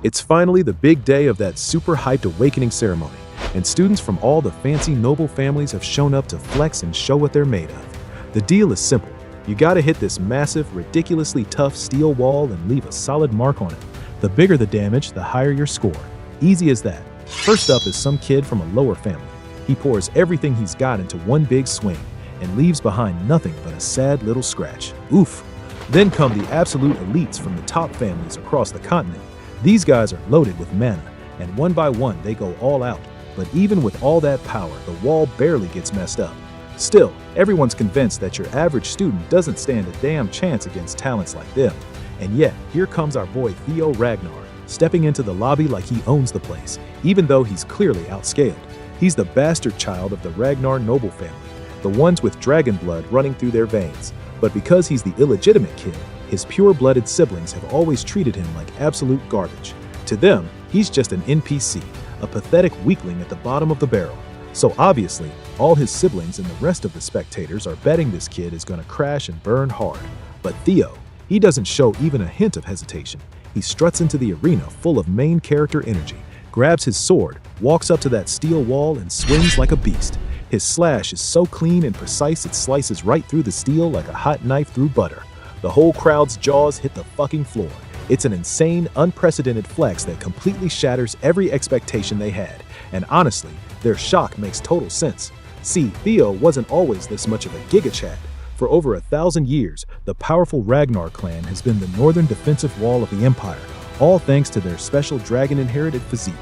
It's finally the big day of that super hyped awakening ceremony, and students from all the fancy noble families have shown up to flex and show what they're made of. The deal is simple. You gotta hit this massive, ridiculously tough steel wall and leave a solid mark on it. The bigger the damage, the higher your score. Easy as that. First up is some kid from a lower family. He pours everything he's got into one big swing and leaves behind nothing but a sad little scratch. Oof. Then come the absolute elites from the top families across the continent. These guys are loaded with mana, and one by one they go all out. But even with all that power, the wall barely gets messed up. Still, everyone's convinced that your average student doesn't stand a damn chance against talents like them. And yet, here comes our boy Theo Ragnar, stepping into the lobby like he owns the place, even though he's clearly outscaled. He's the bastard child of the Ragnar noble family, the ones with dragon blood running through their veins. But because he's the illegitimate kid, his pure-blooded siblings have always treated him like absolute garbage. To them, he's just an NPC, a pathetic weakling at the bottom of the barrel. So obviously, all his siblings and the rest of the spectators are betting this kid is gonna crash and burn hard. But Theo, he doesn't show even a hint of hesitation. He struts into the arena full of main character energy, grabs his sword, walks up to that steel wall and swings like a beast. His slash is so clean and precise it slices right through the steel like a hot knife through butter. The whole crowd's jaws hit the fucking floor. It's an insane, unprecedented flex that completely shatters every expectation they had. And honestly, their shock makes total sense. See, Theo wasn't always this much of a giga-chad. For over 1,000 years, the powerful Ragnar clan has been the northern defensive wall of the empire, all thanks to their special dragon-inherited physique.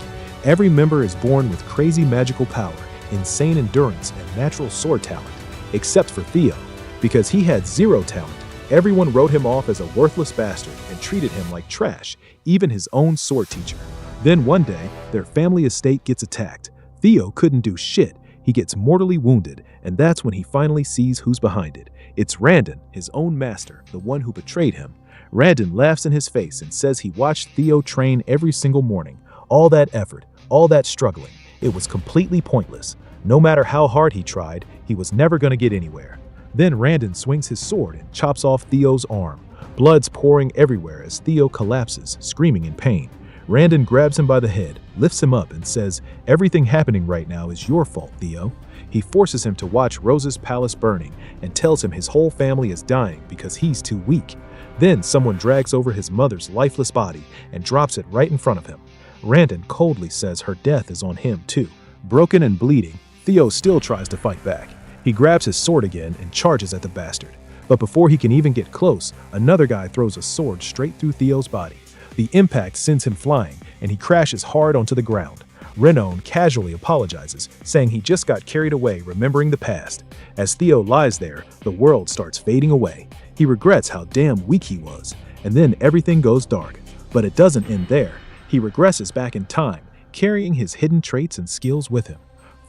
Every member is born with crazy magical power, insane endurance, and natural sword talent. Except for Theo. Because he had zero talent, everyone wrote him off as a worthless bastard and treated him like trash, even his own sword teacher. Then one day, their family estate gets attacked. Theo couldn't do shit. He gets mortally wounded, and that's when he finally sees who's behind it. It's Randon, his own master, the one who betrayed him. Randon laughs in his face and says he watched Theo train every single morning. All that effort, all that struggling, it was completely pointless. No matter how hard he tried, he was never going to get anywhere. Then Randon swings his sword and chops off Theo's arm. Blood's pouring everywhere as Theo collapses, screaming in pain. Randon grabs him by the head, lifts him up, and says, "Everything happening right now is your fault, Theo." He forces him to watch Rose's palace burning and tells him his whole family is dying because he's too weak. Then someone drags over his mother's lifeless body and drops it right in front of him. Randon coldly says her death is on him too. Broken and bleeding, Theo still tries to fight back. He grabs his sword again and charges at the bastard. But before he can even get close, another guy throws a sword straight through Theo's body. The impact sends him flying, and he crashes hard onto the ground. Renon casually apologizes, saying he just got carried away remembering the past. As Theo lies there, the world starts fading away. He regrets how damn weak he was, and then everything goes dark. But it doesn't end there. He regresses back in time, carrying his hidden traits and skills with him.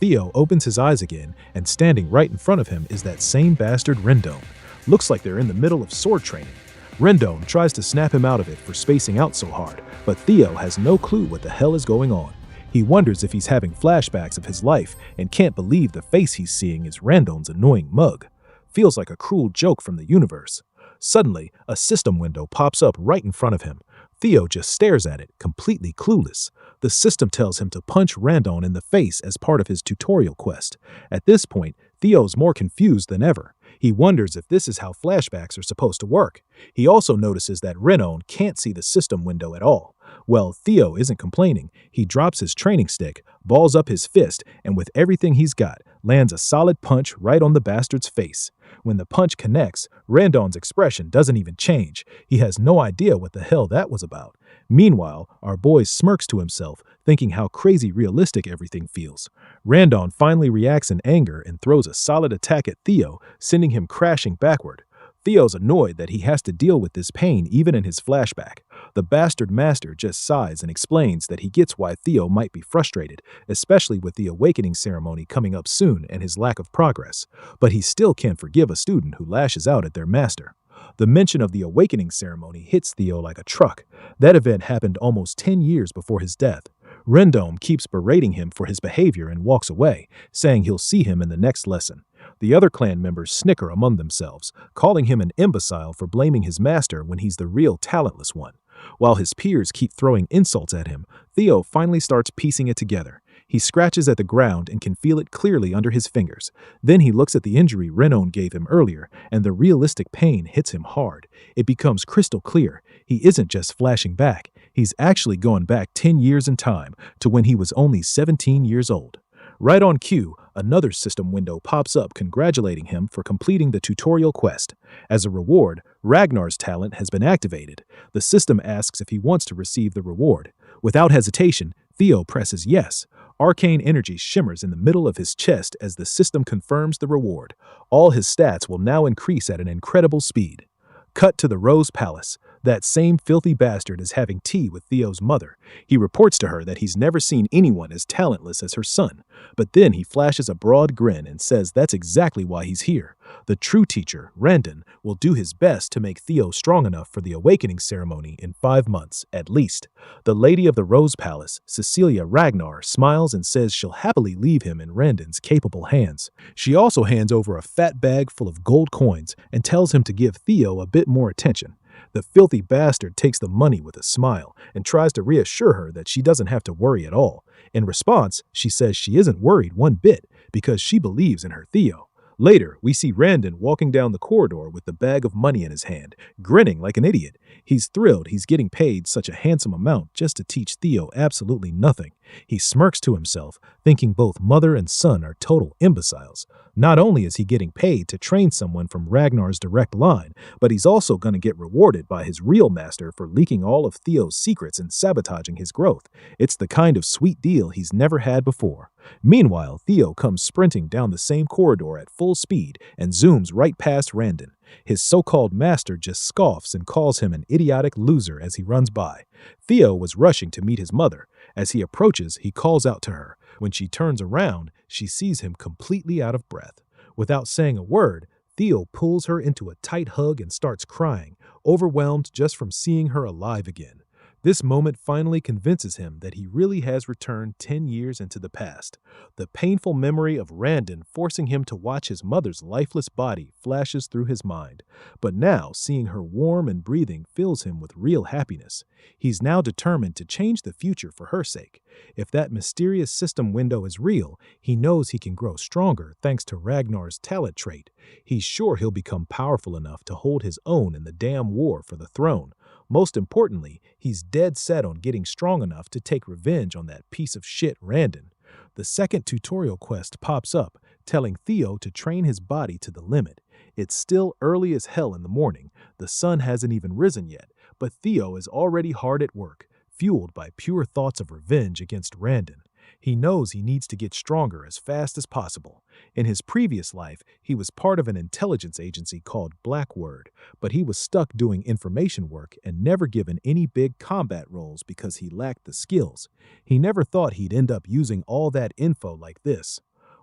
Theo opens his eyes again, and standing right in front of him is that same bastard Rendon. Looks like they're in the middle of sword training. Rendon tries to snap him out of it for spacing out so hard, but Theo has no clue what the hell is going on. He wonders if he's having flashbacks of his life and can't believe the face he's seeing is Randon's annoying mug. Feels like a cruel joke from the universe. Suddenly, a system window pops up right in front of him. Theo just stares at it, completely clueless. The system tells him to punch Randon in the face as part of his tutorial quest. At this point, Theo's more confused than ever. He wonders if this is how flashbacks are supposed to work. He also notices that Renon can't see the system window at all. Well, Theo isn't complaining. He drops his training stick, balls up his fist, and with everything he's got, lands a solid punch right on the bastard's face. When the punch connects, Randon's expression doesn't even change. He has no idea what the hell that was about. Meanwhile, our boy smirks to himself, thinking how crazy realistic everything feels. Randon finally reacts in anger and throws a solid attack at Theo, sending him crashing backward. Theo's annoyed that he has to deal with this pain even in his flashback. The bastard master just sighs and explains that he gets why Theo might be frustrated, especially with the awakening ceremony coming up soon and his lack of progress. But he still can't forgive a student who lashes out at their master. The mention of the awakening ceremony hits Theo like a truck. That event happened almost 10 years before his death. Rendome keeps berating him for his behavior and walks away, saying he'll see him in the next lesson. The other clan members snicker among themselves, calling him an imbecile for blaming his master when he's the real talentless one. While his peers keep throwing insults at him, Theo finally starts piecing it together. He scratches at the ground and can feel it clearly under his fingers. Then he looks at the injury Renon gave him earlier, and the realistic pain hits him hard. It becomes crystal clear. He isn't just flashing back. He's actually going back 10 years in time to when he was only 17 years old. Right on cue, another system window pops up congratulating him for completing the tutorial quest. As a reward, Ragnar's talent has been activated. The system asks if he wants to receive the reward. Without hesitation, Theo presses yes. Arcane energy shimmers in the middle of his chest as the system confirms the reward. All his stats will now increase at an incredible speed. Cut to the Rose Palace. That same filthy bastard is having tea with Theo's mother. He reports to her that he's never seen anyone as talentless as her son. But then he flashes a broad grin and says that's exactly why he's here. The true teacher, Randon, will do his best to make Theo strong enough for the awakening ceremony in 5 months, at least. The lady of the Rose Palace, Cecilia Ragnar, smiles and says she'll happily leave him in Randon's capable hands. She also hands over a fat bag full of gold coins and tells him to give Theo a bit more attention. The filthy bastard takes the money with a smile and tries to reassure her that she doesn't have to worry at all. In response, she says she isn't worried one bit because she believes in her Theo. Later, we see Randon walking down the corridor with the bag of money in his hand, grinning like an idiot. He's thrilled he's getting paid such a handsome amount just to teach Theo absolutely nothing. He smirks to himself, thinking both mother and son are total imbeciles. Not only is he getting paid to train someone from Ragnar's direct line, but he's also going to get rewarded by his real master for leaking all of Theo's secrets and sabotaging his growth. It's the kind of sweet deal he's never had before. Meanwhile, Theo comes sprinting down the same corridor at full speed and zooms right past Randon. His so-called master just scoffs and calls him an idiotic loser as he runs by. Theo was rushing to meet his mother. As he approaches, he calls out to her. When she turns around, she sees him completely out of breath. Without saying a word, Theo pulls her into a tight hug and starts crying, overwhelmed just from seeing her alive again. This moment finally convinces him that he really has returned 10 years into the past. The painful memory of Randon forcing him to watch his mother's lifeless body flashes through his mind. But now, seeing her warm and breathing fills him with real happiness. He's now determined to change the future for her sake. If that mysterious system window is real, he knows he can grow stronger thanks to Ragnar's talent trait. He's sure he'll become powerful enough to hold his own in the damn war for the throne. Most importantly, he's dead set on getting strong enough to take revenge on that piece of shit Randon. The second tutorial quest pops up, telling Theo to train his body to the limit. It's still early as hell in the morning. The sun hasn't even risen yet, but Theo is already hard at work, fueled by pure thoughts of revenge against Randon. He knows he needs to get stronger as fast as possible. In his previous life, he was part of an intelligence agency called Blackword, but he was stuck doing information work and never given any big combat roles because he lacked the skills. He never thought he'd end up using all that info like this.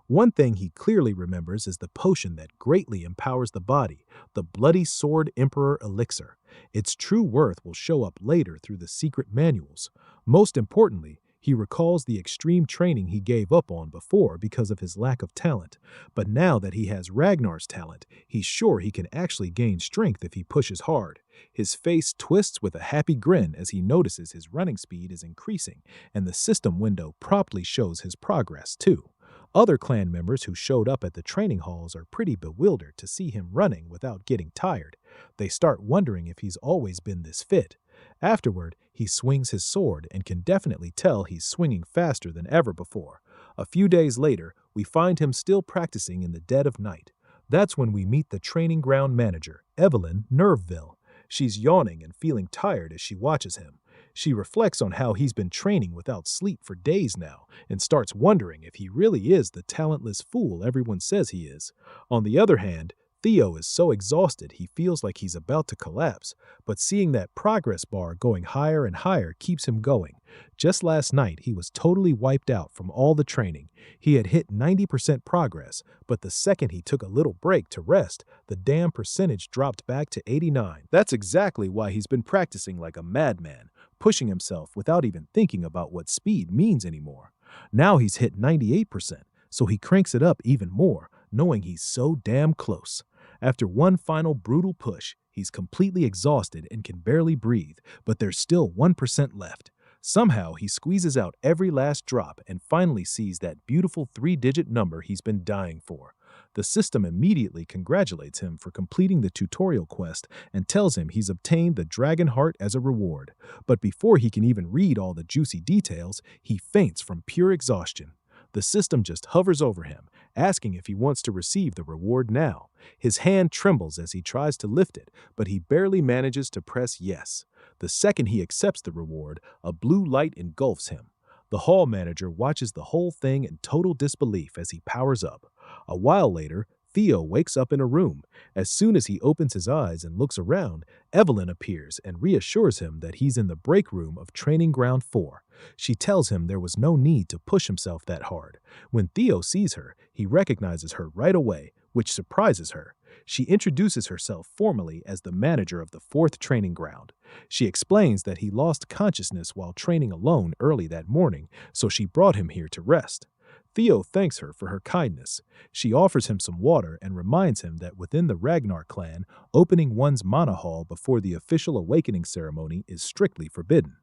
One thing he clearly remembers is the potion that greatly empowers the body, the Bloody Sword Emperor Elixir. Its true worth will show up later through the secret manuals. Most importantly, he recalls the extreme training he gave up on before because of his lack of talent. But now that he has Ragnar's talent, he's sure he can actually gain strength if he pushes hard. His face twists with a happy grin as he notices his running speed is increasing, and the system window promptly shows his progress too. Other clan members who showed up at the training halls are pretty bewildered to see him running without getting tired. They start wondering if he's always been this fit. Afterward, he swings his sword and can definitely tell he's swinging faster than ever before. A few days later, we find him still practicing in the dead of night. That's when we meet the training ground manager, Evelyn Nerveville. She's yawning and feeling tired as she watches him. She reflects on how he's been training without sleep for days now and starts wondering if he really is the talentless fool everyone says he is. On the other hand, Theo is so exhausted he feels like he's about to collapse, but seeing that progress bar going higher and higher keeps him going. Just last night, he was totally wiped out from all the training. He had hit 90% progress, but the second he took a little break to rest, the damn percentage dropped back to 89. That's exactly why he's been practicing like a madman, pushing himself without even thinking about what speed means anymore. Now he's hit 98%, so he cranks it up even more, knowing he's so damn close. After one final brutal push, He's completely exhausted and can barely breathe, but there's still 1% left. Somehow, he squeezes out every last drop and finally sees that beautiful 3-digit number he's been dying for. The system immediately congratulates him for completing the tutorial quest and tells him he's obtained the dragon heart as a reward. But before he can even read all the juicy details, he faints from pure exhaustion. The system just hovers over him, asking if he wants to receive the reward now. His hand trembles as he tries to lift it, but he barely manages to press yes. The second he accepts the reward, a blue light engulfs him. The hall manager watches the whole thing in total disbelief as he powers up. A while later, Theo wakes up in a room. As soon as he opens his eyes and looks around, Evelyn appears and reassures him that he's in the break room of Training Ground 4. She tells him there was no need to push himself that hard. When Theo sees her, he recognizes her right away, which surprises her. She introduces herself formally as the manager of the 4th training ground. She explains that he lost consciousness while training alone early that morning, so she brought him here to rest. Theo thanks her for her kindness. She offers him some water and reminds him that within the Ragnar clan, opening one's mana hall before the official awakening ceremony is strictly forbidden.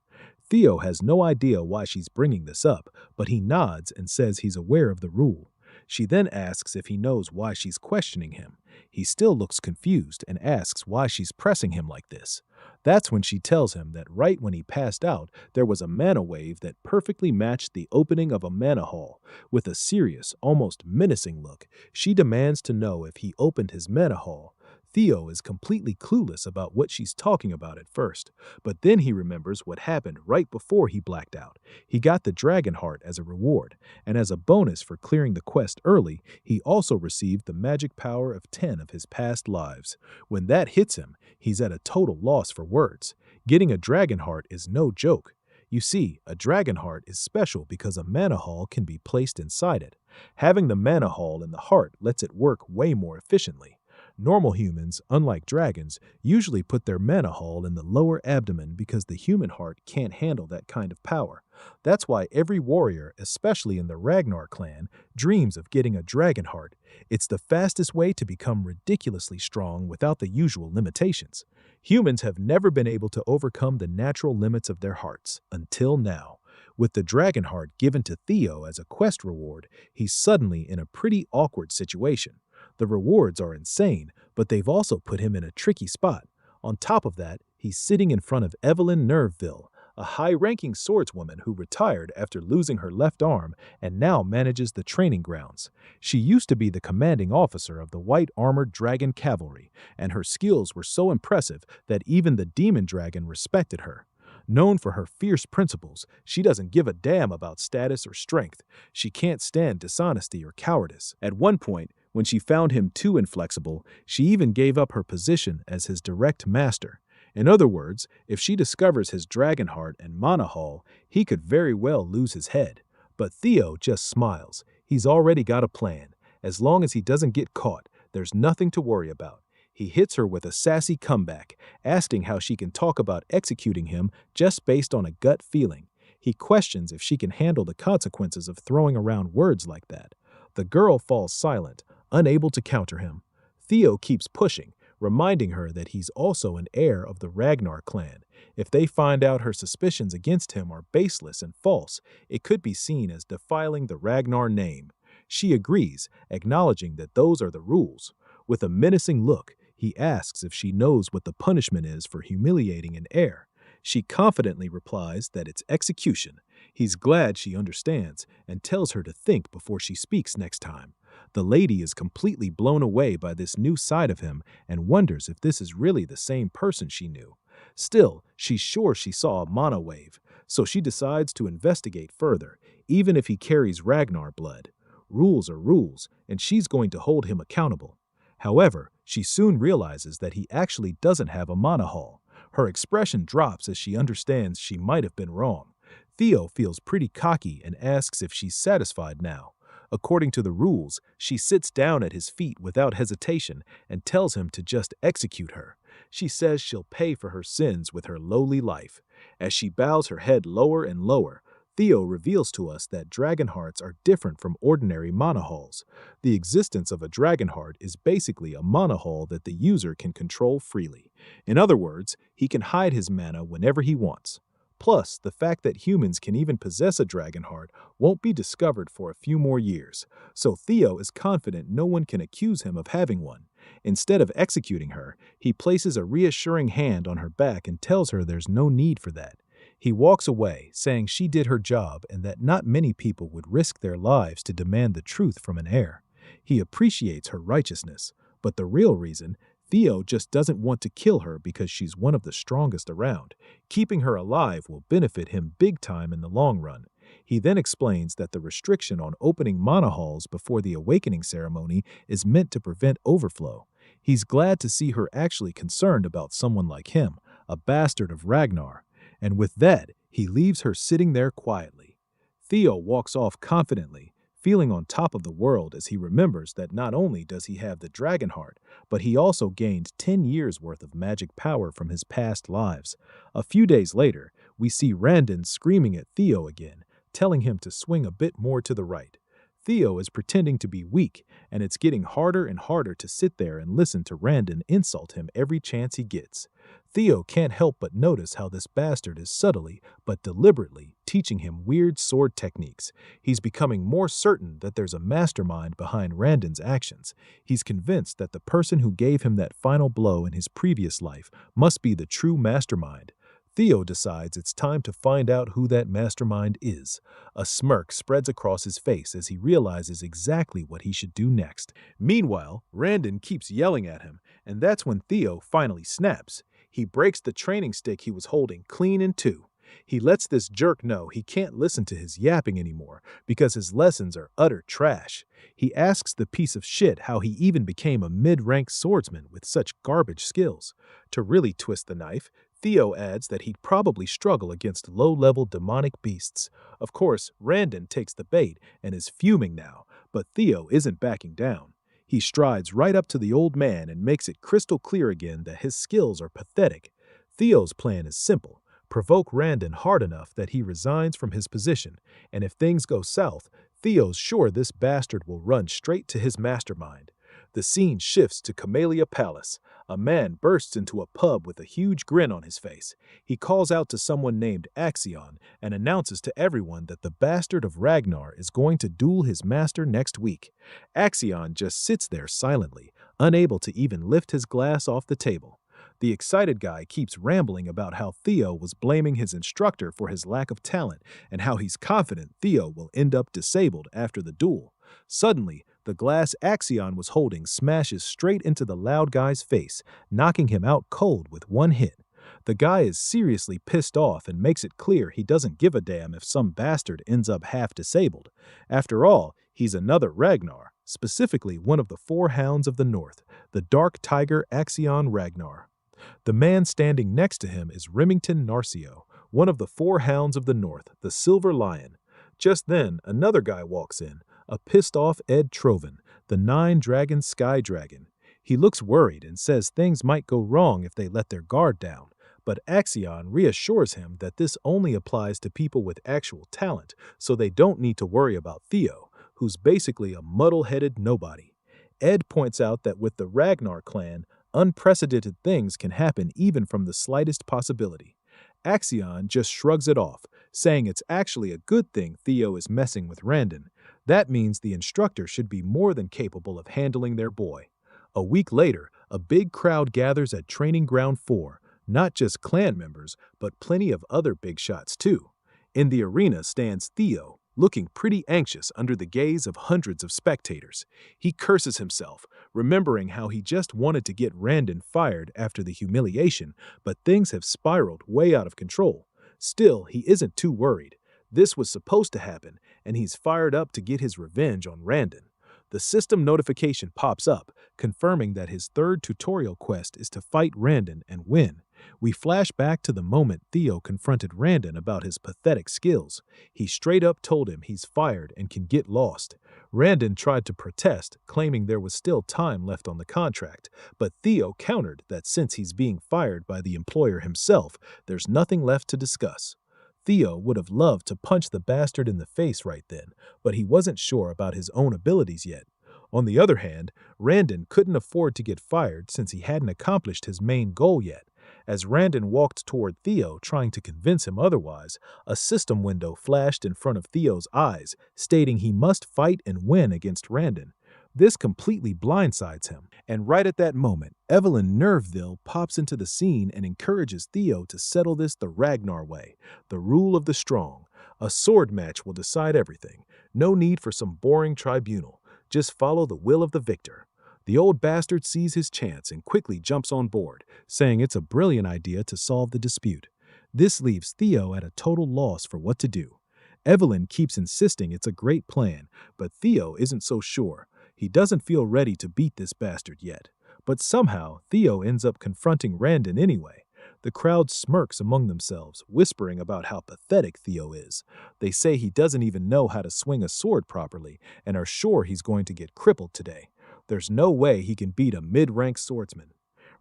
Theo has no idea why she's bringing this up, but he nods and says he's aware of the rule. She then asks if he knows why she's questioning him. He still looks confused and asks why she's pressing him like this. That's when she tells him that right when he passed out, there was a mana wave that perfectly matched the opening of a mana hall. With a serious, almost menacing look, she demands to know if he opened his mana hall. Theo is completely clueless about what she's talking about at first, but then he remembers what happened right before he blacked out. He got the dragon heart as a reward, and as a bonus for clearing the quest early, he also received the magic power of 10 of his past lives. When that hits him, he's at a total loss for words. Getting a dragon heart is no joke. You see, a dragon heart is special because a mana hall can be placed inside it. Having the mana hall in the heart lets it work way more efficiently. Normal humans, unlike dragons, usually put their mana hall in the lower abdomen because the human heart can't handle that kind of power. That's why every warrior, especially in the Ragnar clan, dreams of getting a dragon heart. It's the fastest way to become ridiculously strong without the usual limitations. Humans have never been able to overcome the natural limits of their hearts, until now. With the dragon heart given to Theo as a quest reward, he's suddenly in a pretty awkward situation. The rewards are insane, but they've also put him in a tricky spot. On top of that, he's sitting in front of Evelyn Nerveville, a high-ranking swordswoman who retired after losing her left arm and now manages the training grounds. She used to be the commanding officer of the White Armored Dragon Cavalry, and her skills were so impressive that even the demon dragon respected her. Known for her fierce principles, she doesn't give a damn about status or strength. She can't stand dishonesty or cowardice. At one point, when she found him too inflexible, she even gave up her position as his direct master. In other words, if she discovers his dragon heart and mana hall, he could very well lose his head. But Theo just smiles. He's already got a plan. As long as he doesn't get caught, there's nothing to worry about. He hits her with a sassy comeback, asking how she can talk about executing him just based on a gut feeling. He questions if she can handle the consequences of throwing around words like that. The girl falls silent, unable to counter him. Theo keeps pushing, reminding her that he's also an heir of the Ragnar clan. If they find out her suspicions against him are baseless and false, it could be seen as defiling the Ragnar name. She agrees, acknowledging that those are the rules. With a menacing look, he asks if she knows what the punishment is for humiliating an heir. She confidently replies that it's execution. He's glad she understands and tells her to think before she speaks next time. The lady is completely blown away by this new side of him and wonders if this is really the same person she knew. Still, she's sure she saw a mana wave, so she decides to investigate further, even if he carries Ragnar blood. Rules are rules, and she's going to hold him accountable. However, she soon realizes that he actually doesn't have a mana hall. Her expression drops as she understands she might have been wrong. Theo feels pretty cocky and asks if she's satisfied now. According to the rules, she sits down at his feet without hesitation and tells him to just execute her. She says she'll pay for her sins with her lowly life. As she bows her head lower and lower, Theo reveals to us that dragon hearts are different from ordinary mana halls. The existence of a dragon heart is basically a mana hall that the user can control freely. In other words, he can hide his mana whenever he wants. Plus, the fact that humans can even possess a dragon heart won't be discovered for a few more years, so Theo is confident no one can accuse him of having one. Instead of executing her, he places a reassuring hand on her back and tells her there's no need for that. He walks away, saying she did her job and that not many people would risk their lives to demand the truth from an heir. He appreciates her righteousness, but the real reason, Theo just doesn't want to kill her because she's one of the strongest around. Keeping her alive will benefit him big time in the long run. He then explains that the restriction on opening mana halls before the awakening ceremony is meant to prevent overflow. He's glad to see her actually concerned about someone like him, a bastard of Ragnar. And with that, he leaves her sitting there quietly. Theo walks off confidently, feeling on top of the world as he remembers that not only does he have the dragon heart, but he also gained 10 years worth of magic power from his past lives. A few days later, we see Randon screaming at Theo again, telling him to swing a bit more to the right. Theo is pretending to be weak, and it's getting harder and harder to sit there and listen to Randon insult him every chance he gets. Theo can't help but notice how this bastard is subtly, but deliberately, teaching him weird sword techniques. He's becoming more certain that there's a mastermind behind Randon's actions. He's convinced that the person who gave him that final blow in his previous life must be the true mastermind. Theo decides it's time to find out who that mastermind is. A smirk spreads across his face as he realizes exactly what he should do next. Meanwhile, Randon keeps yelling at him, and that's when Theo finally snaps. He breaks the training stick he was holding clean in two. He lets this jerk know he can't listen to his yapping anymore because his lessons are utter trash. He asks the piece of shit how he even became a mid-rank swordsman with such garbage skills. To really twist the knife, Theo adds that he'd probably struggle against low-level demonic beasts. Of course, Randon takes the bait and is fuming now, but Theo isn't backing down. He strides right up to the old man and makes it crystal clear again that his skills are pathetic. Theo's plan is simple: provoke Randon hard enough that he resigns from his position, and if things go south, Theo's sure this bastard will run straight to his mastermind. The scene shifts to Camellia Palace. A man bursts into a pub with a huge grin on his face. He calls out to someone named Axion and announces to everyone that the bastard of Ragnar is going to duel his master next week. Axion just sits there silently, unable to even lift his glass off the table. The excited guy keeps rambling about how Theo was blaming his instructor for his lack of talent and how he's confident Theo will end up disabled after the duel. Suddenly, the glass Axion was holding smashes straight into the loud guy's face, knocking him out cold with one hit. The guy is seriously pissed off and makes it clear he doesn't give a damn if some bastard ends up half disabled. After all, he's another Ragnar, specifically one of the four hounds of the north, the dark tiger Axion Ragnar. The man standing next to him is Remington Narcio, one of the four hounds of the north, the silver lion. Just then, another guy walks in, a pissed-off Ed Trovan, the nine-dragon sky dragon. He looks worried and says things might go wrong if they let their guard down, but Axion reassures him that this only applies to people with actual talent, so they don't need to worry about Theo, who's basically a muddle-headed nobody. Ed points out that with the Ragnar clan, unprecedented things can happen even from the slightest possibility. Axion just shrugs it off, saying it's actually a good thing Theo is messing with Randon. That means the instructor should be more than capable of handling their boy. A week later, a big crowd gathers at Training Ground 4, not just clan members, but plenty of other big shots too. In the arena stands Theo, looking pretty anxious under the gaze of hundreds of spectators. He curses himself, remembering how he just wanted to get Randon fired after the humiliation, but things have spiraled way out of control. Still, he isn't too worried. This was supposed to happen, and he's fired up to get his revenge on Randon. The system notification pops up, confirming that his third tutorial quest is to fight Randon and win. We flash back to the moment Theo confronted Randon about his pathetic skills. He straight up told him he's fired and can get lost. Randon tried to protest, claiming there was still time left on the contract, but Theo countered that since he's being fired by the employer himself, there's nothing left to discuss. Theo would have loved to punch the bastard in the face right then, but he wasn't sure about his own abilities yet. On the other hand, Randon couldn't afford to get fired since he hadn't accomplished his main goal yet. As Randon walked toward Theo, trying to convince him otherwise, a system window flashed in front of Theo's eyes, stating he must fight and win against Randon. This completely blindsides him, and right at that moment, Evelyn Nerveville pops into the scene and encourages Theo to settle this the Ragnar way, the rule of the strong. A sword match will decide everything. No need for some boring tribunal. Just follow the will of the victor. The old bastard sees his chance and quickly jumps on board, saying it's a brilliant idea to solve the dispute. This leaves Theo at a total loss for what to do. Evelyn keeps insisting it's a great plan, but Theo isn't so sure. He doesn't feel ready to beat this bastard yet. But somehow, Theo ends up confronting Randon anyway. The crowd smirks among themselves, whispering about how pathetic Theo is. They say he doesn't even know how to swing a sword properly and are sure he's going to get crippled today. There's no way he can beat a mid-rank swordsman.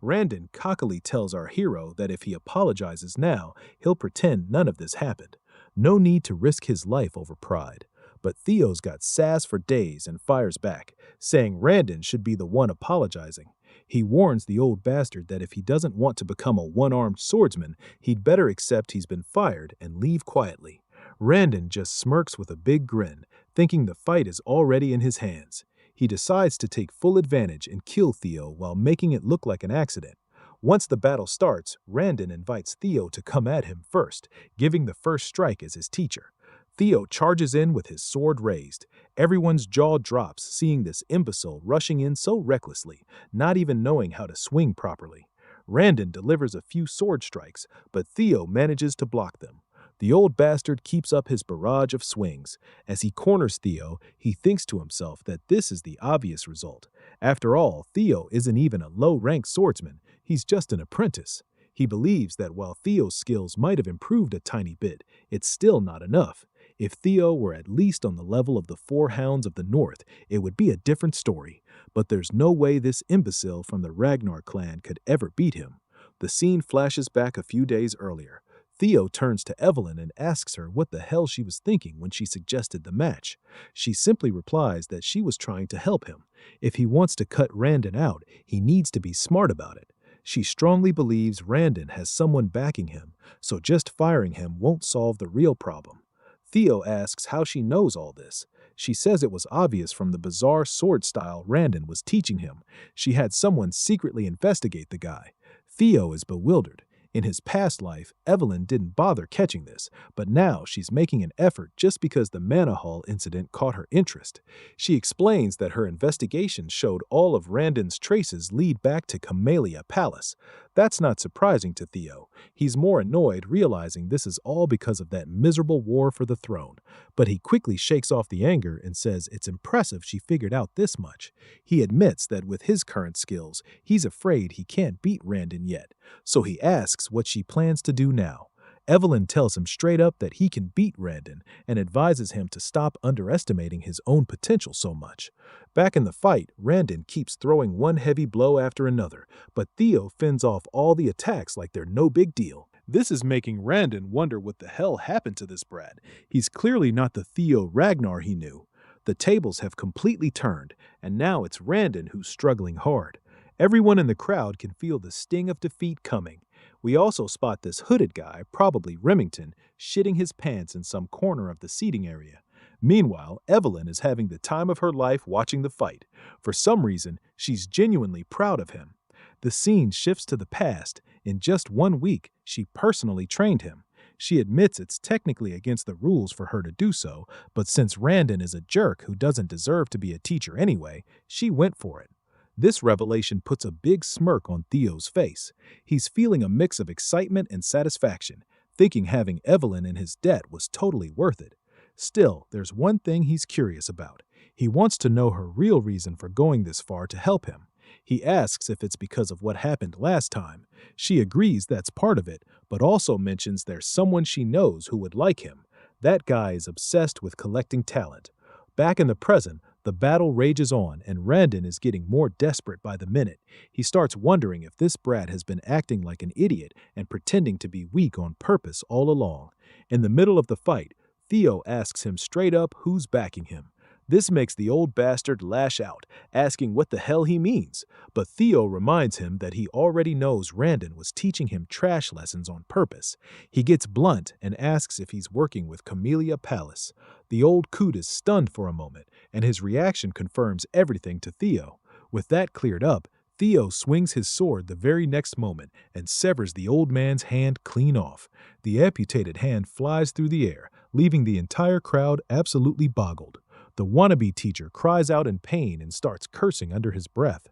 Randon cockily tells our hero that if he apologizes now, he'll pretend none of this happened. No need to risk his life over pride. But Theo's got sass for days and fires back, saying Randon should be the one apologizing. He warns the old bastard that if he doesn't want to become a one-armed swordsman, he'd better accept he's been fired and leave quietly. Randon just smirks with a big grin, thinking the fight is already in his hands. He decides to take full advantage and kill Theo while making it look like an accident. Once the battle starts, Randon invites Theo to come at him first, giving the first strike as his teacher. Theo charges in with his sword raised. Everyone's jaw drops seeing this imbecile rushing in so recklessly, not even knowing how to swing properly. Randon delivers a few sword strikes, but Theo manages to block them. The old bastard keeps up his barrage of swings. As he corners Theo, he thinks to himself that this is the obvious result. After all, Theo isn't even a low-ranked swordsman, he's just an apprentice. He believes that while Theo's skills might have improved a tiny bit, it's still not enough. If Theo were at least on the level of the four hounds of the north, it would be a different story. But there's no way this imbecile from the Ragnar clan could ever beat him. The scene flashes back a few days earlier. Theo turns to Evelyn and asks her what the hell she was thinking when she suggested the match. She simply replies that she was trying to help him. If he wants to cut Randon out, he needs to be smart about it. She strongly believes Randon has someone backing him, so just firing him won't solve the real problem. Theo asks how she knows all this. She says it was obvious from the bizarre sword style Randon was teaching him. She had someone secretly investigate the guy. Theo is bewildered. In his past life, Evelyn didn't bother catching this, but now she's making an effort just because the Manor Hall incident caught her interest. She explains that her investigation showed all of Randon's traces lead back to Camellia Palace. That's not surprising to Theo. He's more annoyed realizing this is all because of that miserable war for the throne. But he quickly shakes off the anger and says it's impressive she figured out this much. He admits that with his current skills, he's afraid he can't beat Randon yet. So he asks what she plans to do now. Evelyn tells him straight up that he can beat Randon and advises him to stop underestimating his own potential so much. Back in the fight, Randon keeps throwing one heavy blow after another, but Theo fends off all the attacks like they're no big deal. This is making Randon wonder what the hell happened to this brat. He's clearly not the Theo Ragnar he knew. The tables have completely turned, and now it's Randon who's struggling hard. Everyone in the crowd can feel the sting of defeat coming. We also spot this hooded guy, probably Remington, shitting his pants in some corner of the seating area. Meanwhile, Evelyn is having the time of her life watching the fight. For some reason, she's genuinely proud of him. The scene shifts to the past. In just 1 week, she personally trained him. She admits it's technically against the rules for her to do so, but since Randon is a jerk who doesn't deserve to be a teacher anyway, she went for it. This revelation puts a big smirk on Theo's face. He's feeling a mix of excitement and satisfaction, thinking having Evelyn in his debt was totally worth it. Still, there's one thing he's curious about. He wants to know her real reason for going this far to help him. He asks if it's because of what happened last time. She agrees that's part of it, but also mentions there's someone she knows who would like him. That guy is obsessed with collecting talent. Back in the present, The battle rages on, and Randon is getting more desperate by the minute. He starts wondering if this brat has been acting like an idiot and pretending to be weak on purpose all along. In the middle of the fight, Theo asks him straight up who's backing him. This makes the old bastard lash out, asking what the hell he means. But Theo reminds him that he already knows Randon was teaching him trash lessons on purpose. He gets blunt and asks if he's working with Camellia Palace. The old coot is stunned for a moment, and his reaction confirms everything to Theo. With that cleared up, Theo swings his sword the very next moment and severs the old man's hand clean off. The amputated hand flies through the air, leaving the entire crowd absolutely boggled. The wannabe teacher cries out in pain and starts cursing under his breath.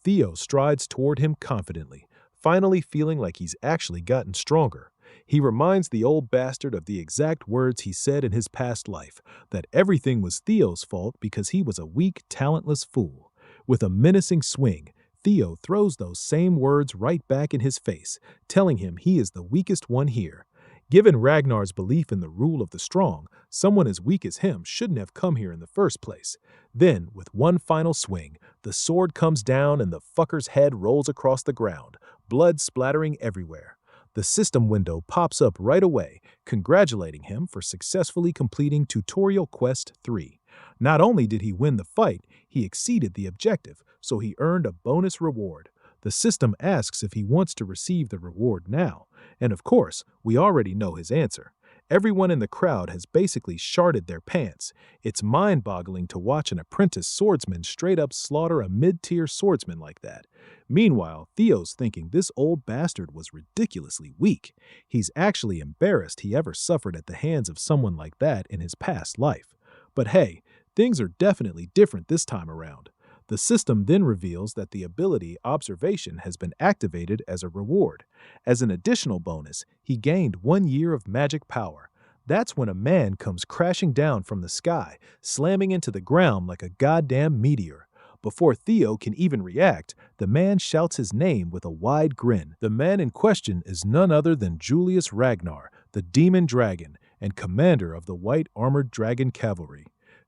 Theo strides toward him confidently, finally feeling like he's actually gotten stronger. He reminds the old bastard of the exact words he said in his past life, that everything was Theo's fault because he was a weak, talentless fool. With a menacing swing, Theo throws those same words right back in his face, telling him he is the weakest one here. Given Ragnar's belief in the rule of the strong, someone as weak as him shouldn't have come here in the first place. Then, with one final swing, the sword comes down and the fucker's head rolls across the ground, blood splattering everywhere. The system window pops up right away, congratulating him for successfully completing Tutorial Quest 3. Not only did he win the fight, he exceeded the objective, so he earned a bonus reward. The system asks if he wants to receive the reward now, and of course, we already know his answer. Everyone in the crowd has basically sharted their pants. It's mind-boggling to watch an apprentice swordsman straight-up slaughter a mid-tier swordsman like that. Meanwhile, Theo's thinking this old bastard was ridiculously weak. He's actually embarrassed he ever suffered at the hands of someone like that in his past life. But hey, things are definitely different this time around. The system then reveals that the ability Observation has been activated as a reward. As an additional bonus, he gained 1 year of magic power. That's when a man comes crashing down from the sky, slamming into the ground like a goddamn meteor. Before Theo can even react, the man shouts his name with a wide grin. The man in question is none other than Julius Ragnar, the demon dragon, and commander of the white armored dragon cavalry.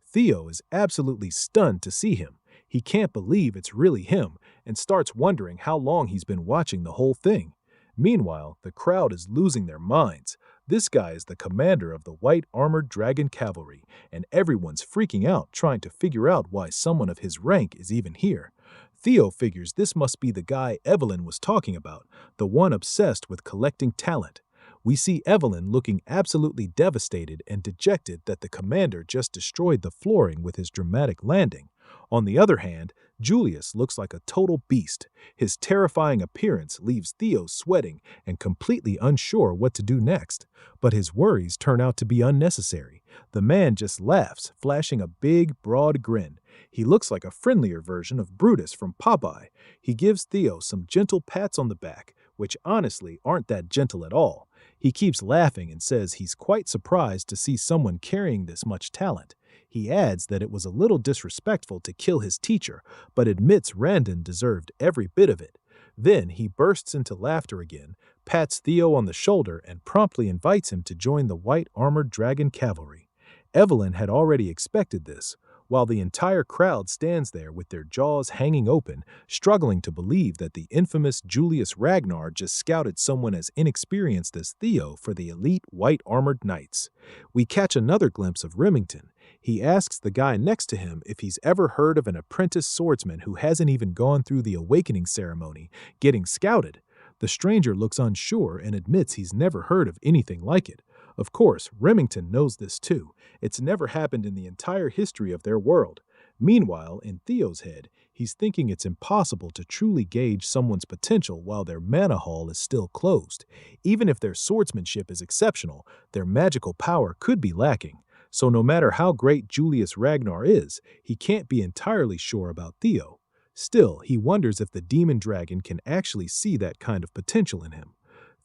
Theo is absolutely stunned to see him. He can't believe it's really him and starts wondering how long he's been watching the whole thing. Meanwhile, the crowd is losing their minds. This guy is the commander of the white armored dragon cavalry, and everyone's freaking out trying to figure out why someone of his rank is even here. Theo figures this must be the guy Evelyn was talking about, the one obsessed with collecting talent. We see Evelyn looking absolutely devastated and dejected that the commander just destroyed the flooring with his dramatic landing. On the other hand, Julius looks like a total beast. His terrifying appearance leaves Theo sweating and completely unsure what to do next. But his worries turn out to be unnecessary. The man just laughs, flashing a big, broad grin. He looks like a friendlier version of Brutus from Popeye. He gives Theo some gentle pats on the back, which honestly aren't that gentle at all. He keeps laughing and says he's quite surprised to see someone carrying this much talent. He adds that it was a little disrespectful to kill his teacher, but admits Randon deserved every bit of it. Then he bursts into laughter again, pats Theo on the shoulder, and promptly invites him to join the white armored dragon cavalry. Evelyn had already expected this, while the entire crowd stands there with their jaws hanging open, struggling to believe that the infamous Julius Ragnar just scouted someone as inexperienced as Theo for the elite white armored knights. We catch another glimpse of Remington. He asks the guy next to him if he's ever heard of an apprentice swordsman who hasn't even gone through the awakening ceremony, getting scouted. The stranger looks unsure and admits he's never heard of anything like it. Of course, Remington knows this too. It's never happened in the entire history of their world. Meanwhile, in Theo's head, he's thinking it's impossible to truly gauge someone's potential while their mana hall is still closed. Even if their swordsmanship is exceptional, their magical power could be lacking. So no matter how great Julius Ragnar is, he can't be entirely sure about Theo. Still, he wonders if the demon dragon can actually see that kind of potential in him.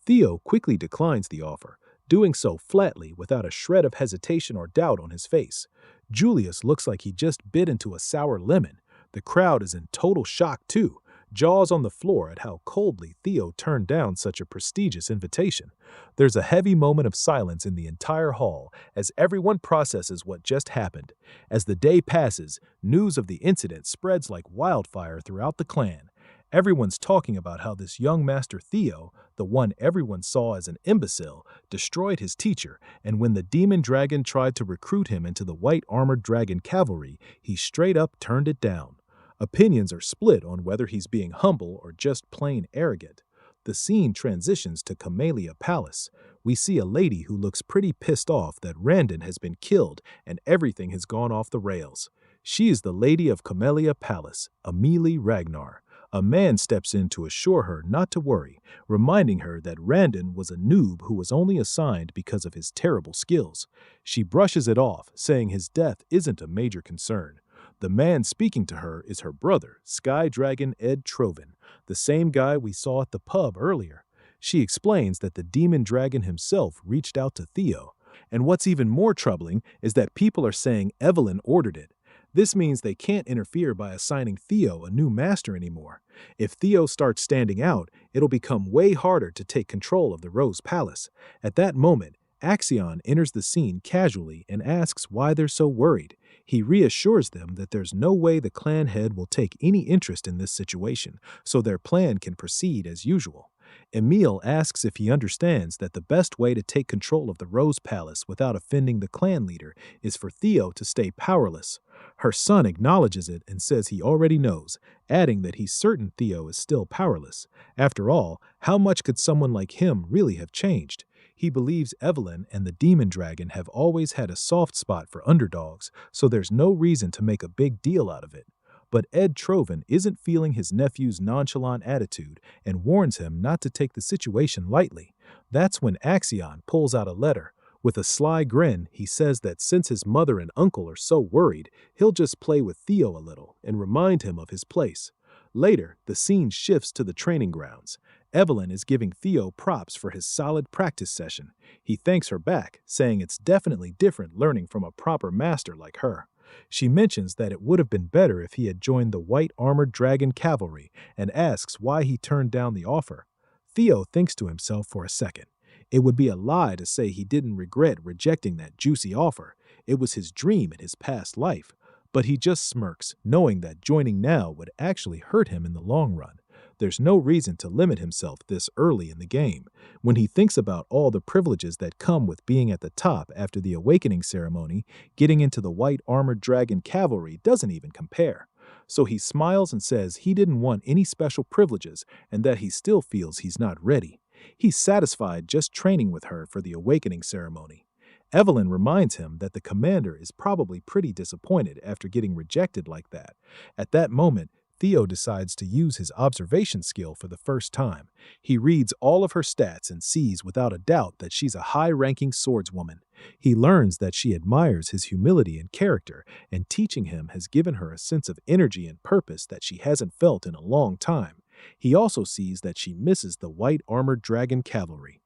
Theo quickly declines the offer, doing so flatly without a shred of hesitation or doubt on his face. Julius looks like he just bit into a sour lemon. The crowd is in total shock too. jaws on the floor at how coldly Theo turned down such a prestigious invitation. There's a heavy moment of silence in the entire hall as everyone processes what just happened. As the day passes, news of the incident spreads like wildfire throughout the clan. Everyone's talking about how this young Master Theo, the one everyone saw as an imbecile, destroyed his teacher, and when the demon dragon tried to recruit him into the white armored dragon cavalry, he straight up turned it down. Opinions are split on whether he's being humble or just plain arrogant. The scene transitions to Camellia Palace. We see a lady who looks pretty pissed off that Randon has been killed and everything has gone off the rails. She is the lady of Camellia Palace, Amelie Ragnar. A man steps in to assure her not to worry, reminding her that Randon was a noob who was only assigned because of his terrible skills. She brushes it off, saying his death isn't a major concern. The man speaking to her is her brother, Sky Dragon Ed Troven, the same guy we saw at the pub earlier. She explains that the demon dragon himself reached out to Theo. And what's even more troubling is that people are saying Evelyn ordered it. This means they can't interfere by assigning Theo a new master anymore. If Theo starts standing out, it'll become way harder to take control of the Rose Palace. At that moment, Axion enters the scene casually and asks why they're so worried. He reassures them that there's no way the clan head will take any interest in this situation, so their plan can proceed as usual. Emile asks if he understands that the best way to take control of the Rose Palace without offending the clan leader is for Theo to stay powerless. Her son acknowledges it and says he already knows, adding that he's certain Theo is still powerless. After all, how much could someone like him really have changed? He believes Evelyn and the demon dragon have always had a soft spot for underdogs, so there's no reason to make a big deal out of it. But Ed Troven isn't feeling his nephew's nonchalant attitude and warns him not to take the situation lightly. That's when Axion pulls out a letter. With a sly grin, he says that since his mother and uncle are so worried, he'll just play with Theo a little and remind him of his place. Later, the scene shifts to the training grounds. Evelyn is giving Theo props for his solid practice session. He thanks her back, saying it's definitely different learning from a proper master like her. She mentions that it would have been better if he had joined the white armored dragon cavalry and asks why he turned down the offer. Theo thinks to himself for a second. It would be a lie to say he didn't regret rejecting that juicy offer. It was his dream in his past life. But he just smirks, knowing that joining now would actually hurt him in the long run. There's no reason to limit himself this early in the game. When he thinks about all the privileges that come with being at the top after the awakening ceremony, getting into the white armored dragon cavalry doesn't even compare. So he smiles and says he didn't want any special privileges and that he still feels he's not ready. He's satisfied just training with her for the awakening ceremony. Evelyn reminds him that the commander is probably pretty disappointed after getting rejected like that. At that moment, Theo decides to use his observation skill for the first time. He reads all of her stats and sees without a doubt that she's a high-ranking swordswoman. He learns that she admires his humility and character, and teaching him has given her a sense of energy and purpose that she hasn't felt in a long time. He also sees that she misses the white armored dragon cavalry.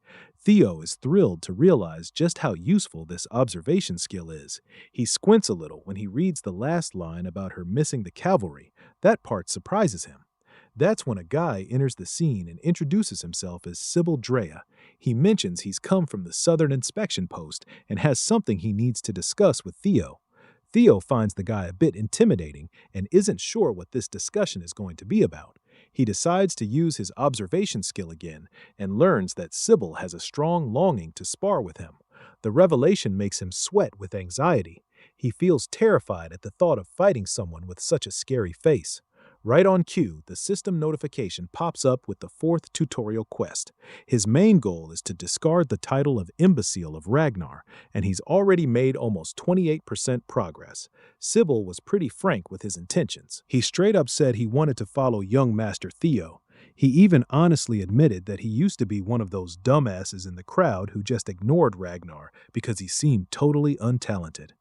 Theo is thrilled to realize just how useful this observation skill is. He squints a little when he reads the last line about her missing the cavalry. That part surprises him. That's when a guy enters the scene and introduces himself as Sybil Drea. He mentions he's come from the Southern Inspection Post and has something he needs to discuss with Theo. Theo finds the guy a bit intimidating and isn't sure what this discussion is going to be about. He decides to use his observation skill again and learns that Sybil has a strong longing to spar with him. The revelation makes him sweat with anxiety. He feels terrified at the thought of fighting someone with such a scary face. Right on cue, the system notification pops up with the 4th tutorial quest. His main goal is to discard the title of Imbecile of Ragnar, and he's already made almost 28% progress. Sybil was pretty frank with his intentions. He straight up said he wanted to follow young Master Theo. He even honestly admitted that he used to be one of those dumbasses in the crowd who just ignored Ragnar because he seemed totally untalented.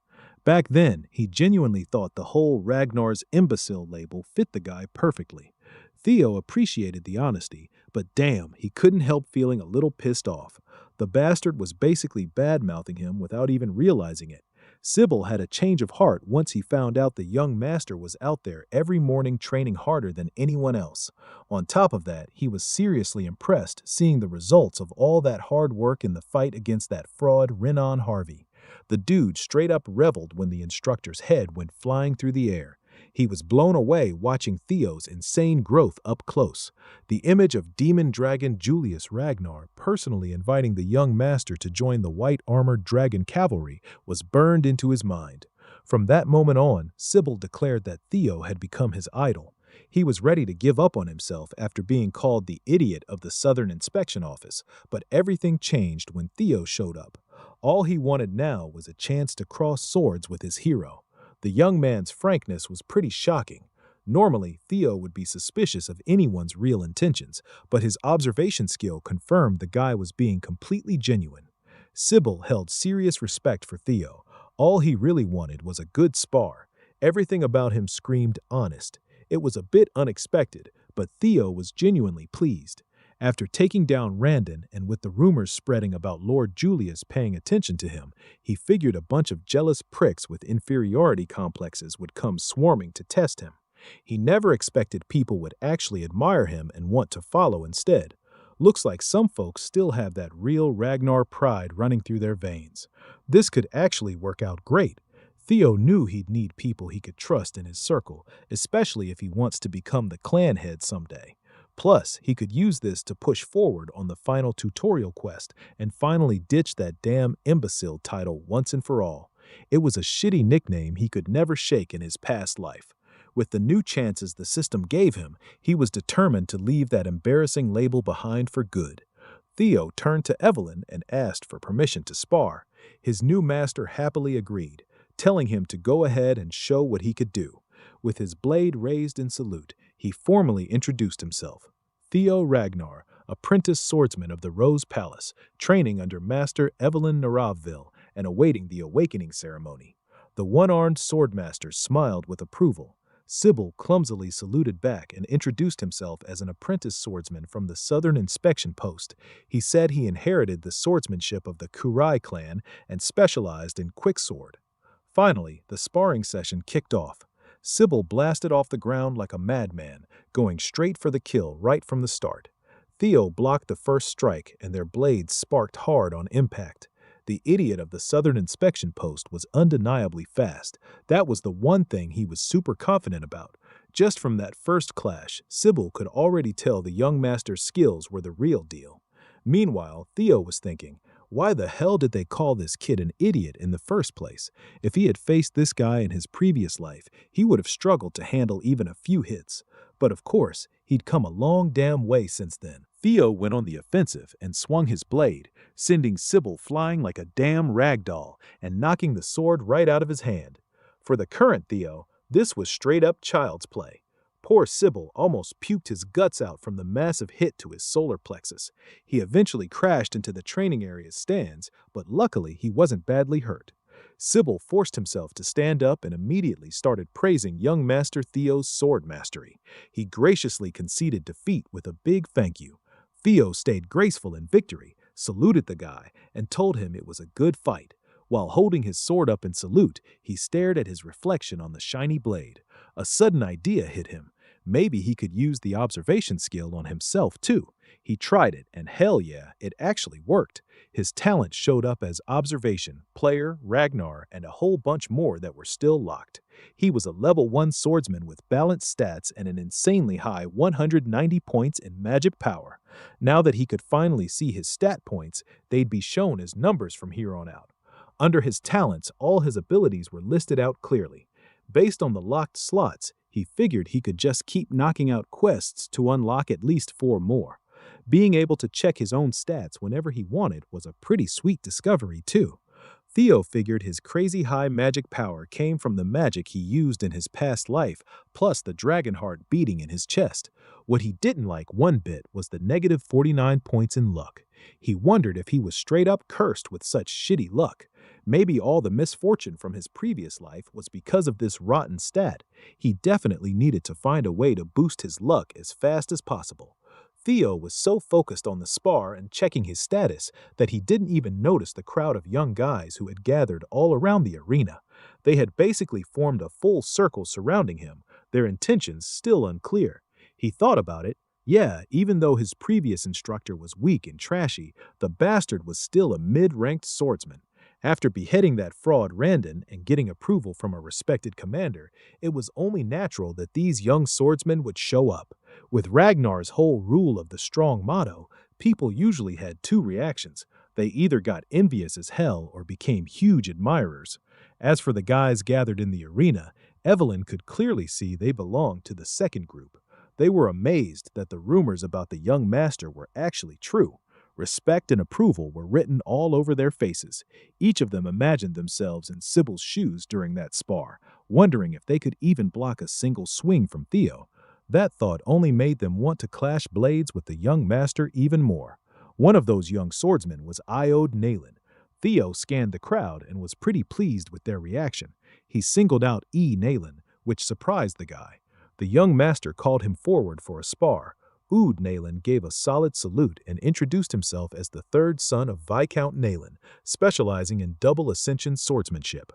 Back then, he genuinely thought the whole Ragnar's imbecile label fit the guy perfectly. Theo appreciated the honesty, but damn, he couldn't help feeling a little pissed off. The bastard was basically bad-mouthing him without even realizing it. Sybil had a change of heart once he found out the young master was out there every morning training harder than anyone else. On top of that, he was seriously impressed seeing the results of all that hard work in the fight against that fraud Renan Harvey. The dude straight up reveled when the instructor's head went flying through the air. He was blown away watching Theo's insane growth up close. The image of demon dragon Julius Ragnar personally inviting the young master to join the white-armored dragon cavalry was burned into his mind. From that moment on, Sybil declared that Theo had become his idol. He was ready to give up on himself after being called the idiot of the Southern Inspection Office, but everything changed when Theo showed up. All he wanted now was a chance to cross swords with his hero. The young man's frankness was pretty shocking. Normally, Theo would be suspicious of anyone's real intentions, but his observation skill confirmed the guy was being completely genuine. Sybil held serious respect for Theo. All he really wanted was a good spar. Everything about him screamed honest. It was a bit unexpected, but Theo was genuinely pleased. After taking down Randon and with the rumors spreading about Lord Julius paying attention to him, he figured a bunch of jealous pricks with inferiority complexes would come swarming to test him. He never expected people would actually admire him and want to follow instead. Looks like some folks still have that real Ragnar pride running through their veins. This could actually work out great. Theo knew he'd need people he could trust in his circle, especially if he wants to become the clan head someday. Plus, he could use this to push forward on the final tutorial quest and finally ditch that damn imbecile title once and for all. It was a shitty nickname he could never shake in his past life. With the new chances the system gave him, he was determined to leave that embarrassing label behind for good. Theo turned to Evelyn and asked for permission to spar. His new master happily agreed, telling him to go ahead and show what he could do. With his blade raised in salute, he formally introduced himself. Theo Ragnar, apprentice swordsman of the Rose Palace, training under Master Evelyn Naravville and awaiting the awakening ceremony. The one-armed swordmaster smiled with approval. Sybil clumsily saluted back and introduced himself as an apprentice swordsman from the Southern Inspection Post. He said he inherited the swordsmanship of the Kurai clan and specialized in quicksword. Finally, the sparring session kicked off. Sybil blasted off the ground like a madman, going straight for the kill right from the start. Theo blocked the first strike, and their blades sparked hard on impact. The idiot of the Southern Inspection Post was undeniably fast. That was the one thing he was super confident about. Just from that first clash, Sybil could already tell the young master's skills were the real deal. Meanwhile, Theo was thinking, why the hell did they call this kid an idiot in the first place? If he had faced this guy in his previous life, he would have struggled to handle even a few hits. But of course, he'd come a long damn way since then. Theo went on the offensive and swung his blade, sending Sybil flying like a damn rag doll and knocking the sword right out of his hand. For the current Theo, this was straight up child's play. Poor Sybil almost puked his guts out from the massive hit to his solar plexus. He eventually crashed into the training area's stands, but luckily he wasn't badly hurt. Sybil forced himself to stand up and immediately started praising young Master Theo's sword mastery. He graciously conceded defeat with a big thank you. Theo stayed graceful in victory, saluted the guy, and told him it was a good fight. While holding his sword up in salute, he stared at his reflection on the shiny blade. A sudden idea hit him. Maybe he could use the observation skill on himself too. He tried it, and hell yeah, it actually worked. His talent showed up as observation, player, Ragnar, and a whole bunch more that were still locked. He was a level 1 swordsman with balanced stats and an insanely high 190 points in magic power. Now that he could finally see his stat points, they'd be shown as numbers from here on out. Under his talents, all his abilities were listed out clearly. Based on the locked slots, he figured he could just keep knocking out quests to unlock at least 4 more. Being able to check his own stats whenever he wanted was a pretty sweet discovery, too. Theo figured his crazy high magic power came from the magic he used in his past life, plus the dragon heart beating in his chest. What he didn't like one bit was the negative 49 points in luck. He wondered if he was straight up cursed with such shitty luck. Maybe all the misfortune from his previous life was because of this rotten stat. He definitely needed to find a way to boost his luck as fast as possible. Theo was so focused on the spar and checking his status that he didn't even notice the crowd of young guys who had gathered all around the arena. They had basically formed a full circle surrounding him, their intentions still unclear. He thought about it. Yeah, even though his previous instructor was weak and trashy, the bastard was still a mid-ranked swordsman. After beheading that fraud Randon and getting approval from a respected commander, it was only natural that these young swordsmen would show up. With Ragnar's whole rule of the strong motto, people usually had two reactions. They either got envious as hell or became huge admirers. As for the guys gathered in the arena, Evelyn could clearly see they belonged to the second group. They were amazed that the rumors about the young master were actually true. Respect and approval were written all over their faces. Each of them imagined themselves in Sybil's shoes during that spar, wondering if they could even block a single swing from Theo. That thought only made them want to clash blades with the young master even more. One of those young swordsmen was Iode Nayland. Theo scanned the crowd and was pretty pleased with their reaction. He singled out E. Nayland, which surprised the guy. The young master called him forward for a spar. Ood Nayland gave a solid salute and introduced himself as the third son of Viscount Nayland, specializing in double ascension swordsmanship.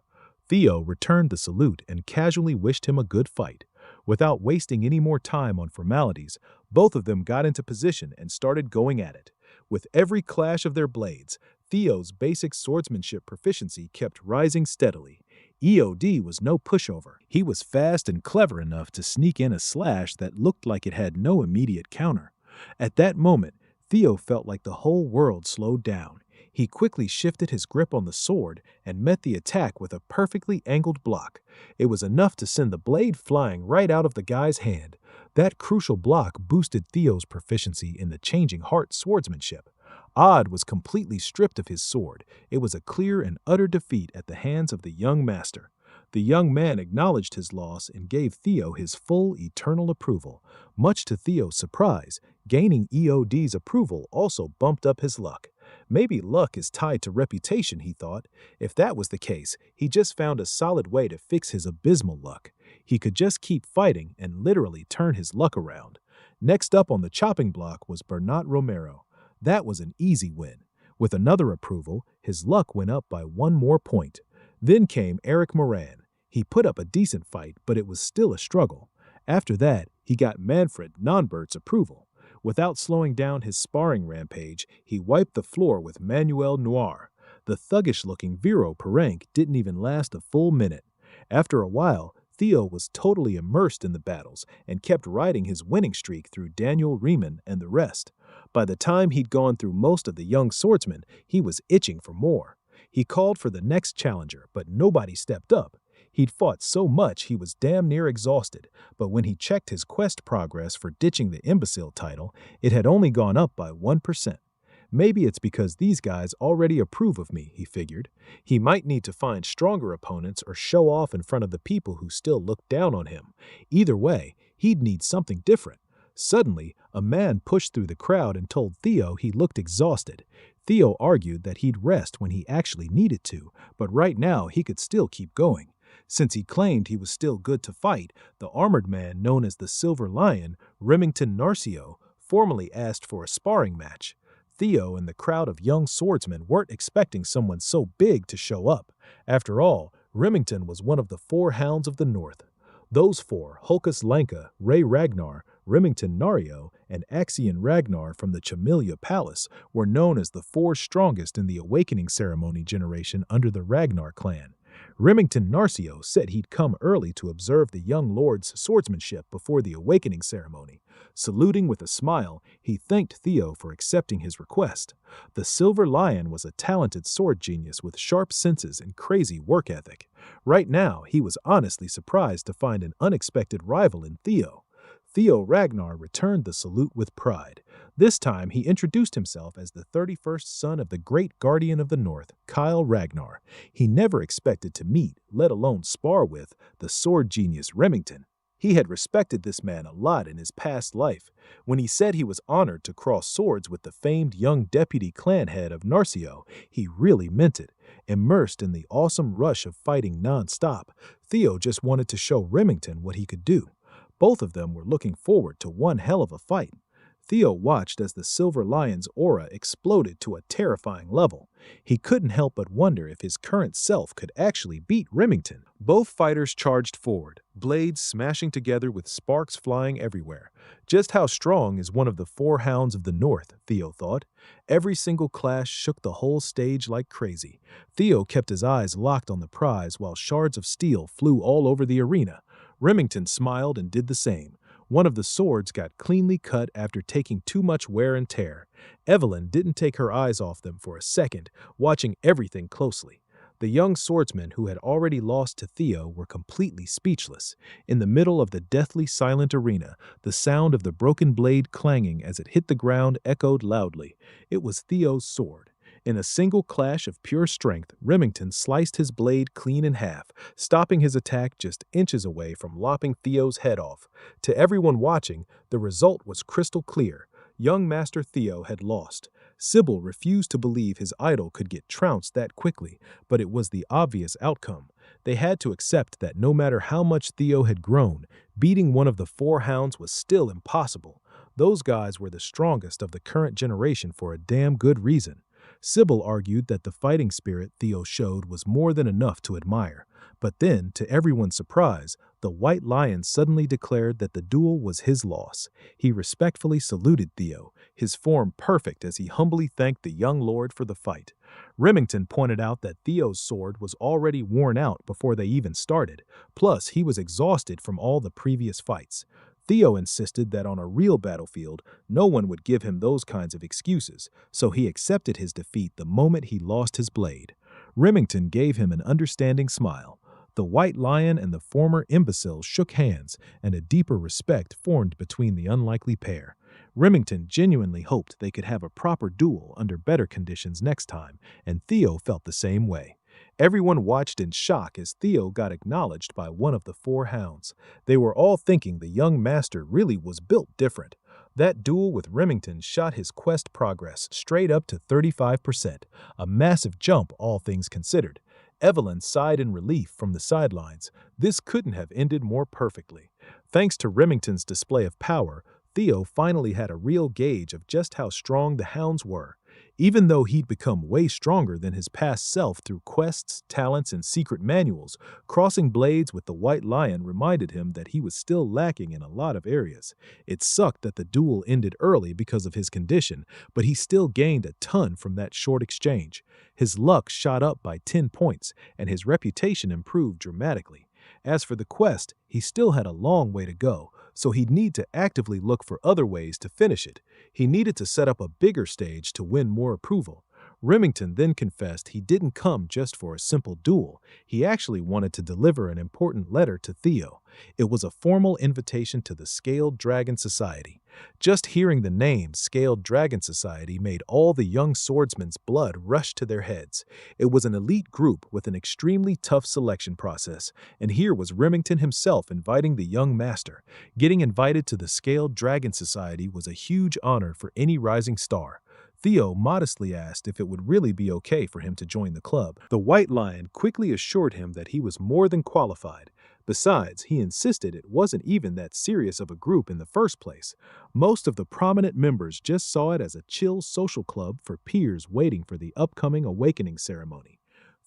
Theo returned the salute and casually wished him a good fight. Without wasting any more time on formalities, both of them got into position and started going at it. With every clash of their blades, Theo's basic swordsmanship proficiency kept rising steadily. EOD was no pushover. He was fast and clever enough to sneak in a slash that looked like it had no immediate counter. At that moment, Theo felt like the whole world slowed down. He quickly shifted his grip on the sword and met the attack with a perfectly angled block. It was enough to send the blade flying right out of the guy's hand. That crucial block boosted Theo's proficiency in the changing heart swordsmanship. Odd was completely stripped of his sword. It was a clear and utter defeat at the hands of the young master. The young man acknowledged his loss and gave Theo his full eternal approval. Much to Theo's surprise, gaining EOD's approval also bumped up his luck. Maybe luck is tied to reputation, he thought. If that was the case, he just found a solid way to fix his abysmal luck. He could just keep fighting and literally turn his luck around. Next up on the chopping block was Bernat Romero. That was an easy win. With another approval, his luck went up by one more point. Then came Eric Moran. He put up a decent fight, but it was still a struggle. After that, he got Manfred Nonbert's approval. Without slowing down his sparring rampage, he wiped the floor with Manuel Noir. The thuggish-looking Vero Perenc didn't even last a full minute. After a while, Theo was totally immersed in the battles and kept riding his winning streak through Daniel Riemann and the rest. By the time he'd gone through most of the young swordsmen, he was itching for more. He called for the next challenger, but nobody stepped up. He'd fought so much he was damn near exhausted, but when he checked his quest progress for ditching the imbecile title, it had only gone up by 1%. Maybe it's because these guys already approve of me, he figured. He might need to find stronger opponents or show off in front of the people who still look down on him. Either way, he'd need something different. Suddenly, a man pushed through the crowd and told Theo he looked exhausted. Theo argued that he'd rest when he actually needed to, but right now he could still keep going. Since he claimed he was still good to fight, the armored man known as the Silver Lion, Remington Narcio, formally asked for a sparring match. Theo and the crowd of young swordsmen weren't expecting someone so big to show up. After all, Remington was one of the 4 hounds of the North. Those 4, Hulkus Lanka, Ray Ragnar, Remington Nario, and Axion Ragnar from the Chamilia Palace, were known as the 4 strongest in the Awakening Ceremony generation under the Ragnar clan. Remington Narcio said he'd come early to observe the young lord's swordsmanship before the Awakening Ceremony. Saluting with a smile, he thanked Theo for accepting his request. The Silver Lion was a talented sword genius with sharp senses and crazy work ethic. Right now, he was honestly surprised to find an unexpected rival in Theo. Theo Ragnar returned the salute with pride. This time, he introduced himself as the 31st son of the great guardian of the North, Kyle Ragnar. He never expected to meet, let alone spar with, the sword genius Remington. He had respected this man a lot in his past life. When he said he was honored to cross swords with the famed young deputy clan head of Narcio, he really meant it. Immersed in the awesome rush of fighting non-stop, Theo just wanted to show Remington what he could do. Both of them were looking forward to one hell of a fight. Theo watched as the Silver Lion's aura exploded to a terrifying level. He couldn't help but wonder if his current self could actually beat Remington. Both fighters charged forward, blades smashing together with sparks flying everywhere. Just how strong is one of the four hounds of the North, Theo thought. Every single clash shook the whole stage like crazy. Theo kept his eyes locked on the prize while shards of steel flew all over the arena. Remington smiled and did the same. One of the swords got cleanly cut after taking too much wear and tear. Evelyn didn't take her eyes off them for a second, watching everything closely. The young swordsmen who had already lost to Theo were completely speechless. In the middle of the deathly silent arena, the sound of the broken blade clanging as it hit the ground echoed loudly. It was Theo's sword. In a single clash of pure strength, Remington sliced his blade clean in half, stopping his attack just inches away from lopping Theo's head off. To everyone watching, the result was crystal clear. Young Master Theo had lost. Sybil refused to believe his idol could get trounced that quickly, but it was the obvious outcome. They had to accept that no matter how much Theo had grown, beating one of the four hounds was still impossible. Those guys were the strongest of the current generation for a damn good reason. Sybil argued that the fighting spirit Theo showed was more than enough to admire. But then, to everyone's surprise, the White Lion suddenly declared that the duel was his loss. He respectfully saluted Theo, his form perfect as he humbly thanked the young lord for the fight. Remington pointed out that Theo's sword was already worn out before they even started, plus he was exhausted from all the previous fights. Theo insisted that on a real battlefield, no one would give him those kinds of excuses, so he accepted his defeat the moment he lost his blade. Remington gave him an understanding smile. The White Lion and the former imbecile shook hands, and a deeper respect formed between the unlikely pair. Remington genuinely hoped they could have a proper duel under better conditions next time, and Theo felt the same way. Everyone watched in shock as Theo got acknowledged by one of the four hounds. They were all thinking the young master really was built different. That duel with Remington shot his quest progress straight up to 35%, a massive jump all things considered. Evelyn sighed in relief from the sidelines. This couldn't have ended more perfectly. Thanks to Remington's display of power, Theo finally had a real gauge of just how strong the hounds were. Even though he'd become way stronger than his past self through quests, talents, and secret manuals, crossing blades with the White Lion reminded him that he was still lacking in a lot of areas. It sucked that the duel ended early because of his condition, but he still gained a ton from that short exchange. His luck shot up by 10 points, and his reputation improved dramatically. As for the quest, he still had a long way to go, so he'd need to actively look for other ways to finish it. He needed to set up a bigger stage to win more approval. Remington then confessed he didn't come just for a simple duel. He actually wanted to deliver an important letter to Theo. It was a formal invitation to the Scaled Dragon Society. Just hearing the name Scaled Dragon Society made all the young swordsmen's blood rush to their heads. It was an elite group with an extremely tough selection process, and here was Remington himself inviting the young master. Getting invited to the Scaled Dragon Society was a huge honor for any rising star. Theo modestly asked if it would really be okay for him to join the club. The White Lion quickly assured him that he was more than qualified. Besides, he insisted it wasn't even that serious of a group in the first place. Most of the prominent members just saw it as a chill social club for peers waiting for the upcoming awakening ceremony.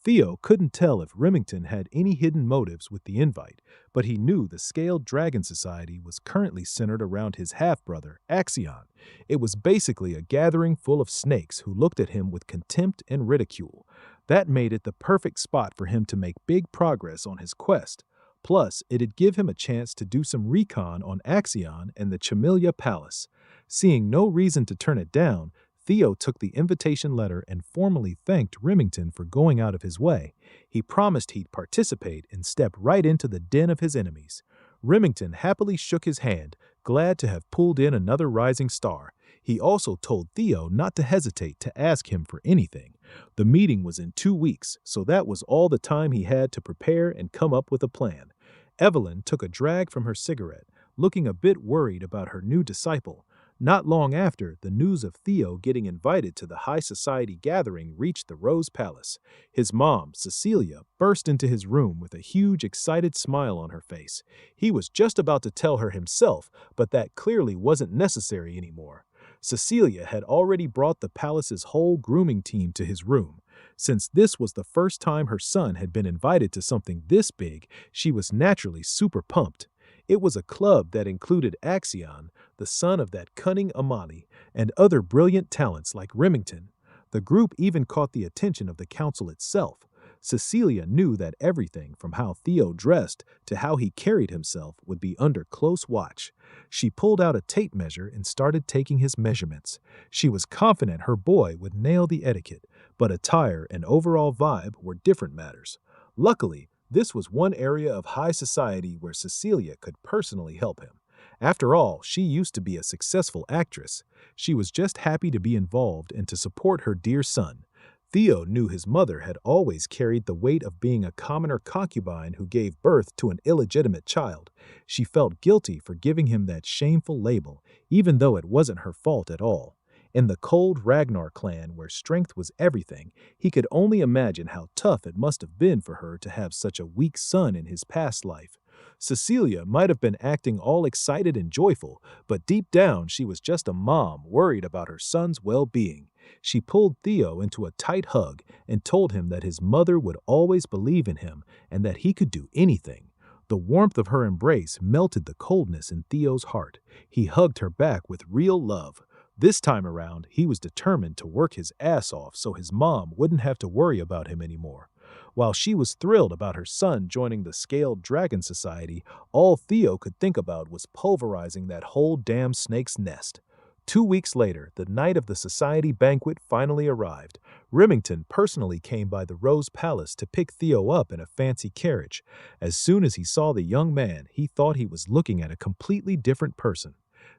Theo couldn't tell if Remington had any hidden motives with the invite, but he knew the Scaled Dragon Society was currently centered around his half-brother, Axion. It was basically a gathering full of snakes who looked at him with contempt and ridicule. That made it the perfect spot for him to make big progress on his quest. Plus, it'd give him a chance to do some recon on Axion and the Chamilia Palace. Seeing no reason to turn it down, Theo took the invitation letter and formally thanked Remington for going out of his way. He promised he'd participate and step right into the den of his enemies. Remington happily shook his hand, glad to have pulled in another rising star. He also told Theo not to hesitate to ask him for anything. The meeting was in 2 weeks, so that was all the time he had to prepare and come up with a plan. Evelyn took a drag from her cigarette, looking a bit worried about her new disciple. Not long after, the news of Theo getting invited to the high society gathering reached the Rose Palace. His mom, Cecilia, burst into his room with a huge, excited smile on her face. He was just about to tell her himself, but that clearly wasn't necessary anymore. Cecilia had already brought the palace's whole grooming team to his room. Since this was the first time her son had been invited to something this big, she was naturally super pumped. It was a club that included Axion, the son of that cunning Amani, and other brilliant talents like Remington. The group even caught the attention of the council itself. Cecilia knew that everything from how Theo dressed to how he carried himself would be under close watch. She pulled out a tape measure and started taking his measurements. She was confident her boy would nail the etiquette, but attire and overall vibe were different matters. Luckily, this was one area of high society where Cecilia could personally help him. After all, she used to be a successful actress. She was just happy to be involved and to support her dear son. Theo knew his mother had always carried the weight of being a commoner concubine who gave birth to an illegitimate child. She felt guilty for giving him that shameful label, even though it wasn't her fault at all. In the cold Ragnar clan where strength was everything, he could only imagine how tough it must have been for her to have such a weak son in his past life. Cecilia might have been acting all excited and joyful, but deep down she was just a mom worried about her son's well-being. She pulled Theo into a tight hug and told him that his mother would always believe in him and that he could do anything. The warmth of her embrace melted the coldness in Theo's heart. He hugged her back with real love. This time around, he was determined to work his ass off so his mom wouldn't have to worry about him anymore. While she was thrilled about her son joining the Scaled Dragon Society, all Theo could think about was pulverizing that whole damn snake's nest. 2 weeks later, the night of the society banquet finally arrived. Remington personally came by the Rose Palace to pick Theo up in a fancy carriage. As soon as he saw the young man, he thought he was looking at a completely different person.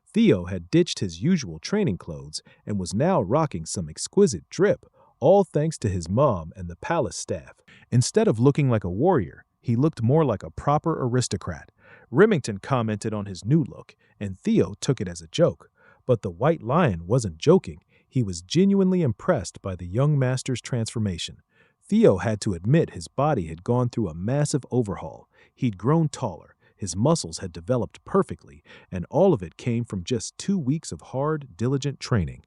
Theo had ditched his usual training clothes and was now rocking some exquisite drip, all thanks to his mom and the palace staff. Instead of looking like a warrior, he looked more like a proper aristocrat. Remington commented on his new look, and Theo took it as a joke. But the White Lion wasn't joking. He was genuinely impressed by the young master's transformation. Theo had to admit his body had gone through a massive overhaul. He'd grown taller, his muscles had developed perfectly, and all of it came from just 2 weeks of hard, diligent training.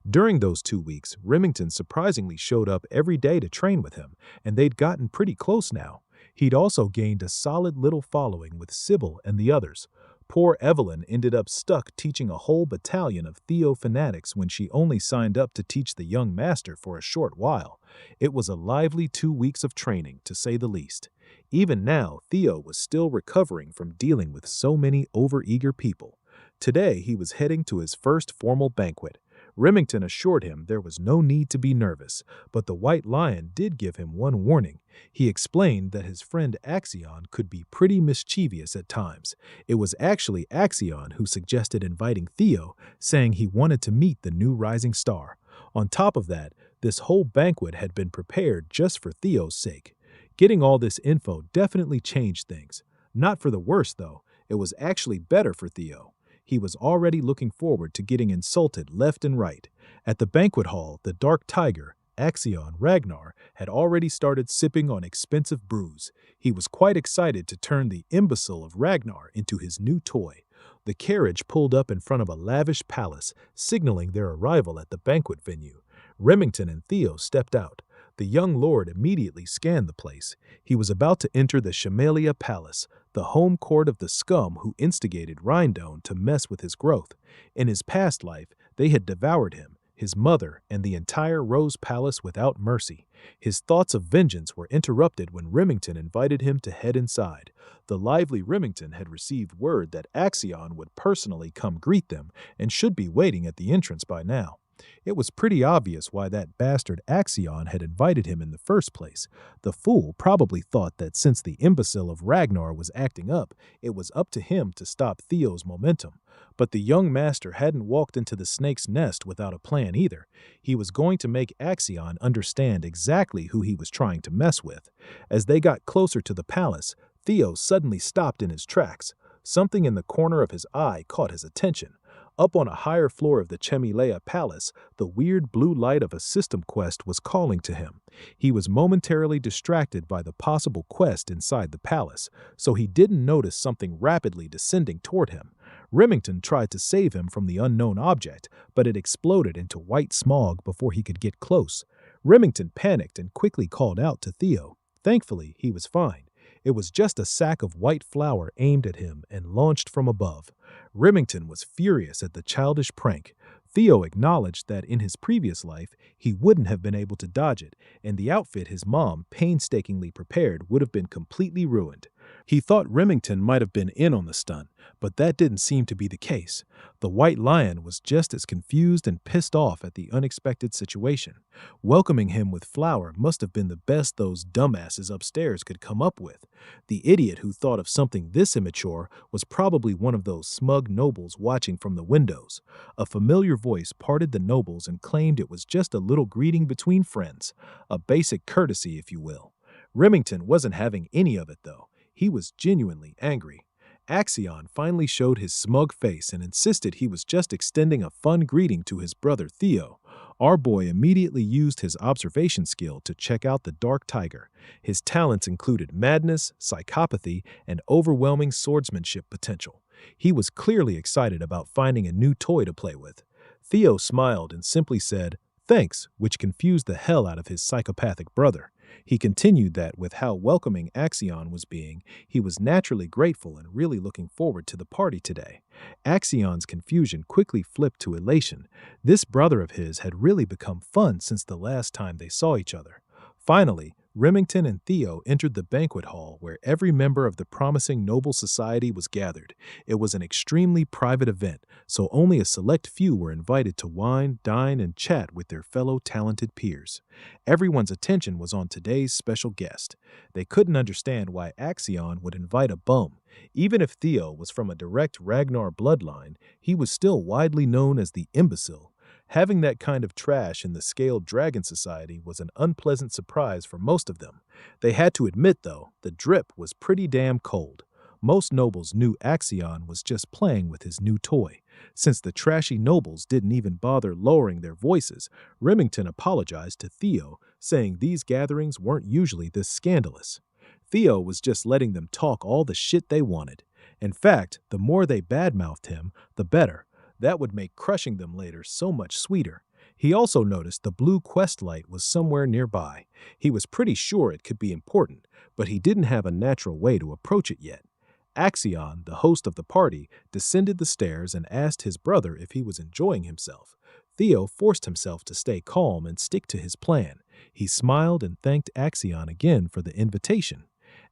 During those 2 weeks, Remington surprisingly showed up every day to train with him, and they'd gotten pretty close now. He'd also gained a solid little following with Sybil and the others. Poor Evelyn ended up stuck teaching a whole battalion of Theo fanatics when she only signed up to teach the young master for a short while. It was a lively 2 weeks of training, to say the least. Even now, Theo was still recovering from dealing with so many overeager people. Today, he was heading to his first formal banquet. Remington assured him there was no need to be nervous, but the White Lion did give him one warning. He explained that his friend Axion could be pretty mischievous at times. It was actually Axion who suggested inviting Theo, saying he wanted to meet the new rising star. On top of that, this whole banquet had been prepared just for Theo's sake. Getting all this info definitely changed things. Not for the worse, though. It was actually better for Theo. He was already looking forward to getting insulted left and right. At the banquet hall, the Dark Tiger, Axion Ragnar, had already started sipping on expensive brews. He was quite excited to turn the imbecile of Ragnar into his new toy. The carriage pulled up in front of a lavish palace, signaling their arrival at the banquet venue. Remington and Theo stepped out. The young lord immediately scanned the place. He was about to enter the Humilia Palace, the home court of the scum who instigated Rhindone to mess with his growth. In his past life, they had devoured him, his mother, and the entire Rose Palace without mercy. His thoughts of vengeance were interrupted when Remington invited him to head inside. The lively Remington had received word that Axion would personally come greet them and should be waiting at the entrance by now. It was pretty obvious why that bastard Axion had invited him in the first place. The fool probably thought that since the imbecile of Ragnar was acting up, it was up to him to stop Theo's momentum. But the young master hadn't walked into the snake's nest without a plan either. He was going to make Axion understand exactly who he was trying to mess with. As they got closer to the palace, Theo suddenly stopped in his tracks. Something in the corner of his eye caught his attention. Up on a higher floor of the Chemilea Palace, the weird blue light of a system quest was calling to him. He was momentarily distracted by the possible quest inside the palace, so he didn't notice something rapidly descending toward him. Remington tried to save him from the unknown object, but it exploded into white smog before he could get close. Remington panicked and quickly called out to Theo. Thankfully, he was fine. It was just a sack of white flour aimed at him and launched from above. Remington was furious at the childish prank. Theo acknowledged that in his previous life, he wouldn't have been able to dodge it, and the outfit his mom painstakingly prepared would have been completely ruined. He thought Remington might have been in on the stunt, but that didn't seem to be the case. The White Lion was just as confused and pissed off at the unexpected situation. Welcoming him with flour must have been the best those dumbasses upstairs could come up with. The idiot who thought of something this immature was probably one of those smug nobles watching from the windows. A familiar voice parted the nobles and claimed it was just a little greeting between friends, a basic courtesy, if you will. Remington wasn't having any of it, though. He was genuinely angry. Axion finally showed his smug face and insisted he was just extending a fun greeting to his brother Theo. Our boy immediately used his observation skill to check out the Dark Tiger. His talents included madness, psychopathy, and overwhelming swordsmanship potential. He was clearly excited about finding a new toy to play with. Theo smiled and simply said, "Thanks," which confused the hell out of his psychopathic brother. He continued that with how welcoming Axion was being, he was naturally grateful and really looking forward to the party today. Axion's confusion quickly flipped to elation. This brother of his had really become fun since the last time they saw each other. Finally, Remington and Theo entered the banquet hall where every member of the promising noble society was gathered. It was an extremely private event, so only a select few were invited to wine, dine, and chat with their fellow talented peers. Everyone's attention was on today's special guest. They couldn't understand why Axion would invite a bum. Even if Theo was from a direct Ragnar bloodline, he was still widely known as the imbecile. Having that kind of trash in the Scaled Dragon Society was an unpleasant surprise for most of them. They had to admit, though, the drip was pretty damn cold. Most nobles knew Axion was just playing with his new toy. Since the trashy nobles didn't even bother lowering their voices, Remington apologized to Theo, saying these gatherings weren't usually this scandalous. Theo was just letting them talk all the shit they wanted. In fact, the more they badmouthed him, the better. That would make crushing them later so much sweeter. He also noticed the blue quest light was somewhere nearby. He was pretty sure it could be important, but he didn't have a natural way to approach it yet. Axion, the host of the party, descended the stairs and asked his brother if he was enjoying himself. Theo forced himself to stay calm and stick to his plan. He smiled and thanked Axion again for the invitation.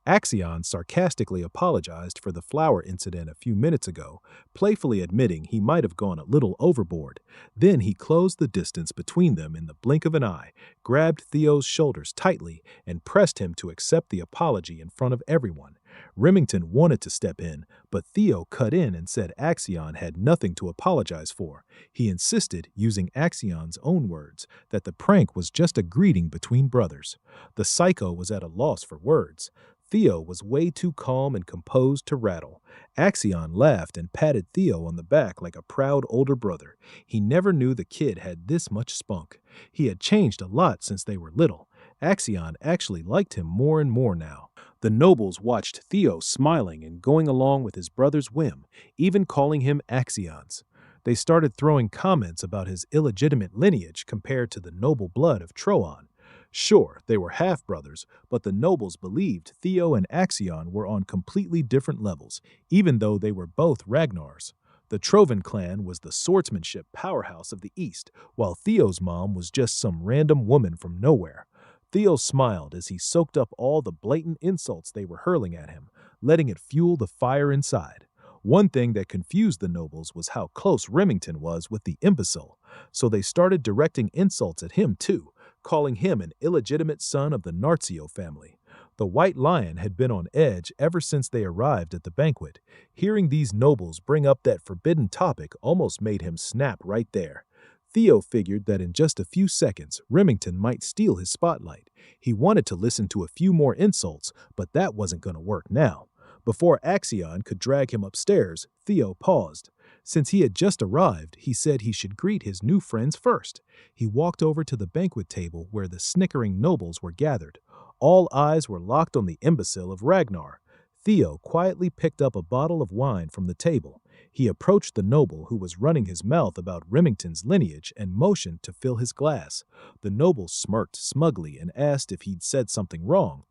Axion sarcastically apologized for the flower incident a few minutes ago, playfully admitting he might have gone a little overboard. Then he closed the distance between them in the blink of an eye, grabbed Theo's shoulders tightly, and pressed him to accept the apology in front of everyone. Remington wanted to step in, but Theo cut in and said Axion had nothing to apologize for. He insisted, using Axion's own words, that the prank was just a greeting between brothers. The psycho was at a loss for words. Theo was way too calm and composed to rattle. Axion laughed and patted Theo on the back like a proud older brother. He never knew the kid had this much spunk. He had changed a lot since they were little. Axion actually liked him more and more now. The nobles watched Theo smiling and going along with his brother's whim, even calling him Axions. They started throwing comments about his illegitimate lineage compared to the noble blood of Troon. Sure, they were half-brothers, but the nobles believed Theo and Axion were on completely different levels, even though they were both Ragnars. The Troven clan was the swordsmanship powerhouse of the East, while Theo's mom was just some random woman from nowhere. Theo smiled as he soaked up all the blatant insults they were hurling at him, letting it fuel the fire inside. One thing that confused the nobles was how close Remington was with the imbecile, so they started directing insults at him too, calling him an illegitimate son of the Narzio family. The White Lion had been on edge ever since they arrived at the banquet. Hearing these nobles bring up that forbidden topic almost made him snap right there. Theo figured that in just a few seconds, Remington might steal his spotlight. He wanted to listen to a few more insults, but that wasn't going to work now. Before Axion could drag him upstairs, Theo paused. Since he had just arrived, he said he should greet his new friends first. He walked over to the banquet table where the snickering nobles were gathered. All eyes were locked on the imbecile of Ragnar. Theo quietly picked up a bottle of wine from the table. He approached the noble who was running his mouth about Remington's lineage and motioned to fill his glass. The noble smirked smugly and asked if he'd said something wrong.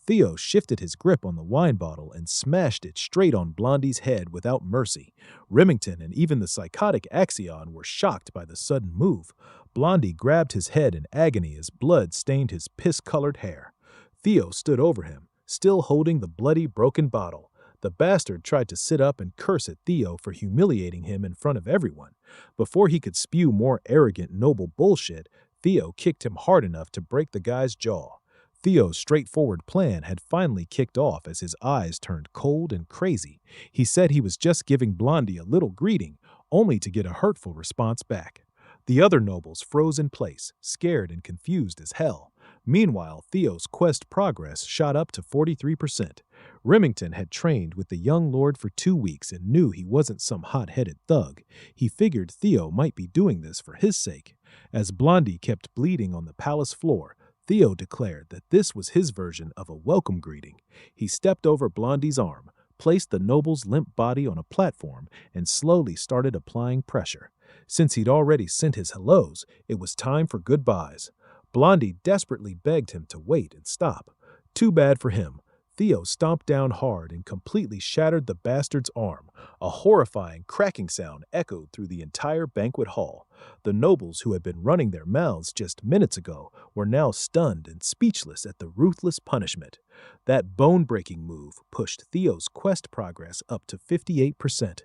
Theo shifted his grip on the wine bottle and smashed it straight on Blondie's head without mercy. Remington and even the psychotic Axion were shocked by the sudden move. Blondie grabbed his head in agony as blood stained his piss-colored hair. Theo stood over him, still holding the bloody, broken bottle. The bastard tried to sit up and curse at Theo for humiliating him in front of everyone. Before he could spew more arrogant, noble bullshit, Theo kicked him hard enough to break the guy's jaw. Theo's straightforward plan had finally kicked off as his eyes turned cold and crazy. He said he was just giving Blondie a little greeting, only to get a hurtful response back. The other nobles froze in place, scared and confused as hell. Meanwhile, Theo's quest progress shot up to 43%. Remington had trained with the young lord for 2 weeks and knew he wasn't some hot-headed thug. He figured Theo might be doing this for his sake. As Blondie kept bleeding on the palace floor, Theo declared that this was his version of a welcome greeting. He stepped over Blondie's arm, placed the noble's limp body on a platform, and slowly started applying pressure. Since he'd already sent his hellos, it was time for goodbyes. Blondie desperately begged him to wait and stop. Too bad for him. Theo stomped down hard and completely shattered the bastard's arm. A horrifying cracking sound echoed through the entire banquet hall. The nobles who had been running their mouths just minutes ago were now stunned and speechless at the ruthless punishment. That bone-breaking move pushed Theo's quest progress up to 58%.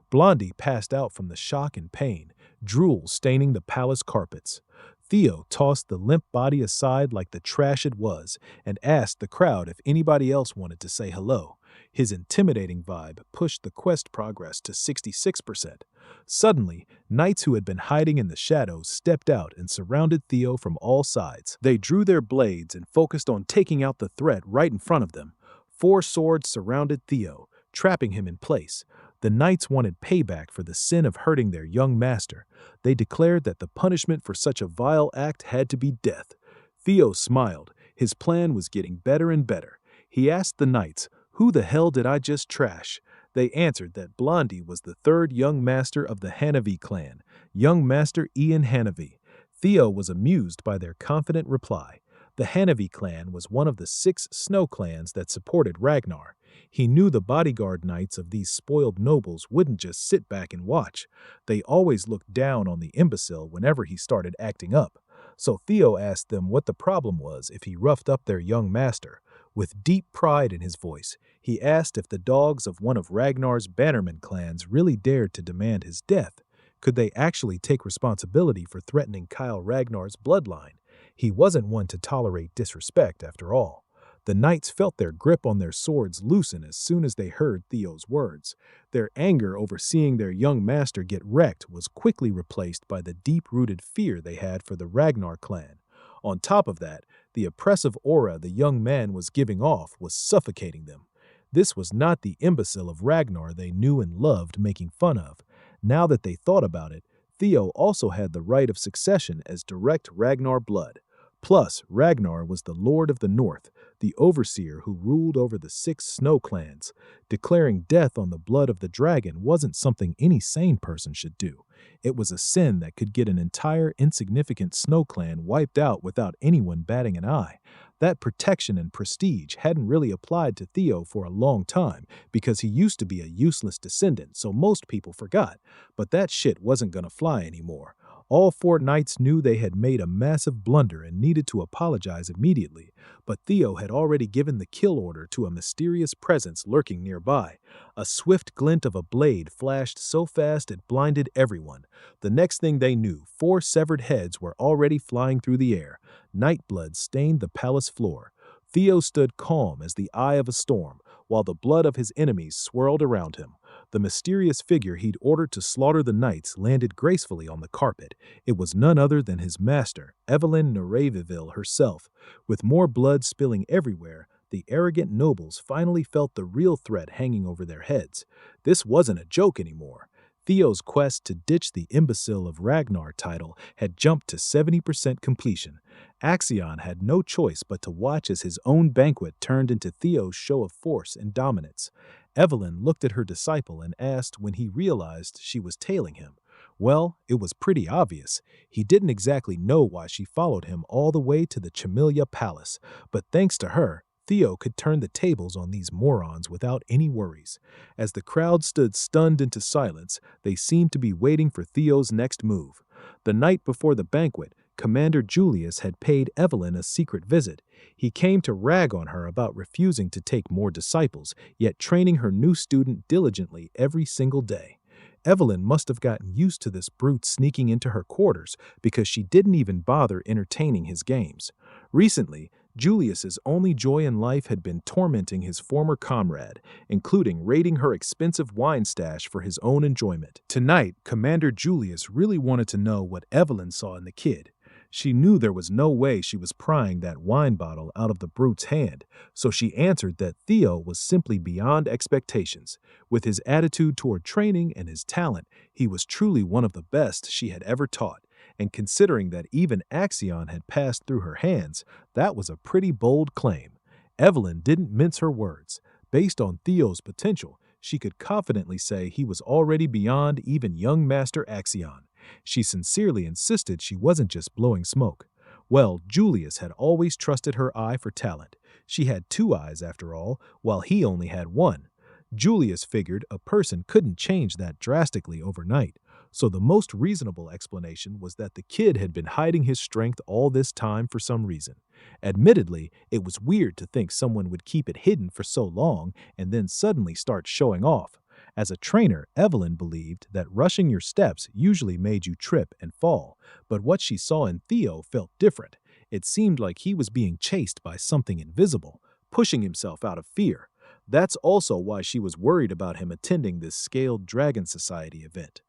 Blondie passed out from the shock and pain, drool staining the palace carpets. Theo tossed the limp body aside like the trash it was and asked the crowd if anybody else wanted to say hello. His intimidating vibe pushed the quest progress to 66%. Suddenly, knights who had been hiding in the shadows stepped out and surrounded Theo from all sides. They drew their blades and focused on taking out the threat right in front of them. 4 swords surrounded Theo, trapping him in place. The knights wanted payback for the sin of hurting their young master. They declared that the punishment for such a vile act had to be death. Theo smiled. His plan was getting better and better. He asked the knights, "Who the hell did I just trash?" They answered that Blondie was the 3rd young master of the Hanavi clan, young master Ian Hanavi. Theo was amused by their confident reply. The Hanavi clan was one of the 6 snow clans that supported Ragnar. He knew the bodyguard knights of these spoiled nobles wouldn't just sit back and watch. They always looked down on the imbecile whenever he started acting up. So Theo asked them what the problem was if he roughed up their young master. With deep pride in his voice, he asked if the dogs of one of Ragnar's bannerman clans really dared to demand his death. Could they actually take responsibility for threatening Kyle Ragnar's bloodline? He wasn't one to tolerate disrespect, after all. The knights felt their grip on their swords loosen as soon as they heard Theo's words. Their anger over seeing their young master get wrecked was quickly replaced by the deep-rooted fear they had for the Ragnar clan. On top of that, the oppressive aura the young man was giving off was suffocating them. This was not the imbecile of Ragnar they knew and loved making fun of. Now that they thought about it, Theo also had the right of succession as direct Ragnar blood. Plus, Ragnar was the Lord of the North, the overseer who ruled over the 6 snow clans. Declaring death on the blood of the dragon wasn't something any sane person should do. It was a sin that could get an entire insignificant snow clan wiped out without anyone batting an eye. That protection and prestige hadn't really applied to Theo for a long time because he used to be a useless descendant, so most people forgot. But that shit wasn't gonna fly anymore. All 4 knights knew they had made a massive blunder and needed to apologize immediately, but Theo had already given the kill order to a mysterious presence lurking nearby. A swift glint of a blade flashed so fast it blinded everyone. The next thing they knew, 4 severed heads were already flying through the air. Night blood stained the palace floor. Theo stood calm as the eye of a storm, while the blood of his enemies swirled around him. The mysterious figure he'd ordered to slaughter the knights landed gracefully on the carpet. It was none other than his master, Evelyn Noreviville herself. With more blood spilling everywhere, the arrogant nobles finally felt the real threat hanging over their heads. This wasn't a joke anymore. Theo's quest to ditch the imbecile of Ragnar title had jumped to 70% completion. Axion had no choice but to watch as his own banquet turned into Theo's show of force and dominance. Evelyn looked at her disciple and asked when he realized she was tailing him. Well, it was pretty obvious. He didn't exactly know why she followed him all the way to the Chamilia Palace, but thanks to her, Theo could turn the tables on these morons without any worries. As the crowd stood stunned into silence, they seemed to be waiting for Theo's next move. The night before the banquet, Commander Julius had paid Evelyn a secret visit. He came to rag on her about refusing to take more disciples, yet training her new student diligently every single day. Evelyn must have gotten used to this brute sneaking into her quarters because she didn't even bother entertaining his games. Recently, Julius's only joy in life had been tormenting his former comrade, including raiding her expensive wine stash for his own enjoyment. Tonight, Commander Julius really wanted to know what Evelyn saw in the kid. She knew there was no way she was prying that wine bottle out of the brute's hand, so she answered that Theo was simply beyond expectations. With his attitude toward training and his talent, he was truly one of the best she had ever taught. And considering that even Axion had passed through her hands, that was a pretty bold claim. Evelyn didn't mince her words. Based on Theo's potential, she could confidently say he was already beyond even young Master Axion. She sincerely insisted she wasn't just blowing smoke. Well, Julius had always trusted her eye for talent. She had two eyes, after all, while he only had one. Julius figured a person couldn't change that drastically overnight, so the most reasonable explanation was that the kid had been hiding his strength all this time for some reason. Admittedly, it was weird to think someone would keep it hidden for so long and then suddenly start showing off. As a trainer, Evelyn believed that rushing your steps usually made you trip and fall, but what she saw in Theo felt different. It seemed like he was being chased by something invisible, pushing himself out of fear. That's also why she was worried about him attending this Scaled Dragon Society event.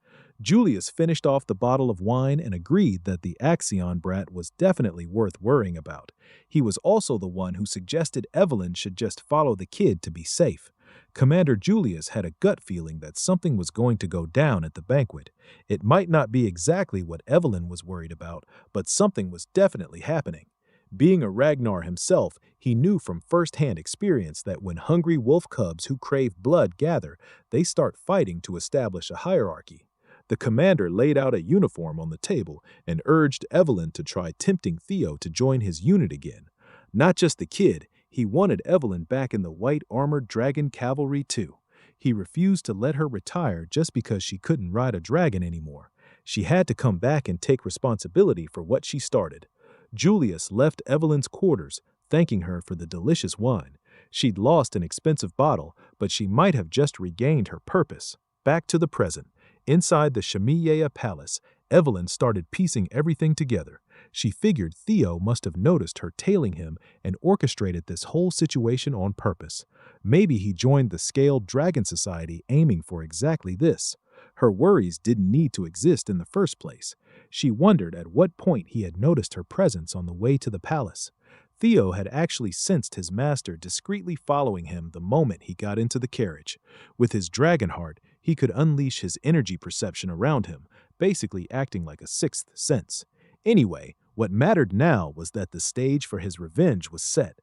Julius finished off the bottle of wine and agreed that the Axion brat was definitely worth worrying about. He was also the one who suggested Evelyn should just follow the kid to be safe. Commander Julius had a gut feeling that something was going to go down at the banquet. It might not be exactly what Evelyn was worried about, but something was definitely happening. Being a Ragnar himself, he knew from first-hand experience that when hungry wolf cubs who crave blood gather, they start fighting to establish a hierarchy. The commander laid out a uniform on the table and urged Evelyn to try tempting Theo to join his unit again. Not just the kid, he wanted Evelyn back in the white armored dragon cavalry too. He refused to let her retire just because she couldn't ride a dragon anymore. She had to come back and take responsibility for what she started. Julius left Evelyn's quarters, thanking her for the delicious wine. She'd lost an expensive bottle, but she might have just regained her purpose. Back to the present. Inside the Chamilia Palace, Evelyn started piecing everything together. She figured Theo must have noticed her tailing him and orchestrated this whole situation on purpose. Maybe he joined the Scaled Dragon Society aiming for exactly this. Her worries didn't need to exist in the first place. She wondered at what point he had noticed her presence on the way to the palace. Theo had actually sensed his master discreetly following him the moment he got into the carriage. With his dragon heart, he could unleash his energy perception around him, basically acting like a sixth sense. Anyway, what mattered now was that the stage for his revenge was set.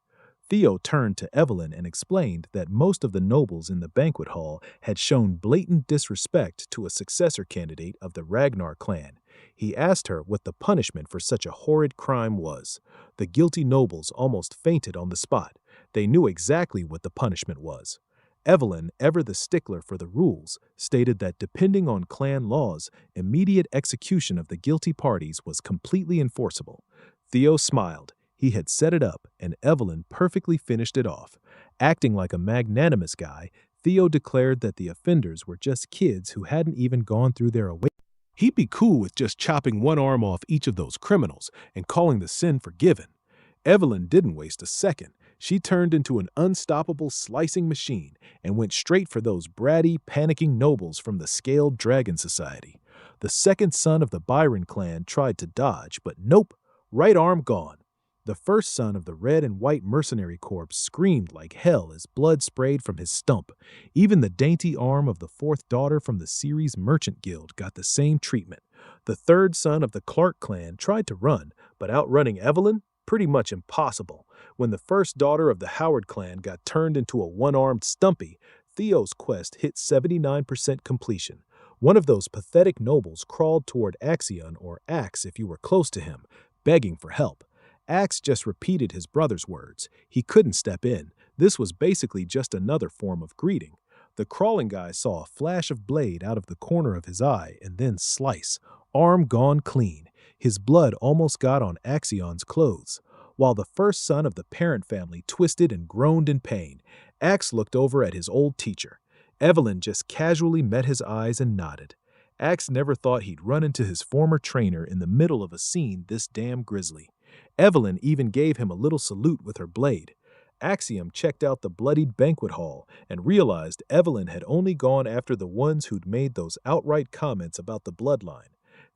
Theo turned to Evelyn and explained that most of the nobles in the banquet hall had shown blatant disrespect to a successor candidate of the Ragnar clan. He asked her what the punishment for such a horrid crime was. The guilty nobles almost fainted on the spot. They knew exactly what the punishment was. Evelyn, ever the stickler for the rules, stated that depending on clan laws, immediate execution of the guilty parties was completely enforceable. Theo smiled. He had set it up, and Evelyn perfectly finished it off. Acting like a magnanimous guy, Theo declared that the offenders were just kids who hadn't even gone through their awakening. He'd be cool with just chopping one arm off each of those criminals and calling the sin forgiven. Evelyn didn't waste a second. She turned into an unstoppable slicing machine and went straight for those bratty, panicking nobles from the Scaled Dragon Society. The second son of the Byron clan tried to dodge, but nope, right arm gone. The first son of the red and white mercenary corps screamed like hell as blood sprayed from his stump. Even the dainty arm of the fourth daughter from the series Merchant Guild got the same treatment. The third son of the Clark clan tried to run, but outrunning Evelyn? Pretty much impossible. When the first daughter of the Howard clan got turned into a one-armed Stumpy, Theo's quest hit 79% completion. One of those pathetic nobles crawled toward Axion, or Axe if you were close to him, begging for help. Axe just repeated his brother's words. He couldn't step in. This was basically just another form of greeting. The crawling guy saw a flash of blade out of the corner of his eye and then slice. Arm gone clean. His blood almost got on Axion's clothes. While the first son of the parent family twisted and groaned in pain, Axe looked over at his old teacher. Evelyn just casually met his eyes and nodded. Axe never thought he'd run into his former trainer in the middle of a scene this damn grisly. Evelyn even gave him a little salute with her blade. Axiom checked out the bloodied banquet hall and realized Evelyn had only gone after the ones who'd made those outright comments about the bloodline.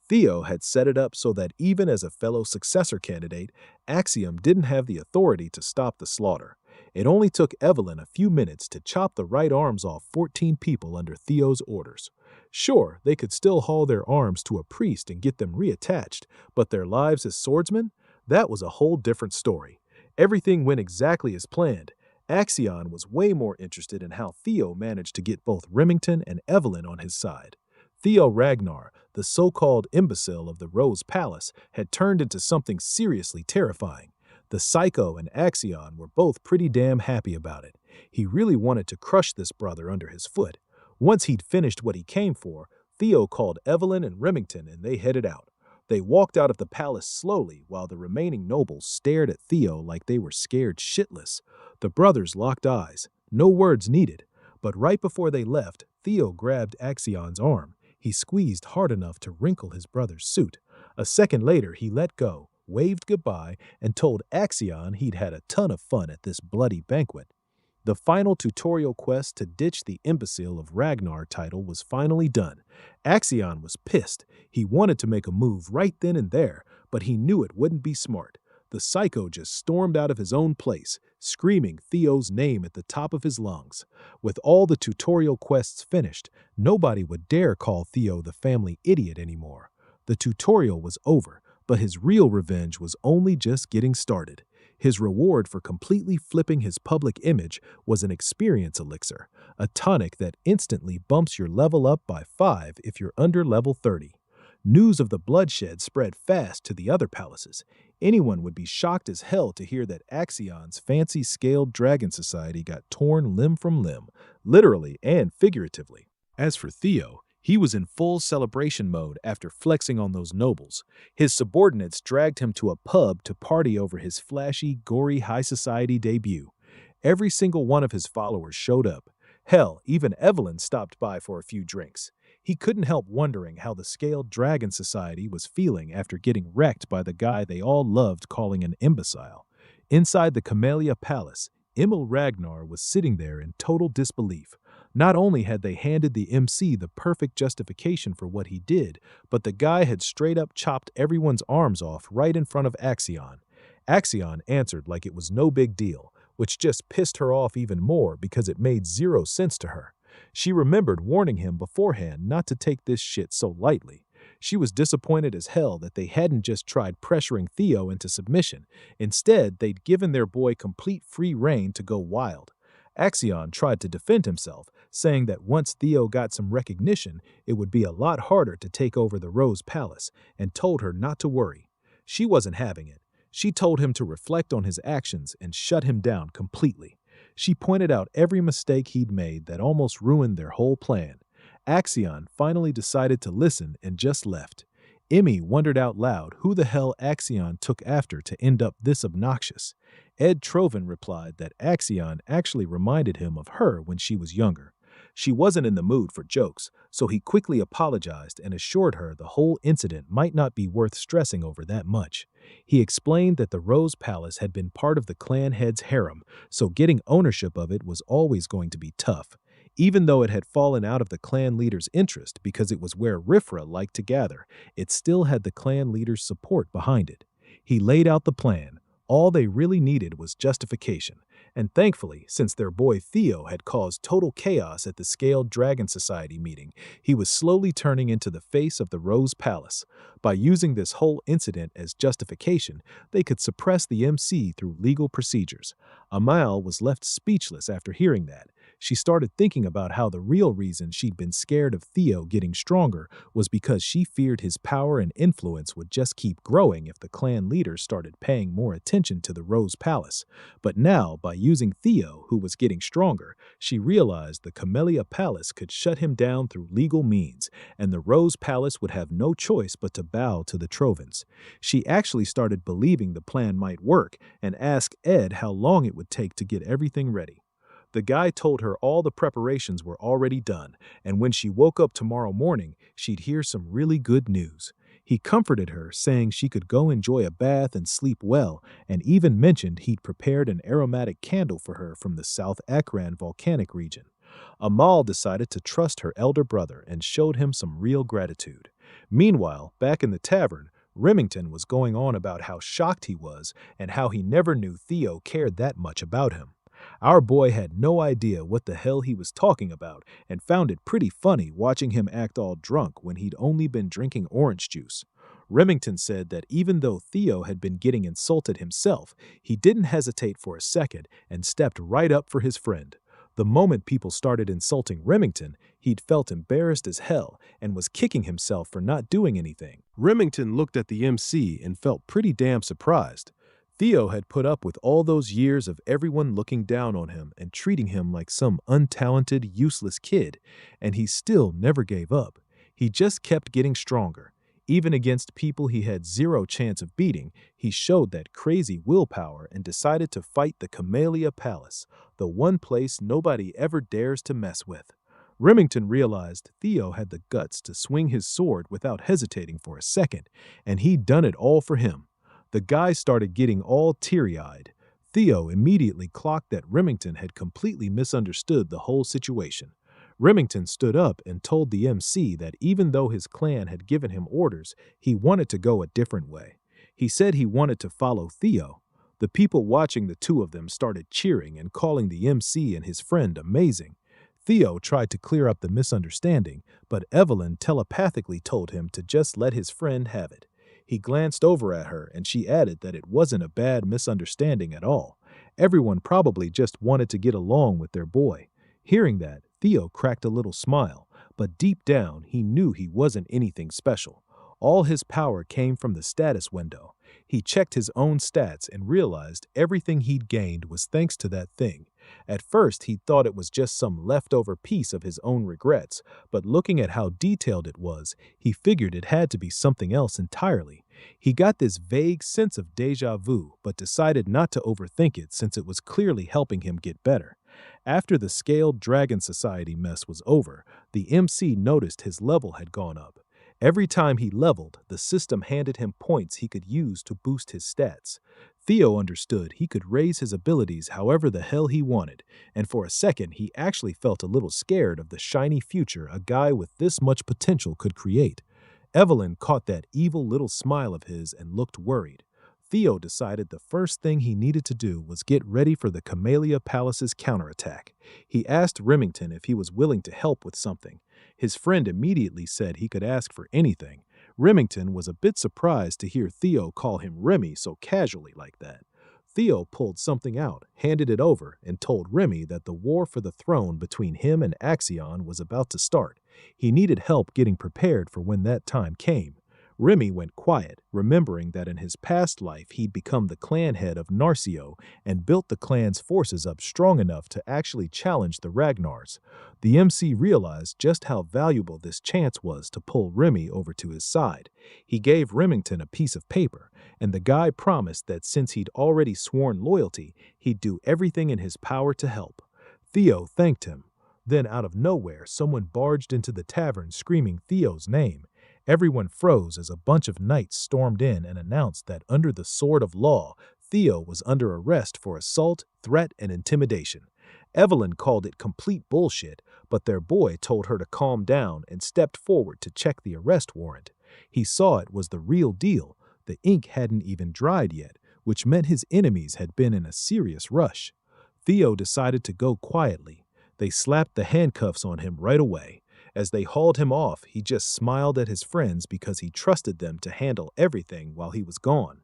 Theo had set it up so that even as a fellow successor candidate, Axiom didn't have the authority to stop the slaughter. It only took Evelyn a few minutes to chop the right arms off 14 people under Theo's orders. Sure, they could still haul their arms to a priest and get them reattached, but their lives as swordsmen? That was a whole different story. Everything went exactly as planned. Axion was way more interested in how Theo managed to get both Remington and Evelyn on his side. Theo Ragnar, the so-called imbecile of the Rose Palace, had turned into something seriously terrifying. The Psycho and Axion were both pretty damn happy about it. He really wanted to crush this brother under his foot. Once he'd finished what he came for, Theo called Evelyn and Remington and they headed out. They walked out of the palace slowly while the remaining nobles stared at Theo like they were scared shitless. The brothers locked eyes. No words needed. But right before they left, Theo grabbed Axion's arm. He squeezed hard enough to wrinkle his brother's suit. A second later, he let go, waved goodbye, and told Axion he'd had a ton of fun at this bloody banquet. The final tutorial quest to ditch the imbecile of Ragnar title was finally done. Axion was pissed. He wanted to make a move right then and there, but he knew it wouldn't be smart. The Psycho just stormed out of his own place, screaming Theo's name at the top of his lungs. With all the tutorial quests finished, nobody would dare call Theo the family idiot anymore. The tutorial was over, but his real revenge was only just getting started. His reward for completely flipping his public image was an experience elixir, a tonic that instantly bumps your level up by 5 if you're under level 30. News of the bloodshed spread fast to the other palaces. Anyone would be shocked as hell to hear that Axion's fancy-scaled dragon society got torn limb from limb, literally and figuratively. As for Theo, he was in full celebration mode after flexing on those nobles. His subordinates dragged him to a pub to party over his flashy, gory high society debut. Every single one of his followers showed up. Hell, even Evelyn stopped by for a few drinks. He couldn't help wondering how the Scaled Dragon Society was feeling after getting wrecked by the guy they all loved calling an imbecile. Inside the Camellia Palace, Emil Ragnar was sitting there in total disbelief. Not only had they handed the MC the perfect justification for what he did, but the guy had straight up chopped everyone's arms off right in front of Axion. Axion answered like it was no big deal, which just pissed her off even more because it made zero sense to her. She remembered warning him beforehand not to take this shit so lightly. She was disappointed as hell that they hadn't just tried pressuring Theo into submission. Instead, they'd given their boy complete free rein to go wild. Axion tried to defend himself, saying that once Theo got some recognition, it would be a lot harder to take over the Rose Palace, and told her not to worry. She wasn't having it. She told him to reflect on his actions and shut him down completely. She pointed out every mistake he'd made that almost ruined their whole plan. Axion finally decided to listen and just left. Emmy wondered out loud who the hell Axion took after to end up this obnoxious. Ed Trovan replied that Axion actually reminded him of her when she was younger. She wasn't in the mood for jokes, so he quickly apologized and assured her the whole incident might not be worth stressing over that much. He explained that the Rose Palace had been part of the clan head's harem, so getting ownership of it was always going to be tough. Even though it had fallen out of the clan leader's interest because it was where Rifra liked to gather, it still had the clan leader's support behind it. He laid out the plan. All they really needed was justification, and thankfully, since their boy Theo had caused total chaos at the Scaled Dragon Society meeting, he was slowly turning into the face of the Rose Palace. By using this whole incident as justification, they could suppress the MC through legal procedures. Amal was left speechless after hearing that. She started thinking about how the real reason she'd been scared of Theo getting stronger was because she feared his power and influence would just keep growing if the clan leaders started paying more attention to the Rose Palace. But now, by using Theo, who was getting stronger, she realized the Camellia Palace could shut him down through legal means, and the Rose Palace would have no choice but to bow to the Trovans. She actually started believing the plan might work and asked Ed how long it would take to get everything ready. The guy told her all the preparations were already done, and when she woke up tomorrow morning, she'd hear some really good news. He comforted her, saying she could go enjoy a bath and sleep well, and even mentioned he'd prepared an aromatic candle for her from the South Akran volcanic region. Amal decided to trust her elder brother and showed him some real gratitude. Meanwhile, back in the tavern, Remington was going on about how shocked he was and how he never knew Theo cared that much about him. Our boy had no idea what the hell he was talking about and found it pretty funny watching him act all drunk when he'd only been drinking orange juice. Remington said that even though Theo had been getting insulted himself, he didn't hesitate for a second and stepped right up for his friend. The moment people started insulting Remington, he'd felt embarrassed as hell and was kicking himself for not doing anything. Remington looked at the MC and felt pretty damn surprised. Theo had put up with all those years of everyone looking down on him and treating him like some untalented, useless kid, and he still never gave up. He just kept getting stronger. Even against people he had zero chance of beating, he showed that crazy willpower and decided to fight the Camellia Palace, the one place nobody ever dares to mess with. Remington realized Theo had the guts to swing his sword without hesitating for a second, and he'd done it all for him. The guy started getting all teary-eyed. Theo immediately clocked that Remington had completely misunderstood the whole situation. Remington stood up and told the MC that even though his clan had given him orders, he wanted to go a different way. He said he wanted to follow Theo. The people watching the two of them started cheering and calling the MC and his friend amazing. Theo tried to clear up the misunderstanding, but Evelyn telepathically told him to just let his friend have it. He glanced over at her and she added that it wasn't a bad misunderstanding at all. Everyone probably just wanted to get along with their boy. Hearing that, Theo cracked a little smile, but deep down he knew he wasn't anything special. All his power came from the status window. He checked his own stats and realized everything he'd gained was thanks to that thing. At first, he thought it was just some leftover piece of his own regrets, but looking at how detailed it was, he figured it had to be something else entirely. He got this vague sense of déjà vu, but decided not to overthink it since it was clearly helping him get better. After the Scaled Dragon Society mess was over, the MC noticed his level had gone up. Every time he leveled, the system handed him points he could use to boost his stats. Theo understood he could raise his abilities however the hell he wanted, and for a second he actually felt a little scared of the shiny future a guy with this much potential could create. Evelyn caught that evil little smile of his and looked worried. Theo decided the first thing he needed to do was get ready for the Camellia Palace's counterattack. He asked Remington if he was willing to help with something. His friend immediately said he could ask for anything. Remington was a bit surprised to hear Theo call him Remy so casually like that. Theo pulled something out, handed it over, and told Remy that the war for the throne between him and Axion was about to start. He needed help getting prepared for when that time came. Remy went quiet, remembering that in his past life he'd become the clan head of Narcio and built the clan's forces up strong enough to actually challenge the Ragnars. The MC realized just how valuable this chance was to pull Remy over to his side. He gave Remington a piece of paper, and the guy promised that since he'd already sworn loyalty, he'd do everything in his power to help. Theo thanked him. Then out of nowhere, someone barged into the tavern screaming Theo's name. Everyone froze as a bunch of knights stormed in and announced that under the sword of law, Theo was under arrest for assault, threat, and intimidation. Evelyn called it complete bullshit, but their boy told her to calm down and stepped forward to check the arrest warrant. He saw it was the real deal. The ink hadn't even dried yet, which meant his enemies had been in a serious rush. Theo decided to go quietly. They slapped the handcuffs on him right away. As they hauled him off, he just smiled at his friends because he trusted them to handle everything while he was gone.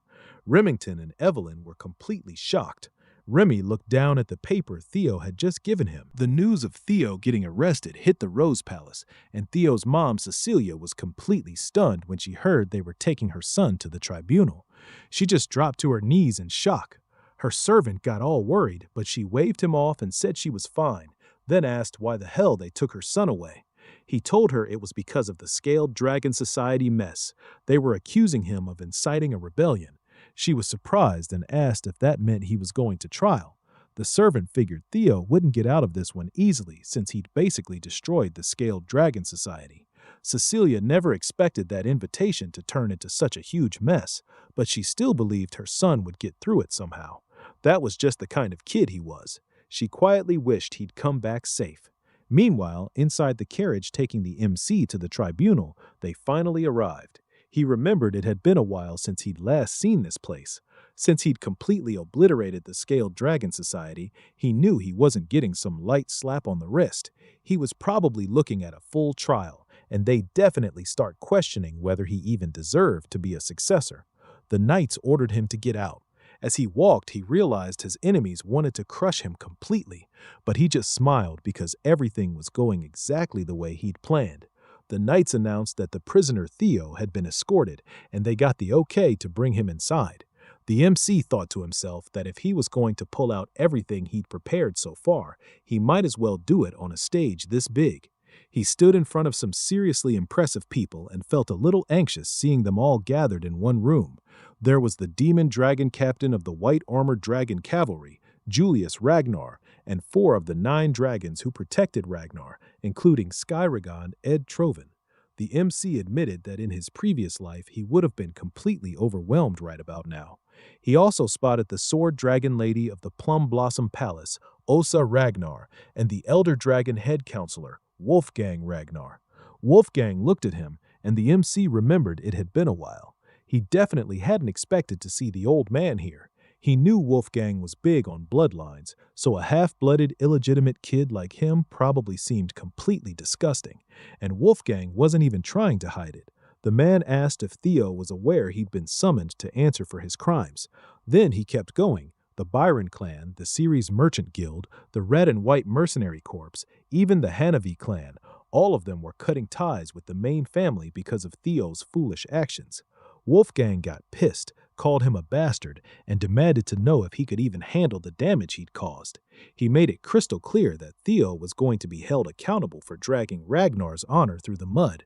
Remington and Evelyn were completely shocked. Remy looked down at the paper Theo had just given him. The news of Theo getting arrested hit the Rose Palace, and Theo's mom, Cecilia, was completely stunned when she heard they were taking her son to the tribunal. She just dropped to her knees in shock. Her servant got all worried, but she waved him off and said she was fine, then asked why the hell they took her son away. He told her it was because of the Scaled Dragon Society mess. They were accusing him of inciting a rebellion. She was surprised and asked if that meant he was going to trial. The servant figured Theo wouldn't get out of this one easily since he'd basically destroyed the Scaled Dragon Society. Cecilia never expected that invitation to turn into such a huge mess, but she still believed her son would get through it somehow. That was just the kind of kid he was. She quietly wished he'd come back safe. Meanwhile, inside the carriage taking the MC to the tribunal, they finally arrived. He remembered it had been a while since he'd last seen this place. Since he'd completely obliterated the Scaled Dragon Society, he knew he wasn't getting some light slap on the wrist. He was probably looking at a full trial, and they'd definitely start questioning whether he even deserved to be a successor. The knights ordered him to get out. As he walked, he realized his enemies wanted to crush him completely, but he just smiled because everything was going exactly the way he'd planned. The knights announced that the prisoner Theo had been escorted, and they got the okay to bring him inside. The MC thought to himself that if he was going to pull out everything he'd prepared so far, he might as well do it on a stage this big. He stood in front of some seriously impressive people and felt a little anxious seeing them all gathered in one room. There was the demon dragon captain of the White Armored Dragon Cavalry, Julius Ragnar, and 4 of the 9 dragons who protected Ragnar, including Skyragon Ed Trovan. The MC admitted that in his previous life he would have been completely overwhelmed right about now. He also spotted the sword dragon lady of the Plum Blossom Palace, Osa Ragnar, and the elder dragon head counselor, Wolfgang Ragnar. Wolfgang looked at him, and the MC remembered it had been a while. He definitely hadn't expected to see the old man here. He knew Wolfgang was big on bloodlines, so a half-blooded illegitimate kid like him probably seemed completely disgusting. And Wolfgang wasn't even trying to hide it. The man asked if Theo was aware he'd been summoned to answer for his crimes. Then he kept going. The Byron clan, the Ceres Merchant Guild, the Red and White Mercenary Corps, even the Hanavi clan, all of them were cutting ties with the main family because of Theo's foolish actions. Wolfgang got pissed, called him a bastard, and demanded to know if he could even handle the damage he'd caused. He made it crystal clear that Theo was going to be held accountable for dragging Ragnar's honor through the mud.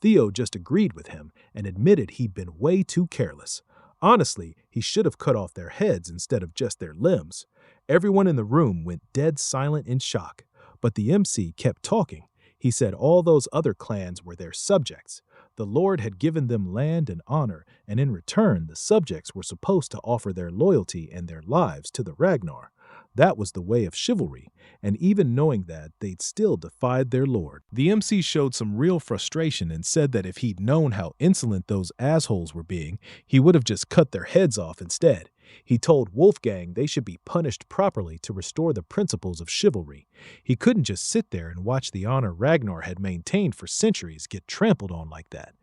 Theo just agreed with him and admitted he'd been way too careless. Honestly, he should have cut off their heads instead of just their limbs. Everyone in the room went dead silent in shock, but the MC kept talking. He said all those other clans were their subjects. The Lord had given them land and honor, and in return the subjects were supposed to offer their loyalty and their lives to the Ragnar. That was the way of chivalry, and even knowing that, they'd still defied their lord. The MC showed some real frustration and said that if he'd known how insolent those assholes were being, he would have just cut their heads off instead. He told Wolfgang they should be punished properly to restore the principles of chivalry. He couldn't just sit there and watch the honor Ragnar had maintained for centuries get trampled on like that.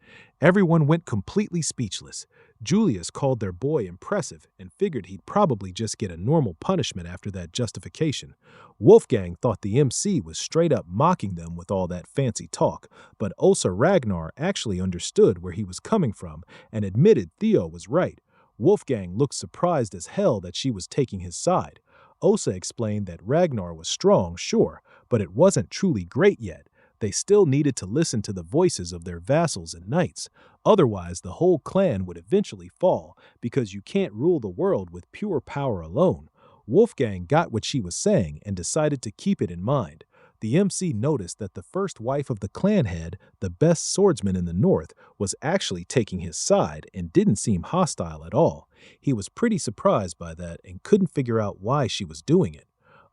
Everyone went completely speechless. Julius called their boy impressive and figured he'd probably just get a normal punishment after that justification. Wolfgang thought the MC was straight up mocking them with all that fancy talk, but Osa Ragnar actually understood where he was coming from and admitted Theo was right. Wolfgang looked surprised as hell that she was taking his side. Osa explained that Ragnar was strong, sure, but it wasn't truly great yet. They still needed to listen to the voices of their vassals and knights. Otherwise, the whole clan would eventually fall, because you can't rule the world with pure power alone. Wolfgang got what she was saying and decided to keep it in mind. The MC noticed that the first wife of the clan head, the best swordsman in the north, was actually taking his side and didn't seem hostile at all. He was pretty surprised by that and couldn't figure out why she was doing it.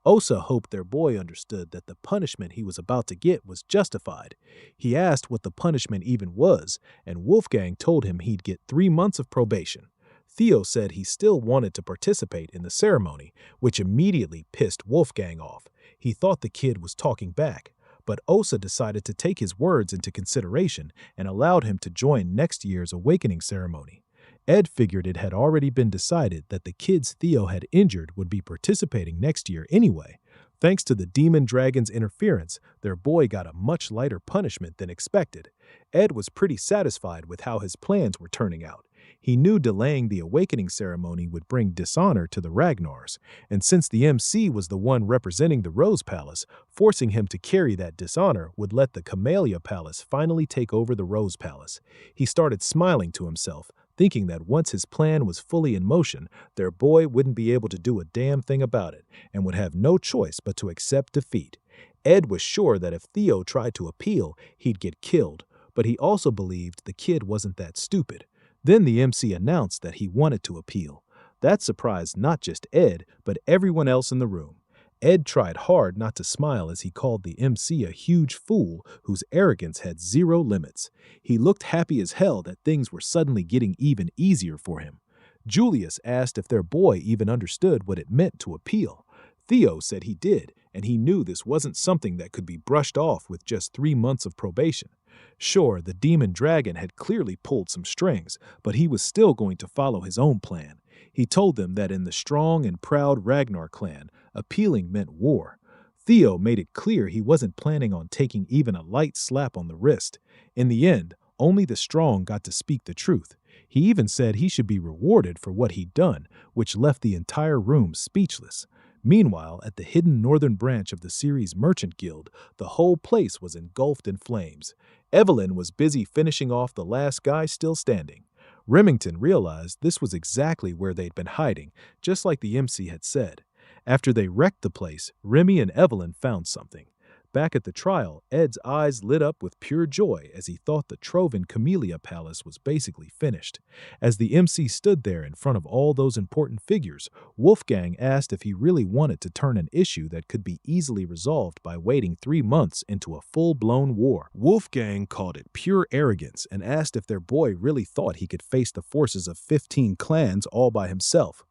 Osa hoped their boy understood that the punishment he was about to get was justified. He asked what the punishment even was, and Wolfgang told him he'd get 3 months of probation. Theo said he still wanted to participate in the ceremony, which immediately pissed Wolfgang off. He thought the kid was talking back, but Osa decided to take his words into consideration and allowed him to join next year's awakening ceremony. Ed figured it had already been decided that the kids Theo had injured would be participating next year anyway. Thanks to the demon dragon's interference, their boy got a much lighter punishment than expected. Ed was pretty satisfied with how his plans were turning out. He knew delaying the awakening ceremony would bring dishonor to the Ragnars, and since the MC was the one representing the Rose Palace, forcing him to carry that dishonor would let the Camellia Palace finally take over the Rose Palace. He started smiling to himself, thinking that once his plan was fully in motion, their boy wouldn't be able to do a damn thing about it and would have no choice but to accept defeat. Ed was sure that if Theo tried to appeal, he'd get killed, but he also believed the kid wasn't that stupid. Then the MC announced that he wanted to appeal. That surprised not just Ed, but everyone else in the room. Ed tried hard not to smile as he called the MC a huge fool whose arrogance had zero limits. He looked happy as hell that things were suddenly getting even easier for him. Julius asked if their boy even understood what it meant to appeal. Theo said he did, and he knew this wasn't something that could be brushed off with just 3 months of probation. Sure, the demon dragon had clearly pulled some strings, but he was still going to follow his own plan. He told them that in the strong and proud Ragnar clan, appealing meant war. Theo made it clear he wasn't planning on taking even a light slap on the wrist. In the end, only the strong got to speak the truth. He even said he should be rewarded for what he'd done, which left the entire room speechless. Meanwhile, at the hidden northern branch of the Ceres Merchant Guild, the whole place was engulfed in flames. Evelyn was busy finishing off the last guy still standing. Remington realized this was exactly where they'd been hiding, just like the MC had said. After they wrecked the place, Remy and Evelyn found something. Back at the trial, Ed's eyes lit up with pure joy as he thought the Trovan Camellia Palace was basically finished. As the MC stood there in front of all those important figures, Wolfgang asked if he really wanted to turn an issue that could be easily resolved by waiting 3 months into a full-blown war. Wolfgang called it pure arrogance and asked if their boy really thought he could face the forces of 15 clans all by himself.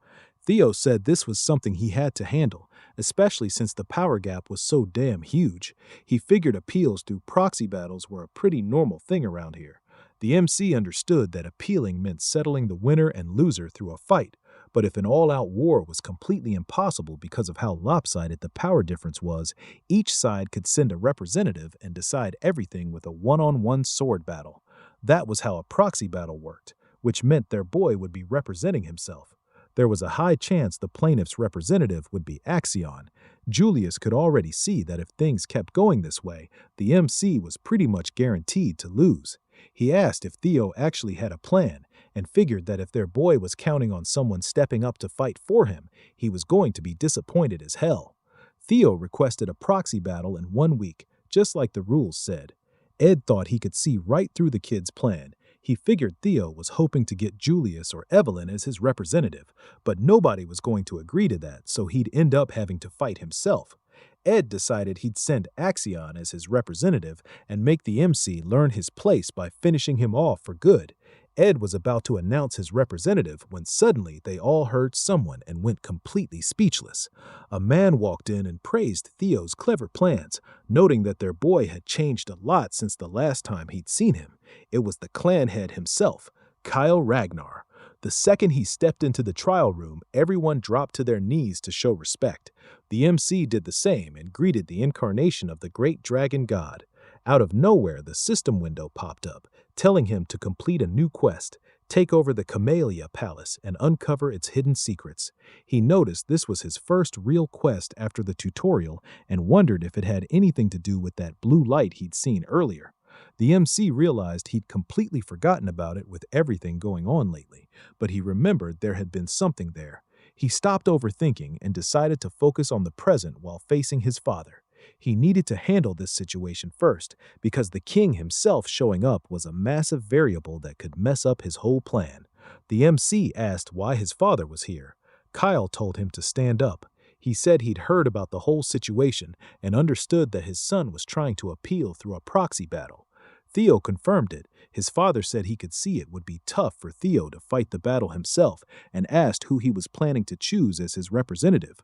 Theo said this was something he had to handle, especially since the power gap was so damn huge. He figured appeals through proxy battles were a pretty normal thing around here. The MC understood that appealing meant settling the winner and loser through a fight, but if an all-out war was completely impossible because of how lopsided the power difference was, each side could send a representative and decide everything with a one-on-one sword battle. That was how a proxy battle worked, which meant their boy would be representing himself. There was a high chance the plaintiff's representative would be Axion. Julius could already see that if things kept going this way, the MC was pretty much guaranteed to lose. He asked if Theo actually had a plan, and figured that if their boy was counting on someone stepping up to fight for him, he was going to be disappointed as hell. Theo requested a proxy battle in 1 week, just like the rules said. Ed thought he could see right through the kid's plan. He figured Theo was hoping to get Julius or Evelyn as his representative, but nobody was going to agree to that, so he'd end up having to fight himself. Ed decided he'd send Axion as his representative and make the MC learn his place by finishing him off for good. Ed was about to announce his representative when suddenly they all heard someone and went completely speechless. A man walked in and praised Theo's clever plans, noting that their boy had changed a lot since the last time he'd seen him. It was the clan head himself, Kyle Ragnar. The second he stepped into the trial room, everyone dropped to their knees to show respect. The MC did the same and greeted the incarnation of the great dragon god. Out of nowhere, the system window popped up, telling him to complete a new quest, take over the Camellia Palace and uncover its hidden secrets. He noticed this was his first real quest after the tutorial and wondered if it had anything to do with that blue light he'd seen earlier. The MC realized he'd completely forgotten about it with everything going on lately, but he remembered there had been something there. He stopped overthinking and decided to focus on the present while facing his father. He needed to handle this situation first, because the king himself showing up was a massive variable that could mess up his whole plan. The MC asked why his father was here. Kyle told him to stand up. He said he'd heard about the whole situation and understood that his son was trying to appeal through a proxy battle. Theo confirmed it. His father said he could see it would be tough for Theo to fight the battle himself and asked who he was planning to choose as his representative.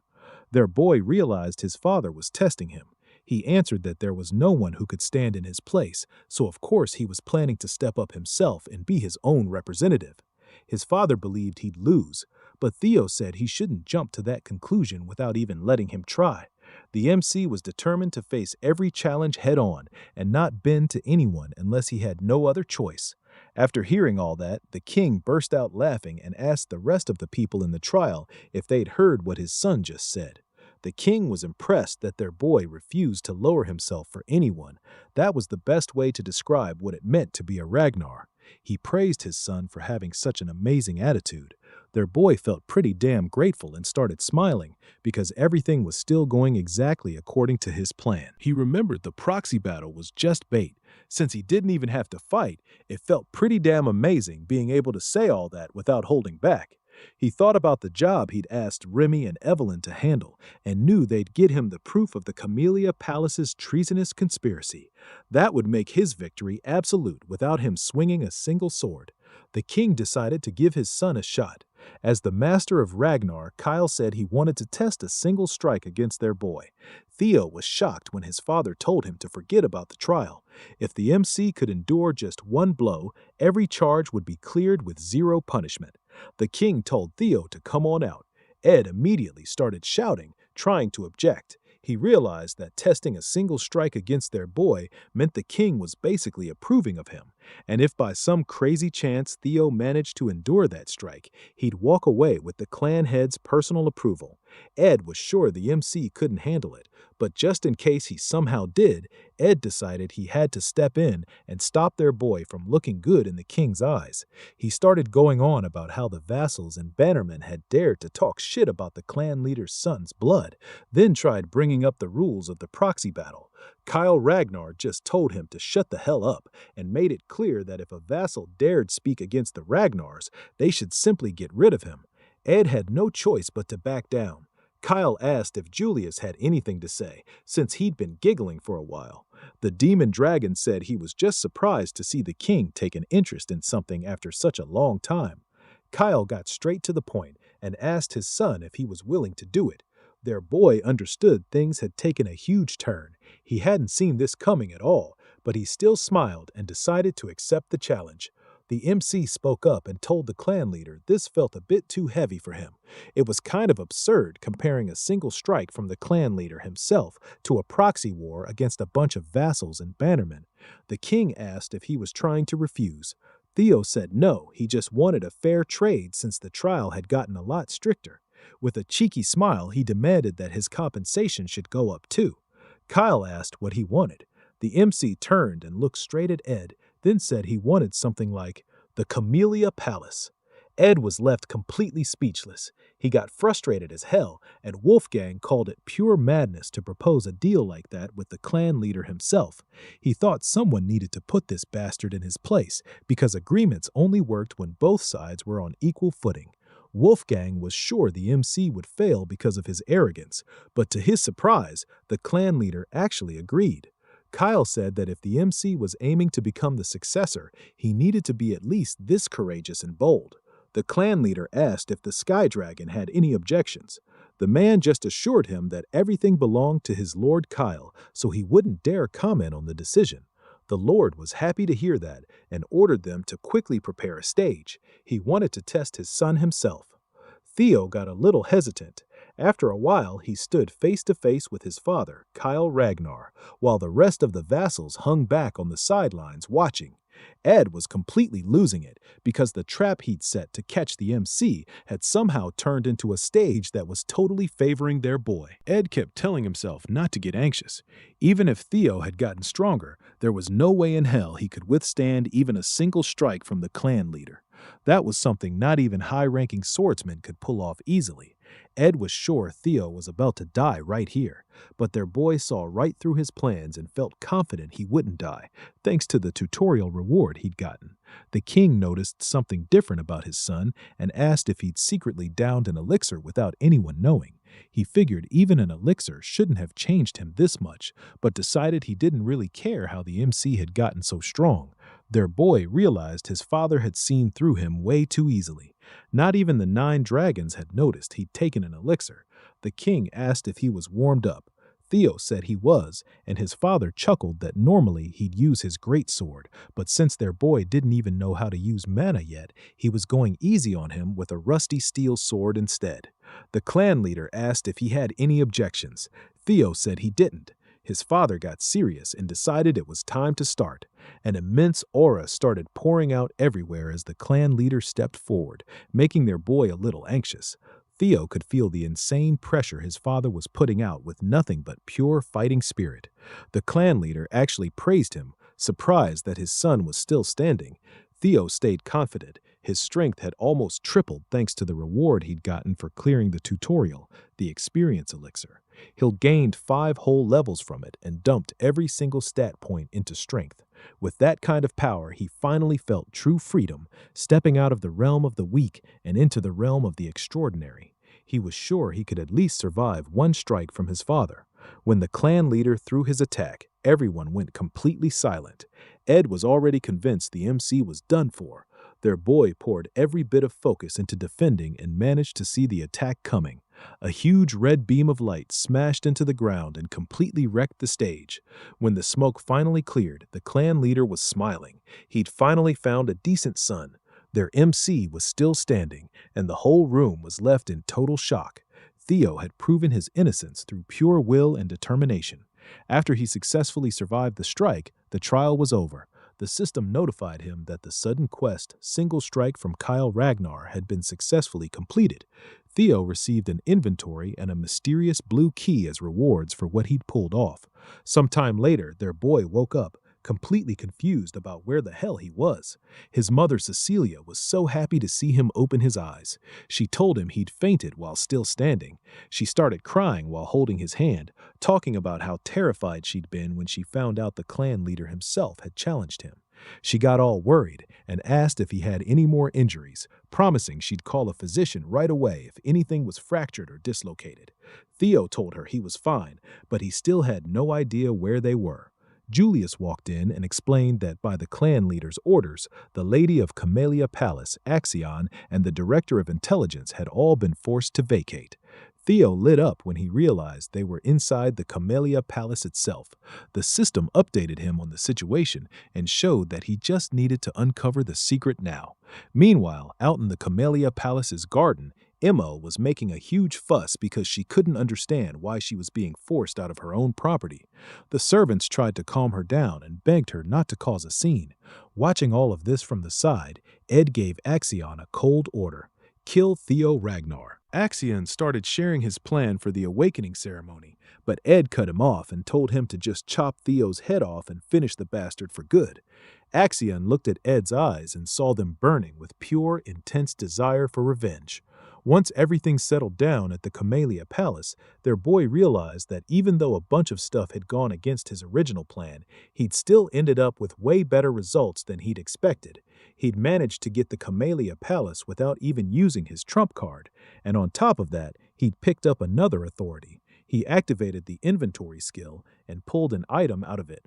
Their boy realized his father was testing him. He answered that there was no one who could stand in his place, so of course he was planning to step up himself and be his own representative. His father believed he'd lose, but Theo said he shouldn't jump to that conclusion without even letting him try. The MC was determined to face every challenge head-on and not bend to anyone unless he had no other choice. After hearing all that, the king burst out laughing and asked the rest of the people in the trial if they'd heard what his son just said. The king was impressed that their boy refused to lower himself for anyone. That was the best way to describe what it meant to be a Ragnar. He praised his son for having such an amazing attitude. Their boy felt pretty damn grateful and started smiling because everything was still going exactly according to his plan. He remembered the proxy battle was just bait. Since he didn't even have to fight, it felt pretty damn amazing being able to say all that without holding back. He thought about the job he'd asked Remy and Evelyn to handle and knew they'd get him the proof of the Camellia Palace's treasonous conspiracy. That would make his victory absolute without him swinging a single sword. The king decided to give his son a shot. As the master of Ragnar, Kyle said he wanted to test a single strike against their boy. Theo was shocked when his father told him to forget about the trial. If the MC could endure just one blow, every charge would be cleared with zero punishment. The king told Theo to come on out. Ed immediately started shouting, trying to object. He realized that testing a single strike against their boy meant the king was basically approving of him, and if by some crazy chance Theo managed to endure that strike, he'd walk away with the clan head's personal approval. Ed was sure the MC couldn't handle it, but just in case he somehow did, Ed decided he had to step in and stop their boy from looking good in the king's eyes. He started going on about how the vassals and bannermen had dared to talk shit about the clan leader's son's blood, then tried bringing up the rules of the proxy battle. Kyle Ragnar just told him to shut the hell up and made it clear that if a vassal dared speak against the Ragnars, they should simply get rid of him. Ed had no choice but to back down. Kyle asked if Julius had anything to say, since he'd been giggling for a while. The demon dragon said he was just surprised to see the king take an interest in something after such a long time. Kyle got straight to the point and asked his son if he was willing to do it. Their boy understood things had taken a huge turn. He hadn't seen this coming at all, but he still smiled and decided to accept the challenge. The MC spoke up and told the clan leader this felt a bit too heavy for him. It was kind of absurd comparing a single strike from the clan leader himself to a proxy war against a bunch of vassals and bannermen. The king asked if he was trying to refuse. Theo said no, he just wanted a fair trade since the trial had gotten a lot stricter. With a cheeky smile, he demanded that his compensation should go up too. Kyle asked what he wanted. The MC turned and looked straight at Ed, then said he wanted something like the Camellia Palace. Ed was left completely speechless. He got frustrated as hell, and Wolfgang called it pure madness to propose a deal like that with the clan leader himself. He thought someone needed to put this bastard in his place, because agreements only worked when both sides were on equal footing. Wolfgang was sure the MC would fail because of his arrogance, but to his surprise, the clan leader actually agreed. Kyle said that if the MC was aiming to become the successor, he needed to be at least this courageous and bold. The clan leader asked if the Sky Dragon had any objections. The man just assured him that everything belonged to his lord Kyle, so he wouldn't dare comment on the decision. The lord was happy to hear that and ordered them to quickly prepare a stage. He wanted to test his son himself. Theo got a little hesitant. After a while, he stood face to face with his father, Kyle Ragnar, while the rest of the vassals hung back on the sidelines watching. Ed was completely losing it because the trap he'd set to catch the MC had somehow turned into a stage that was totally favoring their boy. Ed kept telling himself not to get anxious. Even if Theo had gotten stronger, there was no way in hell he could withstand even a single strike from the clan leader. That was something not even high-ranking swordsmen could pull off easily. Ed was sure Theo was about to die right here, but their boy saw right through his plans and felt confident he wouldn't die, thanks to the tutorial reward he'd gotten. The king noticed something different about his son and asked if he'd secretly downed an elixir without anyone knowing. He figured even an elixir shouldn't have changed him this much, but decided he didn't really care how the MC had gotten so strong. Their boy realized his father had seen through him way too easily. Not even the 9 dragons had noticed he'd taken an elixir. The king asked if he was warmed up. Theo said he was, and his father chuckled that normally he'd use his greatsword, but since their boy didn't even know how to use mana yet, he was going easy on him with a rusty steel sword instead. The clan leader asked if he had any objections. Theo said he didn't. His father got serious and decided it was time to start. An immense aura started pouring out everywhere as the clan leader stepped forward, making their boy a little anxious. Theo could feel the insane pressure his father was putting out with nothing but pure fighting spirit. The clan leader actually praised him, surprised that his son was still standing. Theo stayed confident. His strength had almost tripled thanks to the reward he'd gotten for clearing the tutorial, the experience elixir. He'd gained 5 whole levels from it and dumped every single stat point into strength. With that kind of power, he finally felt true freedom, stepping out of the realm of the weak and into the realm of the extraordinary. He was sure he could at least survive one strike from his father. When the clan leader threw his attack, everyone went completely silent. Ed was already convinced the MC was done for. Their boy poured every bit of focus into defending and managed to see the attack coming. A huge red beam of light smashed into the ground and completely wrecked the stage. When the smoke finally cleared, the clan leader was smiling. He'd finally found a decent son. Their MC was still standing, and the whole room was left in total shock. Theo had proven his innocence through pure will and determination. After he successfully survived the strike, the trial was over. The system notified him that the sudden quest, Single Strike from Kyle Ragnar, had been successfully completed. Theo received an inventory and a mysterious blue key as rewards for what he'd pulled off. Sometime later, their boy woke up, completely confused about where the hell he was. His mother Cecilia was so happy to see him open his eyes. She told him he'd fainted while still standing. She started crying while holding his hand, talking about how terrified she'd been when she found out the clan leader himself had challenged him. She got all worried and asked if he had any more injuries, promising she'd call a physician right away if anything was fractured or dislocated. Theo told her he was fine, but he still had no idea where they were. Julius walked in and explained that by the clan leader's orders, the Lady of Camellia Palace, Axion, and the Director of Intelligence had all been forced to vacate. Theo lit up when he realized they were inside the Camellia Palace itself. The system updated him on the situation and showed that he just needed to uncover the secret now. Meanwhile, out in the Camellia Palace's garden, Emma was making a huge fuss because she couldn't understand why she was being forced out of her own property. The servants tried to calm her down and begged her not to cause a scene. Watching all of this from the side, Ed gave Axion a cold order: kill Theo Ragnar. Axion started sharing his plan for the awakening ceremony, but Ed cut him off and told him to just chop Theo's head off and finish the bastard for good. Axion looked at Ed's eyes and saw them burning with pure, intense desire for revenge. Once everything settled down at the Camellia Palace, their boy realized that even though a bunch of stuff had gone against his original plan, he'd still ended up with way better results than he'd expected. He'd managed to get the Camellia Palace without even using his trump card, and on top of that, he'd picked up another authority. He activated the inventory skill and pulled an item out of it.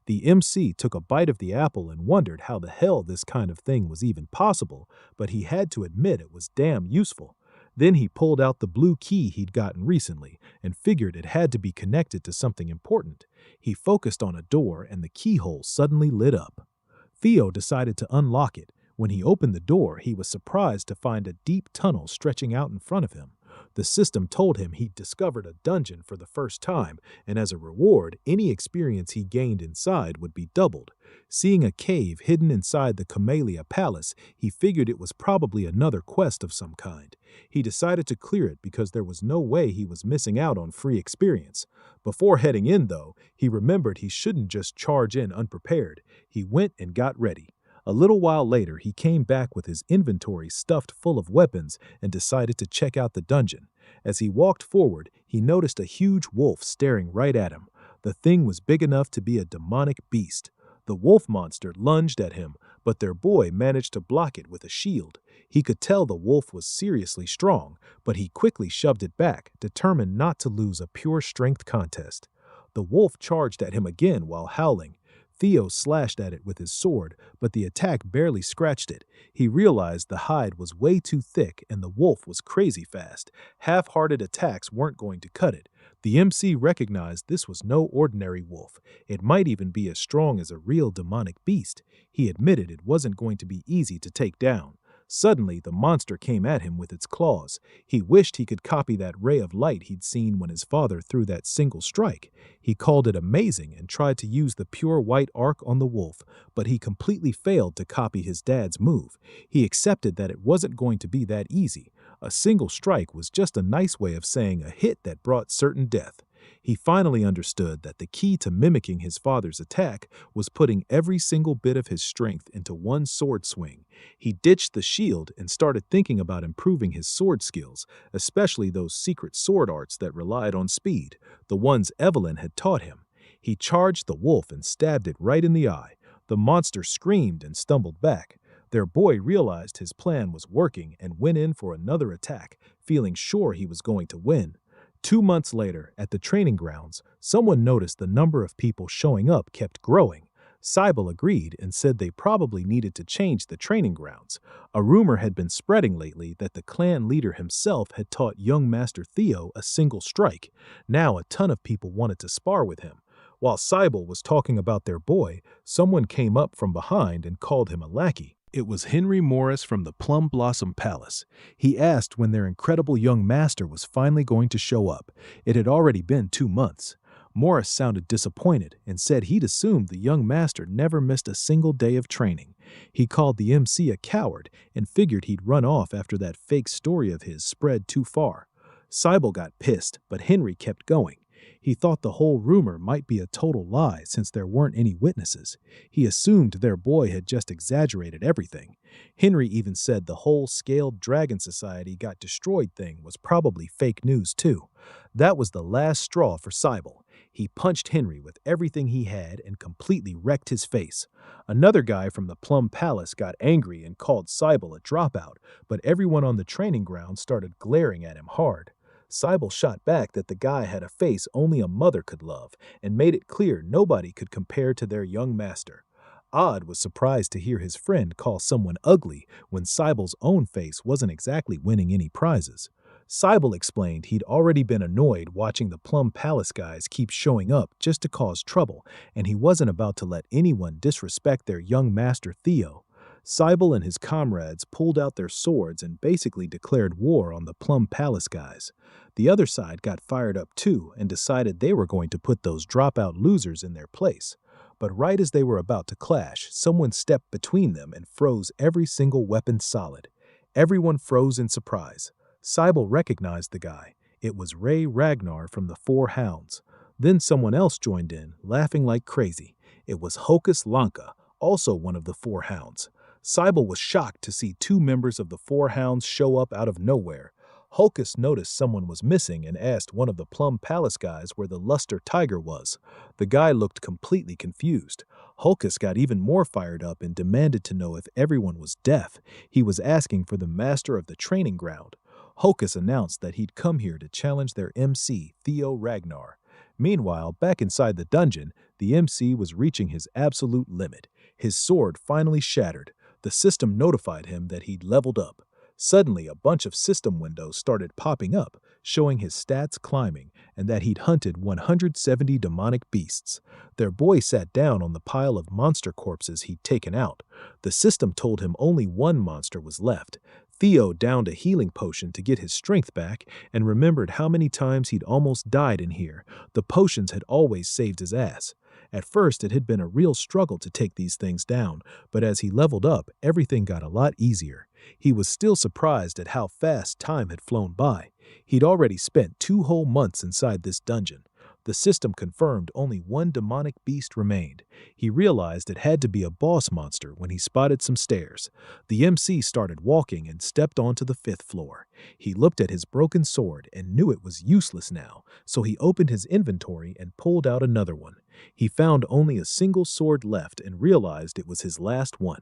The MC took a bite of the apple and wondered how the hell this kind of thing was even possible, but he had to admit it was damn useful. Then he pulled out the blue key he'd gotten recently and figured it had to be connected to something important. He focused on a door and the keyhole suddenly lit up. Theo decided to unlock it. When he opened the door, he was surprised to find a deep tunnel stretching out in front of him. The system told him he'd discovered a dungeon for the first time, and as a reward, any experience he gained inside would be doubled. Seeing a cave hidden inside the Camellia Palace, he figured it was probably another quest of some kind. He decided to clear it because there was no way he was missing out on free experience. Before heading in, though, he remembered he shouldn't just charge in unprepared. He went and got ready. A little while later, he came back with his inventory stuffed full of weapons and decided to check out the dungeon. As he walked forward, he noticed a huge wolf staring right at him. The thing was big enough to be a demonic beast. The wolf monster lunged at him, but their boy managed to block it with a shield. He could tell the wolf was seriously strong, but he quickly shoved it back, determined not to lose a pure strength contest. The wolf charged at him again while howling. Theo slashed at it with his sword, but the attack barely scratched it. He realized the hide was way too thick and the wolf was crazy fast. Half-hearted attacks weren't going to cut it. The MC recognized this was no ordinary wolf. It might even be as strong as a real demonic beast. He admitted it wasn't going to be easy to take down. Suddenly, the monster came at him with its claws. He wished he could copy that ray of light he'd seen when his father threw that single strike. He called it amazing and tried to use the pure white arc on the wolf, but he completely failed to copy his dad's move. He accepted that it wasn't going to be that easy. A single strike was just a nice way of saying a hit that brought certain death. He finally understood that the key to mimicking his father's attack was putting every single bit of his strength into one sword swing. He ditched the shield and started thinking about improving his sword skills, especially those secret sword arts that relied on speed, the ones Evelyn had taught him. He charged the wolf and stabbed it right in the eye. The monster screamed and stumbled back. Their boy realized his plan was working and went in for another attack, feeling sure he was going to win. 2 months later, at the training grounds, someone noticed the number of people showing up kept growing. Cybele agreed and said they probably needed to change the training grounds. A rumor had been spreading lately that the clan leader himself had taught young Master Theo a single strike. Now a ton of people wanted to spar with him. While Cybele was talking about their boy, someone came up from behind and called him a lackey. It was Henry Morris from the Plum Blossom Palace. He asked when their incredible young master was finally going to show up. It had already been 2 months. Morris sounded disappointed and said he'd assumed the young master never missed a single day of training. He called the MC a coward and figured he'd run off after that fake story of his spread too far. Cybele got pissed, but Henry kept going. He thought the whole rumor might be a total lie since there weren't any witnesses. He assumed their boy had just exaggerated everything. Henry even said the whole Scaled Dragon Society got destroyed thing was probably fake news too. That was the last straw for Cybele. He punched Henry with everything he had and completely wrecked his face. Another guy from the Plum Palace got angry and called Cybele a dropout, but everyone on the training ground started glaring at him hard. Cybele shot back that the guy had a face only a mother could love and made it clear nobody could compare to their young master. Odd was surprised to hear his friend call someone ugly when Cybele's own face wasn't exactly winning any prizes. Cybele explained he'd already been annoyed watching the Plum Palace guys keep showing up just to cause trouble, and he wasn't about to let anyone disrespect their young master Theo. Cybele and his comrades pulled out their swords and basically declared war on the Plum Palace guys. The other side got fired up too and decided they were going to put those dropout losers in their place. But right as they were about to clash, someone stepped between them and froze every single weapon solid. Everyone froze in surprise. Cybele recognized the guy. It was Ray Ragnar from the Four Hounds. Then someone else joined in, laughing like crazy. It was Hocus Lanka, also one of the Four Hounds. Cybele was shocked to see 2 members of the Four Hounds show up out of nowhere. Hocus noticed someone was missing and asked one of the Plum Palace guys where the Luster Tiger was. The guy looked completely confused. Hocus got even more fired up and demanded to know if everyone was deaf. He was asking for the master of the training ground. Hocus announced that he'd come here to challenge their MC, Theo Ragnar. Meanwhile, back inside the dungeon, the MC was reaching his absolute limit. His sword finally shattered. The system notified him that he'd leveled up. Suddenly, a bunch of system windows started popping up, showing his stats climbing and that he'd hunted 170 demonic beasts. Their boy sat down on the pile of monster corpses he'd taken out. The system told him only one monster was left. Theo downed a healing potion to get his strength back and remembered how many times he'd almost died in here. The potions had always saved his ass. At first, it had been a real struggle to take these things down, but as he leveled up, everything got a lot easier. He was still surprised at how fast time had flown by. He'd already spent 2 whole months inside this dungeon. The system confirmed only one demonic beast remained. He realized it had to be a boss monster when he spotted some stairs. The MC started walking and stepped onto the 5th floor. He looked at his broken sword and knew it was useless now, so he opened his inventory and pulled out another one. He found only a single sword left and realized it was his last one.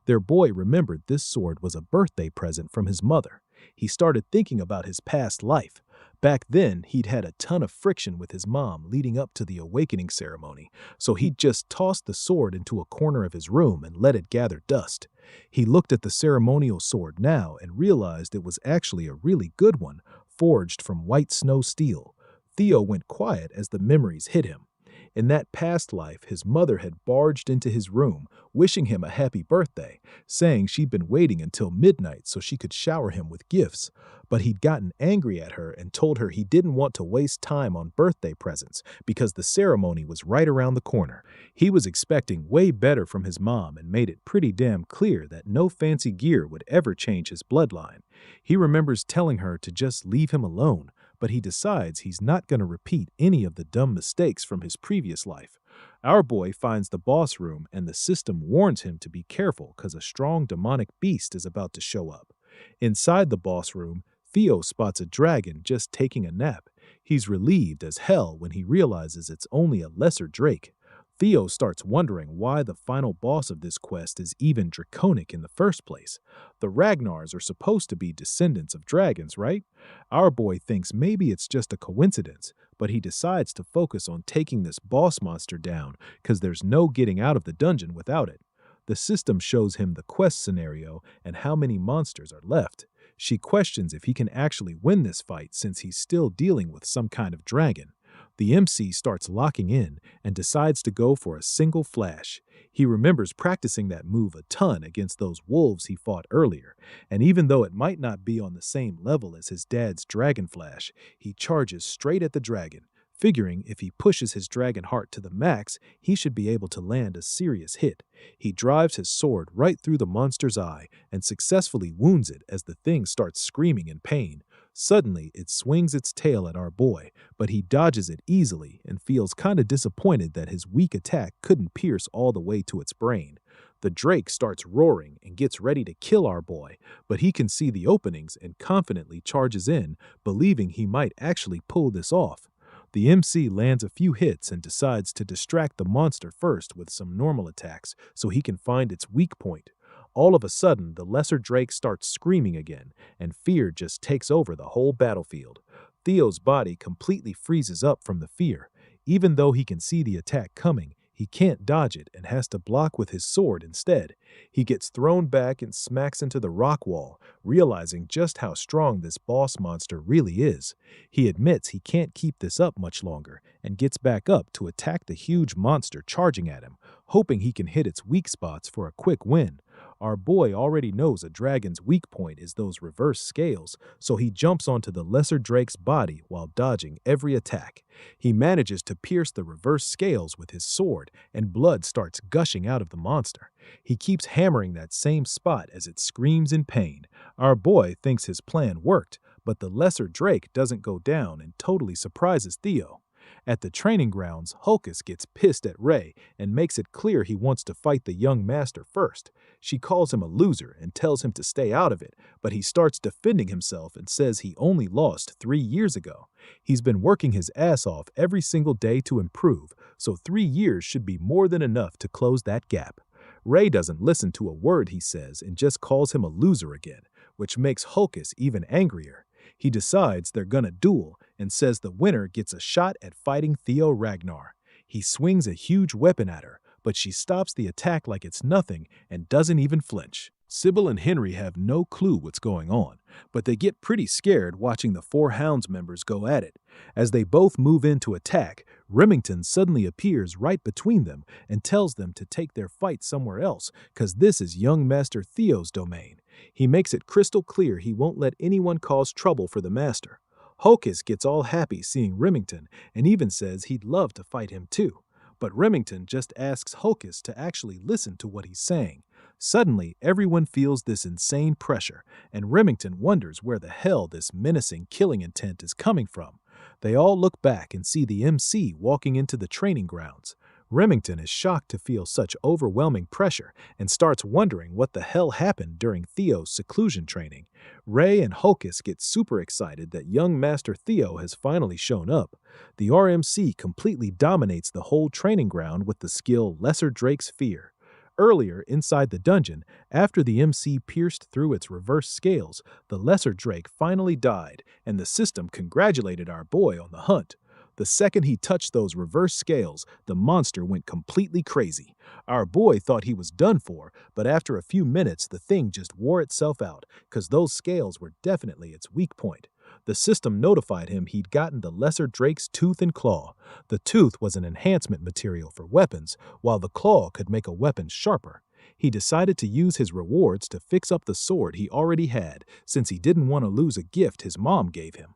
Their boy remembered this sword was a birthday present from his mother. He started thinking about his past life. Back then, he'd had a ton of friction with his mom leading up to the awakening ceremony, so he'd just tossed the sword into a corner of his room and let it gather dust. He looked at the ceremonial sword now and realized it was actually a really good one, forged from white snow steel. Theo went quiet as the memories hit him. In that past life, his mother had barged into his room, wishing him a happy birthday, saying she'd been waiting until midnight so she could shower him with gifts. But he'd gotten angry at her and told her he didn't want to waste time on birthday presents because the ceremony was right around the corner. He was expecting way better from his mom and made it pretty damn clear that no fancy gear would ever change his bloodline. He remembers telling her to just leave him alone, but he decides he's not going to repeat any of the dumb mistakes from his previous life. Our boy finds the boss room and the system warns him to be careful because a strong demonic beast is about to show up. Inside the boss room, Theo spots a dragon just taking a nap. He's relieved as hell when he realizes it's only a lesser drake. Theo starts wondering why the final boss of this quest is even draconic in the first place. The Ragnars are supposed to be descendants of dragons, right? Our boy thinks maybe it's just a coincidence, but he decides to focus on taking this boss monster down because there's no getting out of the dungeon without it. The system shows him the quest scenario and how many monsters are left. She questions if he can actually win this fight since he's still dealing with some kind of dragon. The MC starts locking in and decides to go for a single flash. He remembers practicing that move a ton against those wolves he fought earlier, and even though it might not be on the same level as his dad's dragon flash, he charges straight at the dragon, figuring if he pushes his dragon heart to the max, he should be able to land a serious hit. He drives his sword right through the monster's eye and successfully wounds it as the thing starts screaming in pain. Suddenly, it swings its tail at our boy, but he dodges it easily and feels kinda disappointed that his weak attack couldn't pierce all the way to its brain. The drake starts roaring and gets ready to kill our boy, but he can see the openings and confidently charges in, believing he might actually pull this off. The MC lands a few hits and decides to distract the monster first with some normal attacks so he can find its weak point. All of a sudden, the lesser drake starts screaming again, and fear just takes over the whole battlefield. Theo's body completely freezes up from the fear. Even though he can see the attack coming, he can't dodge it and has to block with his sword instead. He gets thrown back and smacks into the rock wall, realizing just how strong this boss monster really is. He admits he can't keep this up much longer and gets back up to attack the huge monster charging at him, hoping he can hit its weak spots for a quick win. Our boy already knows a dragon's weak point is those reverse scales, so he jumps onto the lesser drake's body while dodging every attack. He manages to pierce the reverse scales with his sword, and blood starts gushing out of the monster. He keeps hammering that same spot as it screams in pain. Our boy thinks his plan worked, but the lesser drake doesn't go down and totally surprises Theo. At the training grounds, Hulkus gets pissed at Ray and makes it clear he wants to fight the young master first. She calls him a loser and tells him to stay out of it, but he starts defending himself and says he only lost 3 years ago. He's been working his ass off every single day to improve, so 3 years should be more than enough to close that gap. Ray doesn't listen to a word he says and just calls him a loser again, which makes Hulkus even angrier. He decides they're gonna duel and says the winner gets a shot at fighting Theo Ragnar. He swings a huge weapon at her, but she stops the attack like it's nothing and doesn't even flinch. Sybil and Henry have no clue what's going on, but they get pretty scared watching the 4 Hounds members go at it. As they both move in to attack, Remington suddenly appears right between them and tells them to take their fight somewhere else, cause this is young Master Theo's domain. He makes it crystal clear he won't let anyone cause trouble for the Master. Hulkus gets all happy seeing Remington and even says he'd love to fight him too. But Remington just asks Hulkus to actually listen to what he's saying. Suddenly, everyone feels this insane pressure, and Remington wonders where the hell this menacing killing intent is coming from. They all look back and see the MC walking into the training grounds. Remington is shocked to feel such overwhelming pressure and starts wondering what the hell happened during Theo's seclusion training. Ray and Hulkus get super excited that young Master Theo has finally shown up. The RMC completely dominates the whole training ground with the skill Lesser Drake's Fear. Earlier, inside the dungeon, after the MC pierced through its reverse scales, the lesser Drake finally died, and the system congratulated our boy on the hunt. The second he touched those reverse scales, the monster went completely crazy. Our boy thought he was done for, but after a few minutes, the thing just wore itself out, because those scales were definitely its weak point. The system notified him he'd gotten the lesser Drake's tooth and claw. The tooth was an enhancement material for weapons, while the claw could make a weapon sharper. He decided to use his rewards to fix up the sword he already had, since he didn't want to lose a gift his mom gave him.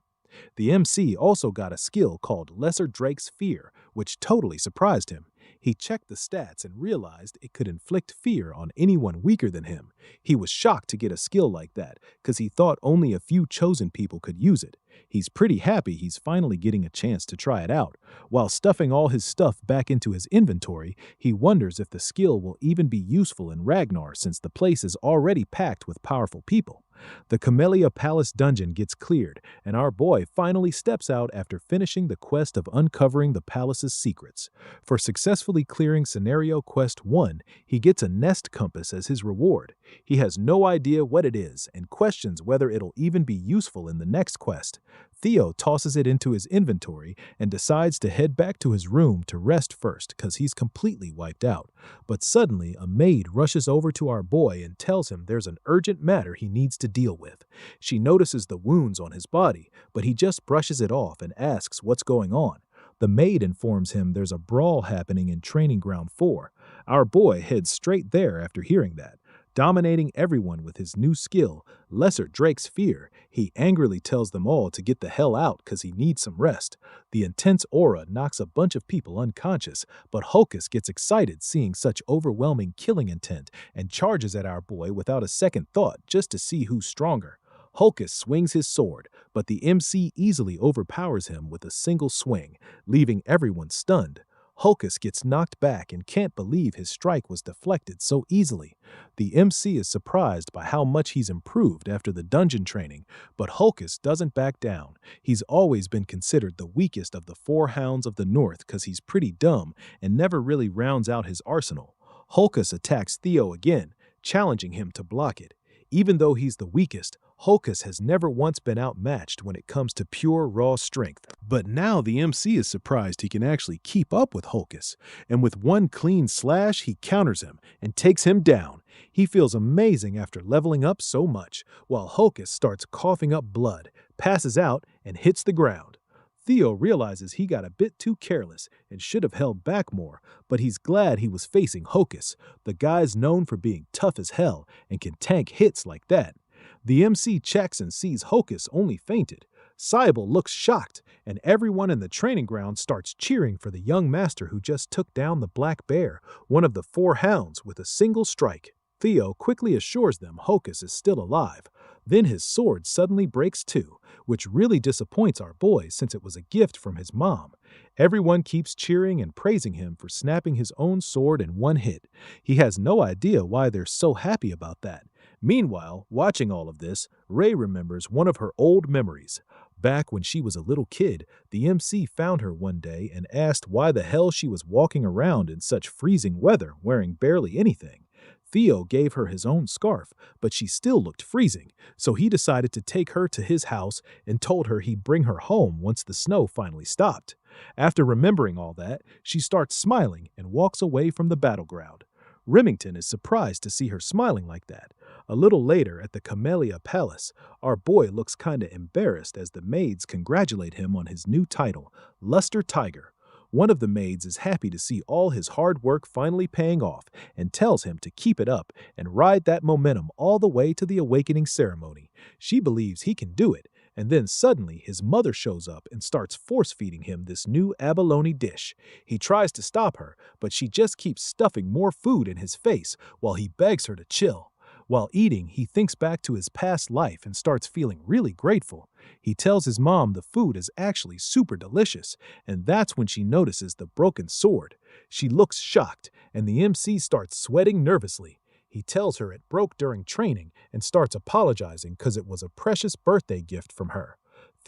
The MC also got a skill called Lesser Drake's Fear, which totally surprised him. He checked the stats and realized it could inflict fear on anyone weaker than him. He was shocked to get a skill like that, because he thought only a few chosen people could use it. He's pretty happy he's finally getting a chance to try it out. While stuffing all his stuff back into his inventory, he wonders if the skill will even be useful in Ragnar since the place is already packed with powerful people. The Camellia Palace dungeon gets cleared, and our boy finally steps out after finishing the quest of uncovering the palace's secrets. For successfully clearing Scenario Quest 1, he gets a nest compass as his reward. He has no idea what it is and questions whether it'll even be useful in the next quest. Theo tosses it into his inventory and decides to head back to his room to rest first because he's completely wiped out. But suddenly, a maid rushes over to our boy and tells him there's an urgent matter he needs to deal with. She notices the wounds on his body, but he just brushes it off and asks what's going on. The maid informs him there's a brawl happening in Training Ground 4. Our boy heads straight there after hearing that. Dominating everyone with his new skill, Lesser Drake's Fear, he angrily tells them all to get the hell out because he needs some rest. The intense aura knocks a bunch of people unconscious, but Hocus gets excited seeing such overwhelming killing intent and charges at our boy without a second thought just to see who's stronger. Hocus swings his sword, but the MC easily overpowers him with a single swing, leaving everyone stunned. Hocus gets knocked back and can't believe his strike was deflected so easily. The MC is surprised by how much he's improved after the dungeon training, but Hocus doesn't back down. He's always been considered the weakest of the 4 hounds of the North because he's pretty dumb and never really rounds out his arsenal. Hocus attacks Theo again, challenging him to block it. Even though he's the weakest, Hocus has never once been outmatched when it comes to pure raw strength. But now the MC is surprised he can actually keep up with Hocus, and with one clean slash he counters him and takes him down. He feels amazing after leveling up so much, while Hocus starts coughing up blood, passes out, and hits the ground. Theo realizes he got a bit too careless and should have held back more, but he's glad he was facing Hocus. The guy's known for being tough as hell and can tank hits like that. The MC checks and sees Hocus only fainted. Cybele looks shocked, and everyone in the training ground starts cheering for the young master who just took down the Black Bear, one of the 4 hounds, with a single strike. Theo quickly assures them Hocus is still alive. Then his sword suddenly breaks too, which really disappoints our boy since it was a gift from his mom. Everyone keeps cheering and praising him for snapping his own sword in one hit. He has no idea why they're so happy about that. Meanwhile, watching all of this, Ray remembers one of her old memories. Back when she was a little kid, the MC found her one day and asked why the hell she was walking around in such freezing weather wearing barely anything. Theo gave her his own scarf, but she still looked freezing, so he decided to take her to his house and told her he'd bring her home once the snow finally stopped. After remembering all that, she starts smiling and walks away from the battleground. Remington is surprised to see her smiling like that. A little later at the Camellia Palace, our boy looks kinda embarrassed as the maids congratulate him on his new title, Luster Tiger. One of the maids is happy to see all his hard work finally paying off and tells him to keep it up and ride that momentum all the way to the awakening ceremony. She believes he can do it, and then suddenly his mother shows up and starts force-feeding him this new abalone dish. He tries to stop her, but she just keeps stuffing more food in his face while he begs her to chill. While eating, he thinks back to his past life and starts feeling really grateful. He tells his mom the food is actually super delicious, and that's when she notices the broken sword. She looks shocked, and the MC starts sweating nervously. He tells her it broke during training and starts apologizing because it was a precious birthday gift from her.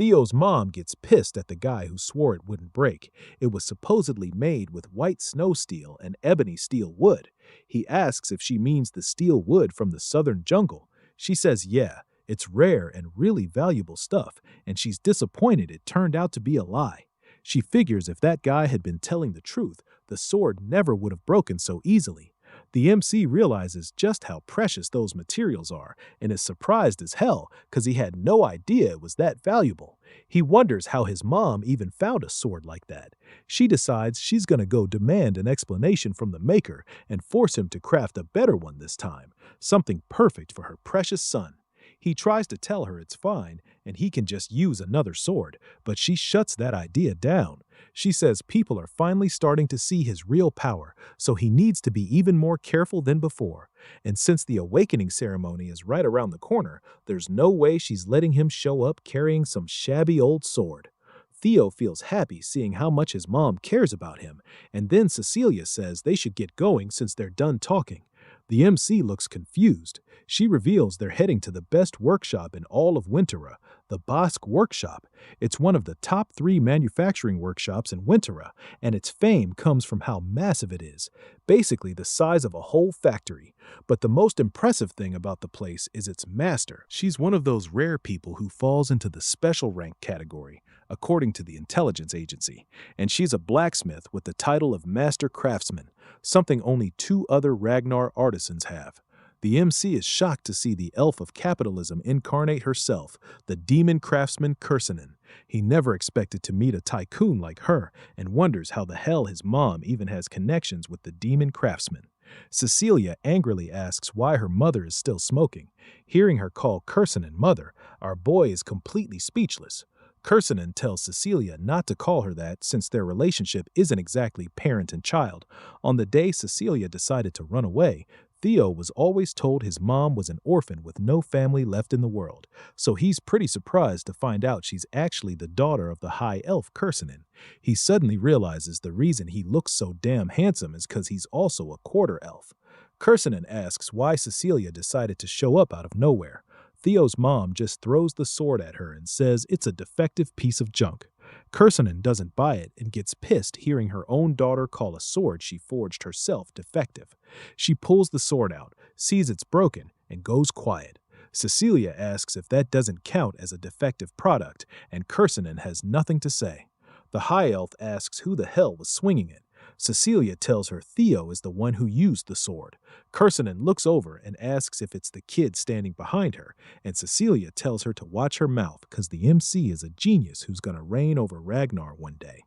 Theo's mom gets pissed at the guy who swore it wouldn't break. It was supposedly made with white snow steel and ebony steel wood. He asks if she means the steel wood from the southern jungle. She says yeah, it's rare and really valuable stuff, and she's disappointed it turned out to be a lie. She figures if that guy had been telling the truth, the sword never would have broken so easily. The MC realizes just how precious those materials are and is surprised as hell because he had no idea it was that valuable. He wonders how his mom even found a sword like that. She decides she's going to go demand an explanation from the maker and force him to craft a better one this time, something perfect for her precious son. He tries to tell her it's fine and he can just use another sword, but she shuts that idea down. She says people are finally starting to see his real power, so he needs to be even more careful than before. And since the awakening ceremony is right around the corner, there's no way she's letting him show up carrying some shabby old sword. Theo feels happy seeing how much his mom cares about him, and then Cecilia says they should get going since they're done talking. The MC looks confused. She reveals they're heading to the best workshop in all of Wintera, the Basque Workshop. It's one of the top 3 manufacturing workshops in Wintera, and its fame comes from how massive it is, basically the size of a whole factory. But the most impressive thing about the place is its master. She's one of those rare people who falls into the special rank category, according to the intelligence agency, and she's a blacksmith with the title of Master Craftsman, something only 2 other Ragnar artisans have. The MC is shocked to see the elf of capitalism incarnate herself, the demon craftsman Kursinen. He never expected to meet a tycoon like her and wonders how the hell his mom even has connections with the demon craftsman. Cecilia angrily asks why her mother is still smoking. Hearing her call Kursinen mother, our boy is completely speechless. Kursinen tells Cecilia not to call her that since their relationship isn't exactly parent and child. On the day Cecilia decided to run away, Theo was always told his mom was an orphan with no family left in the world, so he's pretty surprised to find out she's actually the daughter of the high elf Kursinen. He suddenly realizes the reason he looks so damn handsome is because he's also a quarter elf. Kursinen asks why Cecilia decided to show up out of nowhere. Theo's mom just throws the sword at her and says it's a defective piece of junk. Kursinen doesn't buy it and gets pissed hearing her own daughter call a sword she forged herself defective. She pulls the sword out, sees it's broken, and goes quiet. Cecilia asks if that doesn't count as a defective product, and Kursinen has nothing to say. The high elf asks who the hell was swinging it. Cecilia tells her Theo is the one who used the sword. Kursinen looks over and asks if it's the kid standing behind her, and Cecilia tells her to watch her mouth because the MC is a genius who's going to reign over Ragnar one day.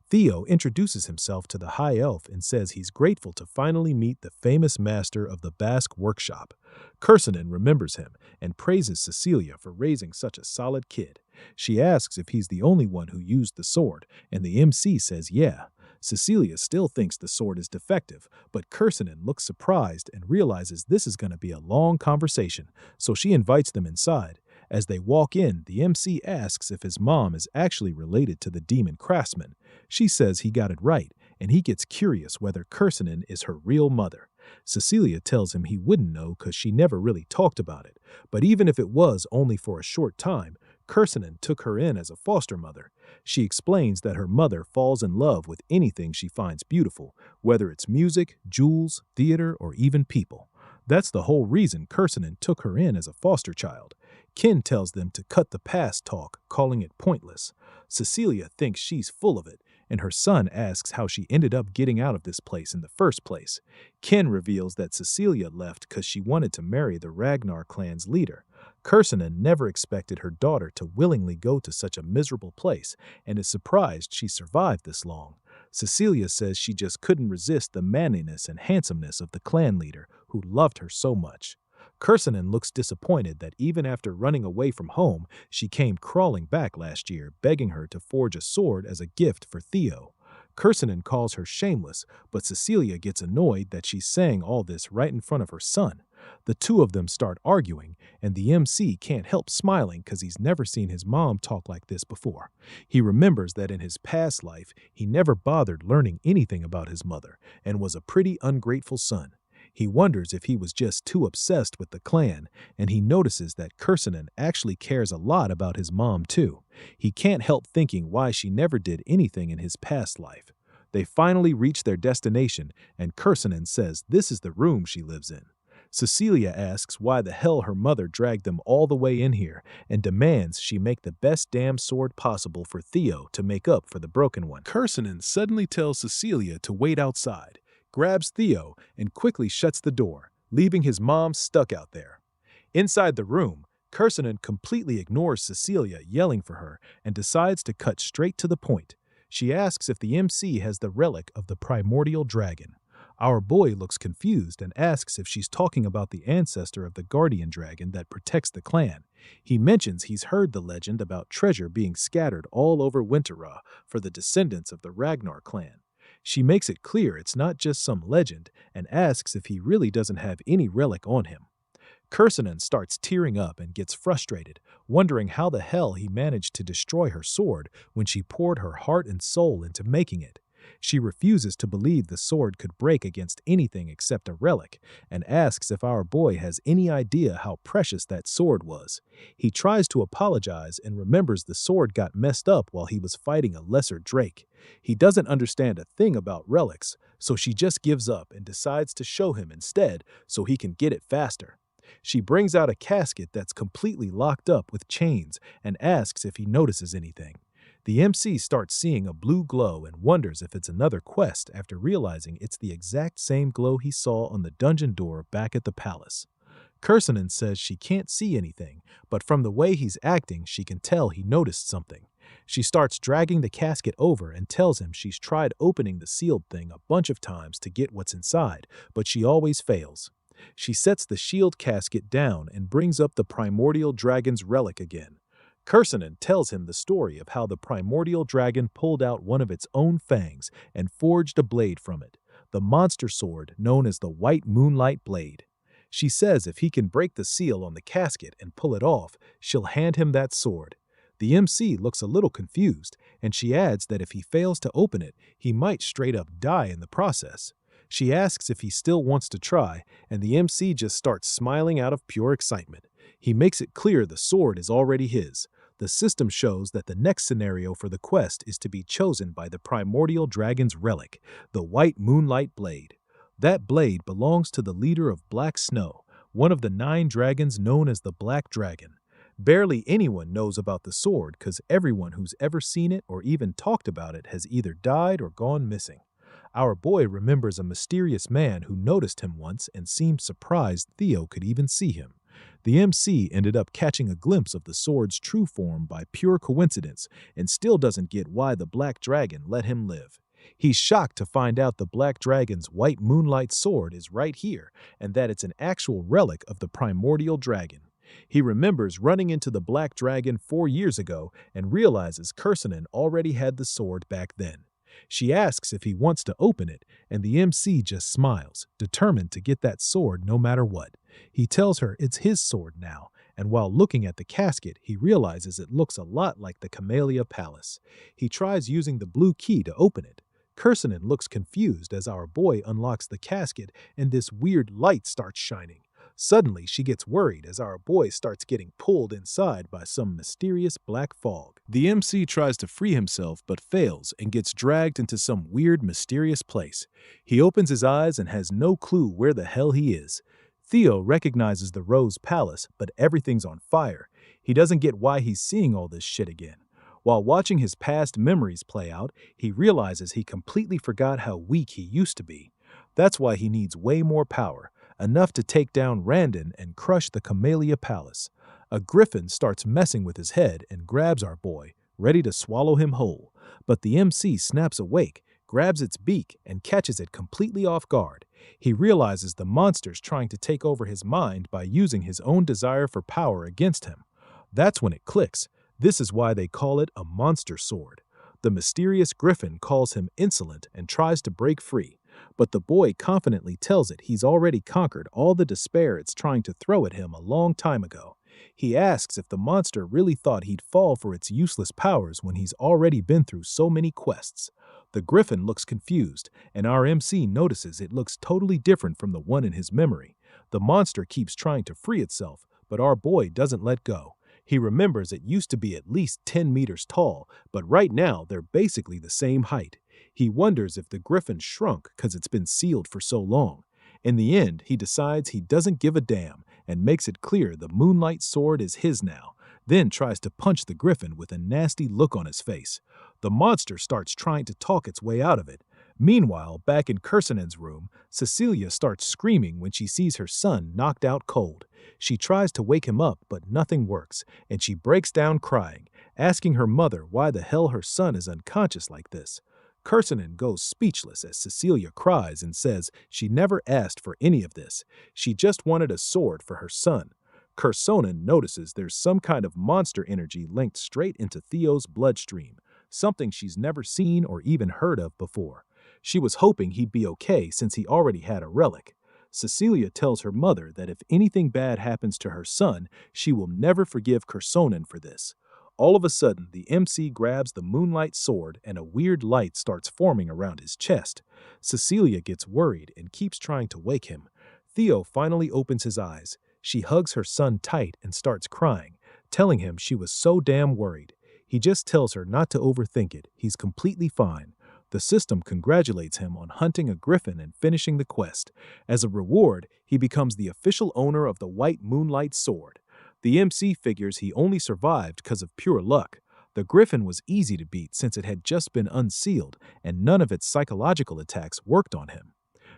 Theo introduces himself to the high elf and says he's grateful to finally meet the famous master of the Basque Workshop. Kursinen remembers him and praises Cecilia for raising such a solid kid. She asks if he's the only one who used the sword, and the MC says yeah. Cecilia still thinks the sword is defective, but Kursinen looks surprised and realizes this is going to be a long conversation, so she invites them inside. As they walk in, the MC asks if his mom is actually related to the demon craftsman. She says he got it right, and he gets curious whether Kursinen is her real mother. Cecilia tells him he wouldn't know because she never really talked about it, but even if it was only for a short time, Kursinen took her in as a foster mother. She explains that her mother falls in love with anything she finds beautiful, whether it's music, jewels, theater, or even people. That's the whole reason Kursinen took her in as a foster child. Ken tells them to cut the past talk, calling it pointless. Cecilia thinks she's full of it, and her son asks how she ended up getting out of this place in the first place. Ken reveals that Cecilia left because she wanted to marry the Ragnar clan's leader. Kursinen never expected her daughter to willingly go to such a miserable place and is surprised she survived this long. Cecilia says she just couldn't resist the manliness and handsomeness of the clan leader who loved her so much. Kursinen looks disappointed that even after running away from home, she came crawling back last year, begging her to forge a sword as a gift for Theo. Kursinen calls her shameless, but Cecilia gets annoyed that she's saying all this right in front of her son. The two of them start arguing, and the MC can't help smiling because he's never seen his mom talk like this before. He remembers that in his past life, he never bothered learning anything about his mother and was a pretty ungrateful son. He wonders if he was just too obsessed with the clan, and he notices that Kursanen actually cares a lot about his mom too. He can't help thinking why she never did anything in his past life. They finally reach their destination, and Kursanen says this is the room she lives in. Cecilia asks why the hell her mother dragged them all the way in here and demands she make the best damn sword possible for Theo to make up for the broken one. Kursanen suddenly tells Cecilia to wait outside, grabs Theo, and quickly shuts the door, leaving his mom stuck out there. Inside the room, Kursanen completely ignores Cecilia yelling for her and decides to cut straight to the point. She asks if the MC has the relic of the primordial dragon. Our boy looks confused and asks if she's talking about the ancestor of the guardian dragon that protects the clan. He mentions he's heard the legend about treasure being scattered all over Winterra for the descendants of the Ragnar clan. She makes it clear it's not just some legend and asks if he really doesn't have any relic on him. Kursanen starts tearing up and gets frustrated, wondering how the hell he managed to destroy her sword when she poured her heart and soul into making it. She refuses to believe the sword could break against anything except a relic, and asks if our boy has any idea how precious that sword was. He tries to apologize and remembers the sword got messed up while he was fighting a lesser drake. He doesn't understand a thing about relics, so she just gives up and decides to show him instead so he can get it faster. She brings out a casket that's completely locked up with chains and asks if he notices anything. The MC starts seeing a blue glow and wonders if it's another quest after realizing it's the exact same glow he saw on the dungeon door back at the palace. Kursanen says she can't see anything, but from the way he's acting, she can tell he noticed something. She starts dragging the casket over and tells him she's tried opening the sealed thing a bunch of times to get what's inside, but she always fails. She sets the shield casket down and brings up the primordial dragon's relic again. Kursanen tells him the story of how the primordial dragon pulled out one of its own fangs and forged a blade from it, the monster sword known as the White Moonlight Blade. She says if he can break the seal on the casket and pull it off, she'll hand him that sword. The MC looks a little confused, and she adds that if he fails to open it, he might straight up die in the process. She asks if he still wants to try, and the MC just starts smiling out of pure excitement. He makes it clear the sword is already his. The system shows that the next scenario for the quest is to be chosen by the primordial dragon's relic, the White Moonlight Blade. That blade belongs to the leader of Black Snow, one of the 9 dragons known as the Black Dragon. Barely anyone knows about the sword because everyone who's ever seen it or even talked about it has either died or gone missing. Our boy remembers a mysterious man who noticed him once and seemed surprised Theo could even see him. The MC ended up catching a glimpse of the sword's true form by pure coincidence and still doesn't get why the Black Dragon let him live. He's shocked to find out the Black Dragon's White Moonlight sword is right here and that it's an actual relic of the primordial dragon. He remembers running into the Black Dragon 4 years ago and realizes Kursanen already had the sword back then. She asks if he wants to open it, and the MC just smiles, determined to get that sword no matter what. He tells her it's his sword now, and while looking at the casket, he realizes it looks a lot like the Camellia Palace. He tries using the blue key to open it. Kursanen looks confused as our boy unlocks the casket and this weird light starts shining. Suddenly, she gets worried as our boy starts getting pulled inside by some mysterious black fog. The MC tries to free himself but fails and gets dragged into some weird, mysterious place. He opens his eyes and has no clue where the hell he is. Theo recognizes the Rose Palace, but everything's on fire. He doesn't get why he's seeing all this shit again. While watching his past memories play out, he realizes he completely forgot how weak he used to be. That's why he needs way more power, enough to take down Randon and crush the Camellia Palace. A griffin starts messing with his head and grabs our boy, ready to swallow him whole. But the MC snaps awake, grabs its beak, and catches it completely off guard. He realizes the monster's trying to take over his mind by using his own desire for power against him. That's when it clicks. This is why they call it a monster sword. The mysterious griffin calls him insolent and tries to break free, but the boy confidently tells it he's already conquered all the despair it's trying to throw at him a long time ago. He asks if the monster really thought he'd fall for its useless powers when he's already been through so many quests. The griffin looks confused, and our MC notices it looks totally different from the one in his memory. The monster keeps trying to free itself, but our boy doesn't let go. He remembers it used to be at least 10 meters tall, but right now they're basically the same height. He wonders if the griffin shrunk because it's been sealed for so long. In the end, he decides he doesn't give a damn and makes it clear the moonlight sword is his now, then tries to punch the griffin with a nasty look on his face. The monster starts trying to talk its way out of it. Meanwhile, back in Kursanen's room, Cecilia starts screaming when she sees her son knocked out cold. She tries to wake him up, but nothing works, and she breaks down crying, asking her mother why the hell her son is unconscious like this. Kursanen goes speechless as Cecilia cries and says she never asked for any of this. She just wanted a sword for her son. Kursonen notices there's some kind of monster energy linked straight into Theo's bloodstream, something she's never seen or even heard of before. She was hoping he'd be okay since he already had a relic. Cecilia tells her mother that if anything bad happens to her son, she will never forgive Kursonen for this. All of a sudden, the MC grabs the moonlight sword and a weird light starts forming around his chest. Cecilia gets worried and keeps trying to wake him. Theo finally opens his eyes. She hugs her son tight and starts crying, telling him she was so damn worried. He just tells her not to overthink it. He's completely fine. The system congratulates him on hunting a griffin and finishing the quest. As a reward, he becomes the official owner of the white moonlight sword. The MC figures he only survived because of pure luck. The griffin was easy to beat since it had just been unsealed, and none of its psychological attacks worked on him.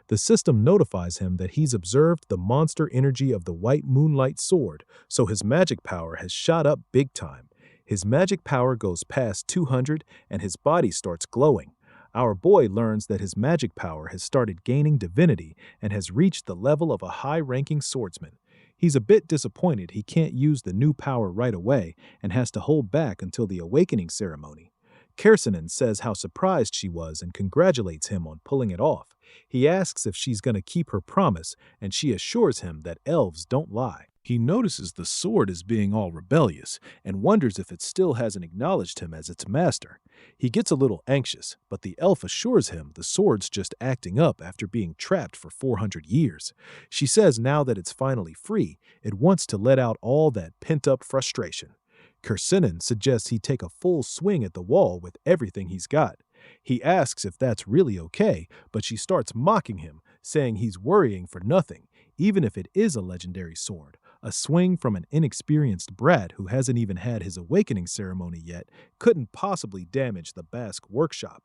The system notifies him that he's observed the monster energy of the white moonlight sword, so his magic power has shot up big time. His magic power goes past 200, and his body starts glowing. Our boy learns that his magic power has started gaining divinity and has reached the level of a high-ranking swordsman. He's a bit disappointed he can't use the new power right away and has to hold back until the awakening ceremony. Kersanen says how surprised she was and congratulates him on pulling it off. He asks if she's going to keep her promise, and she assures him that elves don't lie. He notices the sword is being all rebellious and wonders if it still hasn't acknowledged him as its master. He gets a little anxious, but the elf assures him the sword's just acting up after being trapped for 400 years. She says now that it's finally free, it wants to let out all that pent-up frustration. Kersanen suggests he take a full swing at the wall with everything he's got. He asks if that's really okay, but she starts mocking him, saying he's worrying for nothing, even if it is a legendary sword. A swing from an inexperienced brat who hasn't even had his awakening ceremony yet couldn't possibly damage the Basque workshop.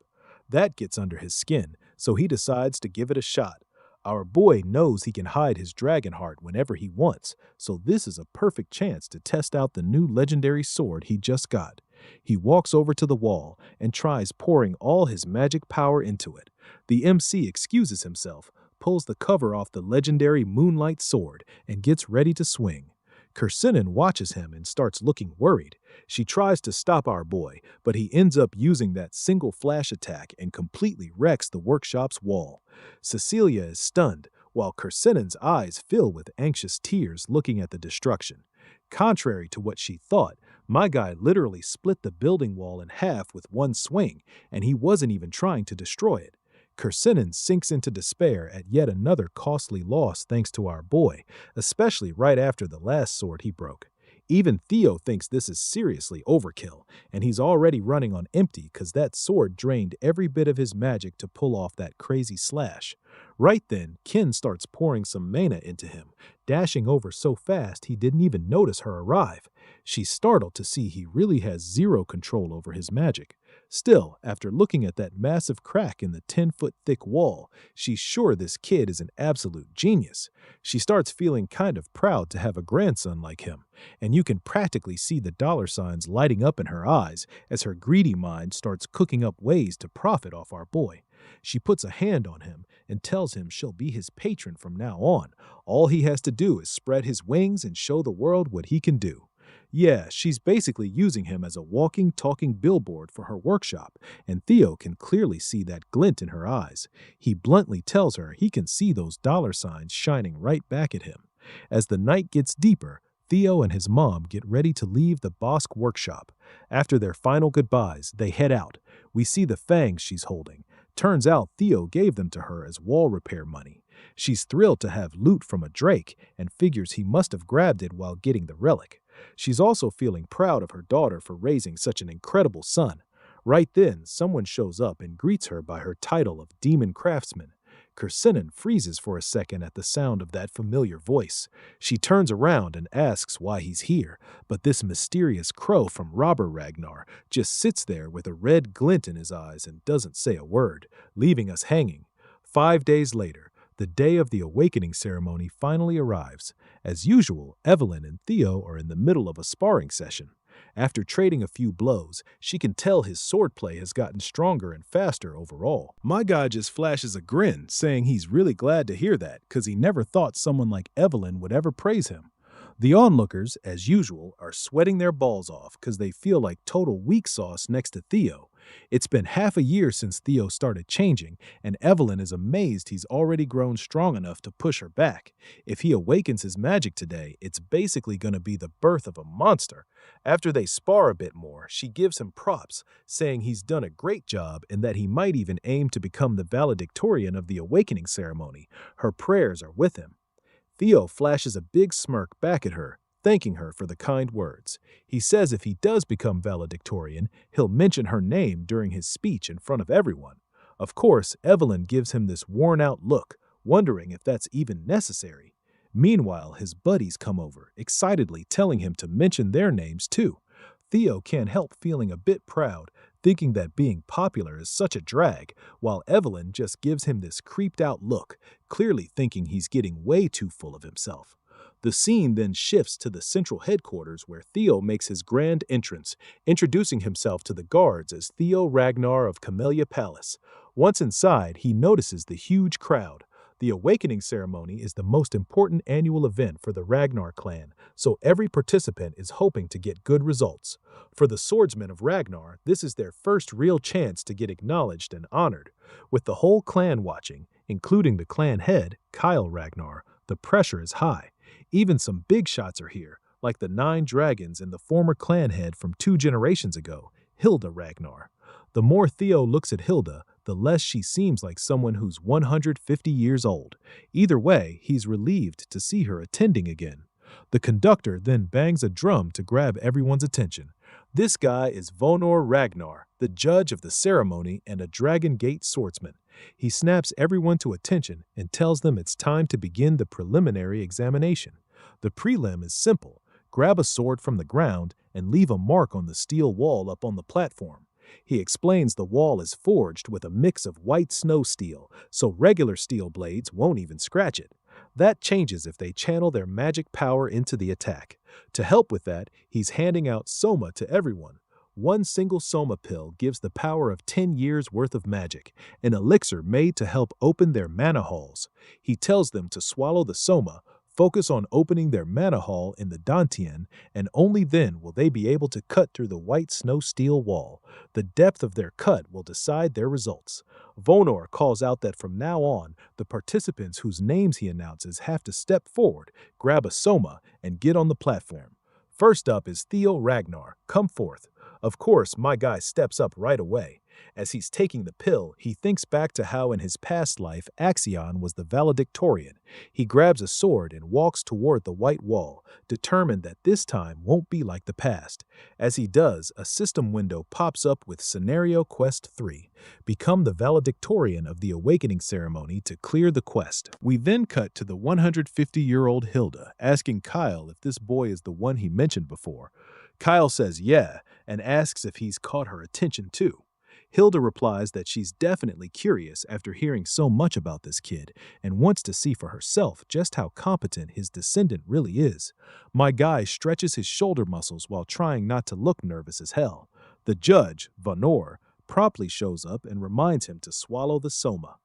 That gets under his skin, so he decides to give it a shot. Our boy knows he can hide his dragon heart whenever he wants, so this is a perfect chance to test out the new legendary sword he just got. He walks over to the wall and tries pouring all his magic power into it. The MC excuses himself, pulls the cover off the legendary moonlight sword, and gets ready to swing. Kersanen watches him and starts looking worried. She tries to stop our boy, but he ends up using that single flash attack and completely wrecks the workshop's wall. Cecilia is stunned, while Kersanen's eyes fill with anxious tears looking at the destruction. Contrary to what she thought, my guy literally split the building wall in half with one swing, and he wasn't even trying to destroy it. Kersanen sinks into despair at yet another costly loss thanks to our boy, especially right after the last sword he broke. Even Theo thinks this is seriously overkill, and he's already running on empty because that sword drained every bit of his magic to pull off that crazy slash. Right then, Kin starts pouring some mana into him, dashing over so fast he didn't even notice her arrive. She's startled to see he really has zero control over his magic. Still, after looking at that massive crack in the 10-foot-thick wall, she's sure this kid is an absolute genius. She starts feeling kind of proud to have a grandson like him, and you can practically see the dollar signs lighting up in her eyes as her greedy mind starts cooking up ways to profit off our boy. She puts a hand on him and tells him she'll be his patron from now on. All he has to do is spread his wings and show the world what he can do. Yeah, she's basically using him as a walking, talking billboard for her workshop, and Theo can clearly see that glint in her eyes. He bluntly tells her he can see those dollar signs shining right back at him. As the night gets deeper, Theo and his mom get ready to leave the Bosk workshop. After their final goodbyes, they head out. We see the fangs she's holding. Turns out Theo gave them to her as wall repair money. She's thrilled to have loot from a Drake and figures he must have grabbed it while getting the relic. She's also feeling proud of her daughter for raising such an incredible son. Right then, someone shows up and greets her by her title of Demon Craftsman. Kursinen freezes for a second at the sound of that familiar voice. She turns around and asks why he's here, but this mysterious crow from Robber Ragnar just sits there with a red glint in his eyes and doesn't say a word, leaving us hanging. 5 days later, the day of the awakening ceremony finally arrives. As usual, Evelyn and Theo are in the middle of a sparring session. After trading a few blows, she can tell his swordplay has gotten stronger and faster overall. My guy just flashes a grin, saying he's really glad to hear that, because he never thought someone like Evelyn would ever praise him. The onlookers, as usual, are sweating their balls off because they feel like total weak sauce next to Theo. It's been half a year since Theo started changing, and Evelyn is amazed he's already grown strong enough to push her back. If he awakens his magic today, it's basically going to be the birth of a monster. After they spar a bit more, she gives him props, saying he's done a great job and that he might even aim to become the valedictorian of the awakening ceremony. Her prayers are with him. Theo flashes a big smirk back at her, thanking her for the kind words. He says if he does become valedictorian, he'll mention her name during his speech in front of everyone. Of course, Evelyn gives him this worn-out look, wondering if that's even necessary. Meanwhile, his buddies come over, excitedly telling him to mention their names too. Theo can't help feeling a bit proud, thinking that being popular is such a drag, while Evelyn just gives him this creeped-out look, clearly thinking he's getting way too full of himself. The scene then shifts to the central headquarters where Theo makes his grand entrance, introducing himself to the guards as Theo Ragnar of Camellia Palace. Once inside, he notices the huge crowd. The awakening ceremony is the most important annual event for the Ragnar clan, so every participant is hoping to get good results. For the swordsmen of Ragnar, this is their first real chance to get acknowledged and honored. With the whole clan watching, including the clan head, Kyle Ragnar, the pressure is high. Even some big shots are here, like the 9 dragons and the former clan head from 2 generations ago, Hilda Ragnar. The more Theo looks at Hilda, the less she seems like someone who's 150 years old. Either way, he's relieved to see her attending again. The conductor then bangs a drum to grab everyone's attention. This guy is Vonor Ragnar, the judge of the ceremony and a Dragon Gate swordsman. He snaps everyone to attention and tells them it's time to begin the preliminary examination. The prelim is simple. Grab a sword from the ground and leave a mark on the steel wall up on the platform. He explains the wall is forged with a mix of white snow steel, so regular steel blades won't even scratch it. That changes if they channel their magic power into the attack. To help with that, he's handing out Soma to everyone. One single Soma pill gives the power of 10 years worth of magic, an elixir made to help open their mana halls. He tells them to swallow the Soma, focus on opening their mana hall in the Dantian, and only then will they be able to cut through the white snow steel wall. The depth of their cut will decide their results. Vonor calls out that from now on, the participants whose names he announces have to step forward, grab a Soma, and get on the platform. First up is Theo Ragnar. Come forth. Of course, my guy steps up right away. As he's taking the pill, he thinks back to how in his past life Axion was the valedictorian. He grabs a sword and walks toward the white wall, determined that this time won't be like the past. As he does, a system window pops up with Scenario Quest 3. Become the valedictorian of the awakening ceremony to clear the quest. We then cut to the 150-year-old Hilda, asking Kyle if this boy is the one he mentioned before. Kyle says yeah, and asks if he's caught her attention too. Hilda replies that she's definitely curious after hearing so much about this kid and wants to see for herself just how competent his descendant really is. My guy stretches his shoulder muscles while trying not to look nervous as hell. The judge, Vonor, promptly shows up and reminds him to swallow the Soma.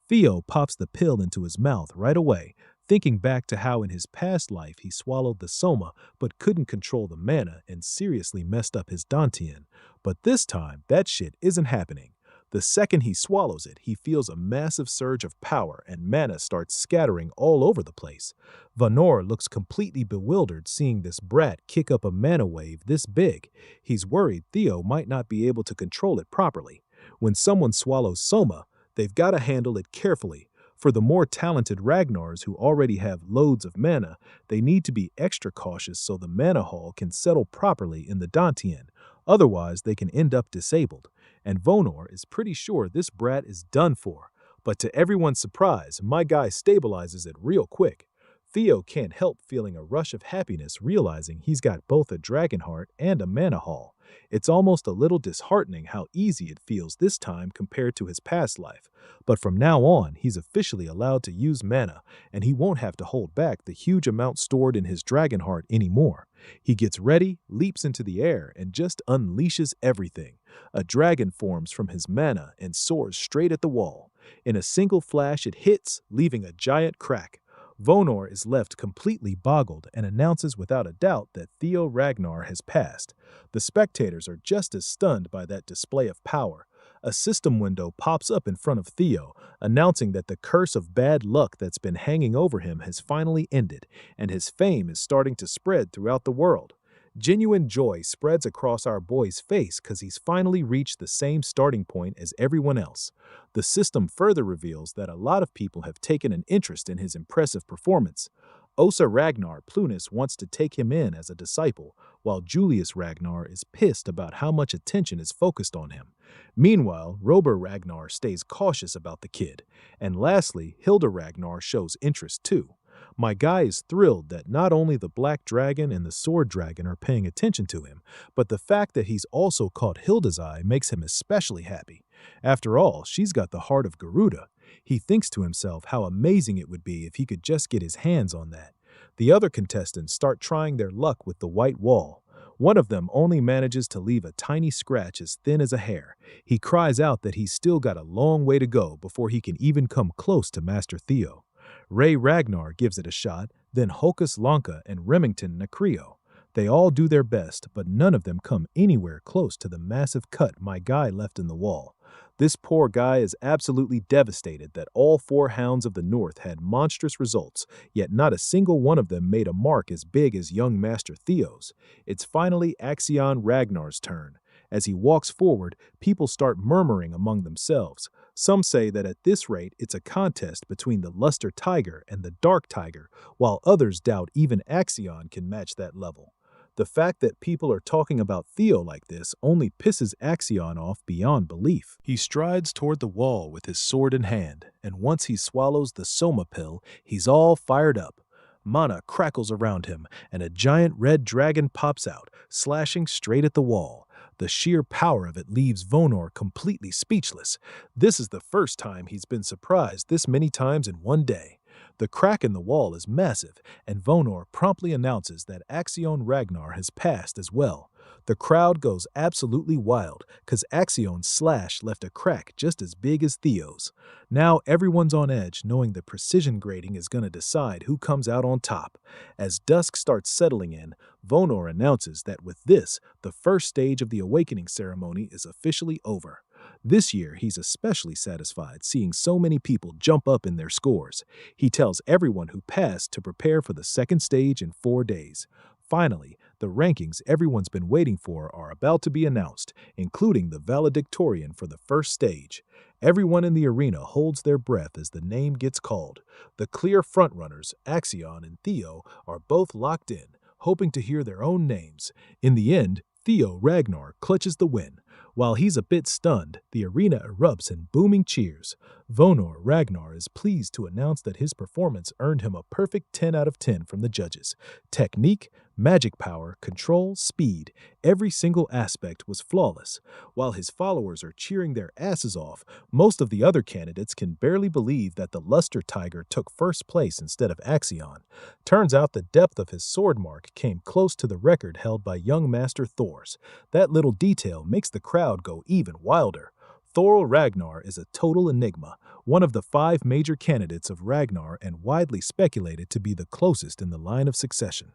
Theo pops the pill into his mouth right away, thinking back to how in his past life he swallowed the Soma but couldn't control the mana and seriously messed up his Dantian. But this time, that shit isn't happening. The second he swallows it, he feels a massive surge of power and mana starts scattering all over the place. Vanor looks completely bewildered seeing this brat kick up a mana wave this big. He's worried Theo might not be able to control it properly. When someone swallows Soma, they've got to handle it carefully. For the more talented Ragnars who already have loads of mana, they need to be extra cautious so the mana haul can settle properly in the Dantian. Otherwise, they can end up disabled. And Vonor is pretty sure this brat is done for. But to everyone's surprise, my guy stabilizes it real quick. Theo can't help feeling a rush of happiness realizing he's got both a dragon heart and a mana haul. It's almost a little disheartening how easy it feels this time compared to his past life. But from now on, he's officially allowed to use mana, and he won't have to hold back the huge amount stored in his dragon heart anymore. He gets ready, leaps into the air, and just unleashes everything. A dragon forms from his mana and soars straight at the wall. In a single flash, it hits, leaving a giant crack. Vonor is left completely boggled and announces without a doubt that Theo Ragnar has passed. The spectators are just as stunned by that display of power. A system window pops up in front of Theo, announcing that the curse of bad luck that's been hanging over him has finally ended, and his fame is starting to spread throughout the world. Genuine joy spreads across our boy's face because he's finally reached the same starting point as everyone else. The system further reveals that a lot of people have taken an interest in his impressive performance. Osa Ragnar Plunis wants to take him in as a disciple, while Julius Ragnar is pissed about how much attention is focused on him. Meanwhile, Rober Ragnar stays cautious about the kid. And lastly, Hilda Ragnar shows interest too. My guy is thrilled that not only the Black Dragon and the Sword Dragon are paying attention to him, but the fact that he's also caught Hilda's eye makes him especially happy. After all, she's got the heart of Garuda. He thinks to himself how amazing it would be if he could just get his hands on that. The other contestants start trying their luck with the white wall. One of them only manages to leave a tiny scratch as thin as a hair. He cries out that he's still got a long way to go before he can even come close to Master Theo. Ray Ragnar gives it a shot, then Hokus Lanka and Remington Nacrio. They all do their best, but none of them come anywhere close to the massive cut my guy left in the wall. This poor guy is absolutely devastated that all 4 Hounds of the North had monstrous results, yet not a single one of them made a mark as big as young Master Theo's. It's finally Axion Ragnar's turn. As he walks forward, people start murmuring among themselves. Some say that at this rate it's a contest between the Luster Tiger and the Dark Tiger, while others doubt even Axion can match that level. The fact that people are talking about Theo like this only pisses Axion off beyond belief. He strides toward the wall with his sword in hand, and once he swallows the Soma pill, he's all fired up. Mana crackles around him, and a giant red dragon pops out, slashing straight at the wall. The sheer power of it leaves Vonor completely speechless. This is the first time he's been surprised this many times in one day. The crack in the wall is massive, and Vonor promptly announces that Axion Ragnar has passed as well. The crowd goes absolutely wild, because Axion's slash left a crack just as big as Theo's. Now everyone's on edge, knowing the precision grading is going to decide who comes out on top. As dusk starts settling in, Vonor announces that with this, the first stage of the awakening ceremony is officially over. This year, he's especially satisfied seeing so many people jump up in their scores. He tells everyone who passed to prepare for the second stage in 4 days. Finally, the rankings everyone's been waiting for are about to be announced, including the valedictorian for the first stage. Everyone in the arena holds their breath as the name gets called. The clear frontrunners, Axion and Theo, are both locked in, hoping to hear their own names. In the end, Theo Ragnar clutches the win. While he's a bit stunned, the arena erupts in booming cheers. Vonor Ragnar is pleased to announce that his performance earned him a perfect 10 out of 10 from the judges. Technique, magic power, control, speed, every single aspect was flawless. While his followers are cheering their asses off, most of the other candidates can barely believe that the Luster Tiger took first place instead of Axion. Turns out the depth of his sword mark came close to the record held by young Master Thor's. That little detail makes the crowd go even wilder. Thor Ragnar is a total enigma, one of the 5 major candidates of Ragnar and widely speculated to be the closest in the line of succession.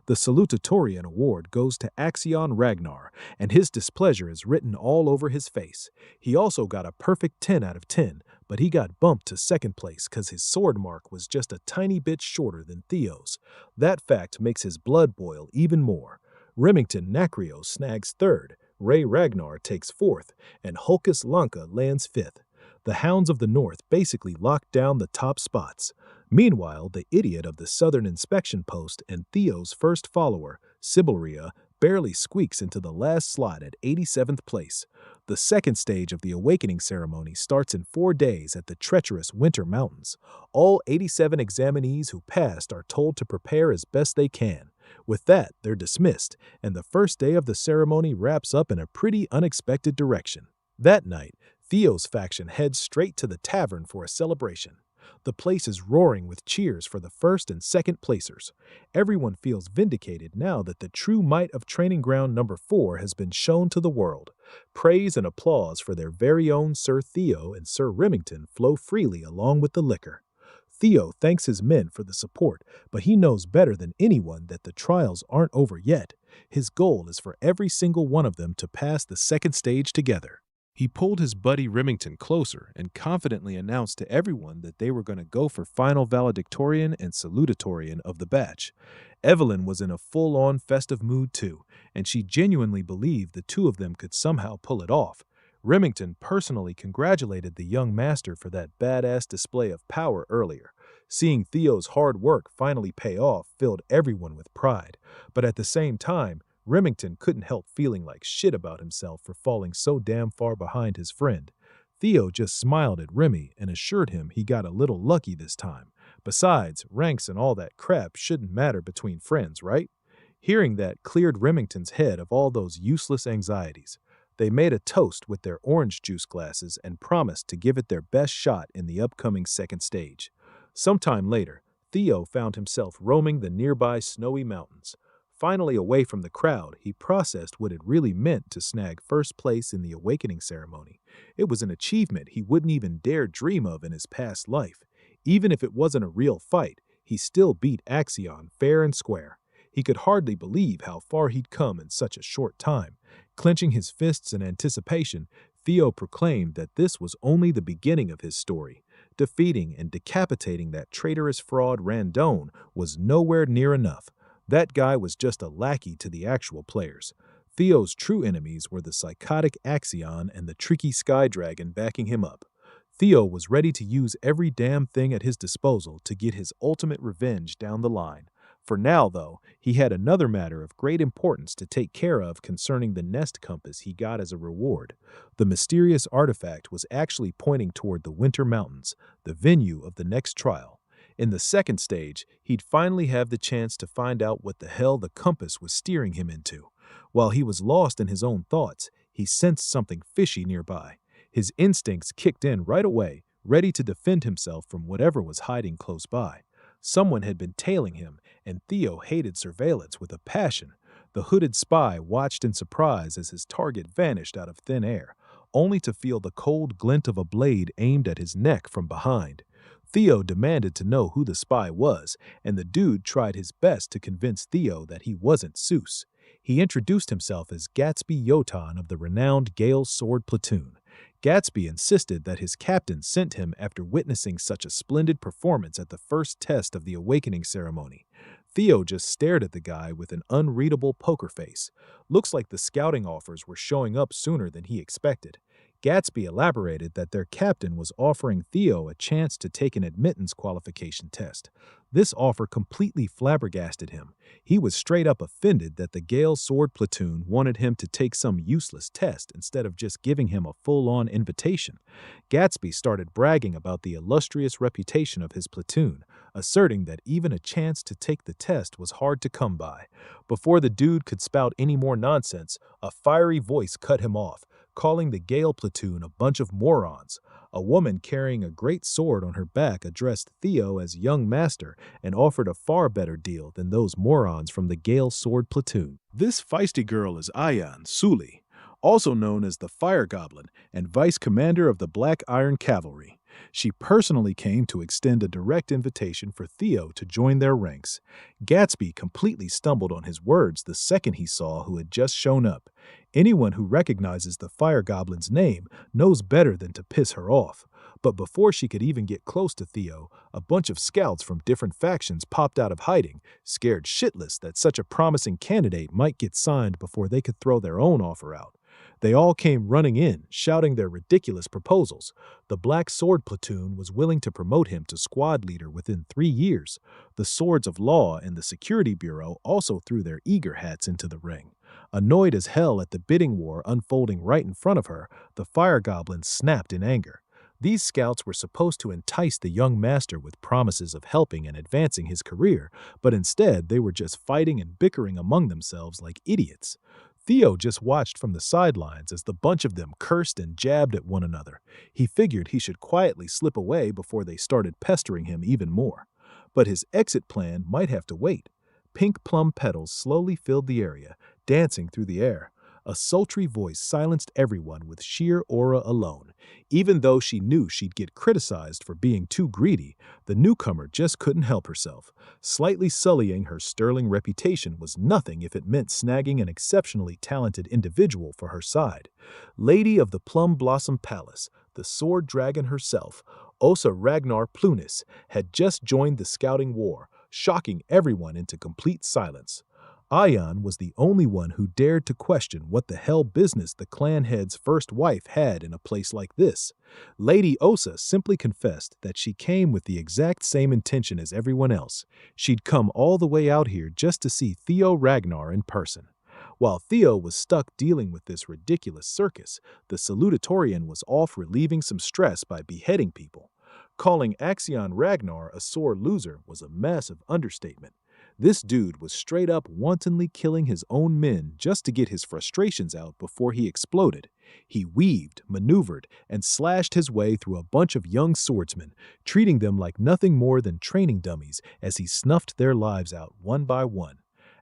The Salutatorian Award goes to Axion Ragnar, and his displeasure is written all over his face. He also got a perfect 10 out of 10, but he got bumped to second place because his sword mark was just a tiny bit shorter than Theo's. That fact makes his blood boil even more. Remington Nacrio snags third, Ray Ragnar takes fourth, and Hulkus Lanka lands fifth. The Hounds of the North basically locked down the top spots. Meanwhile, the idiot of the Southern Inspection Post and Theo's first follower, Sibylria, barely squeaks into the last slot at 87th place. The second stage of the awakening ceremony starts in 4 days at the treacherous Winter Mountains. All 87 examinees who passed are told to prepare as best they can. With that, they're dismissed, and the first day of the ceremony wraps up in a pretty unexpected direction. That night, Theo's faction heads straight to the tavern for a celebration. The place is roaring with cheers for the first and second placers. Everyone feels vindicated now that the true might of Training Ground number 4 has been shown to the world. Praise and applause for their very own Sir Theo and Sir Remington flow freely along with the liquor. Theo thanks his men for the support, but he knows better than anyone that the trials aren't over yet. His goal is for every single one of them to pass the second stage together. He pulled his buddy Remington closer and confidently announced to everyone that they were going to go for final valedictorian and salutatorian of the batch. Evelyn was in a full-on festive mood too, and she genuinely believed the two of them could somehow pull it off. Remington personally congratulated the young master for that badass display of power earlier. Seeing Theo's hard work finally pay off filled everyone with pride, but at the same time, Remington couldn't help feeling like shit about himself for falling so damn far behind his friend. Theo just smiled at Remy and assured him he got a little lucky this time. Besides, ranks and all that crap shouldn't matter between friends, right? Hearing that cleared Remington's head of all those useless anxieties. They made a toast with their orange juice glasses and promised to give it their best shot in the upcoming second stage. Sometime later, Theo found himself roaming the nearby snowy mountains. Finally away from the crowd, he processed what it really meant to snag first place in the awakening ceremony. It was an achievement he wouldn't even dare dream of in his past life. Even if it wasn't a real fight, he still beat Axion fair and square. He could hardly believe how far he'd come in such a short time. Clenching his fists in anticipation, Theo proclaimed that this was only the beginning of his story. Defeating and decapitating that traitorous fraud Randone was nowhere near enough. That guy was just a lackey to the actual players. Theo's true enemies were the psychotic Axion and the tricky Sky Dragon backing him up. Theo was ready to use every damn thing at his disposal to get his ultimate revenge down the line. For now, though, he had another matter of great importance to take care of concerning the nest compass he got as a reward. The mysterious artifact was actually pointing toward the Winter Mountains, the venue of the next trial. In the second stage, he'd finally have the chance to find out what the hell the compass was steering him into. While he was lost in his own thoughts, he sensed something fishy nearby. His instincts kicked in right away, ready to defend himself from whatever was hiding close by. Someone had been tailing him, and Theo hated surveillance with a passion. The hooded spy watched in surprise as his target vanished out of thin air, only to feel the cold glint of a blade aimed at his neck from behind. Theo demanded to know who the spy was, and the dude tried his best to convince Theo that he wasn't Seuss. He introduced himself as Gatsby Yotan of the renowned Gale Sword Platoon. Gatsby insisted that his captain sent him after witnessing such a splendid performance at the first test of the awakening ceremony. Theo just stared at the guy with an unreadable poker face. Looks like the scouting offers were showing up sooner than he expected. Gatsby elaborated that their captain was offering Theo a chance to take an admittance qualification test. This offer completely flabbergasted him. He was straight up offended that the Gale Sword Platoon wanted him to take some useless test instead of just giving him a full-on invitation. Gatsby started bragging about the illustrious reputation of his platoon, asserting that even a chance to take the test was hard to come by. Before the dude could spout any more nonsense, a fiery voice cut him off, calling the Gale platoon a bunch of morons. A woman carrying a great sword on her back addressed Theo as young master and offered a far better deal than those morons from the Gale Sword Platoon. This feisty girl is Ayan Suli. also known as the Fire Goblin and vice commander of the Black Iron Cavalry. She personally came to extend a direct invitation for Theo to join their ranks. Gatsby completely stumbled on his words the second he saw who had just shown up. Anyone who recognizes the Fire Goblin's name knows better than to piss her off. But before she could even get close to Theo, a bunch of scouts from different factions popped out of hiding, scared shitless that such a promising candidate might get signed before they could throw their own offer out. They all came running in, shouting their ridiculous proposals. The Black Sword Platoon was willing to promote him to squad leader within 3 years. The Swords of Law and the Security Bureau also threw their eager hats into the ring. Annoyed as hell at the bidding war unfolding right in front of her, the Fire Goblin snapped in anger. These scouts were supposed to entice the young master with promises of helping and advancing his career, but instead they were just fighting and bickering among themselves like idiots. Theo just watched from the sidelines as the bunch of them cursed and jabbed at one another. He figured he should quietly slip away before they started pestering him even more. But his exit plan might have to wait. Pink plum petals slowly filled the area, dancing through the air. A sultry voice silenced everyone with sheer aura alone. Even though she knew she'd get criticized for being too greedy, the newcomer just couldn't help herself. Slightly sullying her sterling reputation was nothing if it meant snagging an exceptionally talented individual for her side. Lady of the Plum Blossom Palace, the sword dragon herself, Osa Ragnar Plunis, had just joined the scouting war, shocking everyone into complete silence. Ion was the only one who dared to question what the hell business the clan head's first wife had in a place like this. Lady Osa simply confessed that she came with the exact same intention as everyone else. She'd come all the way out here just to see Theo Ragnar in person. While Theo was stuck dealing with this ridiculous circus, the salutatorian was off relieving some stress by beheading people. Calling Axion Ragnar a sore loser was a massive understatement. This dude was straight up wantonly killing his own men just to get his frustrations out before he exploded. He weaved, maneuvered, and slashed his way through a bunch of young swordsmen, treating them like nothing more than training dummies as he snuffed their lives out one by one.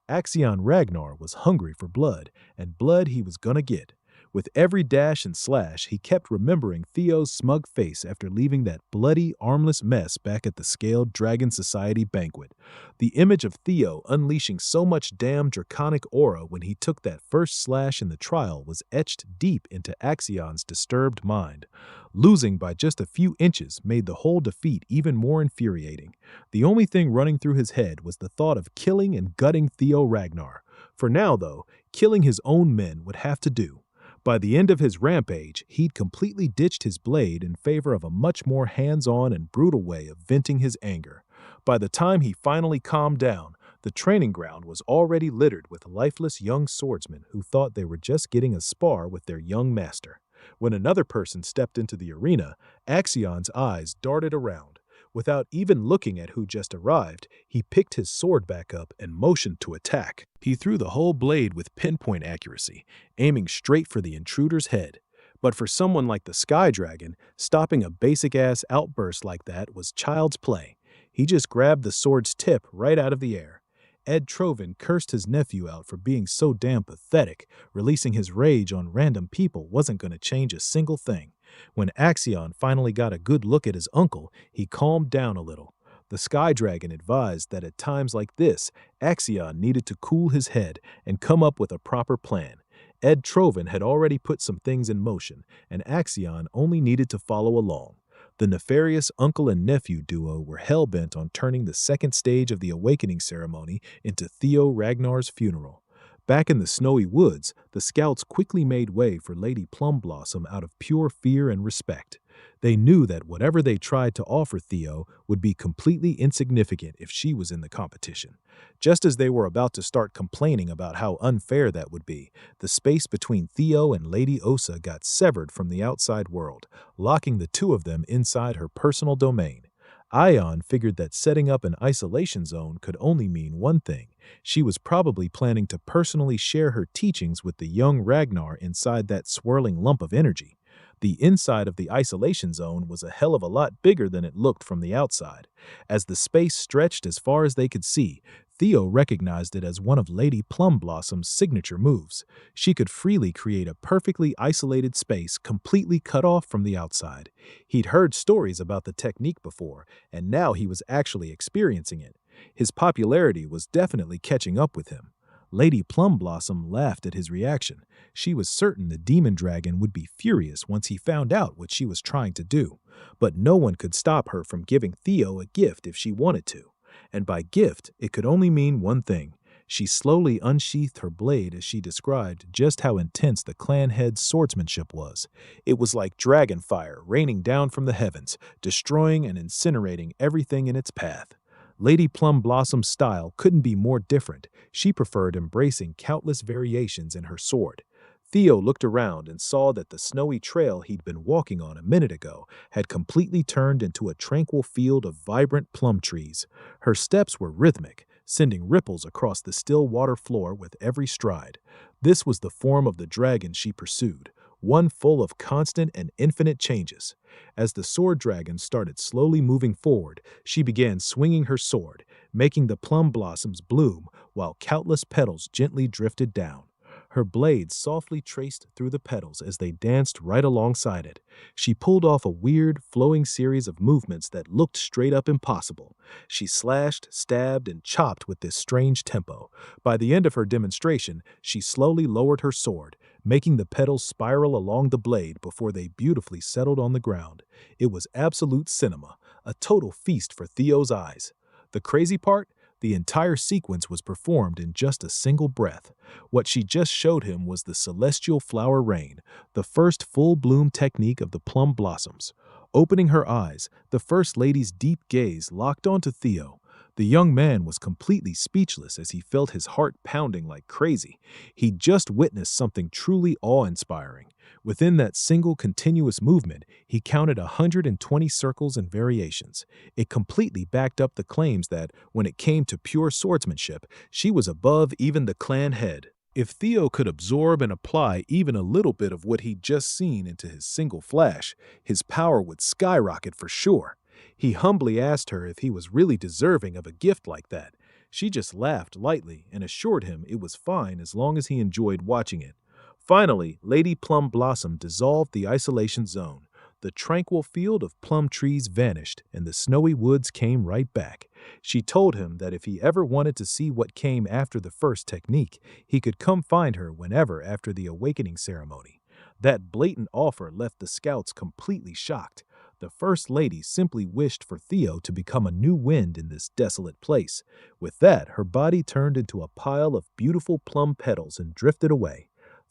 Axion Ragnar was hungry for blood, and blood he was gonna get. With every dash and slash, he kept remembering Theo's smug face after leaving that bloody, armless mess back at the Scaled Dragon Society banquet. The image of Theo unleashing so much damn draconic aura when he took that first slash in the trial was etched deep into Axion's disturbed mind. Losing by just a few inches made the whole defeat even more infuriating. The only thing running through his head was the thought of killing and gutting Theo Ragnar. For now, though, killing his own men would have to do. By the end of his rampage, he'd completely ditched his blade in favor of a much more hands-on and brutal way of venting his anger. By the time he finally calmed down, the training ground was already littered with lifeless young swordsmen who thought they were just getting a spar with their young master. When another person stepped into the arena, Axion's eyes darted around. Without even looking at who just arrived, he picked his sword back up and motioned to attack. He threw the whole blade with pinpoint accuracy, aiming straight for the intruder's head. But for someone like the Sky Dragon, stopping a basic-ass outburst like that was child's play. He just grabbed the sword's tip right out of the air. Ed Trovin cursed his nephew out for being so damn pathetic. Releasing his rage on random people wasn't going to change a single thing. When Axion finally got a good look at his uncle, he calmed down a little. The Sky Dragon advised that at times like this, Axion needed to cool his head and come up with a proper plan. Ed Trovin had already put some things in motion, and Axion only needed to follow along. The nefarious uncle and nephew duo were hell-bent on turning the second stage of the awakening ceremony into Theo Ragnar's funeral. Back in the snowy woods, the scouts quickly made way for Lady Plumblossom out of pure fear and respect. They knew that whatever they tried to offer Theo would be completely insignificant if she was in the competition. Just as they were about to start complaining about how unfair that would be, the space between Theo and Lady Osa got severed from the outside world, locking the two of them inside her personal domain. Ion figured that setting up an isolation zone could only mean one thing. She was probably planning to personally share her teachings with the young Ragnar inside that swirling lump of energy. The inside of the isolation zone was a hell of a lot bigger than it looked from the outside. As the space stretched as far as they could see, Theo recognized it as one of Lady Plumbossom's signature moves. She could freely create a perfectly isolated space completely cut off from the outside. He'd heard stories about the technique before, and now he was actually experiencing it. His popularity was definitely catching up with him. Lady Plumblossom laughed at his reaction. She was certain the demon dragon would be furious once he found out what she was trying to do. But no one could stop her from giving Theo a gift if she wanted to. And by gift, it could only mean one thing. She slowly unsheathed her blade as she described just how intense the clan head's swordsmanship was. It was like dragon fire raining down from the heavens, destroying and incinerating everything in its path. Lady Plumblossom's style couldn't be more different. She preferred embracing countless variations in her sword. Theo looked around and saw that the snowy trail he'd been walking on a minute ago had completely turned into a tranquil field of vibrant plum trees. Her steps were rhythmic, sending ripples across the still water floor with every stride. This was the form of the dragon she pursued, one full of constant and infinite changes. As the sword dragon started slowly moving forward, she began swinging her sword, making the plum blossoms bloom while countless petals gently drifted down. Her blades softly traced through the petals as they danced right alongside it. She pulled off a weird, flowing series of movements that looked straight up impossible. She slashed, stabbed, and chopped with this strange tempo. By the end of her demonstration, she slowly lowered her sword, making the petals spiral along the blade before they beautifully settled on the ground. It was absolute cinema, a total feast for Theo's eyes. The crazy part? The entire sequence was performed in just a single breath. What she just showed him was the celestial flower rain, the first full-bloom technique of the plum blossoms. Opening her eyes, the First Lady's deep gaze locked onto Theo. The young man was completely speechless as he felt his heart pounding like crazy. He'd just witnessed something truly awe-inspiring. Within that single continuous movement, he counted 120 circles and variations. It completely backed up the claims that, when it came to pure swordsmanship, she was above even the clan head. If Theo could absorb and apply even a little bit of what he'd just seen into his single flash, his power would skyrocket for sure. He humbly asked her if he was really deserving of a gift like that. She just laughed lightly and assured him it was fine as long as he enjoyed watching it. Finally, Lady Plum Blossom dissolved the isolation zone. The tranquil field of plum trees vanished, and the snowy woods came right back. She told him that if he ever wanted to see what came after the first technique, he could come find her whenever after the awakening ceremony. That blatant offer left the scouts completely shocked. The First Lady simply wished for Theo to become a new wind in this desolate place. With that, her body turned into a pile of beautiful plum petals and drifted away.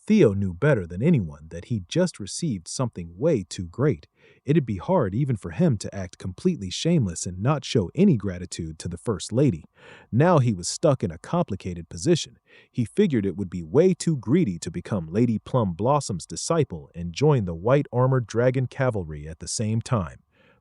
Theo knew better than anyone that he'd just received something way too great. It'd be hard even for him to act completely shameless and not show any gratitude to the First Lady. Now he was stuck in a complicated position. He figured it would be way too greedy to become Lady Plum Blossom's disciple and join the white-armored dragon cavalry at the same time.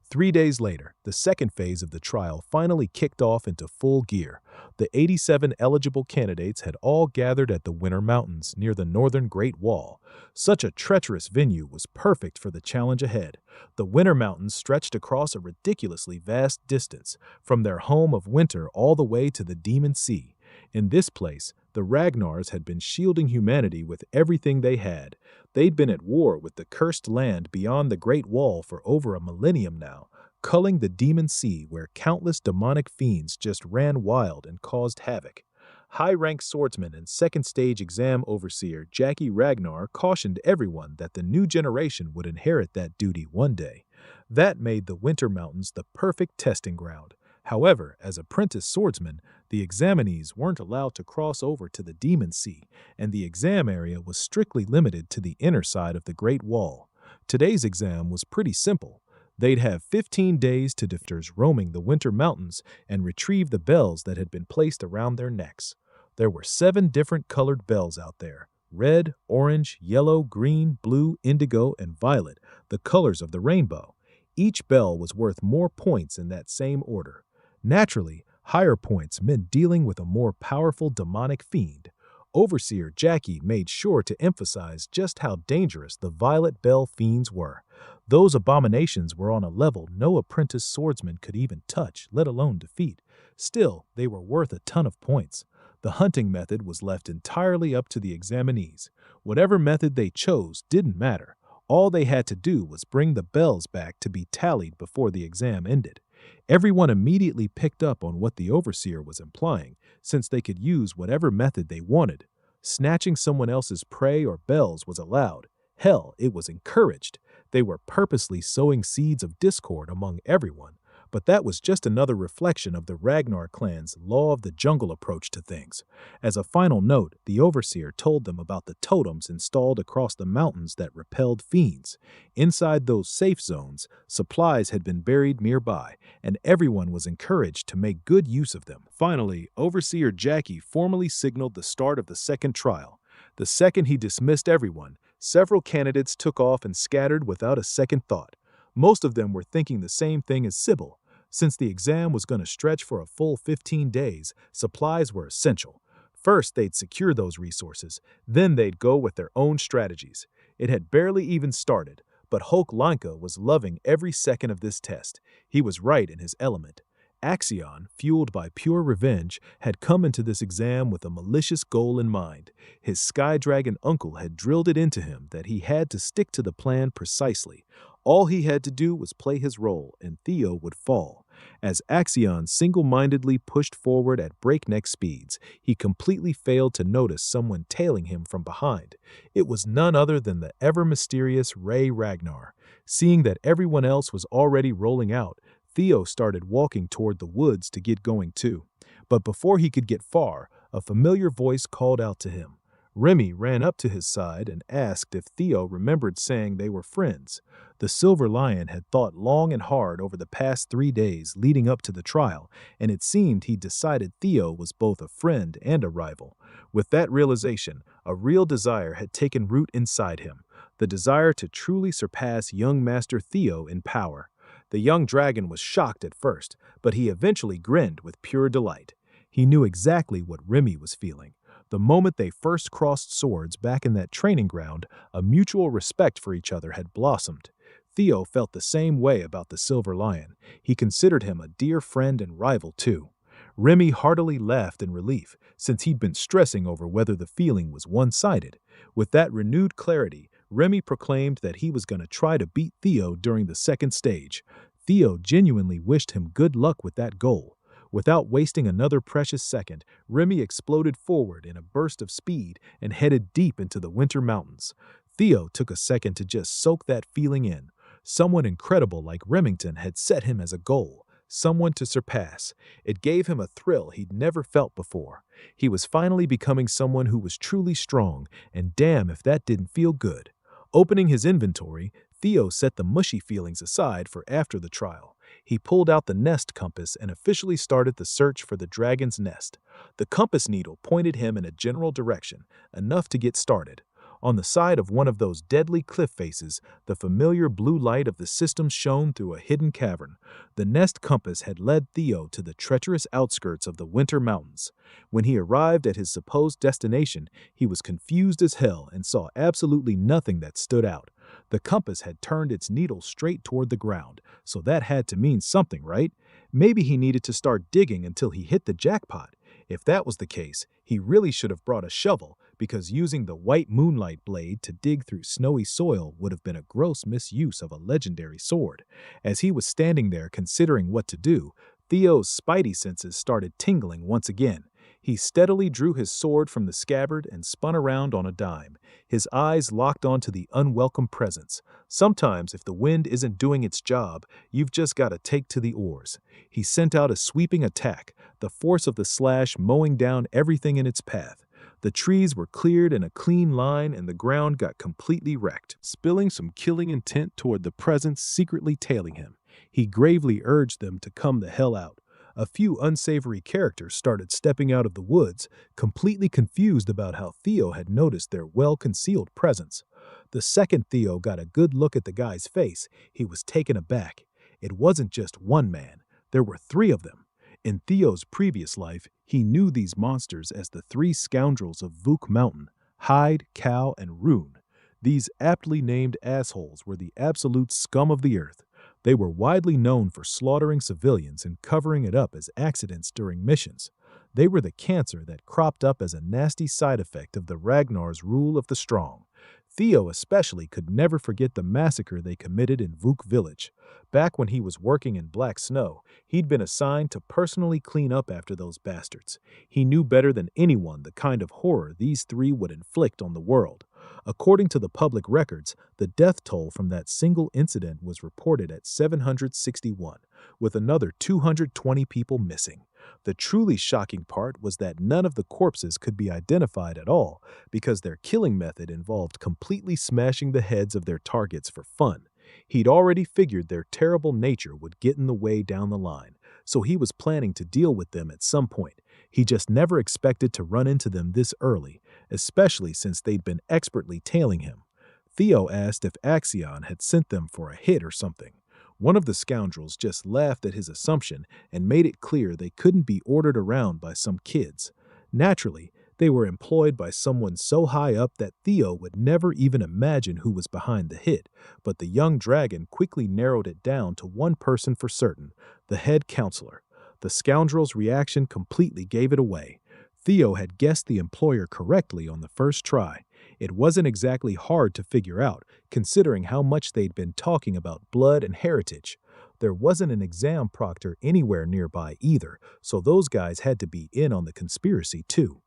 3 days later, the second phase of the trial finally kicked off into full gear. The 87 eligible candidates had all gathered at the Winter Mountains near the northern Great Wall. Such a treacherous venue was perfect for the challenge ahead. The Winter Mountains stretched across a ridiculously vast distance, from their home of winter all the way to the Demon Sea. In this place, the Ragnars had been shielding humanity with everything they had. They'd been at war with the cursed land beyond the Great Wall for over a millennium now, culling the Demon Sea where countless demonic fiends just ran wild and caused havoc. High-ranked swordsman and second-stage exam overseer Jackie Ragnar cautioned everyone that the new generation would inherit that duty one day. That made the Winter Mountains the perfect testing ground. However, as apprentice swordsmen, the examinees weren't allowed to cross over to the Demon Sea, and the exam area was strictly limited to the inner side of the Great Wall. Today's exam was pretty simple. They'd have 15 days to defenders roaming the Winter Mountains and retrieve the bells that had been placed around their necks. There were 7 different colored bells out there: red, orange, yellow, green, blue, indigo, and violet, the colors of the rainbow. Each bell was worth more points in that same order. Naturally, higher points meant dealing with a more powerful demonic fiend. Overseer Jackie made sure to emphasize just how dangerous the Violet Bell fiends were. Those abominations were on a level no apprentice swordsman could even touch, let alone defeat. Still, they were worth a ton of points. The hunting method was left entirely up to the examinees. Whatever method they chose didn't matter. All they had to do was bring the bells back to be tallied before the exam ended. Everyone immediately picked up on what the overseer was implying, since they could use whatever method they wanted. Snatching someone else's prey or bells was allowed. Hell, it was encouraged. They were purposely sowing seeds of discord among everyone. But that was just another reflection of the Ragnar clan's law of the jungle approach to things. As a final note, the overseer told them about the totems installed across the mountains that repelled fiends. Inside those safe zones, supplies had been buried nearby, and everyone was encouraged to make good use of them. Finally, Overseer Jackie formally signaled the start of the second trial. The second he dismissed everyone, several candidates took off and scattered without a second thought. Most of them were thinking the same thing as Sybil. Since the exam was going to stretch for a full 15 days, supplies were essential. First, they'd secure those resources. Then they'd go with their own strategies. It had barely even started, but Hulk Lanka was loving every second of this test. He was right in his element. Axion, fueled by pure revenge, had come into this exam with a malicious goal in mind. His Sky Dragon uncle had drilled it into him that he had to stick to the plan precisely. All he had to do was play his role, and Theo would fall. As Axion single-mindedly pushed forward at breakneck speeds, he completely failed to notice someone tailing him from behind. It was none other than the ever-mysterious Ray Ragnar. Seeing that everyone else was already rolling out, Theo started walking toward the woods to get going too. But before he could get far, a familiar voice called out to him. Remy ran up to his side and asked if Theo remembered saying they were friends. The Silver Lion had thought long and hard over the past 3 days leading up to the trial, and it seemed he'd decided Theo was both a friend and a rival. With that realization, a real desire had taken root inside him, the desire to truly surpass young Master Theo in power. The young dragon was shocked at first, but he eventually grinned with pure delight. He knew exactly what Remy was feeling. The moment they first crossed swords back in that training ground, a mutual respect for each other had blossomed. Theo felt the same way about the Silver Lion. He considered him a dear friend and rival, too. Remy heartily laughed in relief, since he'd been stressing over whether the feeling was one-sided. With that renewed clarity, Remy proclaimed that he was going to try to beat Theo during the second stage. Theo genuinely wished him good luck with that goal. Without wasting another precious second, Remy exploded forward in a burst of speed and headed deep into the winter mountains. Theo took a second to just soak that feeling in. Someone incredible like Remington had set him as a goal, someone to surpass. It gave him a thrill he'd never felt before. He was finally becoming someone who was truly strong, and damn if that didn't feel good. Opening his inventory, Theo set the mushy feelings aside for after the trial. He pulled out the nest compass and officially started the search for the dragon's nest. The compass needle pointed him in a general direction, enough to get started. On the side of one of those deadly cliff faces, the familiar blue light of the system shone through a hidden cavern. The nest compass had led Theo to the treacherous outskirts of the winter mountains. When he arrived at his supposed destination, he was confused as hell and saw absolutely nothing that stood out. The compass had turned its needle straight toward the ground, so that had to mean something, right? Maybe he needed to start digging until he hit the jackpot. If that was the case, he really should have brought a shovel, because using the white moonlight blade to dig through snowy soil would have been a gross misuse of a legendary sword. As he was standing there considering what to do, Theo's spidey senses started tingling once again. He steadily drew his sword from the scabbard and spun around on a dime. His eyes locked onto the unwelcome presence. Sometimes, if the wind isn't doing its job, you've just got to take to the oars. He sent out a sweeping attack, the force of the slash mowing down everything in its path. The trees were cleared in a clean line and the ground got completely wrecked, spilling some killing intent toward the presence secretly tailing him. He gravely urged them to come the hell out. A few unsavory characters started stepping out of the woods, completely confused about how Theo had noticed their well-concealed presence. The second Theo got a good look at the guy's face, he was taken aback. It wasn't just one man, there were 3 of them. In Theo's previous life, he knew these monsters as the 3 scoundrels of Vuk Mountain, Hyde, Cal, and Rune. These aptly named assholes were the absolute scum of the earth. They were widely known for slaughtering civilians and covering it up as accidents during missions. They were the cancer that cropped up as a nasty side effect of the Ragnar's rule of the strong. Theo especially could never forget the massacre they committed in Vuk village. Back when he was working in Black Snow, he'd been assigned to personally clean up after those bastards. He knew better than anyone the kind of horror these three would inflict on the world. According to the public records, the death toll from that single incident was reported at 761, with another 220 people missing. The truly shocking part was that none of the corpses could be identified at all because their killing method involved completely smashing the heads of their targets for fun. He'd already figured their terrible nature would get in the way down the line, so he was planning to deal with them at some point. He just never expected to run into them this early, especially since they'd been expertly tailing him. Theo asked if Axion had sent them for a hit or something. One of the scoundrels just laughed at his assumption and made it clear they couldn't be ordered around by some kids. Naturally, they were employed by someone so high up that Theo would never even imagine who was behind the hit, but the young dragon quickly narrowed it down to one person for certain, the head counselor. The scoundrel's reaction completely gave it away. Theo had guessed the employer correctly on the first try. It wasn't exactly hard to figure out, considering how much they'd been talking about blood and heritage. There wasn't an exam proctor anywhere nearby either, so those guys had to be in on the conspiracy too.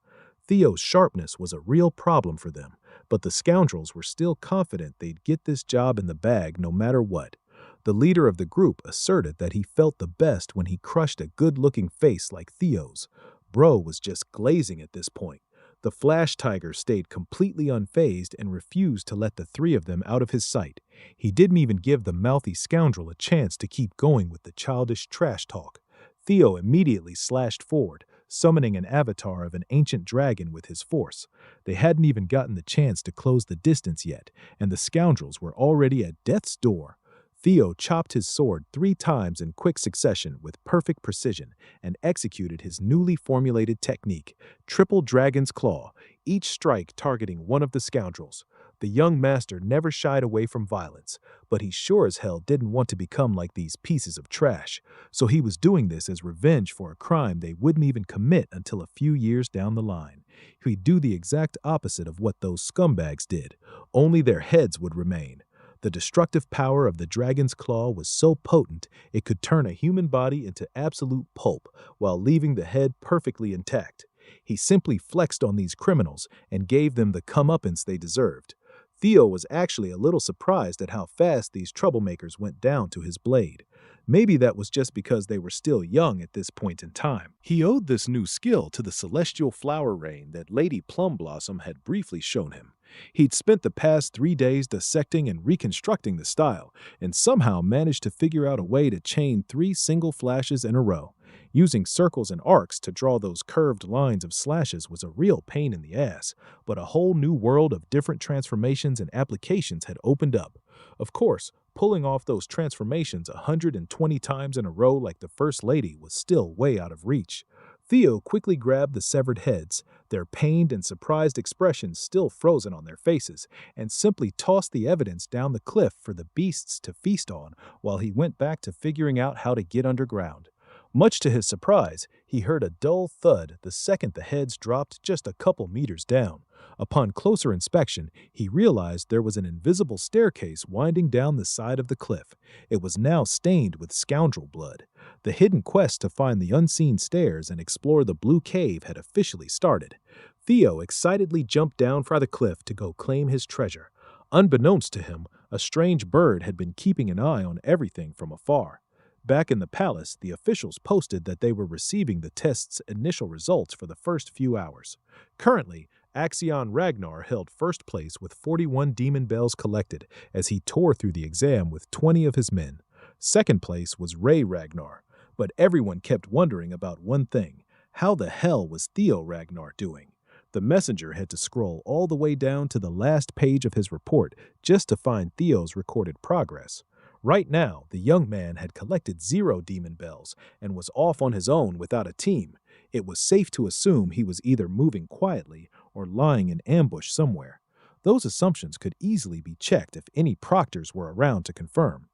Theo's sharpness was a real problem for them, but the scoundrels were still confident they'd get this job in the bag no matter what. The leader of the group asserted that he felt the best when he crushed a good-looking face like Theo's. Bro was just glazing at this point. The Flash Tiger stayed completely unfazed and refused to let the three of them out of his sight. He didn't even give the mouthy scoundrel a chance to keep going with the childish trash talk. Theo immediately slashed forward, summoning an avatar of an ancient dragon with his force. They hadn't even gotten the chance to close the distance yet, and the scoundrels were already at death's door. Theo chopped his sword 3 times in quick succession with perfect precision and executed his newly formulated technique, Triple Dragon's Claw, each strike targeting one of the scoundrels. The young master never shied away from violence, but he sure as hell didn't want to become like these pieces of trash, so he was doing this as revenge for a crime they wouldn't even commit until a few years down the line. He'd do the exact opposite of what those scumbags did, only their heads would remain. The destructive power of the dragon's claw was so potent it could turn a human body into absolute pulp while leaving the head perfectly intact. He simply flexed on these criminals and gave them the comeuppance they deserved. Theo was actually a little surprised at how fast these troublemakers went down to his blade. Maybe that was just because they were still young at this point in time. He owed this new skill to the celestial flower rain that Lady Plumblossom had briefly shown him. He'd spent the past 3 days dissecting and reconstructing the style, and somehow managed to figure out a way to chain 3 single flashes in a row. Using circles and arcs to draw those curved lines of slashes was a real pain in the ass, but a whole new world of different transformations and applications had opened up. Of course, pulling off those transformations 120 times in a row like the First Lady was still way out of reach. Theo quickly grabbed the severed heads, their pained and surprised expressions still frozen on their faces, and simply tossed the evidence down the cliff for the beasts to feast on while he went back to figuring out how to get underground. Much to his surprise, he heard a dull thud the second the heads dropped just a couple meters down. Upon closer inspection, he realized there was an invisible staircase winding down the side of the cliff. It was now stained with scoundrel blood. The hidden quest to find the unseen stairs and explore the blue cave had officially started. Theo excitedly jumped down from the cliff to go claim his treasure. Unbeknownst to him, a strange bird had been keeping an eye on everything from afar. Back in the palace, the officials posted that they were receiving the test's initial results for the first few hours. Currently, Axion Ragnar held first place with 41 demon bells collected as he tore through the exam with 20 of his men. Second place was Ray Ragnar, but everyone kept wondering about one thing. How the hell was Theo Ragnar doing? The messenger had to scroll all the way down to the last page of his report just to find Theo's recorded progress. Right now, the young man had collected 0 demon bells and was off on his own without a team. It was safe to assume he was either moving quietly or lying in ambush somewhere. Those assumptions could easily be checked if any proctors were around to confirm.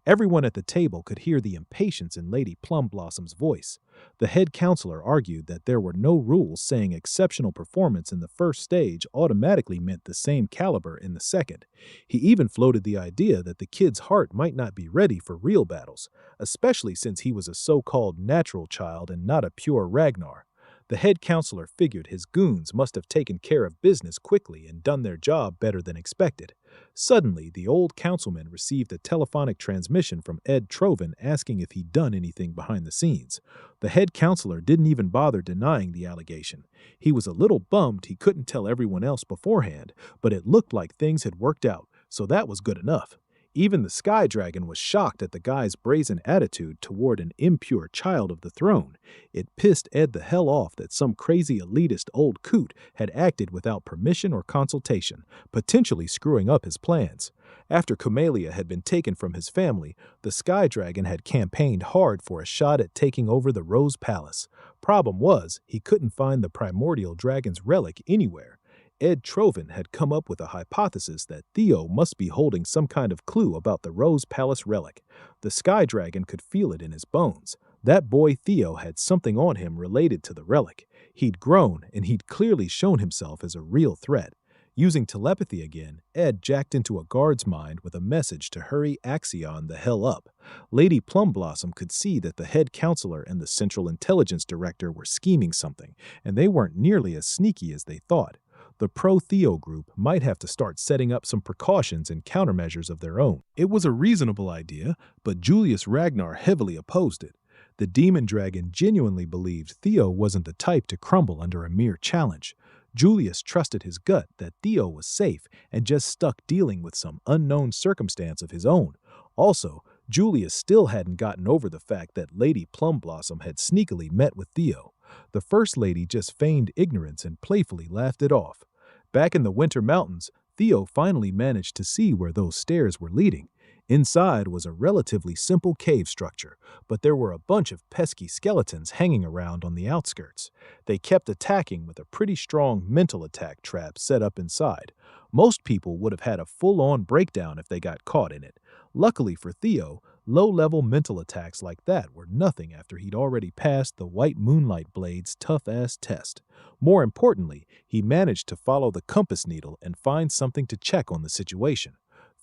Everyone at the table could hear the impatience in Lady Plumblossom's voice. The head counselor argued that there were no rules saying exceptional performance in the first stage automatically meant the same caliber in the second. He even floated the idea that the kid's heart might not be ready for real battles, especially since he was a so-called natural child and not a pure Ragnar. The head counselor figured his goons must have taken care of business quickly and done their job better than expected. Suddenly, the old councilman received a telephonic transmission from Ed Trovan asking if he'd done anything behind the scenes. The head counselor didn't even bother denying the allegation. He was a little bummed he couldn't tell everyone else beforehand, but it looked like things had worked out, so that was good enough. Even the Sky Dragon was shocked at the guy's brazen attitude toward an impure child of the throne. It pissed Ed the hell off that some crazy elitist old coot had acted without permission or consultation, potentially screwing up his plans. After Camellia had been taken from his family, the Sky Dragon had campaigned hard for a shot at taking over the Rose Palace. Problem was, he couldn't find the primordial dragon's relic anywhere. Ed Trovan had come up with a hypothesis that Theo must be holding some kind of clue about the Rose Palace relic. The Sky Dragon could feel it in his bones. That boy Theo had something on him related to the relic. He'd grown, and he'd clearly shown himself as a real threat. Using telepathy again, Ed jacked into a guard's mind with a message to hurry Axion the hell up. Lady Plumblossom could see that the head counselor and the Central Intelligence Director were scheming something, and they weren't nearly as sneaky as they thought. The pro-Theo group might have to start setting up some precautions and countermeasures of their own. It was a reasonable idea, but Julius Ragnar heavily opposed it. The demon dragon genuinely believed Theo wasn't the type to crumble under a mere challenge. Julius trusted his gut that Theo was safe and just stuck dealing with some unknown circumstance of his own. Also, Julius still hadn't gotten over the fact that Lady Plumblossom had sneakily met with Theo. The First Lady just feigned ignorance and playfully laughed it off. Back in the Winter Mountains, Theo finally managed to see where those stairs were leading. Inside was a relatively simple cave structure, but there were a bunch of pesky skeletons hanging around on the outskirts. They kept attacking with a pretty strong mental attack trap set up inside. Most people would have had a full-on breakdown if they got caught in it. Luckily for Theo, low-level mental attacks like that were nothing after he'd already passed the White Moonlight Blade's tough-ass test. More importantly, he managed to follow the compass needle and find something to check on the situation.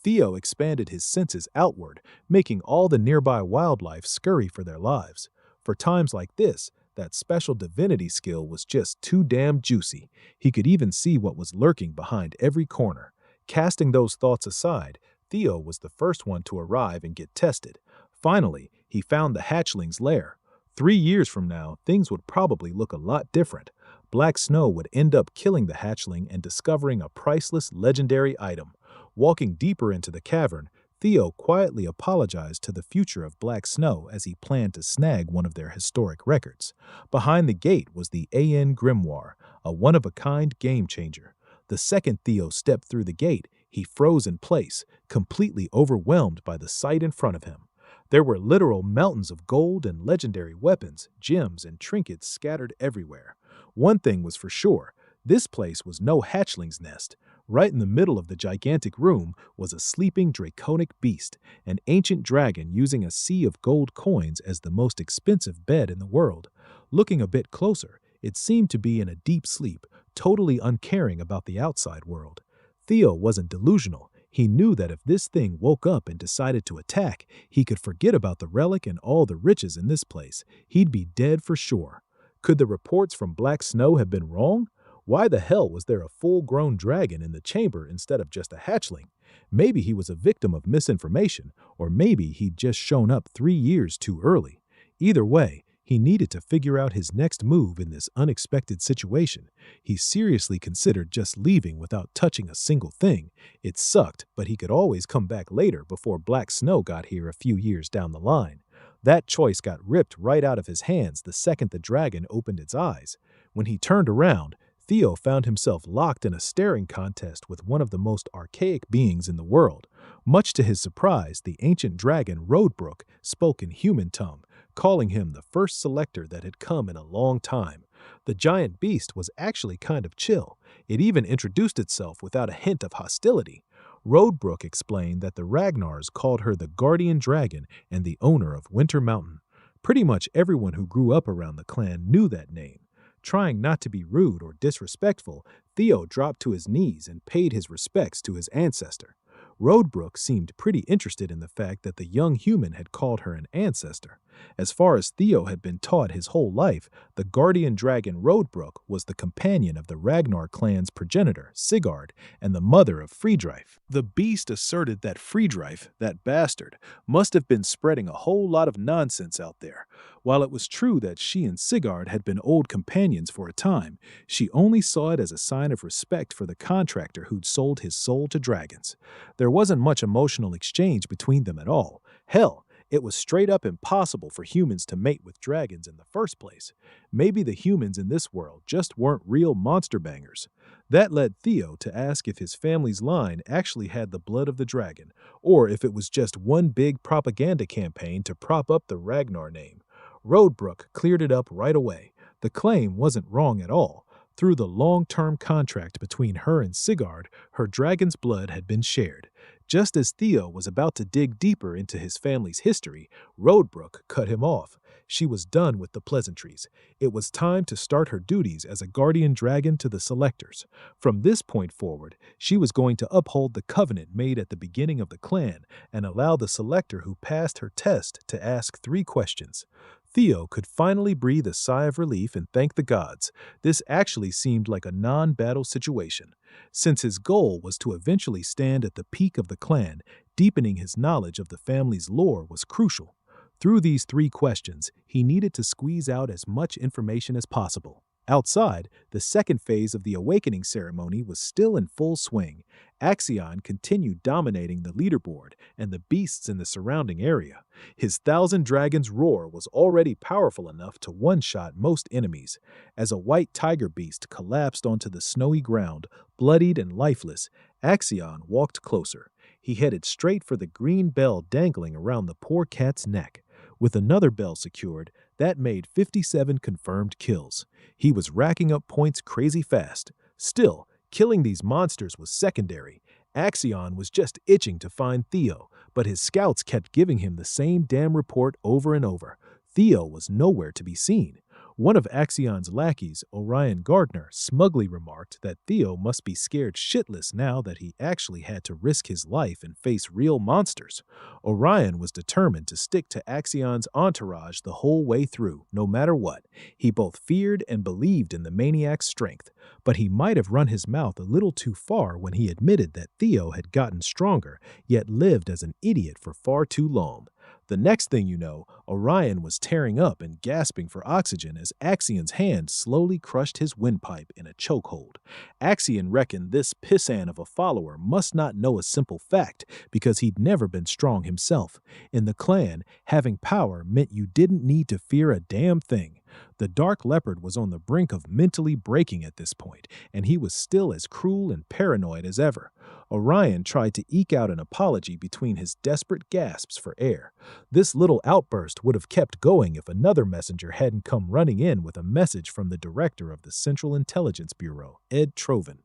Theo expanded his senses outward, making all the nearby wildlife scurry for their lives. For times like this, that special divinity skill was just too damn juicy. He could even see what was lurking behind every corner. Casting those thoughts aside, Theo was the first one to arrive and get tested. Finally, he found the hatchling's lair. 3 years from now, things would probably look a lot different. Black Snow would end up killing the hatchling and discovering a priceless legendary item. Walking deeper into the cavern, Theo quietly apologized to the future of Black Snow as he planned to snag one of their historic records. Behind the gate was the AN Grimoire, a one-of-a-kind game-changer. The second Theo stepped through the gate, he froze in place, completely overwhelmed by the sight in front of him. There were literal mountains of gold and legendary weapons, gems, and trinkets scattered everywhere. One thing was for sure, this place was no hatchling's nest. Right in the middle of the gigantic room was a sleeping draconic beast, an ancient dragon using a sea of gold coins as the most expensive bed in the world. Looking a bit closer, it seemed to be in a deep sleep, totally uncaring about the outside world. Theo wasn't delusional. He knew that if this thing woke up and decided to attack, he could forget about the relic and all the riches in this place. He'd be dead for sure. Could the reports from Black Snow have been wrong? Why the hell was there a full-grown dragon in the chamber instead of just a hatchling? Maybe he was a victim of misinformation, or maybe he'd just shown up 3 years too early. Either way, he needed to figure out his next move in this unexpected situation. He seriously considered just leaving without touching a single thing. It sucked, but he could always come back later before Black Snow got here a few years down the line. That choice got ripped right out of his hands the second the dragon opened its eyes. When he turned around, Theo found himself locked in a staring contest with one of the most archaic beings in the world. Much to his surprise, the ancient dragon Roadbrook spoke in human tongue, calling him the first selector that had come in a long time. The giant beast was actually kind of chill. It even introduced itself without a hint of hostility. Roadbrook explained that the Ragnars called her the guardian dragon and the owner of Winter Mountain. Pretty much everyone who grew up around the clan knew that name. Trying not to be rude or disrespectful, Theo dropped to his knees and paid his respects to his ancestor. Roadbrook seemed pretty interested in the fact that the young human had called her an ancestor. As far as Theo had been taught his whole life, the guardian dragon Roadbrook was the companion of the Ragnar clan's progenitor, Sigurd, and the mother of Friedreif. The beast asserted that Friedreif, that bastard, must have been spreading a whole lot of nonsense out there. While it was true that she and Sigurd had been old companions for a time, she only saw it as a sign of respect for the contractor who'd sold his soul to dragons. There wasn't much emotional exchange between them at all. Hell, it was straight up impossible for humans to mate with dragons in the first place. Maybe the humans in this world just weren't real monster bangers. That led Theo to ask if his family's line actually had the blood of the dragon, or if it was just one big propaganda campaign to prop up the Ragnar name. Roadbrook cleared it up right away. The claim wasn't wrong at all. Through the long-term contract between her and Sigurd, her dragon's blood had been shared. Just as Theo was about to dig deeper into his family's history, Roadbrook cut him off. She was done with the pleasantries. It was time to start her duties as a guardian dragon to the Selectors. From this point forward, she was going to uphold the covenant made at the beginning of the clan and allow the Selector who passed her test to ask 3 questions. Theo could finally breathe a sigh of relief and thank the gods. This actually seemed like a non-battle situation. Since his goal was to eventually stand at the peak of the clan, deepening his knowledge of the family's lore was crucial. Through these 3 questions, he needed to squeeze out as much information as possible. Outside, the second phase of the awakening ceremony was still in full swing. Axion continued dominating the leaderboard and the beasts in the surrounding area. His 1,000 dragons roar was already powerful enough to one-shot most enemies. As a white tiger beast collapsed onto the snowy ground, bloodied and lifeless, Axion walked closer. He headed straight for the green bell dangling around the poor cat's neck. With another bell secured, that made 57 confirmed kills. He was racking up points crazy fast. Still, killing these monsters was secondary. Axion was just itching to find Theo, but his scouts kept giving him the same damn report over and over. Theo was nowhere to be seen. One of Axion's lackeys, Orion Gardner, smugly remarked that Theo must be scared shitless now that he actually had to risk his life and face real monsters. Orion was determined to stick to Axion's entourage the whole way through, no matter what. He both feared and believed in the maniac's strength, but he might have run his mouth a little too far when he admitted that Theo had gotten stronger, yet lived as an idiot for far too long. The next thing you know, Orion was tearing up and gasping for oxygen as Axion's hand slowly crushed his windpipe in a chokehold. Axion reckoned this pissant of a follower must not know a simple fact because he'd never been strong himself. In the clan, having power meant you didn't need to fear a damn thing. The Dark Leopard was on the brink of mentally breaking at this point, and he was still as cruel and paranoid as ever. Orion tried to eke out an apology between his desperate gasps for air. This little outburst would have kept going if another messenger hadn't come running in with a message from the director of the Central Intelligence Bureau, Ed Trovan.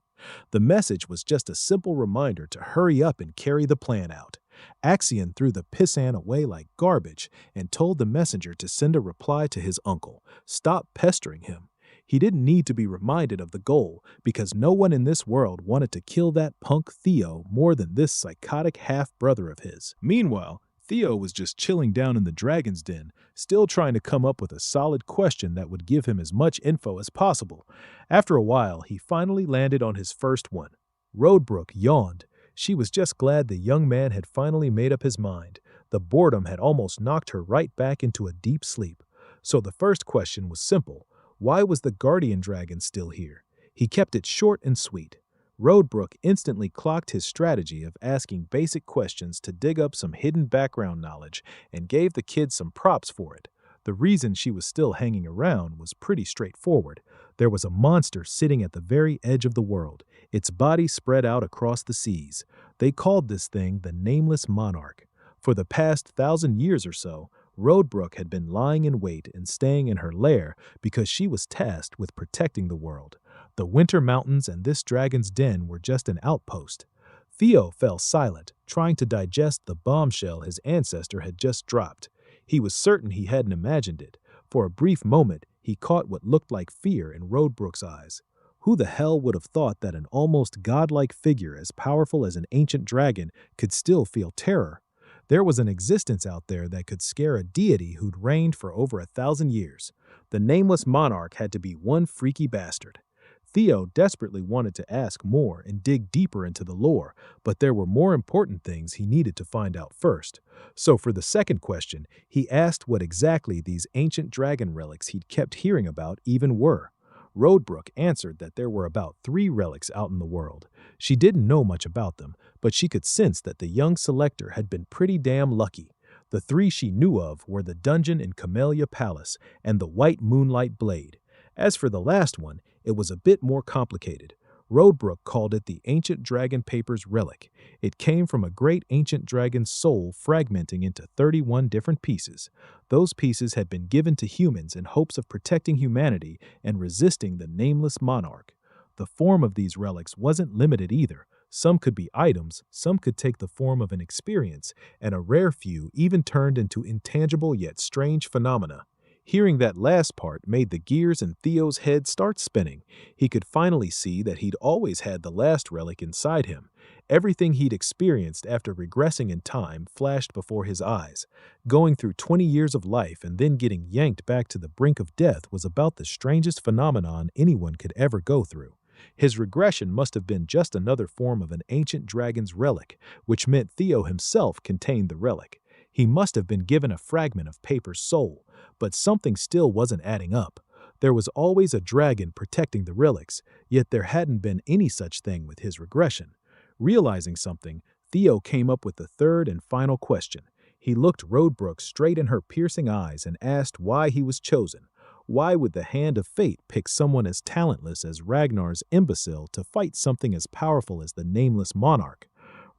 The message was just a simple reminder to hurry up and carry the plan out. Axion threw the pissant away like garbage and told the messenger to send a reply to his uncle. Stop pestering him. He didn't need to be reminded of the goal because no one in this world wanted to kill that punk Theo more than this psychotic half-brother of his. Meanwhile, Theo was just chilling down in the dragon's den, still trying to come up with a solid question that would give him as much info as possible. After a while, he finally landed on his first one. Roadbrook yawned. She was just glad the young man had finally made up his mind. The boredom had almost knocked her right back into a deep sleep. So the first question was simple. Why was the guardian dragon still here? He kept it short and sweet. Roadbrook instantly clocked his strategy of asking basic questions to dig up some hidden background knowledge and gave the kid some props for it. The reason she was still hanging around was pretty straightforward. There was a monster sitting at the very edge of the world, its body spread out across the seas. They called this thing the Nameless Monarch. For the past 1,000 years or so, Roadbrook had been lying in wait and staying in her lair because she was tasked with protecting the world. The Winter Mountains and this dragon's den were just an outpost. Theo fell silent, trying to digest the bombshell his ancestor had just dropped. He was certain he hadn't imagined it. For a brief moment, he caught what looked like fear in Roadbrook's eyes. Who the hell would have thought that an almost godlike figure as powerful as an ancient dragon could still feel terror? There was an existence out there that could scare a deity who'd reigned for over 1,000 years. The nameless monarch had to be one freaky bastard. Theo desperately wanted to ask more and dig deeper into the lore, but there were more important things he needed to find out first. So for the second question, he asked what exactly these ancient dragon relics he'd kept hearing about even were. Roadbrook answered that there were about 3 relics out in the world. She didn't know much about them, but she could sense that the young selector had been pretty damn lucky. The 3 she knew of were the dungeon in Camellia Palace and the White Moonlight Blade. As for the last one, it was a bit more complicated. Roadbrook called it the Ancient Dragon Paper's Relic. It came from a great ancient dragon's soul fragmenting into 31 different pieces. Those pieces had been given to humans in hopes of protecting humanity and resisting the nameless monarch. The form of these relics wasn't limited either. Some could be items, some could take the form of an experience, and a rare few even turned into intangible yet strange phenomena. Hearing that last part made the gears in Theo's head start spinning. He could finally see that he'd always had the last relic inside him. Everything he'd experienced after regressing in time flashed before his eyes. Going through 20 years of life and then getting yanked back to the brink of death was about the strangest phenomenon anyone could ever go through. His regression must have been just another form of an ancient dragon's relic, which meant Theo himself contained the relic. He must have been given a fragment of Paper's soul, but something still wasn't adding up. There was always a dragon protecting the relics, yet there hadn't been any such thing with his regression. Realizing something, Theo came up with the third and final question. He looked Roadbrook straight in her piercing eyes and asked why he was chosen. Why would the hand of fate pick someone as talentless as Ragnar's imbecile to fight something as powerful as the nameless monarch?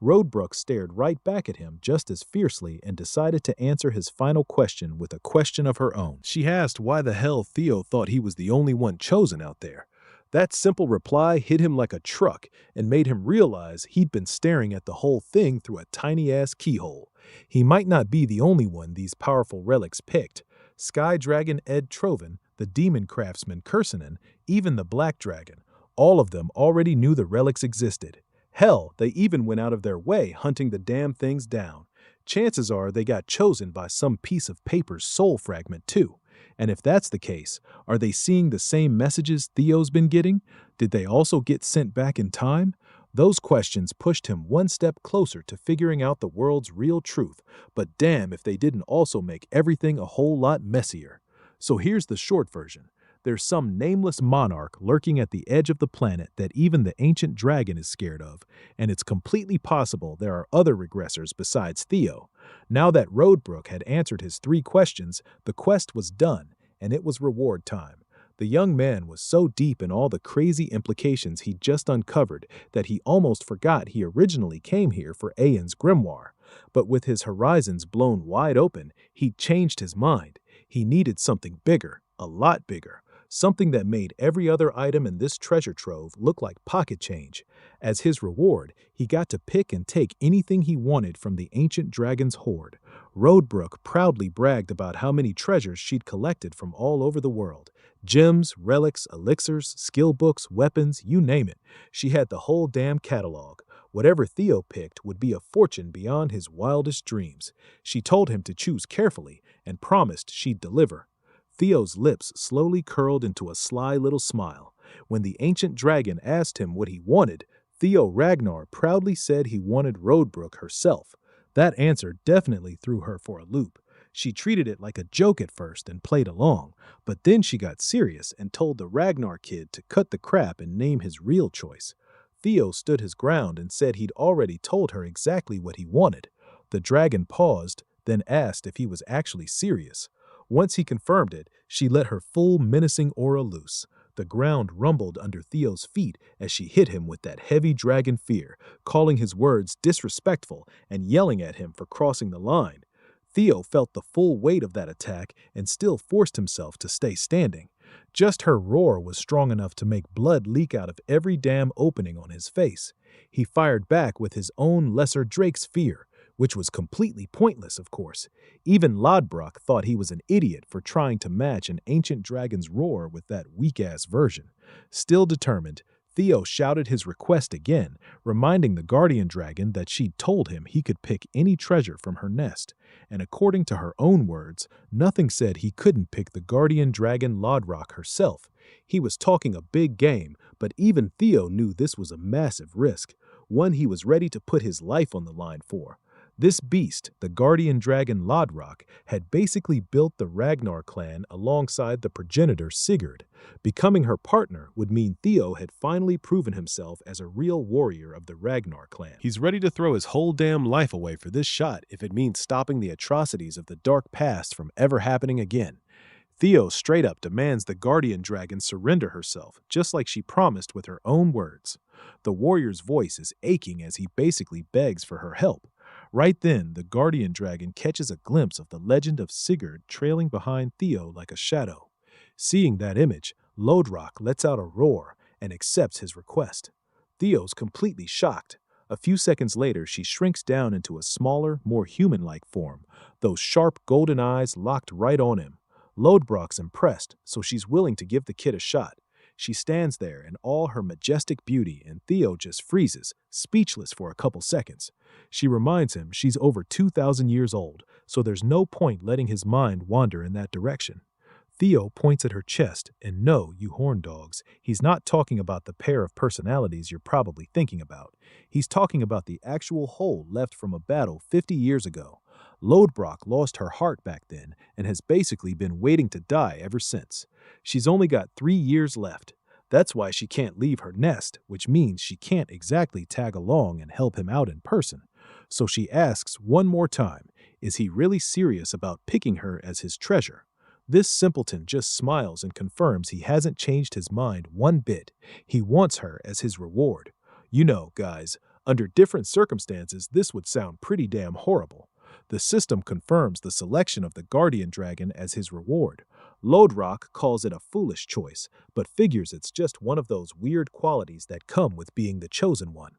Roadbrook stared right back at him just as fiercely and decided to answer his final question with a question of her own. She asked why the hell Theo thought he was the only one chosen out there. That simple reply hit him like a truck and made him realize he'd been staring at the whole thing through a tiny-ass keyhole. He might not be the only one these powerful relics picked. Sky Dragon Ed Troven, the demon craftsman Kursinen, even the Black Dragon, all of them already knew the relics existed. Hell, they even went out of their way hunting the damn things down. Chances are they got chosen by some piece of Paper's soul fragment too. And if that's the case, are they seeing the same messages Theo's been getting? Did they also get sent back in time? Those questions pushed him one step closer to figuring out the world's real truth, but damn if they didn't also make everything a whole lot messier. So here's the short version. There's some nameless monarch lurking at the edge of the planet that even the ancient dragon is scared of, and it's completely possible there are other regressors besides Theo. Now that Roadbrook had answered his 3 questions, the quest was done, and it was reward time. The young man was so deep in all the crazy implications he'd just uncovered that he almost forgot he originally came here for Aen's grimoire. But with his horizons blown wide open, he'd changed his mind. He needed something bigger, a lot bigger. Something that made every other item in this treasure trove look like pocket change. As his reward, he got to pick and take anything he wanted from the ancient dragon's hoard. Roadbrook proudly bragged about how many treasures she'd collected from all over the world. Gems, relics, elixirs, skill books, weapons, you name it. She had the whole damn catalog. Whatever Theo picked would be a fortune beyond his wildest dreams. She told him to choose carefully and promised she'd deliver. Theo's lips slowly curled into a sly little smile. When the ancient dragon asked him what he wanted, Theo Ragnar proudly said he wanted Roadbrook herself. That answer definitely threw her for a loop. She treated it like a joke at first and played along, but then she got serious and told the Ragnar kid to cut the crap and name his real choice. Theo stood his ground and said he'd already told her exactly what he wanted. The dragon paused, then asked if he was actually serious. Once he confirmed it, she let her full menacing aura loose. The ground rumbled under Theo's feet as she hit him with that heavy dragon fear, calling his words disrespectful and yelling at him for crossing the line. Theo felt the full weight of that attack and still forced himself to stay standing. Just her roar was strong enough to make blood leak out of every damn opening on his face. He fired back with his own lesser Drake's fear, which was completely pointless, of course. Even Lodbrok thought he was an idiot for trying to match an ancient dragon's roar with that weak-ass version. Still determined, Theo shouted his request again, reminding the guardian dragon that she'd told him he could pick any treasure from her nest. And according to her own words, nothing said he couldn't pick the guardian dragon Lodrock herself. He was talking a big game, but even Theo knew this was a massive risk, one he was ready to put his life on the line for. This beast, the guardian dragon Lodrock, had basically built the Ragnar clan alongside the progenitor Sigurd. Becoming her partner would mean Theo had finally proven himself as a real warrior of the Ragnar clan. He's ready to throw his whole damn life away for this shot if it means stopping the atrocities of the dark past from ever happening again. Theo straight up demands the guardian dragon surrender herself, just like she promised with her own words. The warrior's voice is aching as he basically begs for her help. Right then, the guardian dragon catches a glimpse of the legend of Sigurd trailing behind Theo like a shadow. Seeing that image, Lodrock lets out a roar and accepts his request. Theo's completely shocked. A few seconds later, she shrinks down into a smaller, more human-like form, those sharp golden eyes locked right on him. Lodbrok's impressed, so she's willing to give the kid a shot. She stands there in all her majestic beauty, and Theo just freezes, speechless for a couple seconds. She reminds him she's over 2,000 years old, so there's no point letting his mind wander in that direction. Theo points at her chest, and no, you horn dogs, he's not talking about the pair of personalities you're probably thinking about. He's talking about the actual hole left from a battle 50 years ago. Lodbrok lost her heart back then and has basically been waiting to die ever since. She's only got 3 years left. That's why she can't leave her nest, which means she can't exactly tag along and help him out in person. So she asks one more time, is he really serious about picking her as his treasure? This simpleton just smiles and confirms he hasn't changed his mind one bit. He wants her as his reward. You know, guys, under different circumstances, this would sound pretty damn horrible. The system confirms the selection of the guardian dragon as his reward. Lodrock calls it a foolish choice, but figures it's just one of those weird qualities that come with being the chosen one.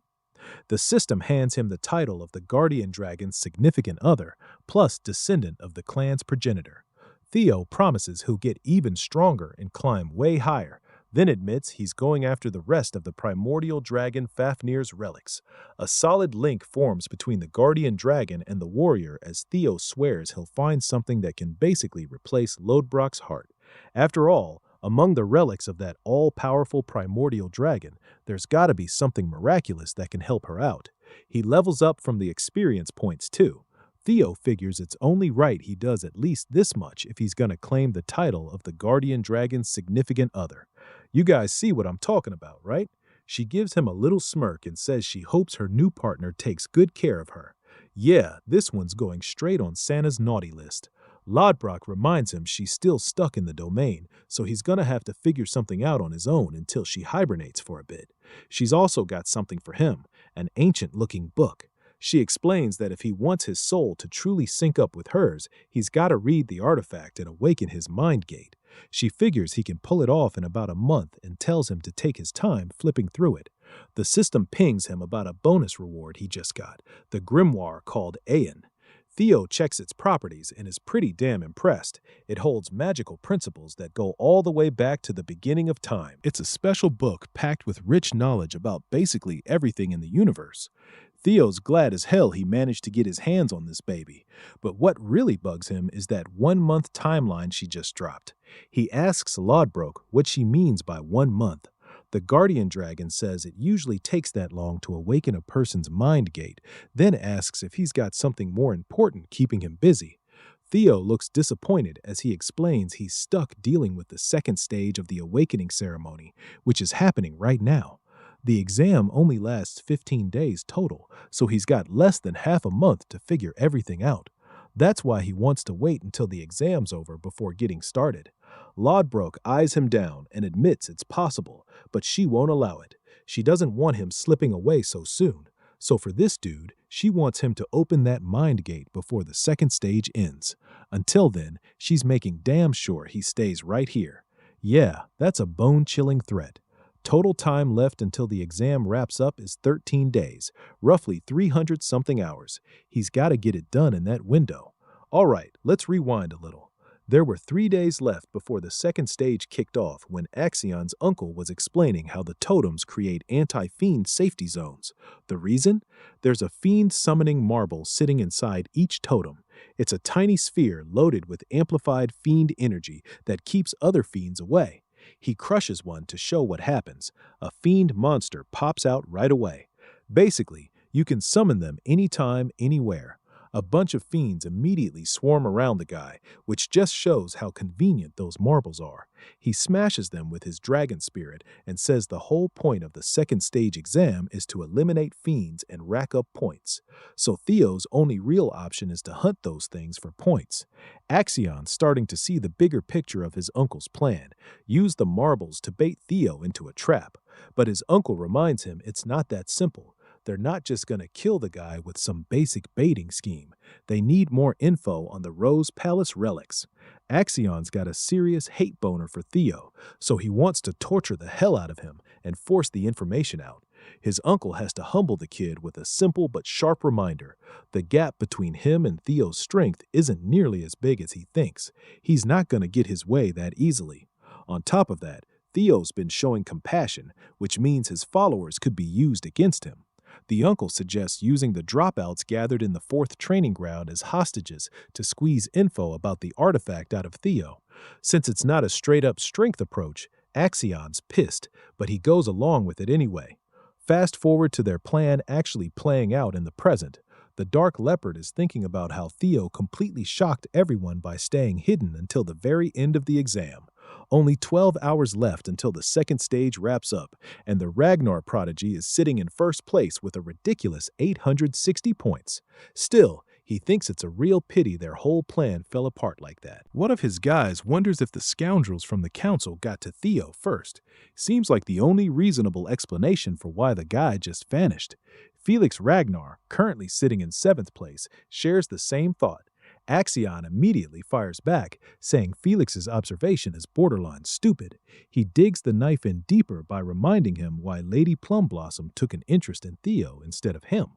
The system hands him the title of the guardian dragon's significant other, plus descendant of the clan's progenitor. Theo promises he'll get even stronger and climb way higher, then admits he's going after the rest of the primordial dragon Fafnir's relics. A solid link forms between the guardian dragon and the warrior as Theo swears he'll find something that can basically replace Lodbrok's heart. After all, among the relics of that all-powerful primordial dragon, there's gotta be something miraculous that can help her out. He levels up from the experience points too. Theo figures it's only right he does at least this much if he's gonna claim the title of the guardian dragon's significant other. You guys see what I'm talking about, right? She gives him a little smirk and says she hopes her new partner takes good care of her. Yeah, this one's going straight on Santa's naughty list. Lodbrok reminds him she's still stuck in the domain, so he's gonna have to figure something out on his own until she hibernates for a bit. She's also got something for him, an ancient-looking book. She explains that if he wants his soul to truly sync up with hers, he's got to read the artifact and awaken his mind gate. She figures he can pull it off in about a month and tells him to take his time flipping through it. The system pings him about a bonus reward he just got, the grimoire called Aeon. Theo checks its properties and is pretty damn impressed. It holds magical principles that go all the way back to the beginning of time. It's a special book packed with rich knowledge about basically everything in the universe. Theo's glad as hell he managed to get his hands on this baby, but what really bugs him is that 1 month timeline she just dropped. He asks Lodbrok what she means by 1 month. The guardian dragon says it usually takes that long to awaken a person's mind gate, then asks if he's got something more important keeping him busy. Theo looks disappointed as he explains he's stuck dealing with the second stage of the awakening ceremony, which is happening right now. The exam only lasts 15 days total, so he's got less than half a month to figure everything out. That's why he wants to wait until the exam's over before getting started. Lodbrok eyes him down and admits it's possible, but she won't allow it. She doesn't want him slipping away so soon. So for this dude, she wants him to open that mind gate before the second stage ends. Until then, she's making damn sure he stays right here. Yeah, that's a bone-chilling threat. Total time left until the exam wraps up is 13 days, roughly 300-something hours. He's got to get it done in that window. All right, let's rewind a little. There were 3 days left before the second stage kicked off when Axion's uncle was explaining how the totems create anti-fiend safety zones. The reason? There's a fiend summoning marble sitting inside each totem. It's a tiny sphere loaded with amplified fiend energy that keeps other fiends away. He crushes one to show what happens. A fiend monster pops out right away. Basically, you can summon them anytime, anywhere. A bunch of fiends immediately swarm around the guy, which just shows how convenient those marbles are. He smashes them with his dragon spirit and says the whole point of the second stage exam is to eliminate fiends and rack up points. So Theo's only real option is to hunt those things for points. Axion's starting to see the bigger picture of his uncle's plan. Use the marbles to bait Theo into a trap. But his uncle reminds him it's not that simple. They're not just going to kill the guy with some basic baiting scheme. They need more info on the Rose Palace relics. Axion's got a serious hate boner for Theo, so he wants to torture the hell out of him and force the information out. His uncle has to humble the kid with a simple but sharp reminder. The gap between him and Theo's strength isn't nearly as big as he thinks. He's not going to get his way that easily. On top of that, Theo's been showing compassion, which means his followers could be used against him. The uncle suggests using the dropouts gathered in the fourth training ground as hostages to squeeze info about the artifact out of Theo. Since it's not a straight-up strength approach, Axion's pissed, but he goes along with it anyway. Fast forward to their plan actually playing out in the present. The Dark Leopard is thinking about how Theo completely shocked everyone by staying hidden until the very end of the exam. Only 12 hours left until the second stage wraps up, and the Ragnar prodigy is sitting in first place with a ridiculous 860 points. Still, he thinks it's a real pity their whole plan fell apart like that. One of his guys wonders if the scoundrels from the council got to Theo first. Seems like the only reasonable explanation for why the guy just vanished. Felix Ragnar, currently sitting in 7th place, shares the same thought. Axion immediately fires back, saying Felix's observation is borderline stupid. He digs the knife in deeper by reminding him why Lady Plumblossom took an interest in Theo instead of him.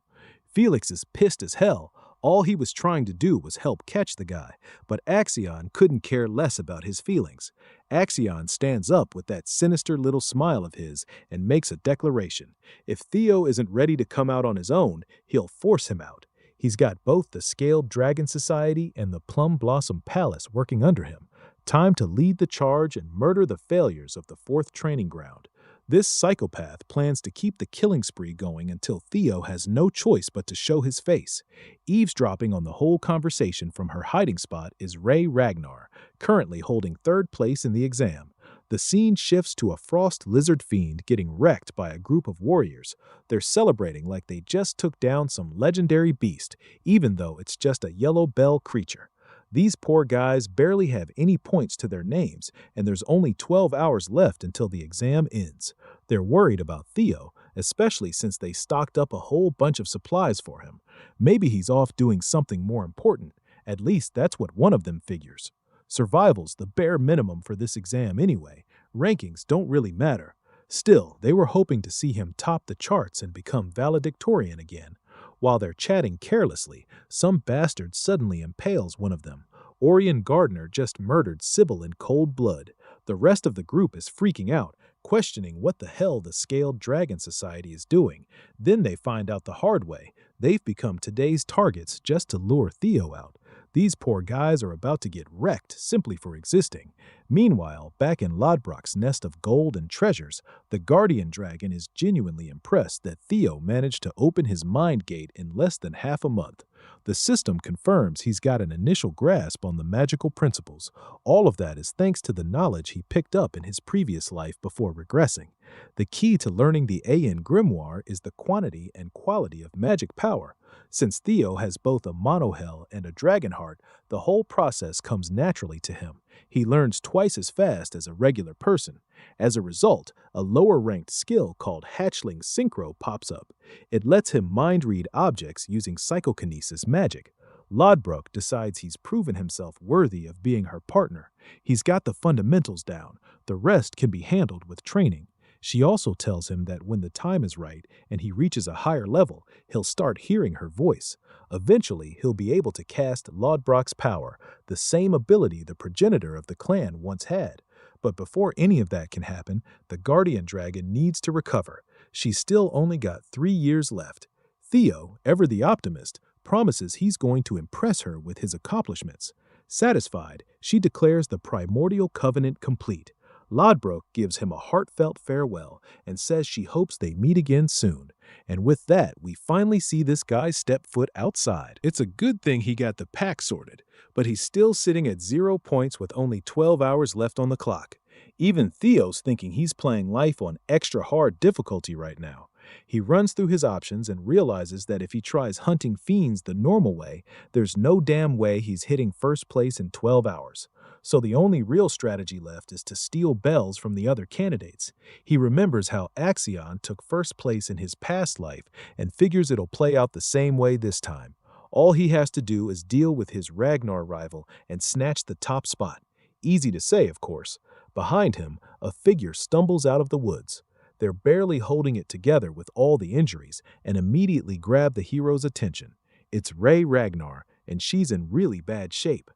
Felix is pissed as hell. All he was trying to do was help catch the guy, but Axion couldn't care less about his feelings. Axion stands up with that sinister little smile of his and makes a declaration. If Theo isn't ready to come out on his own, he'll force him out. He's got both the Scaled Dragon Society and the Plum Blossom Palace working under him. Time to lead the charge and murder the failures of the fourth training ground. This psychopath plans to keep the killing spree going until Theo has no choice but to show his face. Eavesdropping on the whole conversation from her hiding spot is Ray Ragnar, currently holding 3rd place in the exam. The scene shifts to a frost lizard fiend getting wrecked by a group of warriors. They're celebrating like they just took down some legendary beast, even though it's just a yellow bell creature. These poor guys barely have any points to their names, and there's only 12 hours left until the exam ends. They're worried about Theo, especially since they stocked up a whole bunch of supplies for him. Maybe he's off doing something more important. At least that's what one of them figures. Survival's the bare minimum for this exam anyway. Rankings don't really matter. Still, they were hoping to see him top the charts and become valedictorian again. While they're chatting carelessly, some bastard suddenly impales one of them. Orion Gardner just murdered Sybil in cold blood. The rest of the group is freaking out, questioning what the hell the Scaled Dragon Society is doing. Then they find out the hard way. They've become today's targets just to lure Theo out. These poor guys are about to get wrecked simply for existing. Meanwhile, back in Lodbrok's nest of gold and treasures, the Guardian Dragon is genuinely impressed that Theo managed to open his mind gate in less than half a month. The system confirms he's got an initial grasp on the magical principles. All of that is thanks to the knowledge he picked up in his previous life before regressing. The key to learning the AN Grimoire is the quantity and quality of magic power. Since Theo has both a monohel and a dragon heart, the whole process comes naturally to him. He learns twice as fast as a regular person. As a result, a lower-ranked skill called Hatchling Synchro pops up. It lets him mind-read objects using psychokinesis magic. Lodbrok decides he's proven himself worthy of being her partner. He's got the fundamentals down. The rest can be handled with training. She also tells him that when the time is right and he reaches a higher level, he'll start hearing her voice. Eventually, he'll be able to cast Lodbrok's power, the same ability the progenitor of the clan once had. But before any of that can happen, the guardian dragon needs to recover. She's still only got 3 years left. Theo, ever the optimist, promises he's going to impress her with his accomplishments. Satisfied, she declares the primordial covenant complete. Lodbrok gives him a heartfelt farewell and says she hopes they meet again soon. And with that, we finally see this guy step foot outside. It's a good thing he got the pack sorted, but he's still sitting at 0 points with only 12 hours left on the clock. Even Theo's thinking he's playing life on extra hard difficulty right now. He runs through his options and realizes that if he tries hunting fiends the normal way, there's no damn way he's hitting first place in 12 hours. So the only real strategy left is to steal bells from the other candidates. He remembers how Axion took first place in his past life and figures it'll play out the same way this time. All he has to do is deal with his Ragnar rival and snatch the top spot. Easy to say, of course. Behind him, a figure stumbles out of the woods. They're barely holding it together with all the injuries and immediately grab the hero's attention. It's Ray Ragnar, and she's in really bad shape.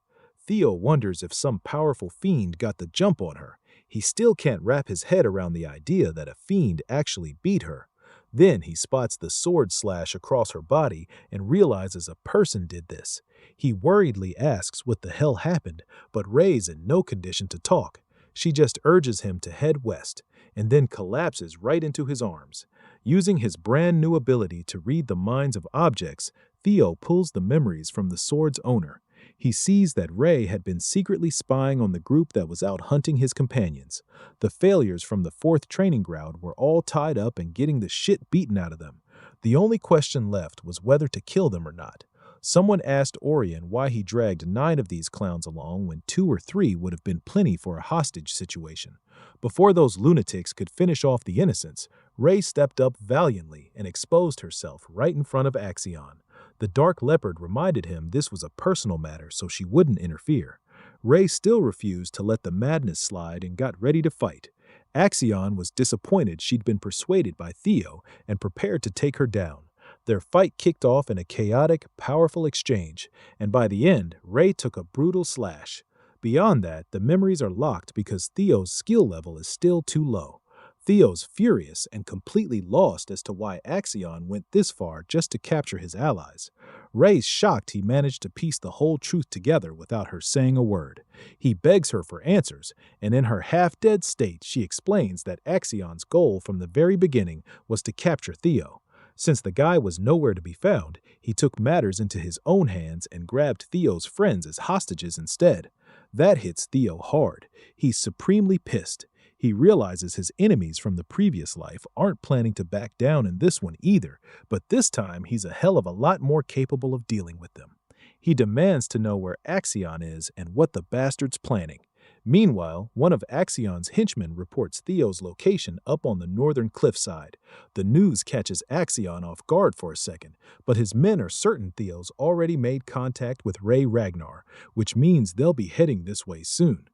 Theo wonders if some powerful fiend got the jump on her. He still can't wrap his head around the idea that a fiend actually beat her. Then he spots the sword slash across her body and realizes a person did this. He worriedly asks what the hell happened, but Ray's in no condition to talk. She just urges him to head west, and then collapses right into his arms. Using his brand new ability to read the minds of objects, Theo pulls the memories from the sword's owner. He sees that Ray had been secretly spying on the group that was out hunting his companions. The failures from the 4th training ground were all tied up and getting the shit beaten out of them. The only question left was whether to kill them or not. Someone asked Orion why he dragged 9 of these clowns along when 2 or 3 would have been plenty for a hostage situation. Before those lunatics could finish off the innocents, Ray stepped up valiantly and exposed herself right in front of Axion. The Dark Leopard reminded him this was a personal matter, so she wouldn't interfere. Ray still refused to let the madness slide and got ready to fight. Axion was disappointed she'd been persuaded by Theo and prepared to take her down. Their fight kicked off in a chaotic, powerful exchange, and by the end, Ray took a brutal slash. Beyond that, the memories are locked because Theo's skill level is still too low. Theo's furious and completely lost as to why Axion went this far just to capture his allies. Ray's shocked he managed to piece the whole truth together without her saying a word. He begs her for answers, and in her half-dead state she explains that Axion's goal from the very beginning was to capture Theo. Since the guy was nowhere to be found, he took matters into his own hands and grabbed Theo's friends as hostages instead. That hits Theo hard. He's supremely pissed. He realizes his enemies from the previous life aren't planning to back down in this one either, but this time he's a hell of a lot more capable of dealing with them. He demands to know where Axion is and what the bastard's planning. Meanwhile, one of Axion's henchmen reports Theo's location up on the northern cliffside. The news catches Axion off guard for a second, but his men are certain Theo's already made contact with Ray Ragnar, which means they'll be heading this way soon.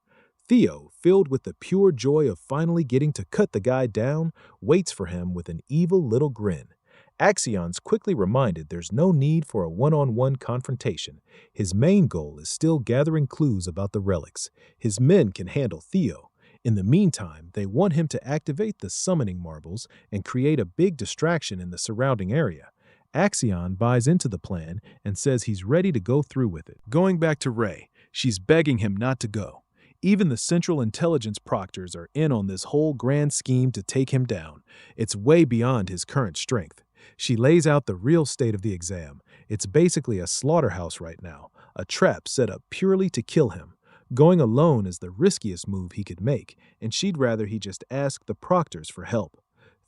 Theo, filled with the pure joy of finally getting to cut the guy down, waits for him with an evil little grin. Axion's quickly reminded there's no need for a one-on-one confrontation. His main goal is still gathering clues about the relics. His men can handle Theo. In the meantime, they want him to activate the summoning marbles and create a big distraction in the surrounding area. Axion buys into the plan and says he's ready to go through with it. Going back to Ray, she's begging him not to go. Even the Central Intelligence proctors are in on this whole grand scheme to take him down. It's way beyond his current strength. She lays out the real state of the exam. It's basically a slaughterhouse right now, a trap set up purely to kill him. Going alone is the riskiest move he could make, and she'd rather he just ask the proctors for help.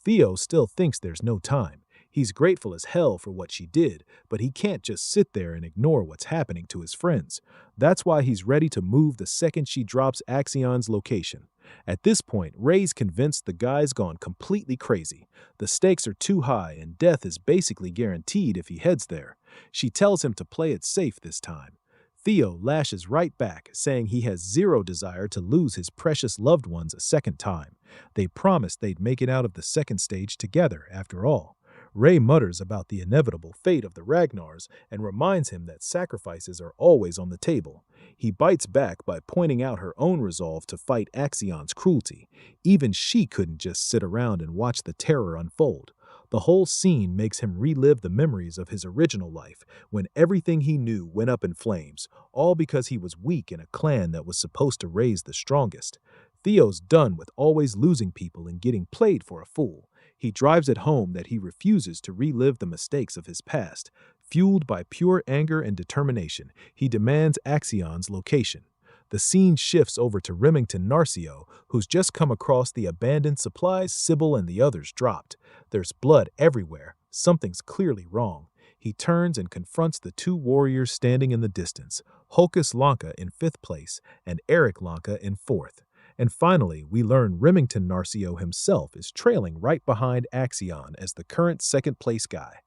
Theo still thinks there's no time. He's grateful as hell for what she did, but he can't just sit there and ignore what's happening to his friends. That's why he's ready to move the second she drops Axion's location. At this point, Ray's convinced the guy's gone completely crazy. The stakes are too high and death is basically guaranteed if he heads there. She tells him to play it safe this time. Theo lashes right back, saying he has zero desire to lose his precious loved ones a second time. They promised they'd make it out of the second stage together, after all. Ray mutters about the inevitable fate of the Ragnars and reminds him that sacrifices are always on the table. He bites back by pointing out her own resolve to fight Axion's cruelty. Even she couldn't just sit around and watch the terror unfold. The whole scene makes him relive the memories of his original life, when everything he knew went up in flames, all because he was weak in a clan that was supposed to raise the strongest. Theo's done with always losing people and getting played for a fool. He drives it home that he refuses to relive the mistakes of his past. Fueled by pure anger and determination, he demands Axion's location. The scene shifts over to Remington Narcio, who's just come across the abandoned supplies Sybil and the others dropped. There's blood everywhere. Something's clearly wrong. He turns and confronts the two warriors standing in the distance, Hulkus Lanka in 5th place and Eric Lanka in 4th. And finally, we learn Remington Narcio himself is trailing right behind Axion as the current 2nd place guy.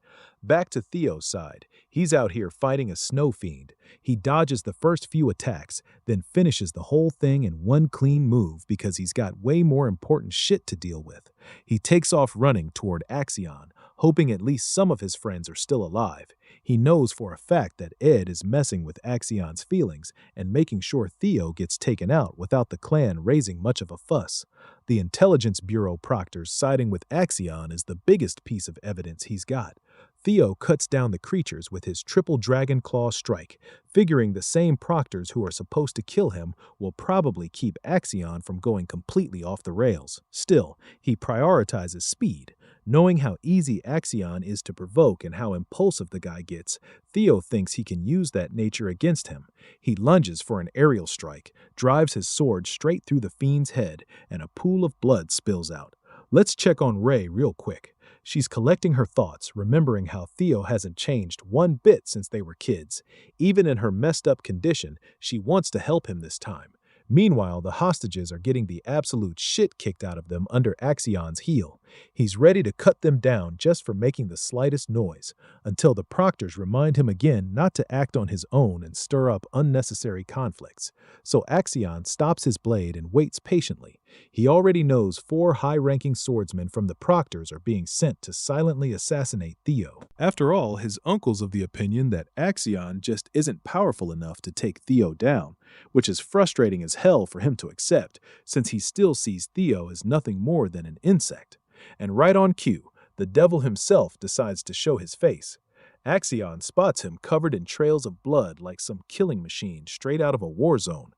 Back to Theo's side, he's out here fighting a snow fiend. He dodges the first few attacks, then finishes the whole thing in one clean move because he's got way more important shit to deal with. He takes off running toward Axion, hoping at least some of his friends are still alive. He knows for a fact that Ed is messing with Axion's feelings and making sure Theo gets taken out without the clan raising much of a fuss. The Intelligence Bureau proctors siding with Axion is the biggest piece of evidence he's got. Theo cuts down the creatures with his triple dragon claw strike, figuring the same proctors who are supposed to kill him will probably keep Axion from going completely off the rails. Still, he prioritizes speed. Knowing how easy Axion is to provoke and how impulsive the guy gets, Theo thinks he can use that nature against him. He lunges for an aerial strike, drives his sword straight through the fiend's head, and a pool of blood spills out. Let's check on Ray real quick. She's collecting her thoughts, remembering how Theo hasn't changed one bit since they were kids. Even in her messed up condition, she wants to help him this time. Meanwhile, the hostages are getting the absolute shit kicked out of them under Axion's heel. He's ready to cut them down just for making the slightest noise, until the proctors remind him again not to act on his own and stir up unnecessary conflicts. So Axion stops his blade and waits patiently. He already knows 4 high-ranking swordsmen from the proctors are being sent to silently assassinate Theo. After all, his uncle's of the opinion that Axion just isn't powerful enough to take Theo down, which is frustrating as hell for him to accept, since he still sees Theo as nothing more than an insect. And right on cue, the devil himself decides to show his face. Axion spots him covered in trails of blood like some killing machine straight out of a war zone.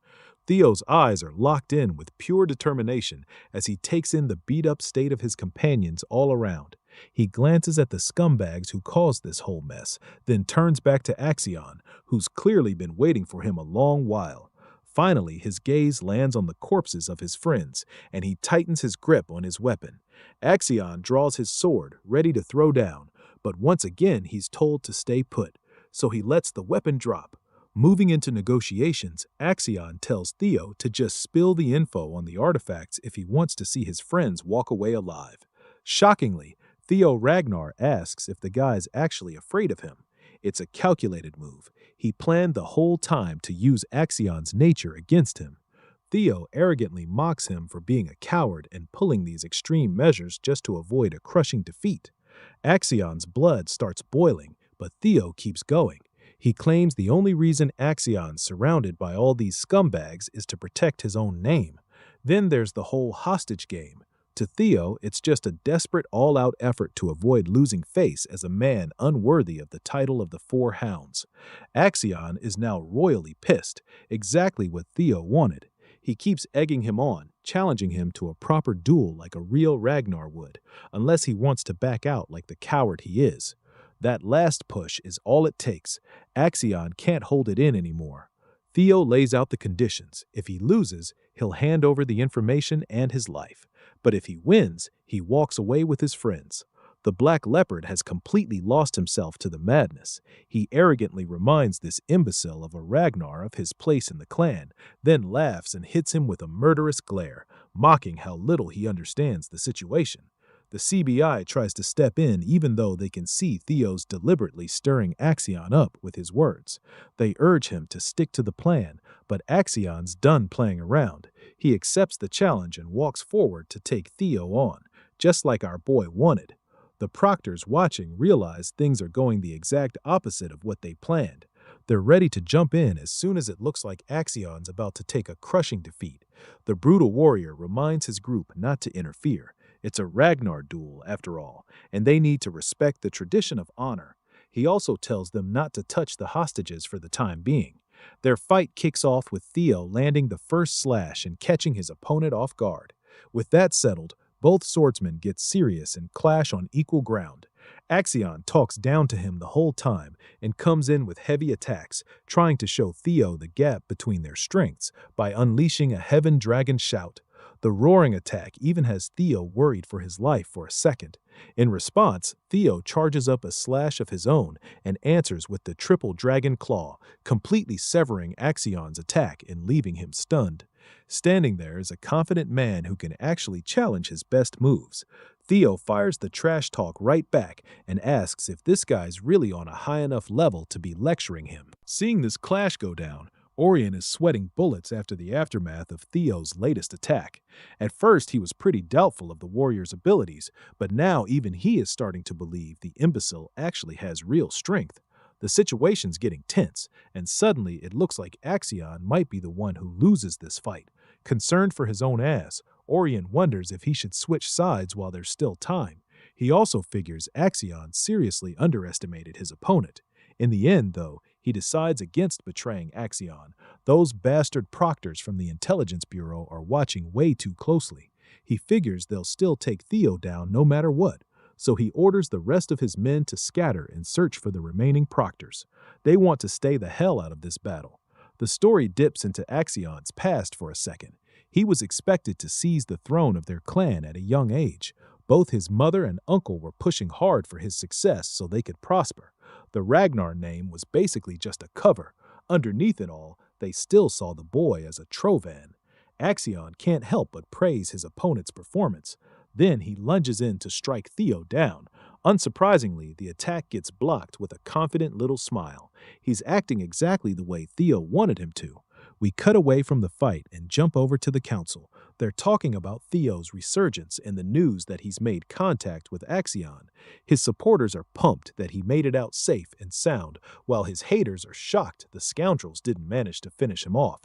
Theo's eyes are locked in with pure determination as he takes in the beat-up state of his companions all around. He glances at the scumbags who caused this whole mess, then turns back to Axion, who's clearly been waiting for him a long while. Finally, his gaze lands on the corpses of his friends, and he tightens his grip on his weapon. Axion draws his sword, ready to throw down, but once again he's told to stay put, so he lets the weapon drop. Moving into negotiations, Axion tells Theo to just spill the info on the artifacts if he wants to see his friends walk away alive. Shockingly, Theo Ragnar asks if the guy's actually afraid of him. It's a calculated move. He planned the whole time to use Axion's nature against him. Theo arrogantly mocks him for being a coward and pulling these extreme measures just to avoid a crushing defeat. Axion's blood starts boiling, but Theo keeps going. He claims the only reason Axion's surrounded by all these scumbags is to protect his own name. Then there's the whole hostage game. To Theo, it's just a desperate all-out effort to avoid losing face as a man unworthy of the title of the 4 hounds. Axion is now royally pissed, exactly what Theo wanted. He keeps egging him on, challenging him to a proper duel like a real Ragnar would, unless he wants to back out like the coward he is. That last push is all it takes. Axion can't hold it in anymore. Theo lays out the conditions. If he loses, he'll hand over the information and his life. But if he wins, he walks away with his friends. The Black Leopard has completely lost himself to the madness. He arrogantly reminds this imbecile of a Ragnar of his place in the clan, then laughs and hits him with a murderous glare, mocking how little he understands the situation. The CBI tries to step in even though they can see Theo's deliberately stirring Axion up with his words. They urge him to stick to the plan, but Axion's done playing around. He accepts the challenge and walks forward to take Theo on, just like our boy wanted. The proctors watching realize things are going the exact opposite of what they planned. They're ready to jump in as soon as it looks like Axion's about to take a crushing defeat. The brutal warrior reminds his group not to interfere. It's a Ragnar duel, after all, and they need to respect the tradition of honor. He also tells them not to touch the hostages for the time being. Their fight kicks off with Theo landing the first slash and catching his opponent off guard. With that settled, both swordsmen get serious and clash on equal ground. Axion talks down to him the whole time and comes in with heavy attacks, trying to show Theo the gap between their strengths by unleashing a Heaven Dragon shout. The roaring attack even has Theo worried for his life for a second. In response, Theo charges up a slash of his own and answers with the triple dragon claw, completely severing Axion's attack and leaving him stunned. Standing there is a confident man who can actually challenge his best moves. Theo fires the trash talk right back and asks if this guy's really on a high enough level to be lecturing him. Seeing this clash go down, Orion is sweating bullets after the aftermath of Theo's latest attack. At first, he was pretty doubtful of the warrior's abilities, but now even he is starting to believe the imbecile actually has real strength. The situation's getting tense, and suddenly it looks like Axion might be the one who loses this fight. Concerned for his own ass, Orion wonders if he should switch sides while there's still time. He also figures Axion seriously underestimated his opponent. In the end, though, he decides against betraying Axion. Those bastard proctors from the Intelligence Bureau are watching way too closely. He figures they'll still take Theo down no matter what, so he orders the rest of his men to scatter and search for the remaining proctors. They want to stay the hell out of this battle. The story dips into Axion's past for a second. He was expected to seize the throne of their clan at a young age. Both his mother and uncle were pushing hard for his success so they could prosper. The Ragnar name was basically just a cover. Underneath it all, they still saw the boy as a Trovan. Axion can't help but praise his opponent's performance. Then he lunges in to strike Theo down. Unsurprisingly, the attack gets blocked with a confident little smile. He's acting exactly the way Theo wanted him to. We cut away from the fight and jump over to the council. They're talking about Theo's resurgence and the news that he's made contact with Axion. His supporters are pumped that he made it out safe and sound, while his haters are shocked the scoundrels didn't manage to finish him off.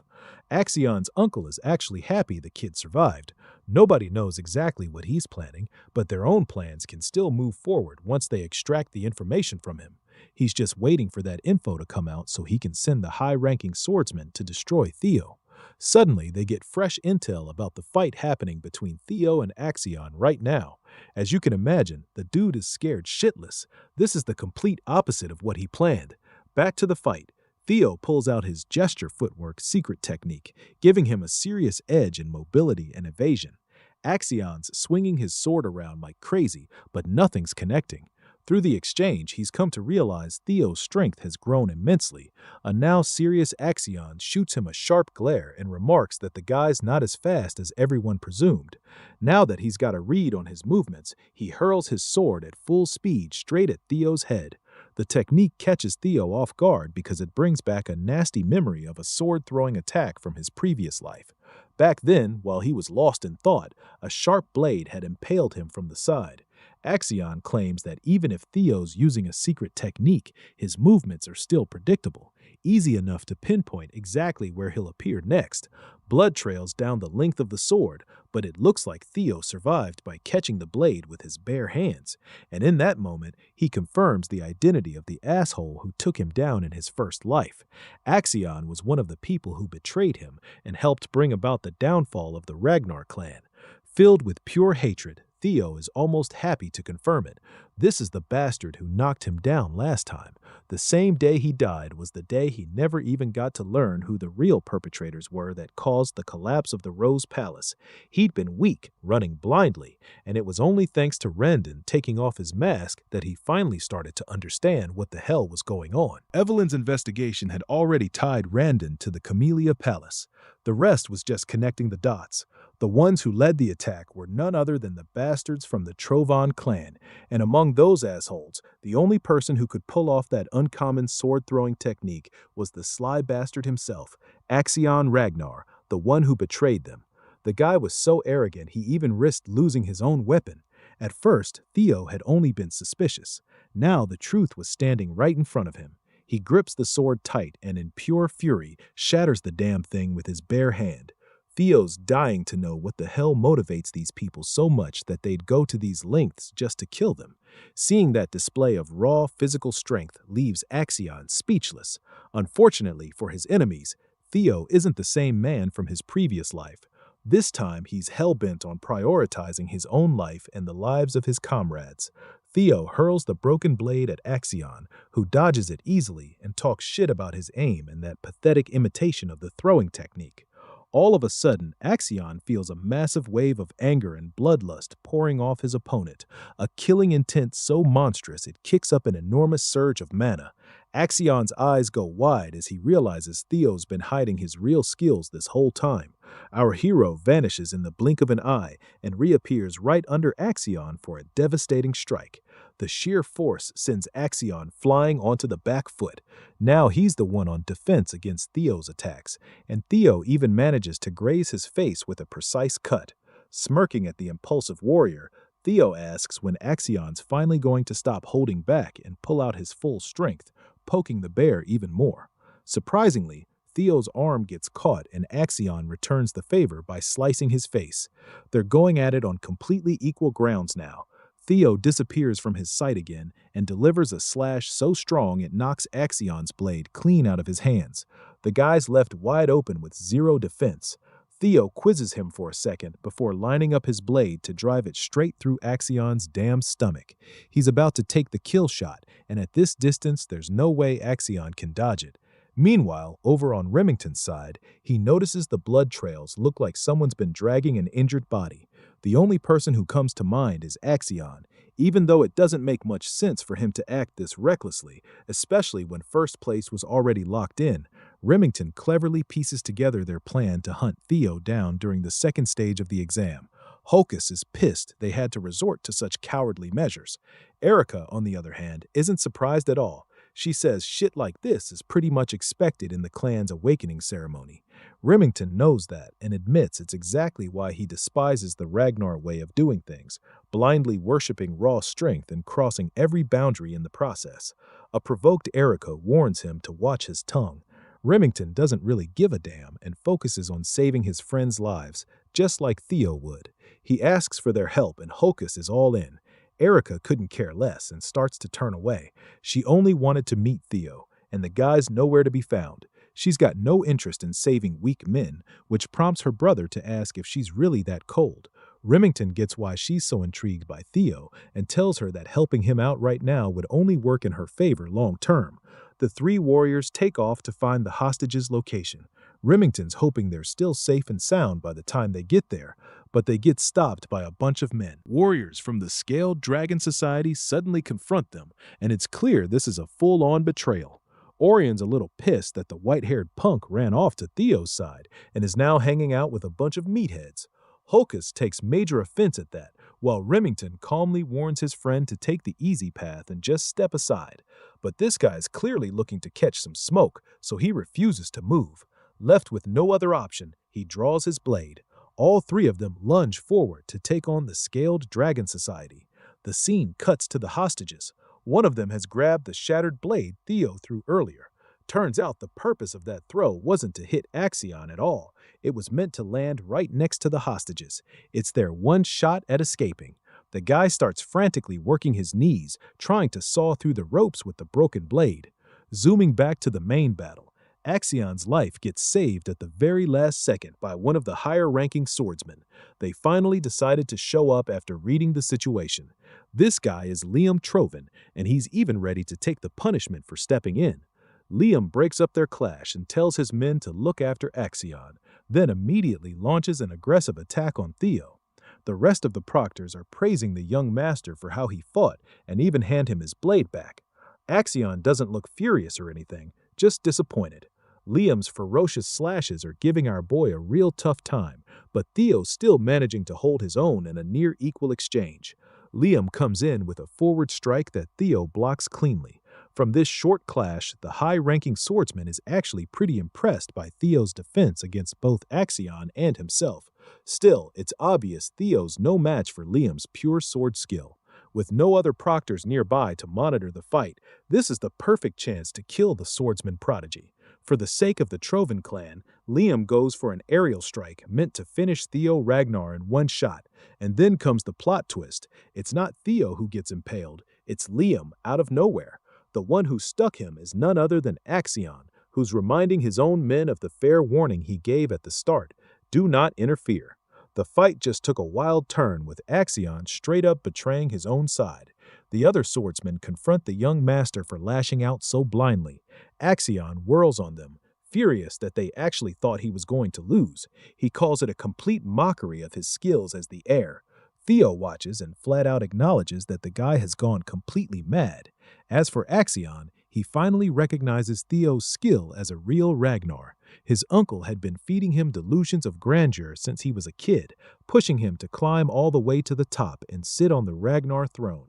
Axion's uncle is actually happy the kid survived. Nobody knows exactly what he's planning, but their own plans can still move forward once they extract the information from him. He's just waiting for that info to come out so he can send the high-ranking swordsman to destroy Theo. Suddenly, they get fresh intel about the fight happening between Theo and Axion right now. As you can imagine, the dude is scared shitless. This is the complete opposite of what he planned. Back to the fight. Theo pulls out his gesture footwork secret technique, giving him a serious edge in mobility and evasion. Axion's swinging his sword around like crazy, but nothing's connecting. Through the exchange, he's come to realize Theo's strength has grown immensely. A now serious Axion shoots him a sharp glare and remarks that the guy's not as fast as everyone presumed. Now that he's got a read on his movements, he hurls his sword at full speed straight at Theo's head. The technique catches Theo off guard because it brings back a nasty memory of a sword-throwing attack from his previous life. Back then, while he was lost in thought, a sharp blade had impaled him from the side. Axion claims that even if Theo's using a secret technique, his movements are still predictable, easy enough to pinpoint exactly where he'll appear next. Blood trails down the length of the sword, but it looks like Theo survived by catching the blade with his bare hands, and in that moment, he confirms the identity of the asshole who took him down in his first life. Axion was one of the people who betrayed him and helped bring about the downfall of the Ragnar clan. Filled with pure hatred, Theo is almost happy to confirm it. This is the bastard who knocked him down last time. The same day he died was the day he never even got to learn who the real perpetrators were that caused the collapse of the Rose Palace. He'd been weak, running blindly, and it was only thanks to Randon taking off his mask that he finally started to understand what the hell was going on. Evelyn's investigation had already tied Randon to the Camellia Palace. The rest was just connecting the dots. The ones who led the attack were none other than the bastards from the Trovan clan, and among those assholes, the only person who could pull off that uncommon sword-throwing technique was the sly bastard himself, Axion Ragnar, the one who betrayed them. The guy was so arrogant he even risked losing his own weapon. At first, Theo had only been suspicious. Now the truth was standing right in front of him. He grips the sword tight and in pure fury shatters the damn thing with his bare hand. Theo's dying to know what the hell motivates these people so much that they'd go to these lengths just to kill them. Seeing that display of raw physical strength leaves Axion speechless. Unfortunately for his enemies, Theo isn't the same man from his previous life. This time he's hell-bent on prioritizing his own life and the lives of his comrades. Theo hurls the broken blade at Axion, who dodges it easily and talks shit about his aim and that pathetic imitation of the throwing technique. All of a sudden, Axion feels a massive wave of anger and bloodlust pouring off his opponent, a killing intent so monstrous it kicks up an enormous surge of mana. Axion's eyes go wide as he realizes Theo's been hiding his real skills this whole time. Our hero vanishes in the blink of an eye and reappears right under Axion for a devastating strike. The sheer force sends Axion flying onto the back foot. Now he's the one on defense against Theo's attacks, and Theo even manages to graze his face with a precise cut. Smirking at the impulsive warrior, Theo asks when Axion's finally going to stop holding back and pull out his full strength, poking the bear even more. Surprisingly, Theo's arm gets caught and Axion returns the favor by slicing his face. They're going at it on completely equal grounds now. Theo disappears from his sight again and delivers a slash so strong it knocks Axion's blade clean out of his hands. The guy's left wide open with zero defense. Theo quizzes him for a second before lining up his blade to drive it straight through Axion's damn stomach. He's about to take the kill shot, and at this distance there's no way Axion can dodge it. Meanwhile, over on Remington's side, he notices the blood trails look like someone's been dragging an injured body. The only person who comes to mind is Axion, even though it doesn't make much sense for him to act this recklessly, especially when first place was already locked in. Remington cleverly pieces together their plan to hunt Theo down during the second stage of the exam. Hocus is pissed they had to resort to such cowardly measures. Erica, on the other hand, isn't surprised at all. She says shit like this is pretty much expected in the clan's awakening ceremony. Remington knows that and admits it's exactly why he despises the Ragnar way of doing things, blindly worshipping raw strength and crossing every boundary in the process. A provoked Erica warns him to watch his tongue. Remington doesn't really give a damn and focuses on saving his friends' lives, just like Theo would. He asks for their help and Hocus is all in. Erica couldn't care less and starts to turn away. She only wanted to meet Theo, and the guy's nowhere to be found. She's got no interest in saving weak men, which prompts her brother to ask if she's really that cold. Remington gets why she's so intrigued by Theo and tells her that helping him out right now would only work in her favor long term. The three warriors take off to find the hostages' location. Remington's hoping they're still safe and sound by the time they get there, but they get stopped by a bunch of men. Warriors from the Scaled Dragon Society suddenly confront them, and it's clear this is a full-on betrayal. Orion's a little pissed that the white-haired punk ran off to Theo's side and is now hanging out with a bunch of meatheads. Hocus takes major offense at that, while Remington calmly warns his friend to take the easy path and just step aside. But this guy's clearly looking to catch some smoke, so he refuses to move. Left with no other option, he draws his blade. All three of them lunge forward to take on the Scaled Dragon Society. The scene cuts to the hostages. One of them has grabbed the shattered blade Theo threw earlier. Turns out the purpose of that throw wasn't to hit Axion at all. It was meant to land right next to the hostages. It's their one shot at escaping. The guy starts frantically working his knees, trying to saw through the ropes with the broken blade. Zooming back to the main battle, Axion's life gets saved at the very last second by one of the higher-ranking swordsmen. They finally decided to show up after reading the situation. This guy is Liam Troven, and he's even ready to take the punishment for stepping in. Liam breaks up their clash and tells his men to look after Axion, then immediately launches an aggressive attack on Theo. The rest of the proctors are praising the young master for how he fought and even hand him his blade back. Axion doesn't look furious or anything, just disappointed. Liam's ferocious slashes are giving our boy a real tough time, but Theo's still managing to hold his own in a near-equal exchange. Liam comes in with a forward strike that Theo blocks cleanly. From this short clash, the high-ranking swordsman is actually pretty impressed by Theo's defense against both Axion and himself. Still, it's obvious Theo's no match for Liam's pure sword skill. With no other proctors nearby to monitor the fight, this is the perfect chance to kill the swordsman prodigy. For the sake of the Troven clan, Liam goes for an aerial strike meant to finish Theo Ragnar in one shot. And then comes the plot twist. It's not Theo who gets impaled, it's Liam out of nowhere. The one who stuck him is none other than Axion, who's reminding his own men of the fair warning he gave at the start: do not interfere. The fight just took a wild turn, with Axion straight up betraying his own side. The other swordsmen confront the young master for lashing out so blindly. Axion whirls on them, furious that they actually thought he was going to lose. He calls it a complete mockery of his skills as the heir. Theo watches and flat out acknowledges that the guy has gone completely mad. As for Axion, he finally recognizes Theo's skill as a real Ragnar. His uncle had been feeding him delusions of grandeur since he was a kid, pushing him to climb all the way to the top and sit on the Ragnar throne.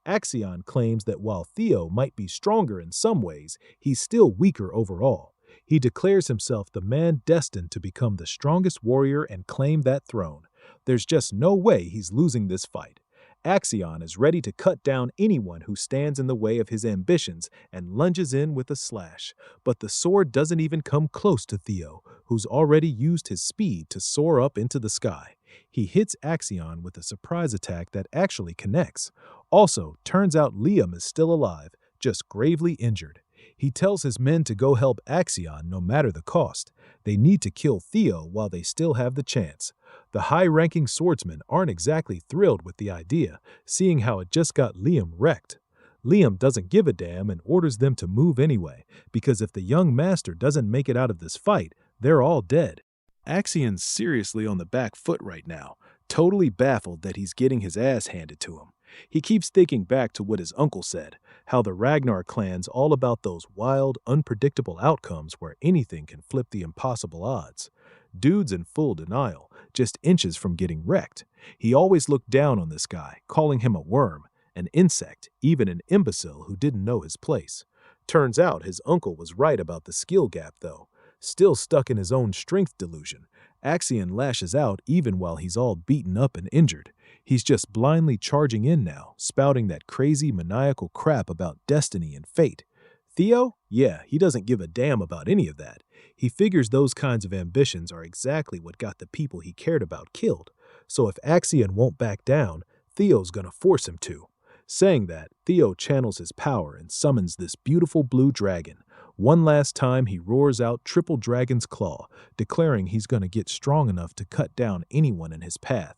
Axion claims that while Theo might be stronger in some ways, he's still weaker overall. He declares himself the man destined to become the strongest warrior and claim that throne. There's just no way he's losing this fight. Axion is ready to cut down anyone who stands in the way of his ambitions and lunges in with a slash. But the sword doesn't even come close to Theo, who's already used his speed to soar up into the sky. He hits Axion with a surprise attack that actually connects. Also, turns out Liam is still alive, just gravely injured. He tells his men to go help Axion no matter the cost. They need to kill Theo while they still have the chance. The high-ranking swordsmen aren't exactly thrilled with the idea, seeing how it just got Liam wrecked. Liam doesn't give a damn and orders them to move anyway, because if the young master doesn't make it out of this fight, they're all dead. Axion's seriously on the back foot right now, totally baffled that he's getting his ass handed to him. He keeps thinking back to what his uncle said, how the Ragnar clan's all about those wild, unpredictable outcomes where anything can flip the impossible odds. Dude's in full denial, just inches from getting wrecked. He always looked down on this guy, calling him a worm, an insect, even an imbecile who didn't know his place. Turns out his uncle was right about the skill gap, though. Still stuck in his own strength delusion, Axion lashes out even while he's all beaten up and injured. He's just blindly charging in now, spouting that crazy maniacal crap about destiny and fate. Theo? Yeah, he doesn't give a damn about any of that. He figures those kinds of ambitions are exactly what got the people he cared about killed. So if Axion won't back down, Theo's gonna force him to. Saying that, Theo channels his power and summons this beautiful blue dragon. One last time he roars out Triple Dragon's Claw, declaring he's gonna get strong enough to cut down anyone in his path.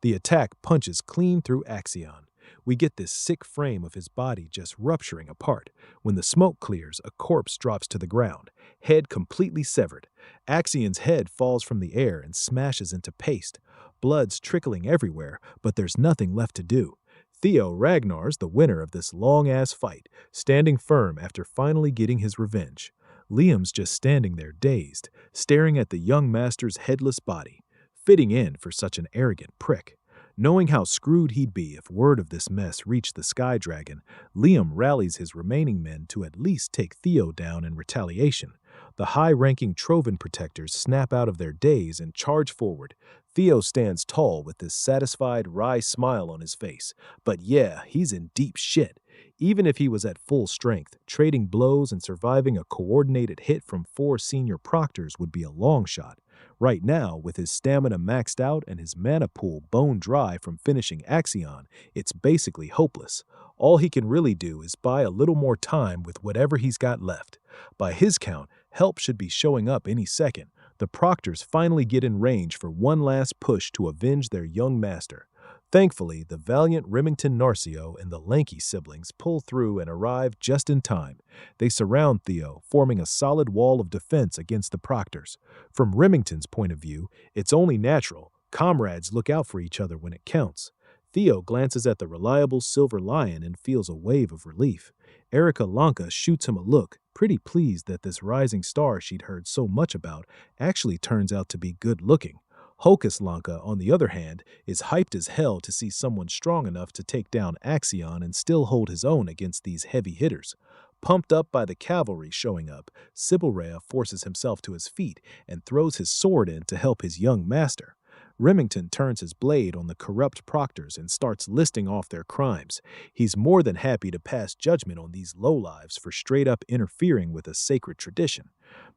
The attack punches clean through Axion. We get this sick frame of his body just rupturing apart. When the smoke clears, a corpse drops to the ground, head completely severed. Axion's head falls from the air and smashes into paste. Blood's trickling everywhere, but there's nothing left to do. Theo Ragnar's the winner of this long-ass fight, standing firm after finally getting his revenge. Liam's just standing there dazed, staring at the young master's headless body, fitting in for such an arrogant prick. Knowing how screwed he'd be if word of this mess reached the Sky Dragon, Liam rallies his remaining men to at least take Theo down in retaliation. The high-ranking Troven protectors snap out of their daze and charge forward. Theo stands tall with this satisfied, wry smile on his face. But yeah, he's in deep shit. Even if he was at full strength, trading blows and surviving a coordinated hit from 4 senior proctors would be a long shot. Right now, with his stamina maxed out and his mana pool bone dry from finishing Axion, it's basically hopeless. All he can really do is buy a little more time with whatever he's got left. By his count, Help should be showing up any second. The proctors finally get in range for one last push to avenge their young master. Thankfully, the valiant Remington Narcio and the lanky siblings pull through and arrive just in time. They surround Theo, forming a solid wall of defense against the proctors. From Remington's point of view, it's only natural. Comrades look out for each other when it counts. Theo glances at the reliable silver lion and feels a wave of relief. Erica Lanka shoots him a look, pretty pleased that this rising star she'd heard so much about actually turns out to be good-looking. Hocus Lanka, on the other hand, is hyped as hell to see someone strong enough to take down Axion and still hold his own against these heavy hitters. Pumped up by the cavalry showing up, Sibyl forces himself to his feet and throws his sword in to help his young master. Remington turns his blade on the corrupt proctors and starts listing off their crimes. He's more than happy to pass judgment on these lowlives for straight-up interfering with a sacred tradition.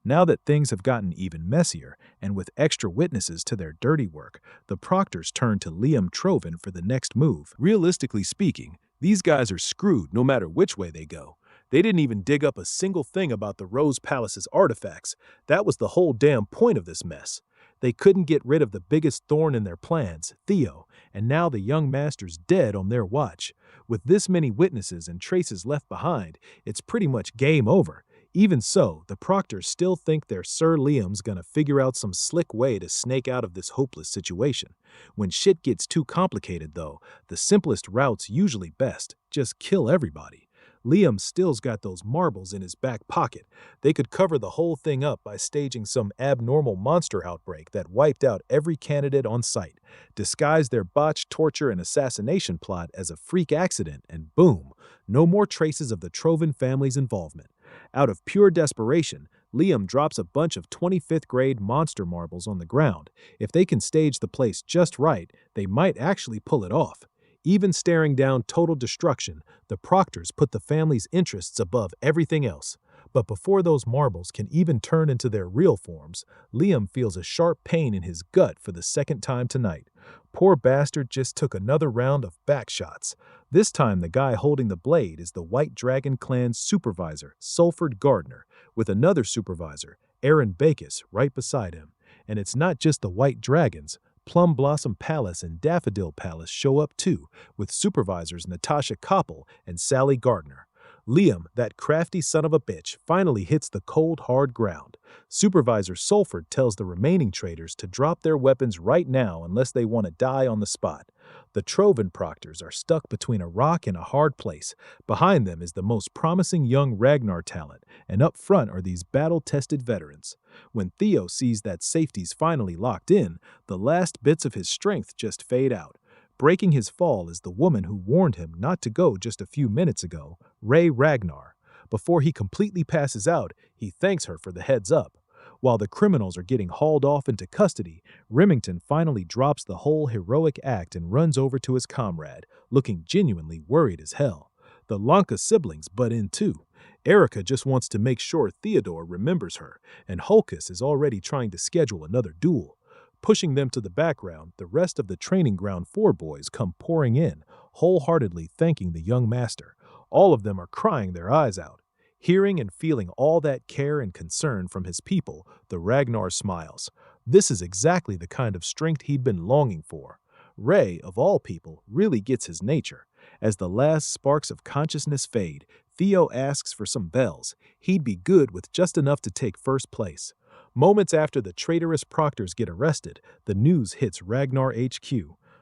Now that things have gotten even messier, and with extra witnesses to their dirty work, the proctors turn to Liam Troven for the next move. Realistically speaking, these guys are screwed no matter which way they go. They didn't even dig up a single thing about the Rose Palace's artifacts. That was the whole damn point of this mess. They couldn't get rid of the biggest thorn in their plans, Theo, and now the young master's dead on their watch. With this many witnesses and traces left behind, it's pretty much game over. Even so, the proctors still think their Sir Liam's gonna figure out some slick way to snake out of this hopeless situation. When shit gets too complicated, though, the simplest route's usually best. Just kill everybody. Liam still's got those marbles in his back pocket. They could cover the whole thing up by staging some abnormal monster outbreak that wiped out every candidate on site, disguise their botched torture and assassination plot as a freak accident, and boom, no more traces of the Troven family's involvement. Out of pure desperation, Liam drops a bunch of 25th grade monster marbles on the ground. If they can stage the place just right, they might actually pull it off. Even staring down total destruction, the proctors put the family's interests above everything else. But before those marbles can even turn into their real forms, Liam feels a sharp pain in his gut for the second time tonight. Poor bastard just took another round of back shots. This time the guy holding the blade is the White Dragon Clan's supervisor, Sulford Gardner, with another supervisor, Aaron Bacchus, right beside him. And it's not just the White Dragons. Plum Blossom Palace and Daffodil Palace show up too, with supervisors Natasha Koppel and Sally Gardner. Liam, that crafty son of a bitch, finally hits the cold, hard ground. Supervisor Sulford tells the remaining traitors to drop their weapons right now unless they want to die on the spot. The Troven proctors are stuck between a rock and a hard place. Behind them is the most promising young Ragnar talent, and up front are these battle-tested veterans. When Theo sees that safety's finally locked in, the last bits of his strength just fade out. Breaking his fall is the woman who warned him not to go just a few minutes ago, Ray Ragnar. Before he completely passes out, he thanks her for the heads up. While the criminals are getting hauled off into custody, Remington finally drops the whole heroic act and runs over to his comrade, looking genuinely worried as hell. The Lanka siblings butt in too. Erica just wants to make sure Theodore remembers her, and Hulkus is already trying to schedule another duel. Pushing them to the background, the rest of the Training Ground 4 boys come pouring in, wholeheartedly thanking the young master. All of them are crying their eyes out. Hearing and feeling all that care and concern from his people, the Ragnar smiles. This is exactly the kind of strength he'd been longing for. Ray, of all people, really gets his nature. As the last sparks of consciousness fade, Theo asks for some bells. He'd be good with just enough to take first place. Moments after the traitorous proctors get arrested, the news hits Ragnar HQ.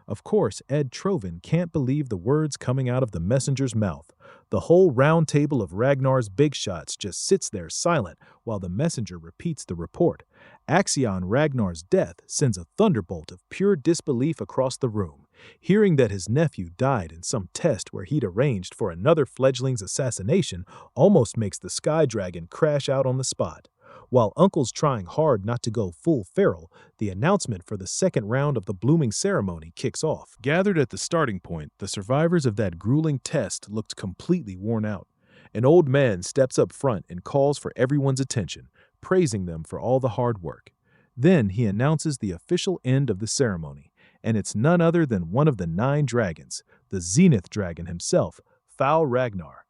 Of course, Ed Troven can't believe the words coming out of the messenger's mouth. The whole round table of Ragnar's big shots just sits there silent while the messenger repeats the report. Axion Ragnar's death sends a thunderbolt of pure disbelief across the room. Hearing that his nephew died in some test where he'd arranged for another fledgling's assassination almost makes the Sky Dragon crash out on the spot. While Uncle's trying hard not to go full feral, the announcement for the second round of the blooming ceremony kicks off. Gathered at the starting point, the survivors of that grueling test looked completely worn out. An old man steps up front and calls for everyone's attention, praising them for all the hard work. Then he announces the official end of the ceremony, and it's none other than one of the 9 dragons, the Zenith Dragon himself, Foul Ragnar.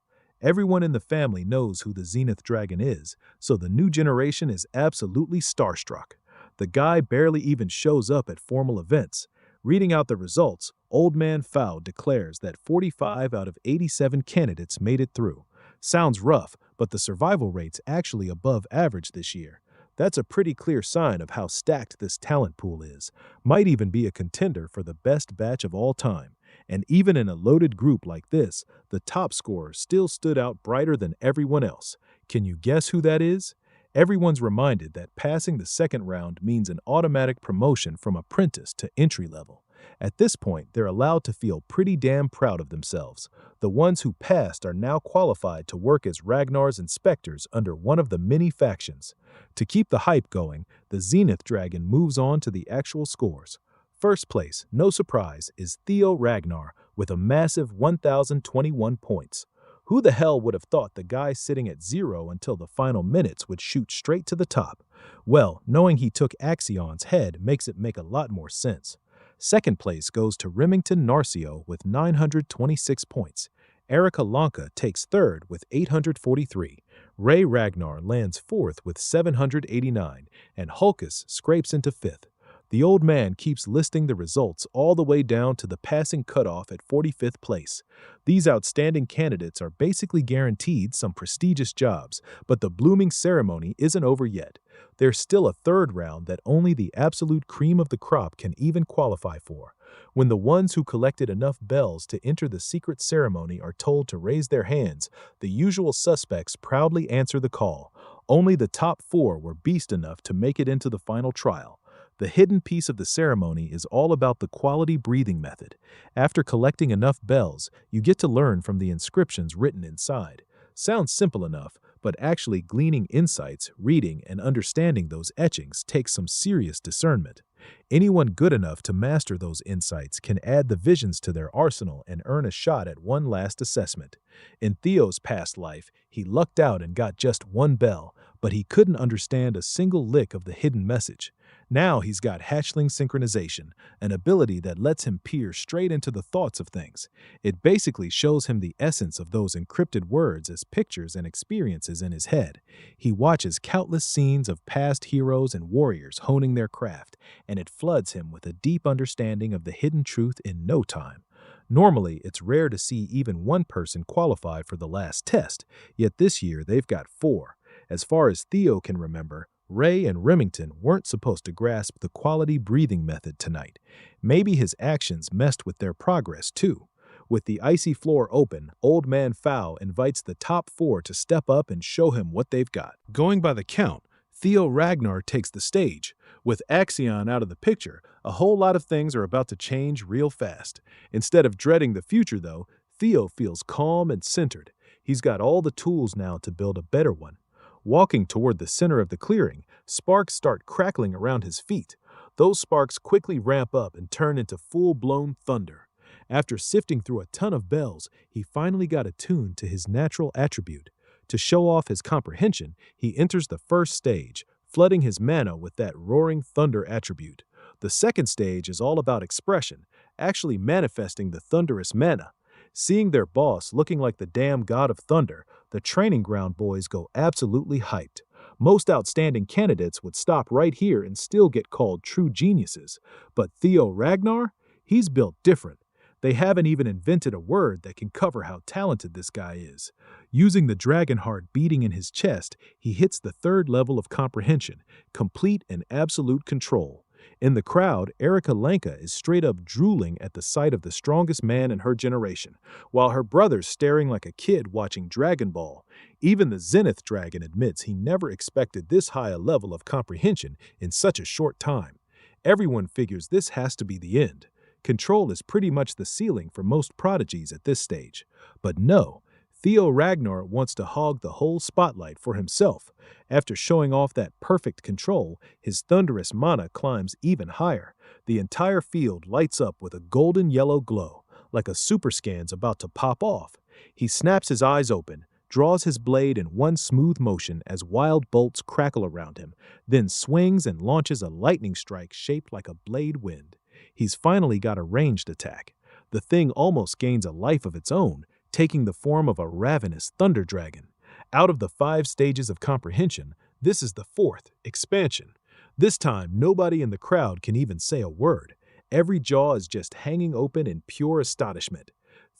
Everyone in the family knows who the Zenith Dragon is, so the new generation is absolutely starstruck. The guy barely even shows up at formal events. Reading out the results, Old Man Fowl declares that 45 out of 87 candidates made it through. Sounds rough, but the survival rate's actually above average this year. That's a pretty clear sign of how stacked this talent pool is. Might even be a contender for the best batch of all time. And even in a loaded group like this, the top scorer still stood out brighter than everyone else. Can you guess who that is? Everyone's reminded that passing the second round means an automatic promotion from apprentice to entry level. At this point, they're allowed to feel pretty damn proud of themselves. The ones who passed are now qualified to work as Ragnar's inspectors under one of the many factions. To keep the hype going, the Zenith Dragon moves on to the actual scores. First place, no surprise, is Theo Ragnar with a massive 1,021 points. Who the hell would have thought the guy sitting at 0 until the final minutes would shoot straight to the top? Well, knowing he took Axion's head makes it make a lot more sense. Second place goes to Remington Narcio with 926 points. Erica Lanka takes third with 843. Ray Ragnar lands fourth with 789, and Hulkus scrapes into fifth. The old man keeps listing the results all the way down to the passing cutoff at 45th place. These outstanding candidates are basically guaranteed some prestigious jobs, but the blooming ceremony isn't over yet. There's still a third round that only the absolute cream of the crop can even qualify for. When the ones who collected enough bells to enter the secret ceremony are told to raise their hands, the usual suspects proudly answer the call. Only the top 4 were beast enough to make it into the final trial. The hidden piece of the ceremony is all about the quality breathing method. After collecting enough bells, you get to learn from the inscriptions written inside. Sounds simple enough, but actually gleaning insights, reading, and understanding those etchings takes some serious discernment. Anyone good enough to master those insights can add the visions to their arsenal and earn a shot at one last assessment. In Theo's past life, he lucked out and got just one bell, but he couldn't understand a single lick of the hidden message. Now he's got hatchling synchronization, an ability that lets him peer straight into the thoughts of things. It basically shows him the essence of those encrypted words as pictures and experiences in his head. He watches countless scenes of past heroes and warriors honing their craft, and it floods him with a deep understanding of the hidden truth in no time. Normally, it's rare to see even one person qualify for the last test, yet this year they've got 4. As far as Theo can remember, Ray and Remington weren't supposed to grasp the quality breathing method tonight. Maybe his actions messed with their progress, too. With the icy floor open, Old Man Fowl invites the top 4 to step up and show him what they've got. Going by the count, Theo Ragnar takes the stage. With Axion out of the picture, a whole lot of things are about to change real fast. Instead of dreading the future, though, Theo feels calm and centered. He's got all the tools now to build a better one. Walking toward the center of the clearing, sparks start crackling around his feet. Those sparks quickly ramp up and turn into full-blown thunder. After sifting through a ton of bells, he finally got attuned to his natural attribute. To show off his comprehension, he enters the first stage, flooding his mana with that roaring thunder attribute. The second stage is all about expression, actually manifesting the thunderous mana. Seeing their boss looking like the damn god of thunder, the training ground boys go absolutely hyped. Most outstanding candidates would stop right here and still get called true geniuses. But Theo Ragnar? He's built different. They haven't even invented a word that can cover how talented this guy is. Using the dragon heart beating in his chest, he hits the third level of comprehension, complete and absolute control. In the crowd, Erica Lanka is straight up drooling at the sight of the strongest man in her generation, while her brother's staring like a kid watching Dragon Ball. Even the Zenith Dragon admits he never expected this high a level of comprehension in such a short time. Everyone figures this has to be the end. Control is pretty much the ceiling for most prodigies at this stage. But no, Theo Ragnar wants to hog the whole spotlight for himself. After showing off that perfect control, his thunderous mana climbs even higher. The entire field lights up with a golden yellow glow, like a super scan's about to pop off. He snaps his eyes open, draws his blade in one smooth motion as wild bolts crackle around him, then swings and launches a lightning strike shaped like a blade wind. He's finally got a ranged attack. The thing almost gains a life of its own, taking the form of a ravenous thunder dragon. Out of the 5 stages of comprehension, this is the 4th, expansion. This time, nobody in the crowd can even say a word. Every jaw is just hanging open in pure astonishment.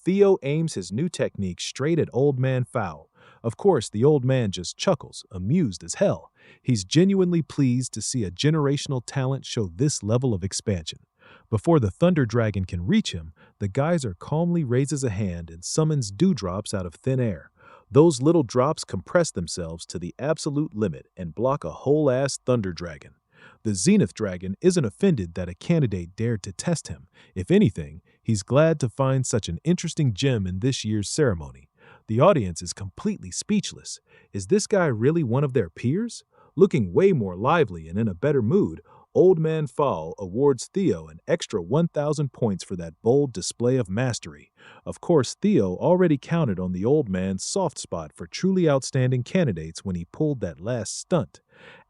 Theo aims his new technique straight at Old Man Fowl. Of course, the old man just chuckles, amused as hell. He's genuinely pleased to see a generational talent show this level of expansion. Before the Thunder Dragon can reach him, the geyser calmly raises a hand and summons dewdrops out of thin air. Those little drops compress themselves to the absolute limit and block a whole-ass Thunder Dragon. The Zenith Dragon isn't offended that a candidate dared to test him. If anything, he's glad to find such an interesting gem in this year's ceremony. The audience is completely speechless. Is this guy really one of their peers? Looking way more lively and in a better mood, Old Man Fowl awards Theo an extra 1,000 points for that bold display of mastery. Of course, Theo already counted on the old man's soft spot for truly outstanding candidates when he pulled that last stunt.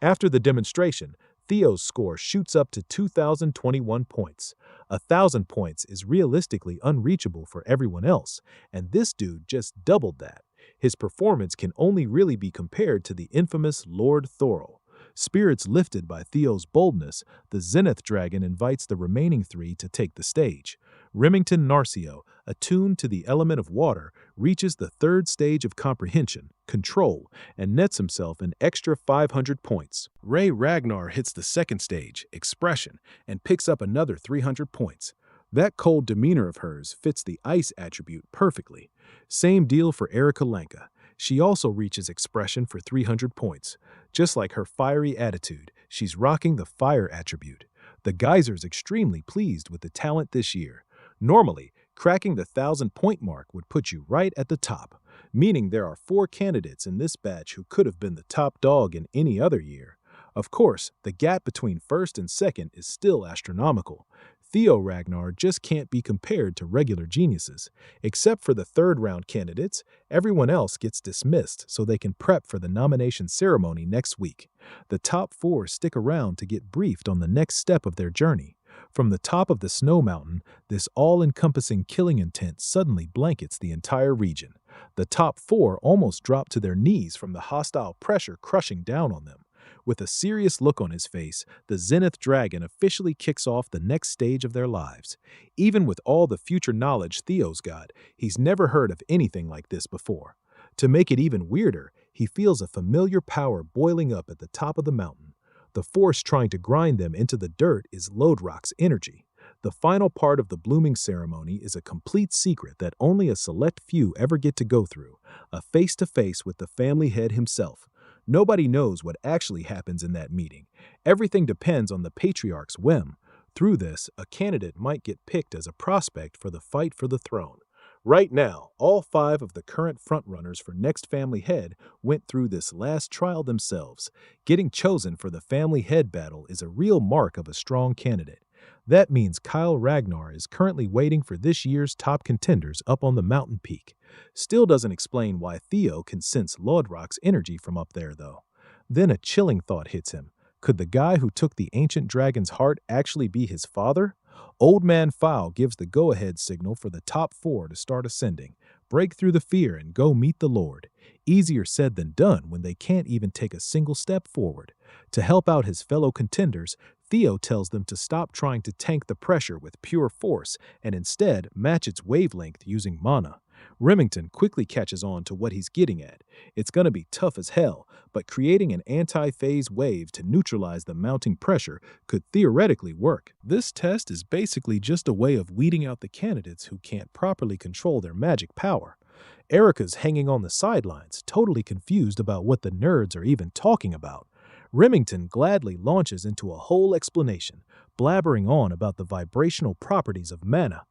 After the demonstration, Theo's score shoots up to 2,021 points. 1,000 points is realistically unreachable for everyone else, and this dude just doubled that. His performance can only really be compared to the infamous Lord Thorol. Spirits lifted by Theo's boldness, the Zenith Dragon invites the remaining 3 to take the stage. Remington Narcio, attuned to the element of water, reaches the 3rd stage of comprehension, control, and nets himself an extra 500 points. Ray Ragnar hits the 2nd stage, expression, and picks up another 300 points. That cold demeanor of hers fits the ice attribute perfectly. Same deal for Erica Lanka. She also reaches expression for 300 points. Just like her fiery attitude, she's rocking the fire attribute. The geyser's extremely pleased with the talent this year. Normally, cracking the 1,000-point mark would put you right at the top, meaning there are 4 candidates in this batch who could have been the top dog in any other year. Of course, the gap between 1st and 2nd is still astronomical. Theo Ragnar just can't be compared to regular geniuses. Except for the 3rd-round candidates, everyone else gets dismissed so they can prep for the nomination ceremony next week. The top 4 stick around to get briefed on the next step of their journey. From the top of the snow mountain, this all-encompassing killing intent suddenly blankets the entire region. The top 4 almost drop to their knees from the hostile pressure crushing down on them. With a serious look on his face, the Zenith Dragon officially kicks off the next stage of their lives. Even with all the future knowledge Theo's got, he's never heard of anything like this before. To make it even weirder, he feels a familiar power boiling up at the top of the mountain. The force trying to grind them into the dirt is Lodrock's energy. The final part of the blooming ceremony is a complete secret that only a select few ever get to go through, a face-to-face with the family head himself. Nobody knows what actually happens in that meeting. Everything depends on the patriarch's whim. Through this, a candidate might get picked as a prospect for the fight for the throne. Right now, all 5 of the current frontrunners for next family head went through this last trial themselves. Getting chosen for the family head battle is a real mark of a strong candidate. That means Kyle Ragnar is currently waiting for this year's top contenders up on the mountain peak. Still doesn't explain why Theo can sense Lodrock's energy from up there, though. Then a chilling thought hits him. Could the guy who took the ancient dragon's heart actually be his father? Old Man Fowl gives the go-ahead signal for the top 4 to start ascending, break through the fear, and go meet the Lord. Easier said than done when they can't even take a single step forward. To help out his fellow contenders, Theo tells them to stop trying to tank the pressure with pure force and instead match its wavelength using mana. Remington quickly catches on to what he's getting at. It's gonna be tough as hell, but creating an anti-phase wave to neutralize the mounting pressure could theoretically work. This test is basically just a way of weeding out the candidates who can't properly control their magic power. Erica's hanging on the sidelines, totally confused about what the nerds are even talking about. Remington gladly launches into a whole explanation, blabbering on about the vibrational properties of mana.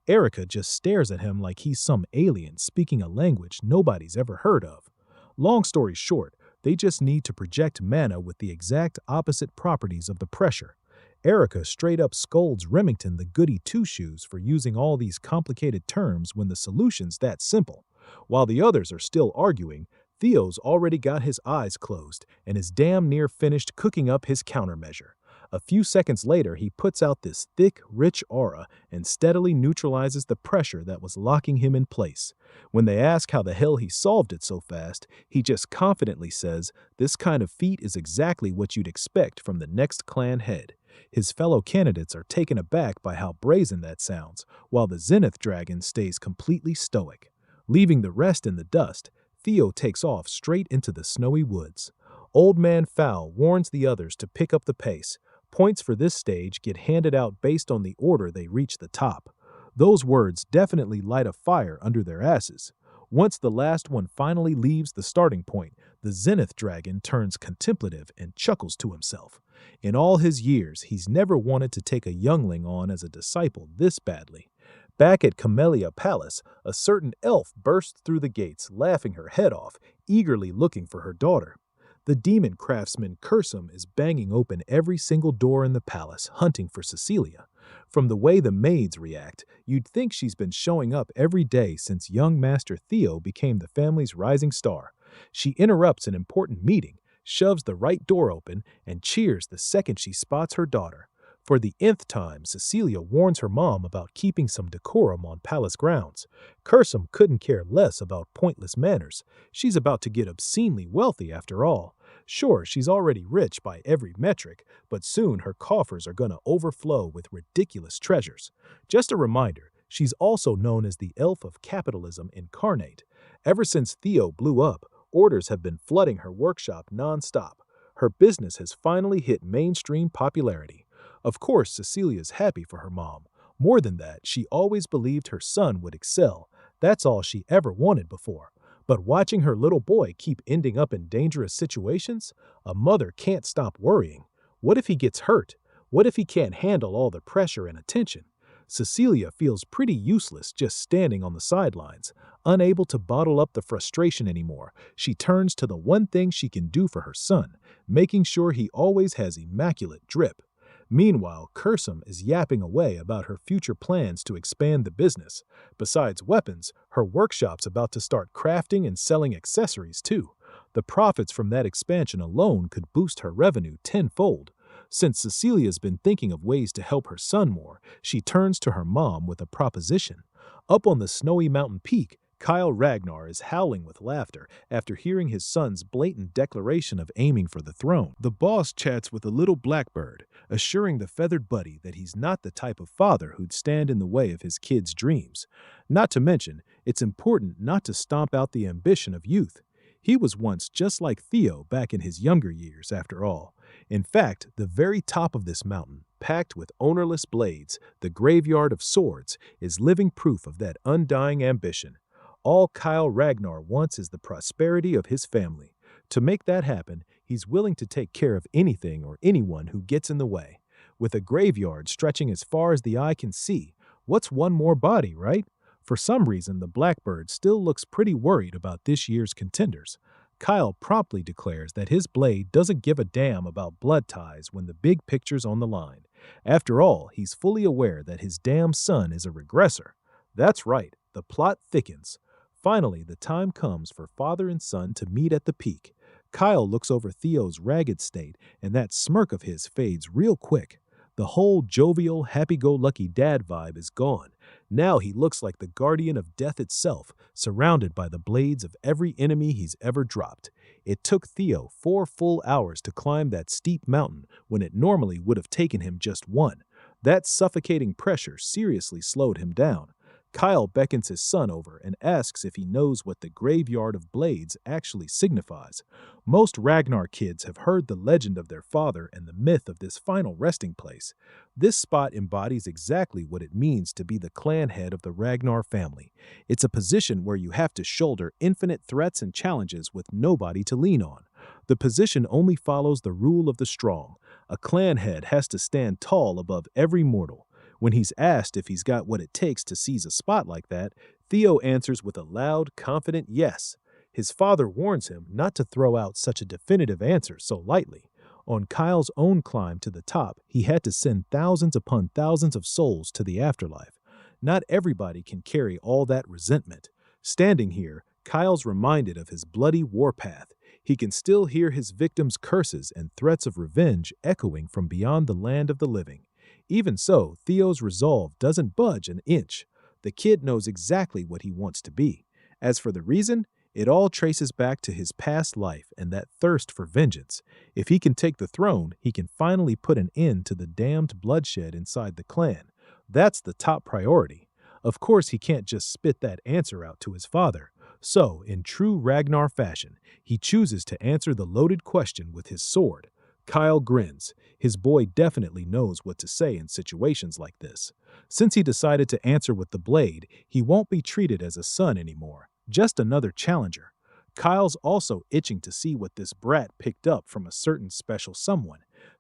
Erica just stares at him like he's some alien speaking a language nobody's ever heard of. Long story short, they just need to project mana with the exact opposite properties of the pressure. Erica straight up scolds Remington the goody two-shoes for using all these complicated terms when the solution's that simple. While the others are still arguing, Theo's already got his eyes closed and is damn near finished cooking up his countermeasure. A few seconds later, he puts out this thick, rich aura and steadily neutralizes the pressure that was locking him in place. When they ask how the hell he solved it so fast, he just confidently says, "This kind of feat is exactly what you'd expect from the next clan head." His fellow candidates are taken aback by how brazen that sounds, while the Zenith Dragon stays completely stoic. Leaving the rest in the dust, Theo takes off straight into the snowy woods. Old Man Fowl warns the others to pick up the pace. Points for this stage get handed out based on the order they reach the top. Those words definitely light a fire under their asses. Once the last one finally leaves the starting point, the Zenith Dragon turns contemplative and chuckles to himself. In all his years, he's never wanted to take a youngling on as a disciple this badly. Back at Camellia Palace, a certain elf bursts through the gates, laughing her head off, eagerly looking for her daughter. The demon craftsman Cursum is banging open every single door in the palace, hunting for Cecilia. From the way the maids react, you'd think she's been showing up every day since young Master Theo became the family's rising star. She interrupts an important meeting, shoves the right door open, and cheers the second she spots her daughter. For the nth time, Cecilia warns her mom about keeping some decorum on palace grounds. Cursum couldn't care less about pointless manners. She's about to get obscenely wealthy after all. Sure, she's already rich by every metric, but soon her coffers are gonna overflow with ridiculous treasures. Just a reminder, she's also known as the Elf of Capitalism incarnate. Ever since Theo blew up, orders have been flooding her workshop non-stop. Her business has finally hit mainstream popularity. Of course, Cecilia's happy for her mom. More than that, she always believed her son would excel. That's all she ever wanted before. But watching her little boy keep ending up in dangerous situations, a mother can't stop worrying. What if he gets hurt? What if he can't handle all the pressure and attention? Cecilia feels pretty useless just standing on the sidelines. Unable to bottle up the frustration anymore, she turns to the one thing she can do for her son, making sure he always has immaculate drip. Meanwhile, Cursum is yapping away about her future plans to expand the business. Besides weapons, her workshop's about to start crafting and selling accessories too. The profits from that expansion alone could boost her revenue tenfold. Since Cecilia's been thinking of ways to help her son more, she turns to her mom with a proposition. Up on the snowy mountain peak, Kyle Ragnar is howling with laughter after hearing his son's blatant declaration of aiming for the throne. The boss chats with a little blackbird, assuring the feathered buddy that he's not the type of father who'd stand in the way of his kid's dreams. Not to mention, it's important not to stomp out the ambition of youth. He was once just like Theo back in his younger years, after all. In fact, the very top of this mountain, packed with ownerless blades, the graveyard of swords, is living proof of that undying ambition. All Kyle Ragnar wants is the prosperity of his family. To make that happen, he's willing to take care of anything or anyone who gets in the way. With a graveyard stretching as far as the eye can see, what's one more body, right? For some reason, the blackbird still looks pretty worried about this year's contenders. Kyle promptly declares that his blade doesn't give a damn about blood ties when the big picture's on the line. After all, he's fully aware that his damn son is a regressor. That's right, the plot thickens. Finally, the time comes for father and son to meet at the peak. Kyle looks over Theo's ragged state, and that smirk of his fades real quick. The whole jovial, happy-go-lucky dad vibe is gone. Now he looks like the guardian of death itself, surrounded by the blades of every enemy he's ever dropped. It took Theo 4 full hours to climb that steep mountain when it normally would have taken him just 1. That suffocating pressure seriously slowed him down. Kyle beckons his son over and asks if he knows what the graveyard of blades actually signifies. Most Ragnar kids have heard the legend of their father and the myth of this final resting place. This spot embodies exactly what it means to be the clan head of the Ragnar family. It's a position where you have to shoulder infinite threats and challenges with nobody to lean on. The position only follows the rule of the strong. A clan head has to stand tall above every mortal. When he's asked if he's got what it takes to seize a spot like that, Theo answers with a loud, confident yes. His father warns him not to throw out such a definitive answer so lightly. On Kyle's own climb to the top, he had to send thousands upon thousands of souls to the afterlife. Not everybody can carry all that resentment. Standing here, Kyle's reminded of his bloody warpath. He can still hear his victims' curses and threats of revenge echoing from beyond the land of the living. Even so, Theo's resolve doesn't budge an inch. The kid knows exactly what he wants to be. As for the reason, it all traces back to his past life and that thirst for vengeance. If he can take the throne, he can finally put an end to the damned bloodshed inside the clan. That's the top priority. Of course, he can't just spit that answer out to his father. So, in true Ragnar fashion, he chooses to answer the loaded question with his sword. Kyle grins. His boy definitely knows what to say in situations like this. Since he decided to answer with the blade, he won't be treated as a son anymore, just another challenger. Kyle's also itching to see what this brat picked up from a certain special someone.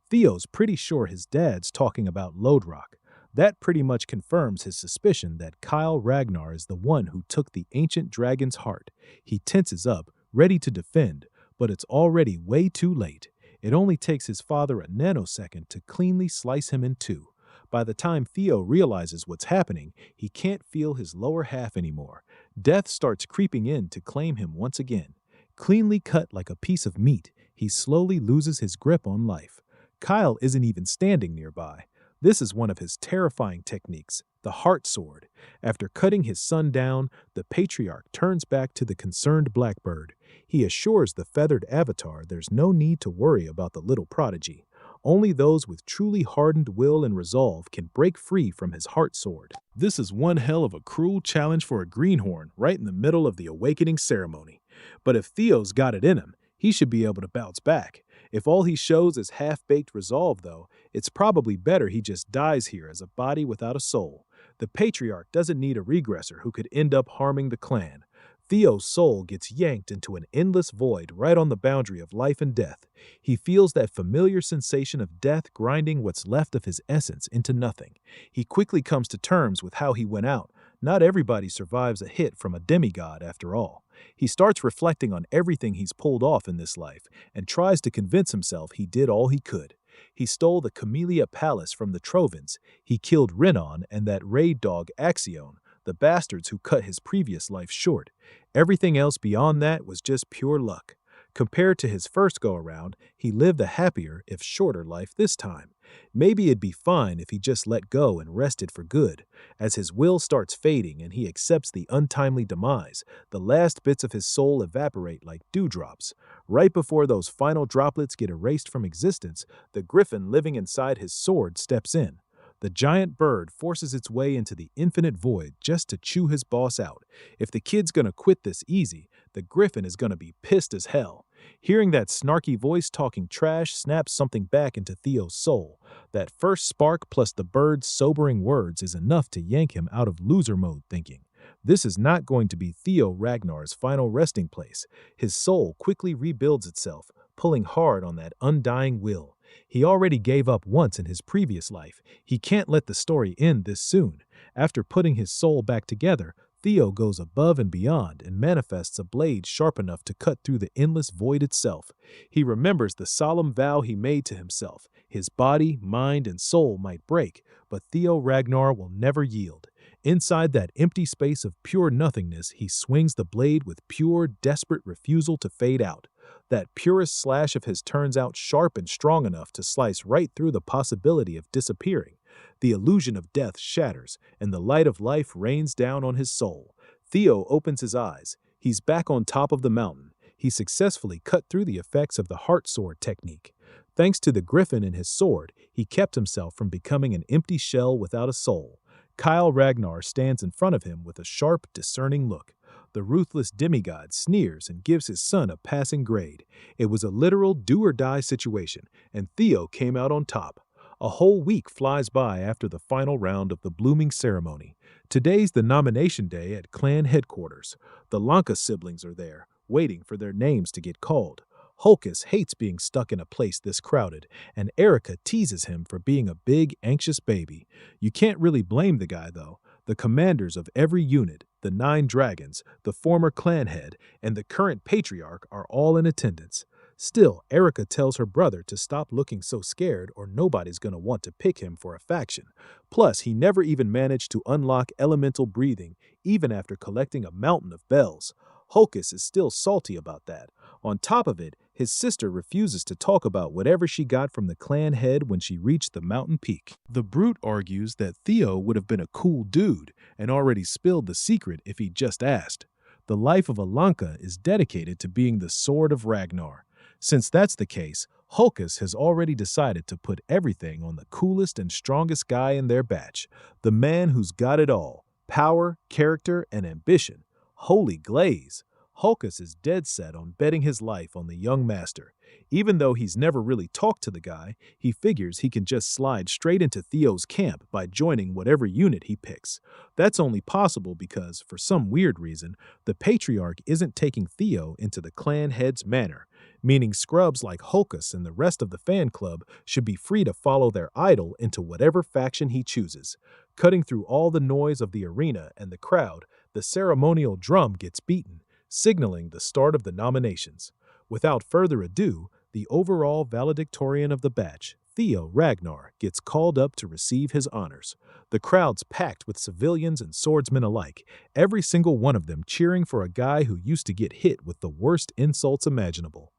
Theo's pretty sure his dad's talking about Lodrock. That pretty much confirms his suspicion that Kyle Ragnar is the one who took the ancient dragon's heart. He tenses up, ready to defend, but it's already way too late. It only takes his father a nanosecond to cleanly slice him in two. By the time Theo realizes what's happening, he can't feel his lower half anymore. Death starts creeping in to claim him once again. Cleanly cut like a piece of meat, he slowly loses his grip on life. Kyle isn't even standing nearby. This is one of his terrifying techniques, the heart sword. After cutting his son down, the patriarch turns back to the concerned blackbird. He assures the feathered avatar there's no need to worry about the little prodigy. Only those with truly hardened will and resolve can break free from his heart sword. This is one hell of a cruel challenge for a greenhorn right in the middle of the awakening ceremony. But if Theo's got it in him, he should be able to bounce back. If all he shows is half-baked resolve, though, it's probably better he just dies here as a body without a soul. The patriarch doesn't need a regressor who could end up harming the clan. Theo's soul gets yanked into an endless void right on the boundary of life and death. He feels that familiar sensation of death grinding what's left of his essence into nothing. He quickly comes to terms with how he went out. Not everybody survives a hit from a demigod, after all. He starts reflecting on everything he's pulled off in this life and tries to convince himself he did all he could. He stole the Camellia Palace from the Trovans. He killed Renon and that raid dog Axion, the bastards who cut his previous life short. Everything else beyond that was just pure luck. Compared to his first go-around, he lived a happier, if shorter life this time. Maybe it'd be fine if he just let go and rested for good. As his will starts fading and he accepts the untimely demise, the last bits of his soul evaporate like dewdrops. Right before those final droplets get erased from existence, the griffin living inside his sword steps in. The giant bird forces its way into the infinite void just to chew his boss out. If the kid's gonna quit this easy, the griffin is gonna be pissed as hell. Hearing that snarky voice talking trash snaps something back into Theo's soul. That first spark plus the bird's sobering words is enough to yank him out of loser mode thinking. This is not going to be Theo Ragnar's final resting place. His soul quickly rebuilds itself, pulling hard on that undying will. He already gave up once in his previous life. He can't let the story end this soon. After putting his soul back together, Theo goes above and beyond and manifests a blade sharp enough to cut through the endless void itself. He remembers the solemn vow he made to himself. His body, mind, and soul might break, but Theo Ragnar will never yield. Inside that empty space of pure nothingness, he swings the blade with pure, desperate refusal to fade out. That purest slash of his turns out sharp and strong enough to slice right through the possibility of disappearing. The illusion of death shatters, and the light of life rains down on his soul. Theo opens his eyes. He's back on top of the mountain. He successfully cut through the effects of the heart sword technique. Thanks to the griffin and his sword, he kept himself from becoming an empty shell without a soul. Kyle Ragnar stands in front of him with a sharp, discerning look. The ruthless demigod sneers and gives his son a passing grade. It was a literal do-or-die situation, and Theo came out on top. A whole week flies by after the final round of the blooming ceremony. Today's the nomination day at clan headquarters. The Lanka siblings are there, waiting for their names to get called. Hulkus hates being stuck in a place this crowded, and Erica teases him for being a big, anxious baby. You can't really blame the guy, though. The commanders of every unit, the 9 dragons, the former clan head, and the current patriarch are all in attendance. Still, Erica tells her brother to stop looking so scared or nobody's gonna want to pick him for a faction. Plus, he never even managed to unlock elemental breathing, even after collecting a mountain of bells. Hulkus is still salty about that. On top of it, his sister refuses to talk about whatever she got from the clan head when she reached the mountain peak. The brute argues that Theo would have been a cool dude and already spilled the secret if he'd just asked. The life of Alanka is dedicated to being the sword of Ragnar. Since that's the case, Hulkus has already decided to put everything on the coolest and strongest guy in their batch, the man who's got it all: power, character, and ambition. Holy glaze! Hulkus is dead set on betting his life on the young master. Even though he's never really talked to the guy, he figures he can just slide straight into Theo's camp by joining whatever unit he picks. That's only possible because, for some weird reason, the patriarch isn't taking Theo into the clan head's manor, meaning scrubs like Hulkus and the rest of the fan club should be free to follow their idol into whatever faction he chooses. Cutting through all the noise of the arena and the crowd, the ceremonial drum gets beaten, signaling the start of the nominations. Without further ado, the overall valedictorian of the batch, Theo Ragnar, gets called up to receive his honors. The crowd's packed with civilians and swordsmen alike, every single one of them cheering for a guy who used to get hit with the worst insults imaginable.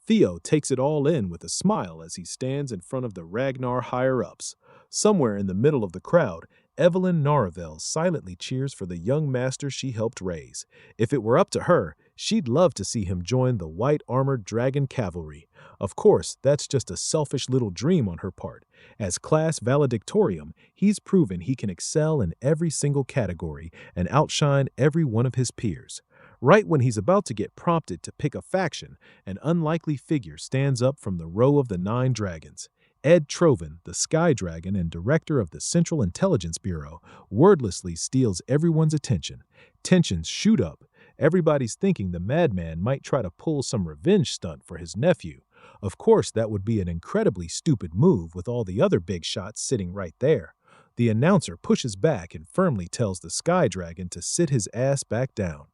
Theo takes it all in with a smile as he stands in front of the Ragnar higher-ups. Somewhere in the middle of the crowd, Evelyn Naravel silently cheers for the young master she helped raise. If it were up to her, she'd love to see him join the white-armored dragon cavalry. Of course, that's just a selfish little dream on her part. As class valedictorian, he's proven he can excel in every single category and outshine every one of his peers. Right when he's about to get prompted to pick a faction, an unlikely figure stands up from the row of the 9 dragons. Ed Trovan, the Sky Dragon and director of the Central Intelligence Bureau, wordlessly steals everyone's attention. Tensions shoot up. Everybody's thinking the madman might try to pull some revenge stunt for his nephew. Of course, that would be an incredibly stupid move with all the other big shots sitting right there. The announcer pushes back and firmly tells the Sky Dragon to sit his ass back down.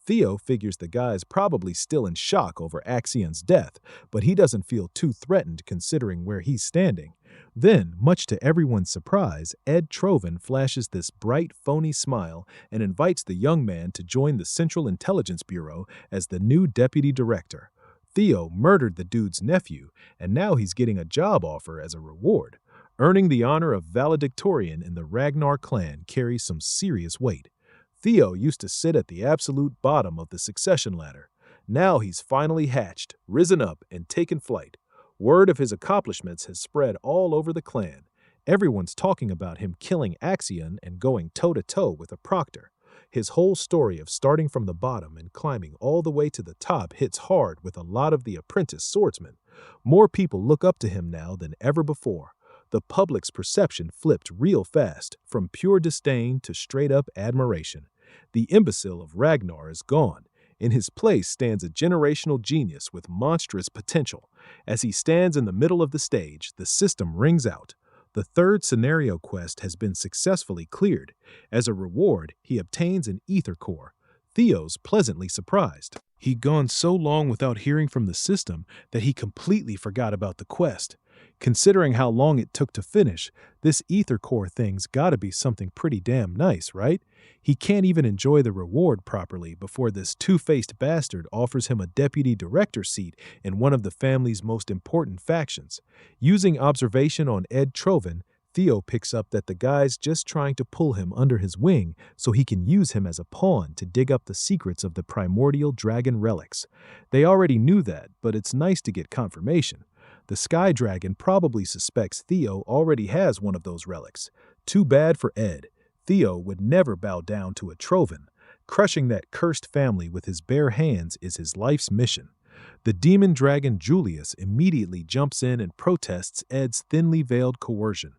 Theo figures the guy's probably still in shock over Axion's death, but he doesn't feel too threatened considering where he's standing. Then, much to everyone's surprise, Ed Trovan flashes this bright, phony smile and invites the young man to join the Central Intelligence Bureau as the new deputy director. Theo murdered the dude's nephew, and now he's getting a job offer as a reward. Earning the honor of valedictorian in the Ragnar clan carries some serious weight. Theo used to sit at the absolute bottom of the succession ladder. Now he's finally hatched, risen up, and taken flight. Word of his accomplishments has spread all over the clan. Everyone's talking about him killing Axion and going toe-to-toe with a proctor. His whole story of starting from the bottom and climbing all the way to the top hits hard with a lot of the apprentice swordsmen. More people look up to him now than ever before. The public's perception flipped real fast, from pure disdain to straight-up admiration. The imbecile of Ragnar is gone. In his place stands a generational genius with monstrous potential. As he stands in the middle of the stage, the system rings out. The 3rd scenario quest has been successfully cleared. As a reward, he obtains an ether core. Theo's pleasantly surprised. He'd gone so long without hearing from the system that he completely forgot about the quest. Considering how long it took to finish, this ether core thing's gotta be something pretty damn nice, right? He can't even enjoy the reward properly before this two-faced bastard offers him a deputy director seat in one of the family's most important factions. Using observation on Ed Trovan, Theo picks up that the guy's just trying to pull him under his wing so he can use him as a pawn to dig up the secrets of the primordial dragon relics. They already knew that, but it's nice to get confirmation. The Sky Dragon probably suspects Theo already has one of those relics. Too bad for Ed. Theo would never bow down to a Trovan. Crushing that cursed family with his bare hands is his life's mission. The demon dragon Julius immediately jumps in and protests Ed's thinly veiled coercion.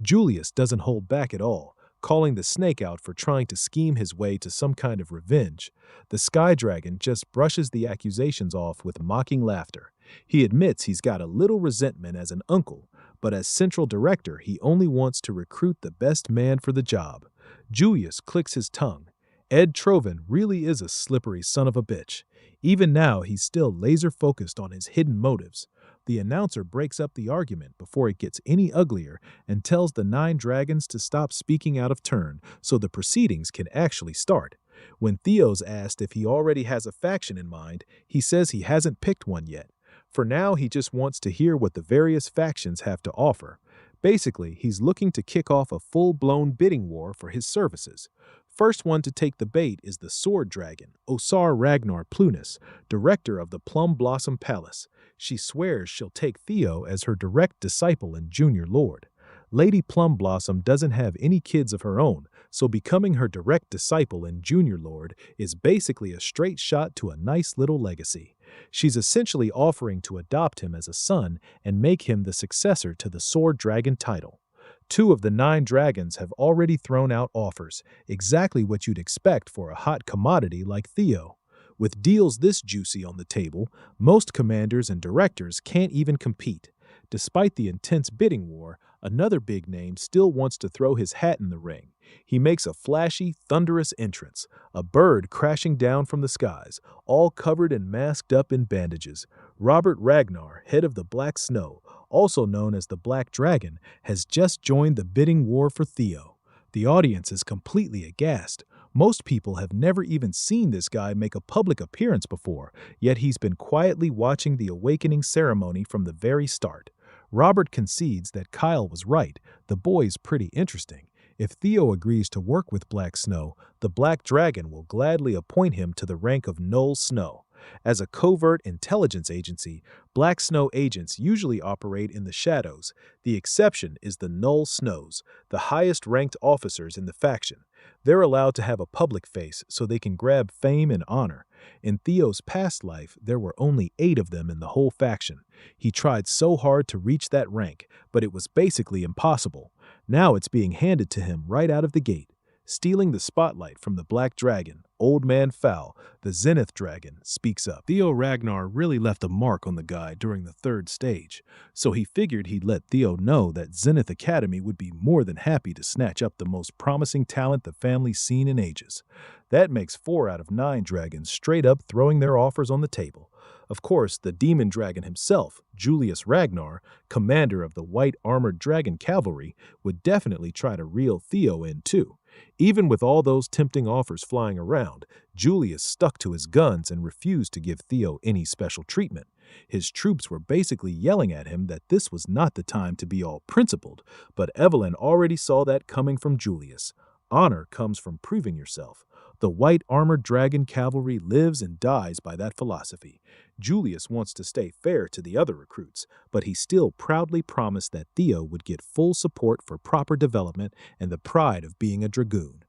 Julius doesn't hold back at all, calling the snake out for trying to scheme his way to some kind of revenge. The Sky Dragon just brushes the accusations off with mocking laughter. He admits he's got a little resentment as an uncle, but as central director, he only wants to recruit the best man for the job. Julius clicks his tongue. Ed Trovan really is a slippery son of a bitch. Even now, he's still laser-focused on his hidden motives. The announcer breaks up the argument before it gets any uglier and tells the 9 dragons to stop speaking out of turn so the proceedings can actually start. When Theo's asked if he already has a faction in mind, he says he hasn't picked one yet. For now, he just wants to hear what the various factions have to offer. Basically, he's looking to kick off a full-blown bidding war for his services. First one to take the bait is the Sword Dragon, Osar Ragnar Plunis, director of the Plum Blossom Palace. She swears she'll take Theo as her direct disciple and junior lord. Lady Plum Blossom doesn't have any kids of her own, so becoming her direct disciple and junior lord is basically a straight shot to a nice little legacy. She's essentially offering to adopt him as a son and make him the successor to the Sword Dragon title. 2 of the 9 dragons have already thrown out offers, exactly what you'd expect for a hot commodity like Theo. With deals this juicy on the table, most commanders and directors can't even compete. Despite the intense bidding war, another big name still wants to throw his hat in the ring. He makes a flashy, thunderous entrance, a bird crashing down from the skies, all covered and masked up in bandages. Robert Ragnar, head of the Black Snow, also known as the Black Dragon, has just joined the bidding war for Theo. The audience is completely aghast. Most people have never even seen this guy make a public appearance before, yet he's been quietly watching the awakening ceremony from the very start. Robert concedes that Kyle was right. The boy's pretty interesting. If Theo agrees to work with Black Snow, the Black Dragon will gladly appoint him to the rank of Null Snow. As a covert intelligence agency, Black Snow agents usually operate in the shadows. The exception is the Null Snows, the highest-ranked officers in the faction. They're allowed to have a public face so they can grab fame and honor. In Theo's past life, there were only 8 of them in the whole faction. He tried so hard to reach that rank, but it was basically impossible. Now it's being handed to him right out of the gate. Stealing the spotlight from the Black Dragon, Old Man Fowl, the Zenith Dragon, speaks up. Theo Ragnar really left a mark on the guy during the 3rd stage, so he figured he'd let Theo know that Zenith Academy would be more than happy to snatch up the most promising talent the family's seen in ages. That makes 4 out of 9 dragons straight up throwing their offers on the table. Of course, the demon dragon himself, Julius Ragnar, commander of the White Armored Dragon Cavalry, would definitely try to reel Theo in too. Even with all those tempting offers flying around, Julius stuck to his guns and refused to give Theo any special treatment. His troops were basically yelling at him that this was not the time to be all principled, but Evelyn already saw that coming from Julius. Honor comes from proving yourself. The White Armored Dragon Cavalry lives and dies by that philosophy. Julius wants to stay fair to the other recruits, but he still proudly promised that Theo would get full support for proper development and the pride of being a dragoon.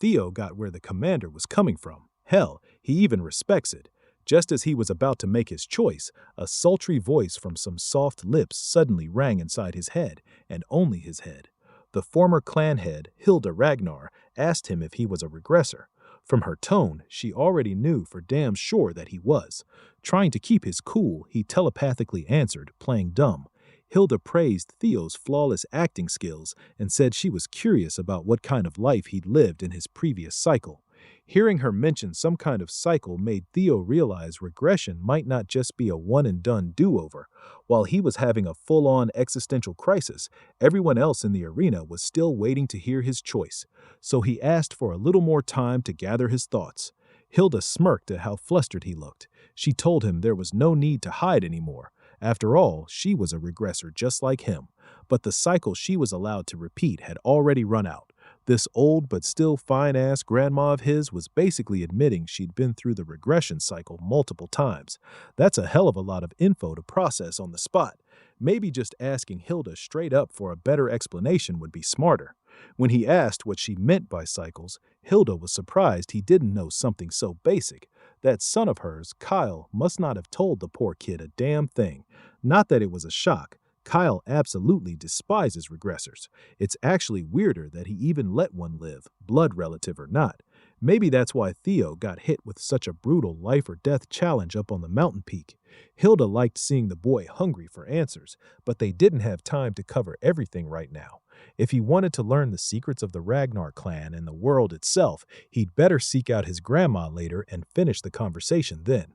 Theo got where the commander was coming from. Hell, he even respects it. Just as he was about to make his choice, a sultry voice from some soft lips suddenly rang inside his head, and only his head. The former clan head, Hilda Ragnar, asked him if he was a regressor. From her tone, she already knew for damn sure that he was. Trying to keep his cool, he telepathically answered, playing dumb. Hilda praised Theo's flawless acting skills and said she was curious about what kind of life he'd lived in his previous cycle. Hearing her mention some kind of cycle made Theo realize regression might not just be a one-and-done do-over. While he was having a full-on existential crisis, everyone else in the arena was still waiting to hear his choice, so he asked for a little more time to gather his thoughts. Hilda smirked at how flustered he looked. She told him there was no need to hide anymore. After all, she was a regressor just like him, but the cycle she was allowed to repeat had already run out. This old but still fine-ass grandma of his was basically admitting she'd been through the regression cycle multiple times. That's a hell of a lot of info to process on the spot. Maybe just asking Hilda straight up for a better explanation would be smarter. When he asked what she meant by cycles, Hilda was surprised he didn't know something so basic. That son of hers, Kyle, must not have told the poor kid a damn thing. Not that it was a shock. Kyle absolutely despises regressors. It's actually weirder that he even let one live, blood relative or not. Maybe that's why Theo got hit with such a brutal life-or-death challenge up on the mountain peak. Hilda liked seeing the boy hungry for answers, but they didn't have time to cover everything right now. If he wanted to learn the secrets of the Ragnar clan and the world itself, he'd better seek out his grandma later and finish the conversation then.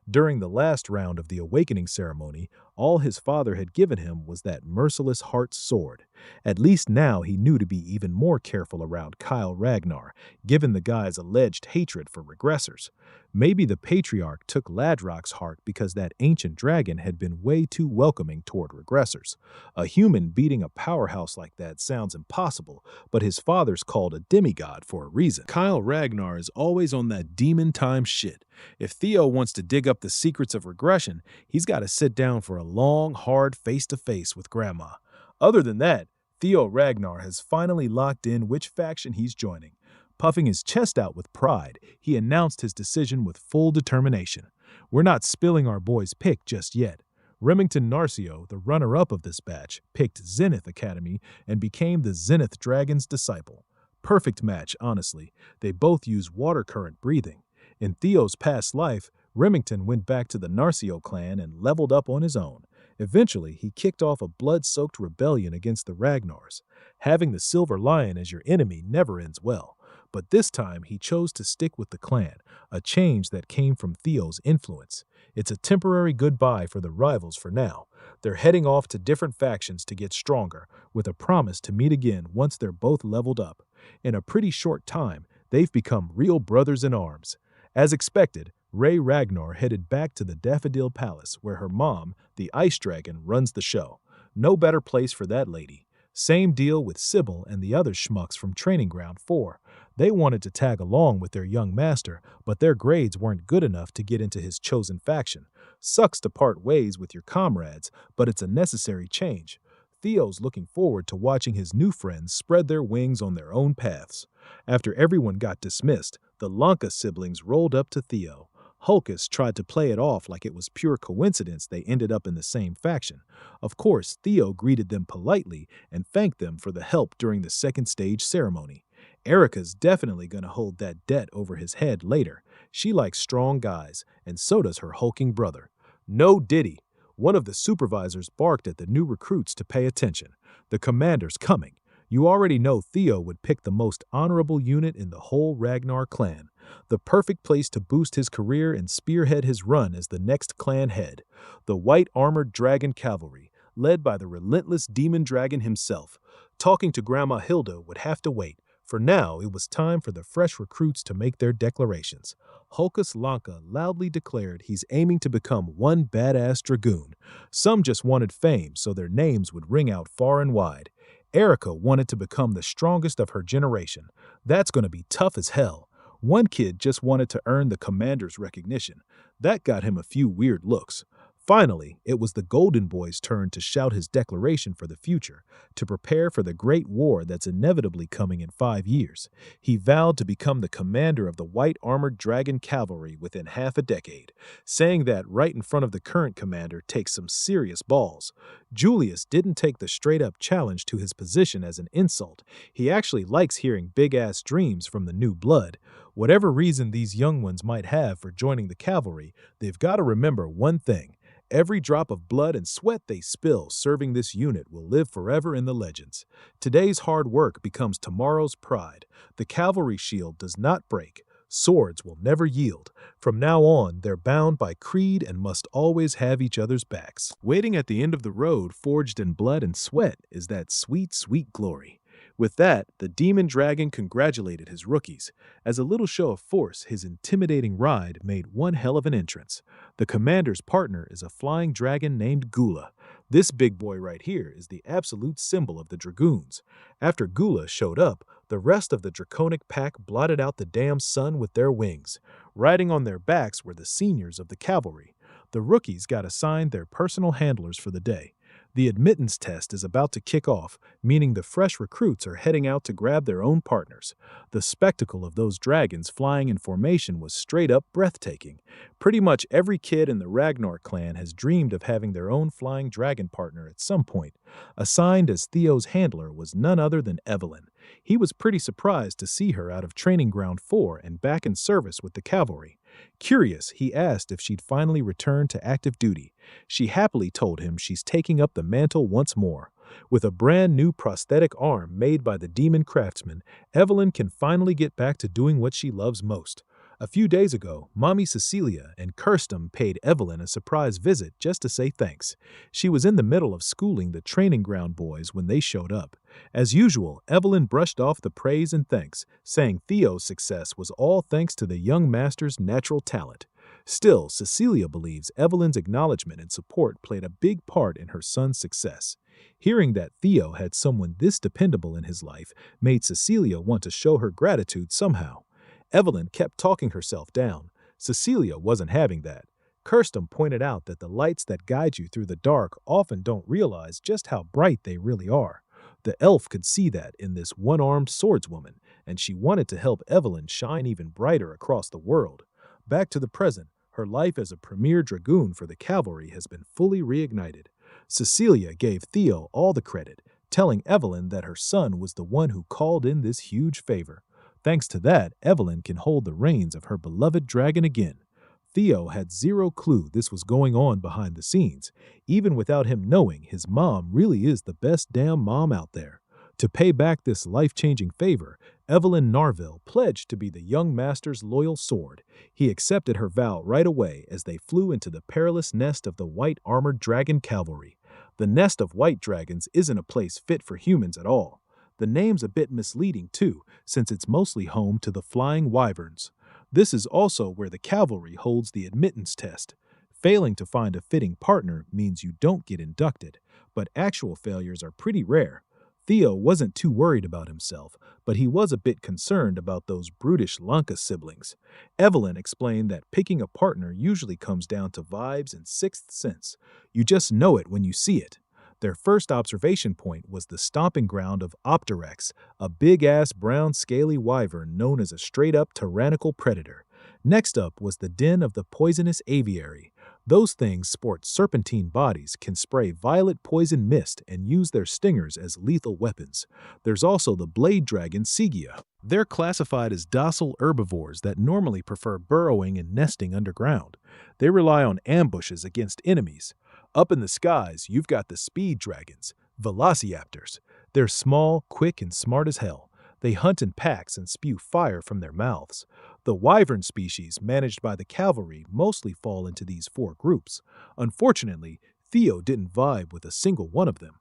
During the last round of the awakening ceremony, All his father had given him was that merciless heart sword. At least now he knew to be even more careful around Kyle Ragnar, given the guy's alleged hatred for regressors. Maybe the patriarch took Ladrock's heart because that ancient dragon had been way too welcoming toward regressors. A human beating a powerhouse like that sounds impossible, but his father's called a demigod for a reason. Kyle Ragnar is always on that demon time shit. If Theo wants to dig up the secrets of regression, he's got to sit down for a long, hard face-to-face with Grandma. Other than that, Theo Ragnar has finally locked in which faction he's joining. Puffing his chest out with pride, he announced his decision with full determination. We're not spilling our boy's pick just yet. Remington Narcio, the runner-up of this batch, picked Zenith Academy and became the Zenith Dragon's disciple. Perfect match, honestly. They both use water current breathing. In Theo's past life, Remington went back to the Narcio clan and leveled up on his own. Eventually, he kicked off a blood-soaked rebellion against the Ragnars. Having the Silver Lion as your enemy never ends well. But this time, he chose to stick with the clan, a change that came from Theo's influence. It's a temporary goodbye for the rivals for now. They're heading off to different factions to get stronger, with a promise to meet again once they're both leveled up. In a pretty short time, they've become real brothers in arms. As expected, Ray Ragnar headed back to the Daffodil Palace, where her mom, the Ice Dragon, runs the show. No better place for that lady. Same deal with Sybil and the other schmucks from Training Ground 4. They wanted to tag along with their young master, but their grades weren't good enough to get into his chosen faction. Sucks to part ways with your comrades, but it's a necessary change. Theo's looking forward to watching his new friends spread their wings on their own paths. After everyone got dismissed, the Lanka siblings rolled up to Theo. Hulkus tried to play it off like it was pure coincidence they ended up in the same faction. Of course, Theo greeted them politely and thanked them for the help during the second stage ceremony. Erica's definitely going to hold that debt over his head later. She likes strong guys, and so does her hulking brother. No Diddy. One of the supervisors barked at the new recruits to pay attention. The commander's coming. You already know Theo would pick the most honorable unit in the whole Ragnar clan. The perfect place to boost his career and spearhead his run as the next clan head. The White Armored Dragon Cavalry, led by the relentless demon dragon himself. Talking to Grandma Hilda would have to wait. For now, it was time for the fresh recruits to make their declarations. Hulkus Lanka loudly declared he's aiming to become one badass dragoon. Some just wanted fame so their names would ring out far and wide. Erica wanted to become the strongest of her generation. That's going to be tough as hell. One kid just wanted to earn the commander's recognition. That got him a few weird looks. Finally, it was the Golden Boy's turn to shout his declaration for the future, to prepare for the great war that's inevitably coming in 5 years. He vowed to become the commander of the White Armored Dragon Cavalry within half a decade. Saying that right in front of the current commander takes some serious balls. Julius didn't take the straight-up challenge to his position as an insult. He actually likes hearing big-ass dreams from the new blood. Whatever reason these young ones might have for joining the cavalry, they've got to remember one thing. Every drop of blood and sweat they spill serving this unit will live forever in the legends. Today's hard work becomes tomorrow's pride. The cavalry shield does not break. Swords will never yield. From now on, they're bound by creed and must always have each other's backs. Waiting at the end of the road, forged in blood and sweat, is that sweet, sweet glory. With that, the demon dragon congratulated his rookies. As a little show of force, his intimidating ride made one hell of an entrance. The commander's partner is a flying dragon named Gula. This big boy right here is the absolute symbol of the dragoons. After Gula showed up, the rest of the draconic pack blotted out the damn sun with their wings. Riding on their backs were the seniors of the cavalry. The rookies got assigned their personal handlers for the day. The admittance test is about to kick off, meaning the fresh recruits are heading out to grab their own partners. The spectacle of those dragons flying in formation was straight up breathtaking. Pretty much every kid in the Ragnar clan has dreamed of having their own flying dragon partner at some point. Assigned as Theo's handler was none other than Evelyn. He was pretty surprised to see her out of Training Ground 4 and back in service with the cavalry. Curious, he asked if she'd finally returned to active duty. She happily told him she's taking up the mantle once more. With a brand new prosthetic arm made by the demon craftsman, Evelyn can finally get back to doing what she loves most. A few days ago, Mommy Cecilia and Kirsten paid Evelyn a surprise visit just to say thanks. She was in the middle of schooling the training ground boys when they showed up. As usual, Evelyn brushed off the praise and thanks, saying Theo's success was all thanks to the young master's natural talent. Still, Cecilia believes Evelyn's acknowledgement and support played a big part in her son's success. Hearing that Theo had someone this dependable in his life made Cecilia want to show her gratitude somehow. Evelyn kept talking herself down. Cecilia wasn't having that. Kirsten pointed out that the lights that guide you through the dark often don't realize just how bright they really are. The elf could see that in this one-armed swordswoman, and she wanted to help Evelyn shine even brighter across the world. Back to the present, her life as a premier dragoon for the cavalry has been fully reignited. Cecilia gave Theo all the credit, telling Evelyn that her son was the one who called in this huge favor. Thanks to that, Evelyn can hold the reins of her beloved dragon again. Theo had zero clue this was going on behind the scenes. Even without him knowing, his mom really is the best damn mom out there. To pay back this life-changing favor, Evelyn Narville pledged to be the young master's loyal sword. He accepted her vow right away as they flew into the perilous nest of the white armored dragon cavalry. The nest of white dragons isn't a place fit for humans at all. The name's a bit misleading too, since it's mostly home to the flying wyverns. This is also where the cavalry holds the admittance test. Failing to find a fitting partner means you don't get inducted, but actual failures are pretty rare. Theo wasn't too worried about himself, but he was a bit concerned about those brutish Lanka siblings. Evelyn explained that picking a partner usually comes down to vibes and sixth sense. You just know it when you see it. Their first observation point was the stomping ground of Opterex, a big-ass brown scaly wyvern known as a straight-up tyrannical predator. Next up was the den of the poisonous aviary. Those things sport serpentine bodies, can spray violet poison mist, and use their stingers as lethal weapons. There's also the blade dragon Sigia. They're classified as docile herbivores that normally prefer burrowing and nesting underground. They rely on ambushes against enemies. Up in the skies, you've got the speed dragons, velociraptors. They're small, quick, and smart as hell. They hunt in packs and spew fire from their mouths. The wyvern species, managed by the cavalry, mostly fall into these four groups. Unfortunately, Theo didn't vibe with a single one of them.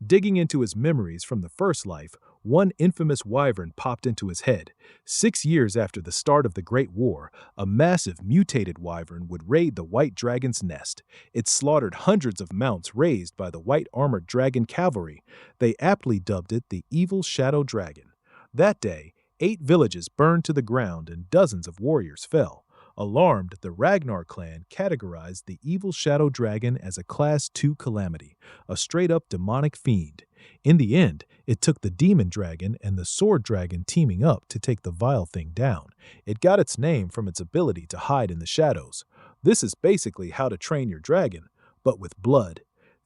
Digging into his memories from the first life, one infamous wyvern popped into his head. 6 years after the start of the Great War, a massive mutated wyvern would raid the White Dragon's nest. It slaughtered hundreds of mounts raised by the White Armored Dragon cavalry. They aptly dubbed it the Evil Shadow Dragon. That day, 8 villages burned to the ground and dozens of warriors fell. Alarmed, the Ragnar clan categorized the Evil Shadow Dragon as a Class 2 calamity, a straight-up demonic fiend. In the end, it took the Demon Dragon and the Sword Dragon teaming up to take the vile thing down. It got its name from its ability to hide in the shadows. This is basically how to train your dragon, but with blood.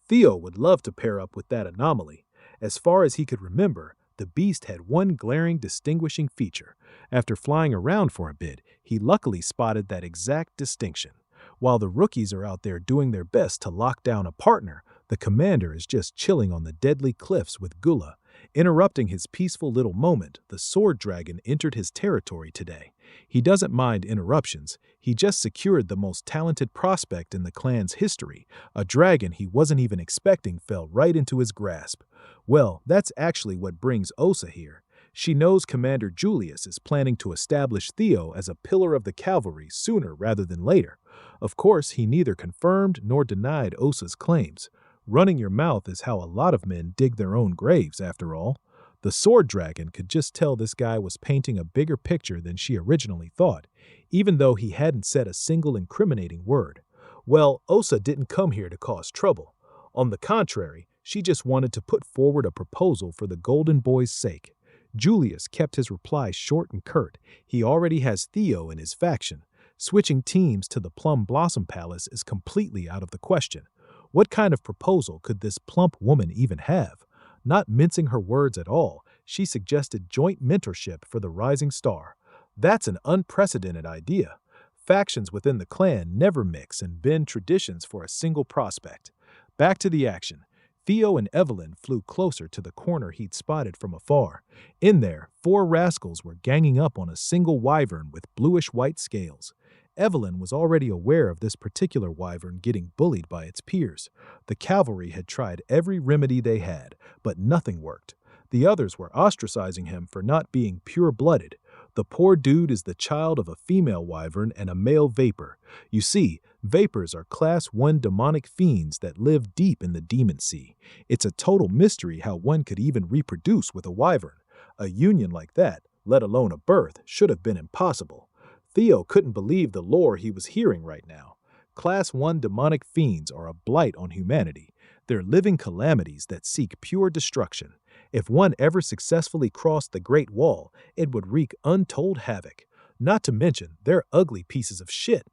Theo would love to pair up with that anomaly. As far as he could remember, the beast had one glaring distinguishing feature. After flying around for a bit, he luckily spotted that exact distinction. While the rookies are out there doing their best to lock down a partner, the commander is just chilling on the deadly cliffs with Gula. Interrupting his peaceful little moment, the sword dragon entered his territory today. He doesn't mind interruptions. He just secured the most talented prospect in the clan's history. A dragon he wasn't even expecting fell right into his grasp. Well, that's actually what brings Osa here. She knows Commander Julius is planning to establish Theo as a pillar of the cavalry sooner rather than later. Of course, he neither confirmed nor denied Osa's claims. Running your mouth is how a lot of men dig their own graves, after all. The sword dragon could just tell this guy was painting a bigger picture than she originally thought, even though he hadn't said a single incriminating word. Well, Osa didn't come here to cause trouble. On the contrary, she just wanted to put forward a proposal for the Golden Boy's sake. Julius kept his reply short and curt. He already has Theo in his faction. Switching teams to the Plum Blossom Palace is completely out of the question. What kind of proposal could this plump woman even have? Not mincing her words at all, she suggested joint mentorship for the rising star. That's an unprecedented idea. Factions within the clan never mix and bend traditions for a single prospect. Back to the action. Theo and Evelyn flew closer to the corner he'd spotted from afar. In there, four rascals were ganging up on a single wyvern with bluish-white scales. Evelyn was already aware of this particular wyvern getting bullied by its peers. The cavalry had tried every remedy they had, but nothing worked. The others were ostracizing him for not being pure-blooded. The poor dude is the child of a female wyvern and a male vapor. You see, vapors are Class 1 demonic fiends that live deep in the demon sea. It's a total mystery how one could even reproduce with a wyvern. A union like that, let alone a birth, should have been impossible. Theo couldn't believe the lore he was hearing right now. Class 1 demonic fiends are a blight on humanity. They're living calamities that seek pure destruction. If one ever successfully crossed the Great Wall, it would wreak untold havoc. Not to mention, they're ugly pieces of shit.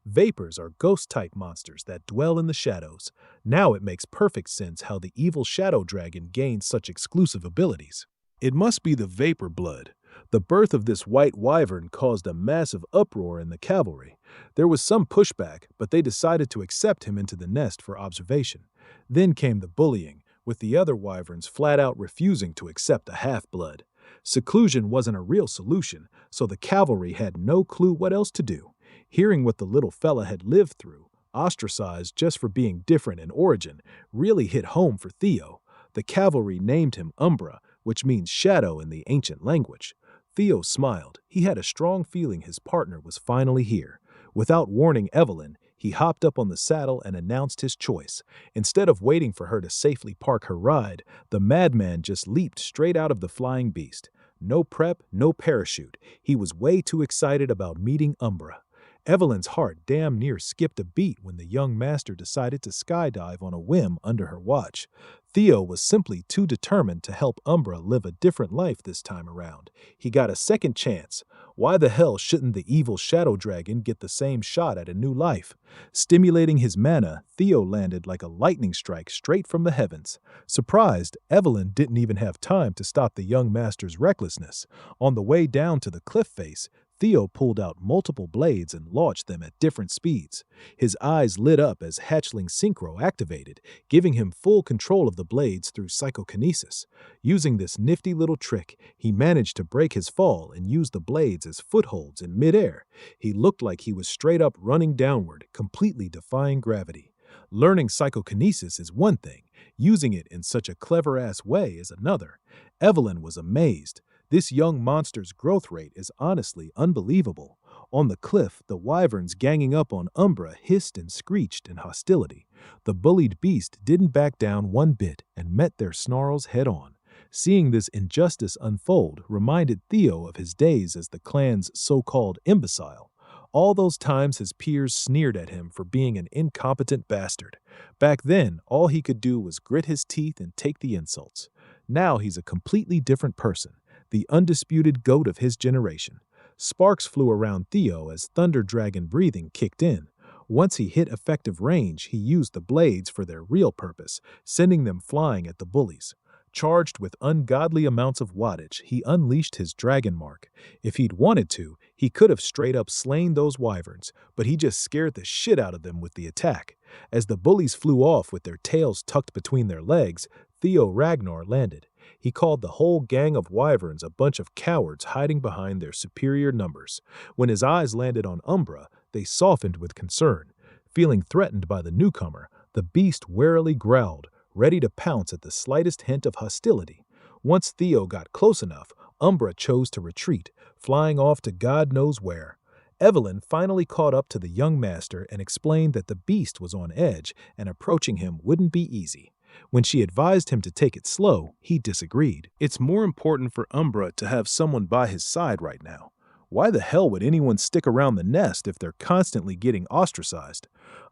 Vapors are ghost-type monsters that dwell in the shadows. Now it makes perfect sense how the evil shadow dragon gained such exclusive abilities. It must be the vapor blood. The birth of this white wyvern caused a massive uproar in the cavalry. There was some pushback, but they decided to accept him into the nest for observation. Then came the bullying, with the other wyverns flat out refusing to accept a half-blood. Seclusion wasn't a real solution, so the cavalry had no clue what else to do. Hearing what the little fella had lived through, ostracized just for being different in origin, really hit home for Theo. The cavalry named him Umbra, which means shadow in the ancient language. Theo smiled. He had a strong feeling his partner was finally here. Without warning Evelyn, he hopped up on the saddle and announced his choice. Instead of waiting for her to safely park her ride, the madman just leaped straight out of the flying beast. No prep, no parachute. He was way too excited about meeting Umbra. Evelyn's heart damn near skipped a beat when the young master decided to skydive on a whim under her watch. Theo was simply too determined to help Umbra live a different life this time around. He got a second chance. Why the hell shouldn't the evil shadow dragon get the same shot at a new life? Stimulating his mana, Theo landed like a lightning strike straight from the heavens. Surprised, Evelyn didn't even have time to stop the young master's recklessness. On the way down to the cliff face, Theo pulled out multiple blades and launched them at different speeds. His eyes lit up as hatchling synchro activated, giving him full control of the blades through psychokinesis. Using this nifty little trick, he managed to break his fall and use the blades as footholds in midair. He looked like he was straight up running downward, completely defying gravity. Learning psychokinesis is one thing, using it in such a clever-ass way is another. Evelyn was amazed. This young monster's growth rate is honestly unbelievable. On the cliff, the wyverns ganging up on Umbra hissed and screeched in hostility. The bullied beast didn't back down one bit and met their snarls head-on. Seeing this injustice unfold reminded Theo of his days as the clan's so-called imbecile. All those times his peers sneered at him for being an incompetent bastard. Back then, all he could do was grit his teeth and take the insults. Now he's a completely different person, the undisputed goat of his generation. Sparks flew around Theo as thunder dragon breathing kicked in. Once he hit effective range, he used the blades for their real purpose, sending them flying at the bullies. Charged with ungodly amounts of wattage, he unleashed his dragon mark. If he'd wanted to, he could have straight up slain those wyverns, but he just scared the shit out of them with the attack. As the bullies flew off with their tails tucked between their legs, Theo Ragnar landed. He called the whole gang of wyverns a bunch of cowards hiding behind their superior numbers. When his eyes landed on Umbra, they softened with concern. Feeling threatened by the newcomer, the beast warily growled, ready to pounce at the slightest hint of hostility. Once Theo got close enough, Umbra chose to retreat, flying off to God knows where. Evelyn finally caught up to the young master and explained that the beast was on edge and approaching him wouldn't be easy. When she advised him to take it slow, he disagreed. It's more important for Umbra to have someone by his side right now. Why the hell would anyone stick around the nest if they're constantly getting ostracized?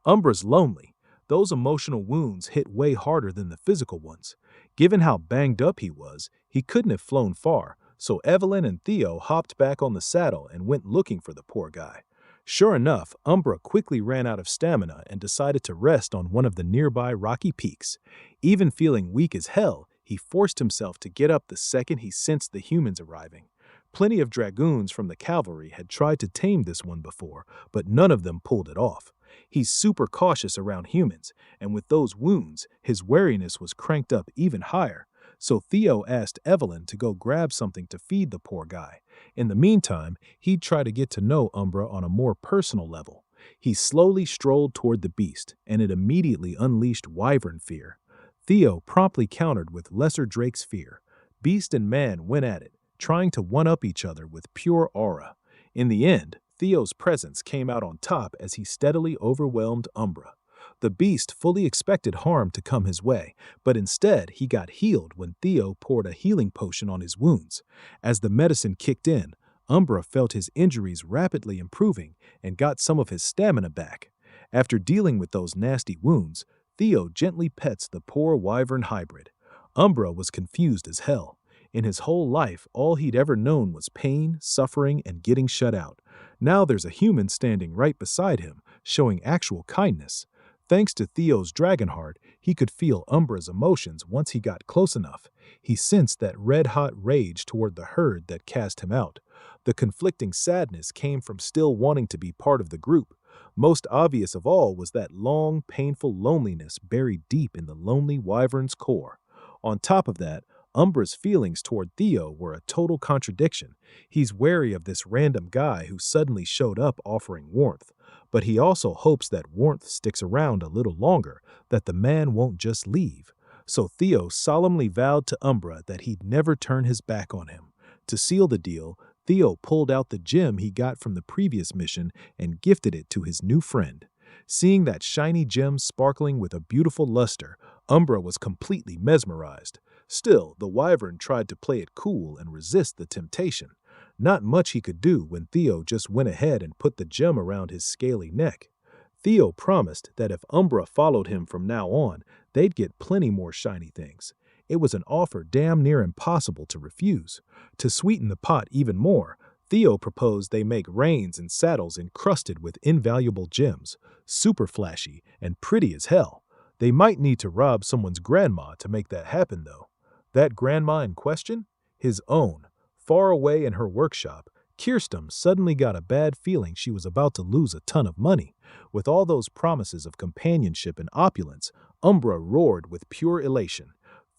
Umbra's lonely. Those emotional wounds hit way harder than the physical ones. Given how banged up he was, he couldn't have flown far, so Evelyn and Theo hopped back on the saddle and went looking for the poor guy. Sure enough, Umbra quickly ran out of stamina and decided to rest on one of the nearby rocky peaks. Even feeling weak as hell, he forced himself to get up the second he sensed the humans arriving. Plenty of dragoons from the cavalry had tried to tame this one before, but none of them pulled it off. He's super cautious around humans, and with those wounds, his wariness was cranked up even higher. So Theo asked Evelyn to go grab something to feed the poor guy. In the meantime, he'd try to get to know Umbra on a more personal level. He slowly strolled toward the beast, and it immediately unleashed wyvern fear. Theo promptly countered with Lesser Drake's fear. Beast and man went at it, trying to one-up each other with pure aura. In the end, Theo's presence came out on top as he steadily overwhelmed Umbra. The beast fully expected harm to come his way, but instead he got healed when Theo poured a healing potion on his wounds. As the medicine kicked in, Umbra felt his injuries rapidly improving and got some of his stamina back. After dealing with those nasty wounds, Theo gently pets the poor wyvern hybrid. Umbra was confused as hell. In his whole life, all he'd ever known was pain, suffering, and getting shut out. Now there's a human standing right beside him, showing actual kindness. Thanks to Theo's dragon heart, he could feel Umbra's emotions once he got close enough. He sensed that red-hot rage toward the herd that cast him out. The conflicting sadness came from still wanting to be part of the group. Most obvious of all was that long, painful loneliness buried deep in the lonely wyvern's core. On top of that, Umbra's feelings toward Theo were a total contradiction. He's wary of this random guy who suddenly showed up offering warmth, but he also hopes that warmth sticks around a little longer, that the man won't just leave. So Theo solemnly vowed to Umbra that he'd never turn his back on him. To seal the deal, Theo pulled out the gem he got from the previous mission and gifted it to his new friend. Seeing that shiny gem sparkling with a beautiful luster, Umbra was completely mesmerized. Still, the wyvern tried to play it cool and resist the temptation. Not much he could do when Theo just went ahead and put the gem around his scaly neck. Theo promised that if Umbra followed him from now on, they'd get plenty more shiny things. It was an offer damn near impossible to refuse. To sweeten the pot even more, Theo proposed they make reins and saddles encrusted with invaluable gems, super flashy and pretty as hell. They might need to rob someone's grandma to make that happen, though. That grandma in question? His own. Far away in her workshop, Kirsten suddenly got a bad feeling she was about to lose a ton of money. With all those promises of companionship and opulence, Umbra roared with pure elation.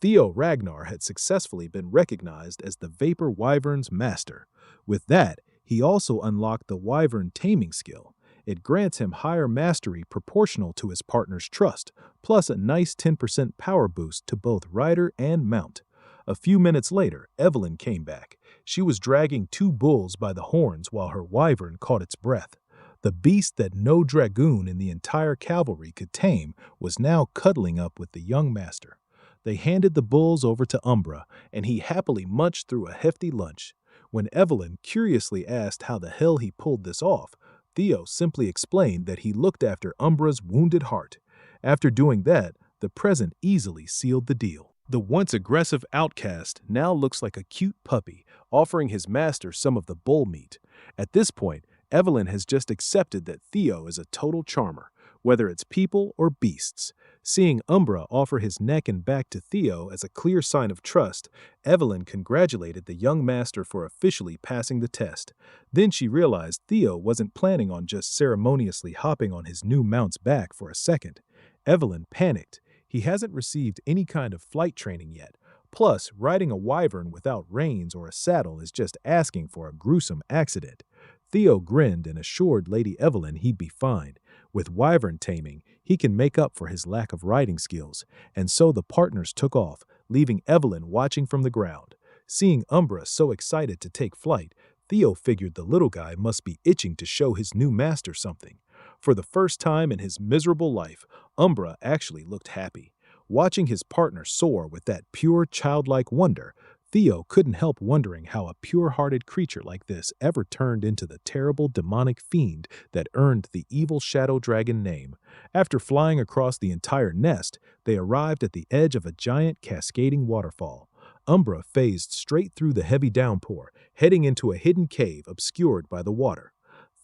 Theo Ragnar had successfully been recognized as the Vapor Wyvern's master. With that, he also unlocked the Wyvern taming skill. It grants him higher mastery proportional to his partner's trust, plus a nice 10% power boost to both rider and mount. A few minutes later, Evelyn came back. She was dragging two bulls by the horns while her wyvern caught its breath. The beast that no dragoon in the entire cavalry could tame was now cuddling up with the young master. They handed the bulls over to Umbra, and he happily munched through a hefty lunch. When Evelyn curiously asked how the hell he pulled this off, Theo simply explained that he looked after Umbra's wounded heart. After doing that, the present easily sealed the deal. The once aggressive outcast now looks like a cute puppy, offering his master some of the bull meat. At this point, Evelyn has just accepted that Theo is a total charmer, whether it's people or beasts. Seeing Umbra offer his neck and back to Theo as a clear sign of trust, Evelyn congratulated the young master for officially passing the test. Then she realized Theo wasn't planning on just ceremoniously hopping on his new mount's back for a second. Evelyn panicked. He hasn't received any kind of flight training yet. Plus, riding a wyvern without reins or a saddle is just asking for a gruesome accident. Theo grinned and assured Lady Evelyn he'd be fine. With wyvern taming, he can make up for his lack of riding skills, and so the partners took off, leaving Evelyn watching from the ground. Seeing Umbra so excited to take flight, Theo figured the little guy must be itching to show his new master something. For the first time in his miserable life, Umbra actually looked happy. Watching his partner soar with that pure childlike wonder, Theo couldn't help wondering how a pure-hearted creature like this ever turned into the terrible demonic fiend that earned the evil shadow dragon name. After flying across the entire nest, they arrived at the edge of a giant cascading waterfall. Umbra phased straight through the heavy downpour, heading into a hidden cave obscured by the water.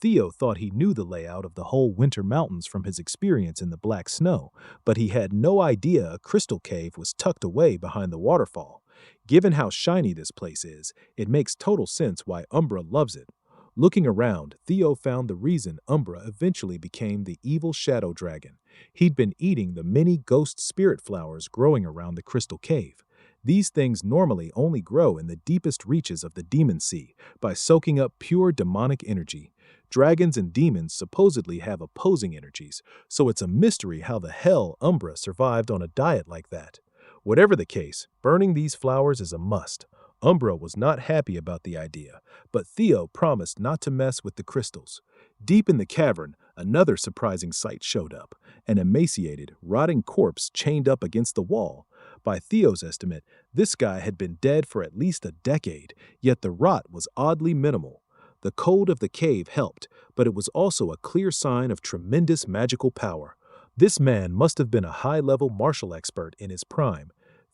Theo thought he knew the layout of the whole winter mountains from his experience in the black snow, but he had no idea a crystal cave was tucked away behind the waterfall. Given how shiny this place is, it makes total sense why Umbra loves it. Looking around, Theo found the reason Umbra eventually became the evil shadow dragon. He'd been eating the many ghost spirit flowers growing around the crystal cave. These things normally only grow in the deepest reaches of the demon sea by soaking up pure demonic energy. Dragons and demons supposedly have opposing energies, so it's a mystery how the hell Umbra survived on a diet like that. Whatever the case, burning these flowers is a must. Umbra was not happy about the idea, but Theo promised not to mess with the crystals. Deep in the cavern, another surprising sight showed up, an emaciated, rotting corpse chained up against the wall. By Theo's estimate, this guy had been dead for at least a decade, yet the rot was oddly minimal. The cold of the cave helped, but it was also a clear sign of tremendous magical power. This man must have been a high-level martial expert in his prime.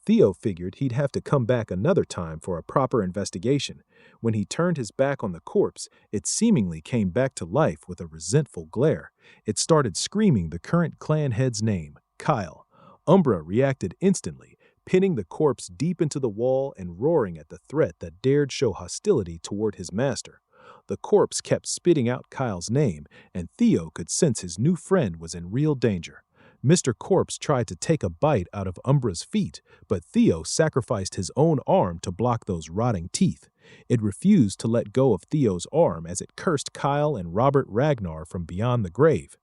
Theo figured he'd have to come back another time for a proper investigation. When he turned his back on the corpse, it seemingly came back to life with a resentful glare. It started screaming the current clan head's name, Kyle. Umbra reacted instantly, pinning the corpse deep into the wall and roaring at the threat that dared show hostility toward his master. The corpse kept spitting out Kyle's name, and Theo could sense his new friend was in real danger. Mr. Corpse tried to take a bite out of Umbra's feet, but Theo sacrificed his own arm to block those rotting teeth. It refused to let go of Theo's arm as it cursed Kyle and Robert Ragnar from beyond the grave.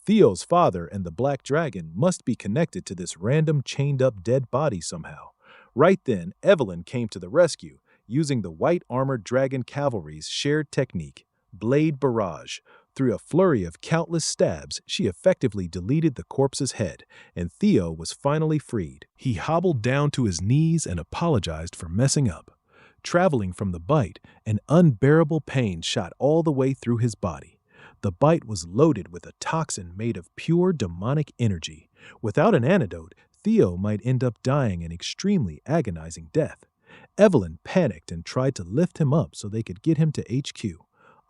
Theo's father and the Black Dragon must be connected to this random chained-up dead body somehow. Right then, Evelyn came to the rescue, using the white-armored dragon cavalry's shared technique, Blade Barrage. Through a flurry of countless stabs, she effectively deleted the corpse's head, and Theo was finally freed. He hobbled down to his knees and apologized for messing up. Traveling from the bite, an unbearable pain shot all the way through his body. The bite was loaded with a toxin made of pure demonic energy. Without an antidote, Theo might end up dying an extremely agonizing death. Evelyn panicked and tried to lift him up so they could get him to HQ.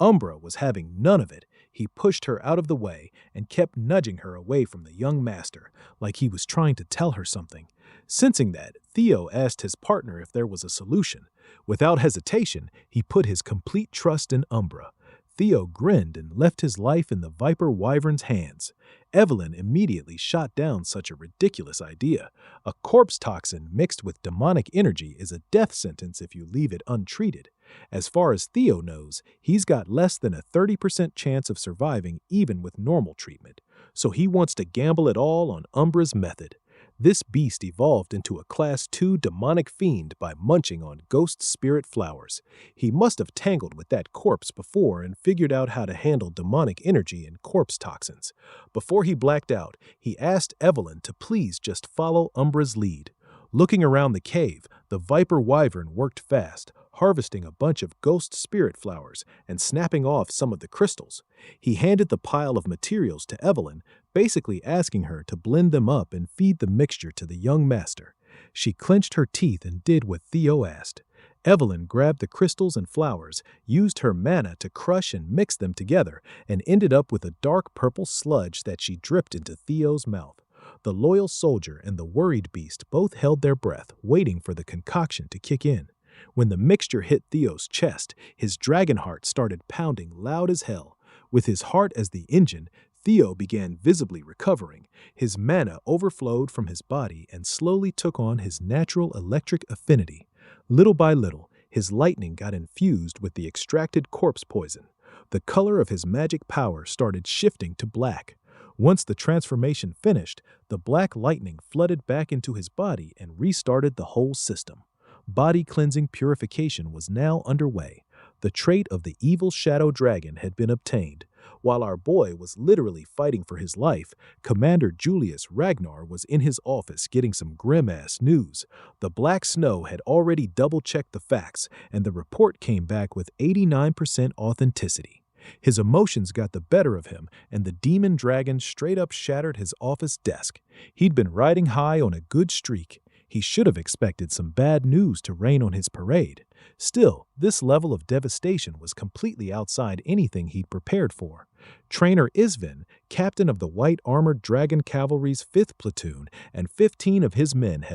Umbra was having none of it. He pushed her out of the way and kept nudging her away from the young master, like he was trying to tell her something. Sensing that, Theo asked his partner if there was a solution. Without hesitation, he put his complete trust in Umbra. Theo grinned and left his life in the Viper Wyvern's hands. Evelyn immediately shot down such a ridiculous idea. A corpse toxin mixed with demonic energy is a death sentence if you leave it untreated. As far as Theo knows, he's got less than a 30% chance of surviving even with normal treatment, so he wants to gamble it all on Umbra's method. This beast evolved into a Class 2 demonic fiend by munching on ghost spirit flowers. He must have tangled with that corpse before and figured out how to handle demonic energy and corpse toxins. Before he blacked out, he asked Evelyn to please just follow Umbra's lead. Looking around the cave, the Viper Wyvern worked fast, harvesting a bunch of ghost spirit flowers and snapping off some of the crystals. He handed the pile of materials to Evelyn, basically asking her to blend them up and feed the mixture to the young master. She clenched her teeth and did what Theo asked. Evelyn grabbed the crystals and flowers, used her mana to crush and mix them together, and ended up with a dark purple sludge that she dripped into Theo's mouth. The loyal soldier and the worried beast both held their breath, waiting for the concoction to kick in. When the mixture hit Theo's chest, his dragon heart started pounding loud as hell. With his heart as the engine, Theo began visibly recovering. His mana overflowed from his body and slowly took on his natural electric affinity. Little by little, his lightning got infused with the extracted corpse poison. The color of his magic power started shifting to black. Once the transformation finished, the black lightning flooded back into his body and restarted the whole system. Body cleansing purification was now underway. The trait of the evil shadow dragon had been obtained. While our boy was literally fighting for his life, Commander Julius Ragnar was in his office getting some grim-ass news. The black snow had already double-checked the facts, and the report came back with 89% authenticity. His emotions got the better of him, and the demon dragon straight up shattered his office desk. He'd been riding high on a good streak. He should have expected some bad news to rain on his parade. Still, this level of devastation was completely outside anything he'd prepared for. Trainer Isvin, captain of the White Armored Dragon Cavalry's 5th Platoon, and 15 of his men had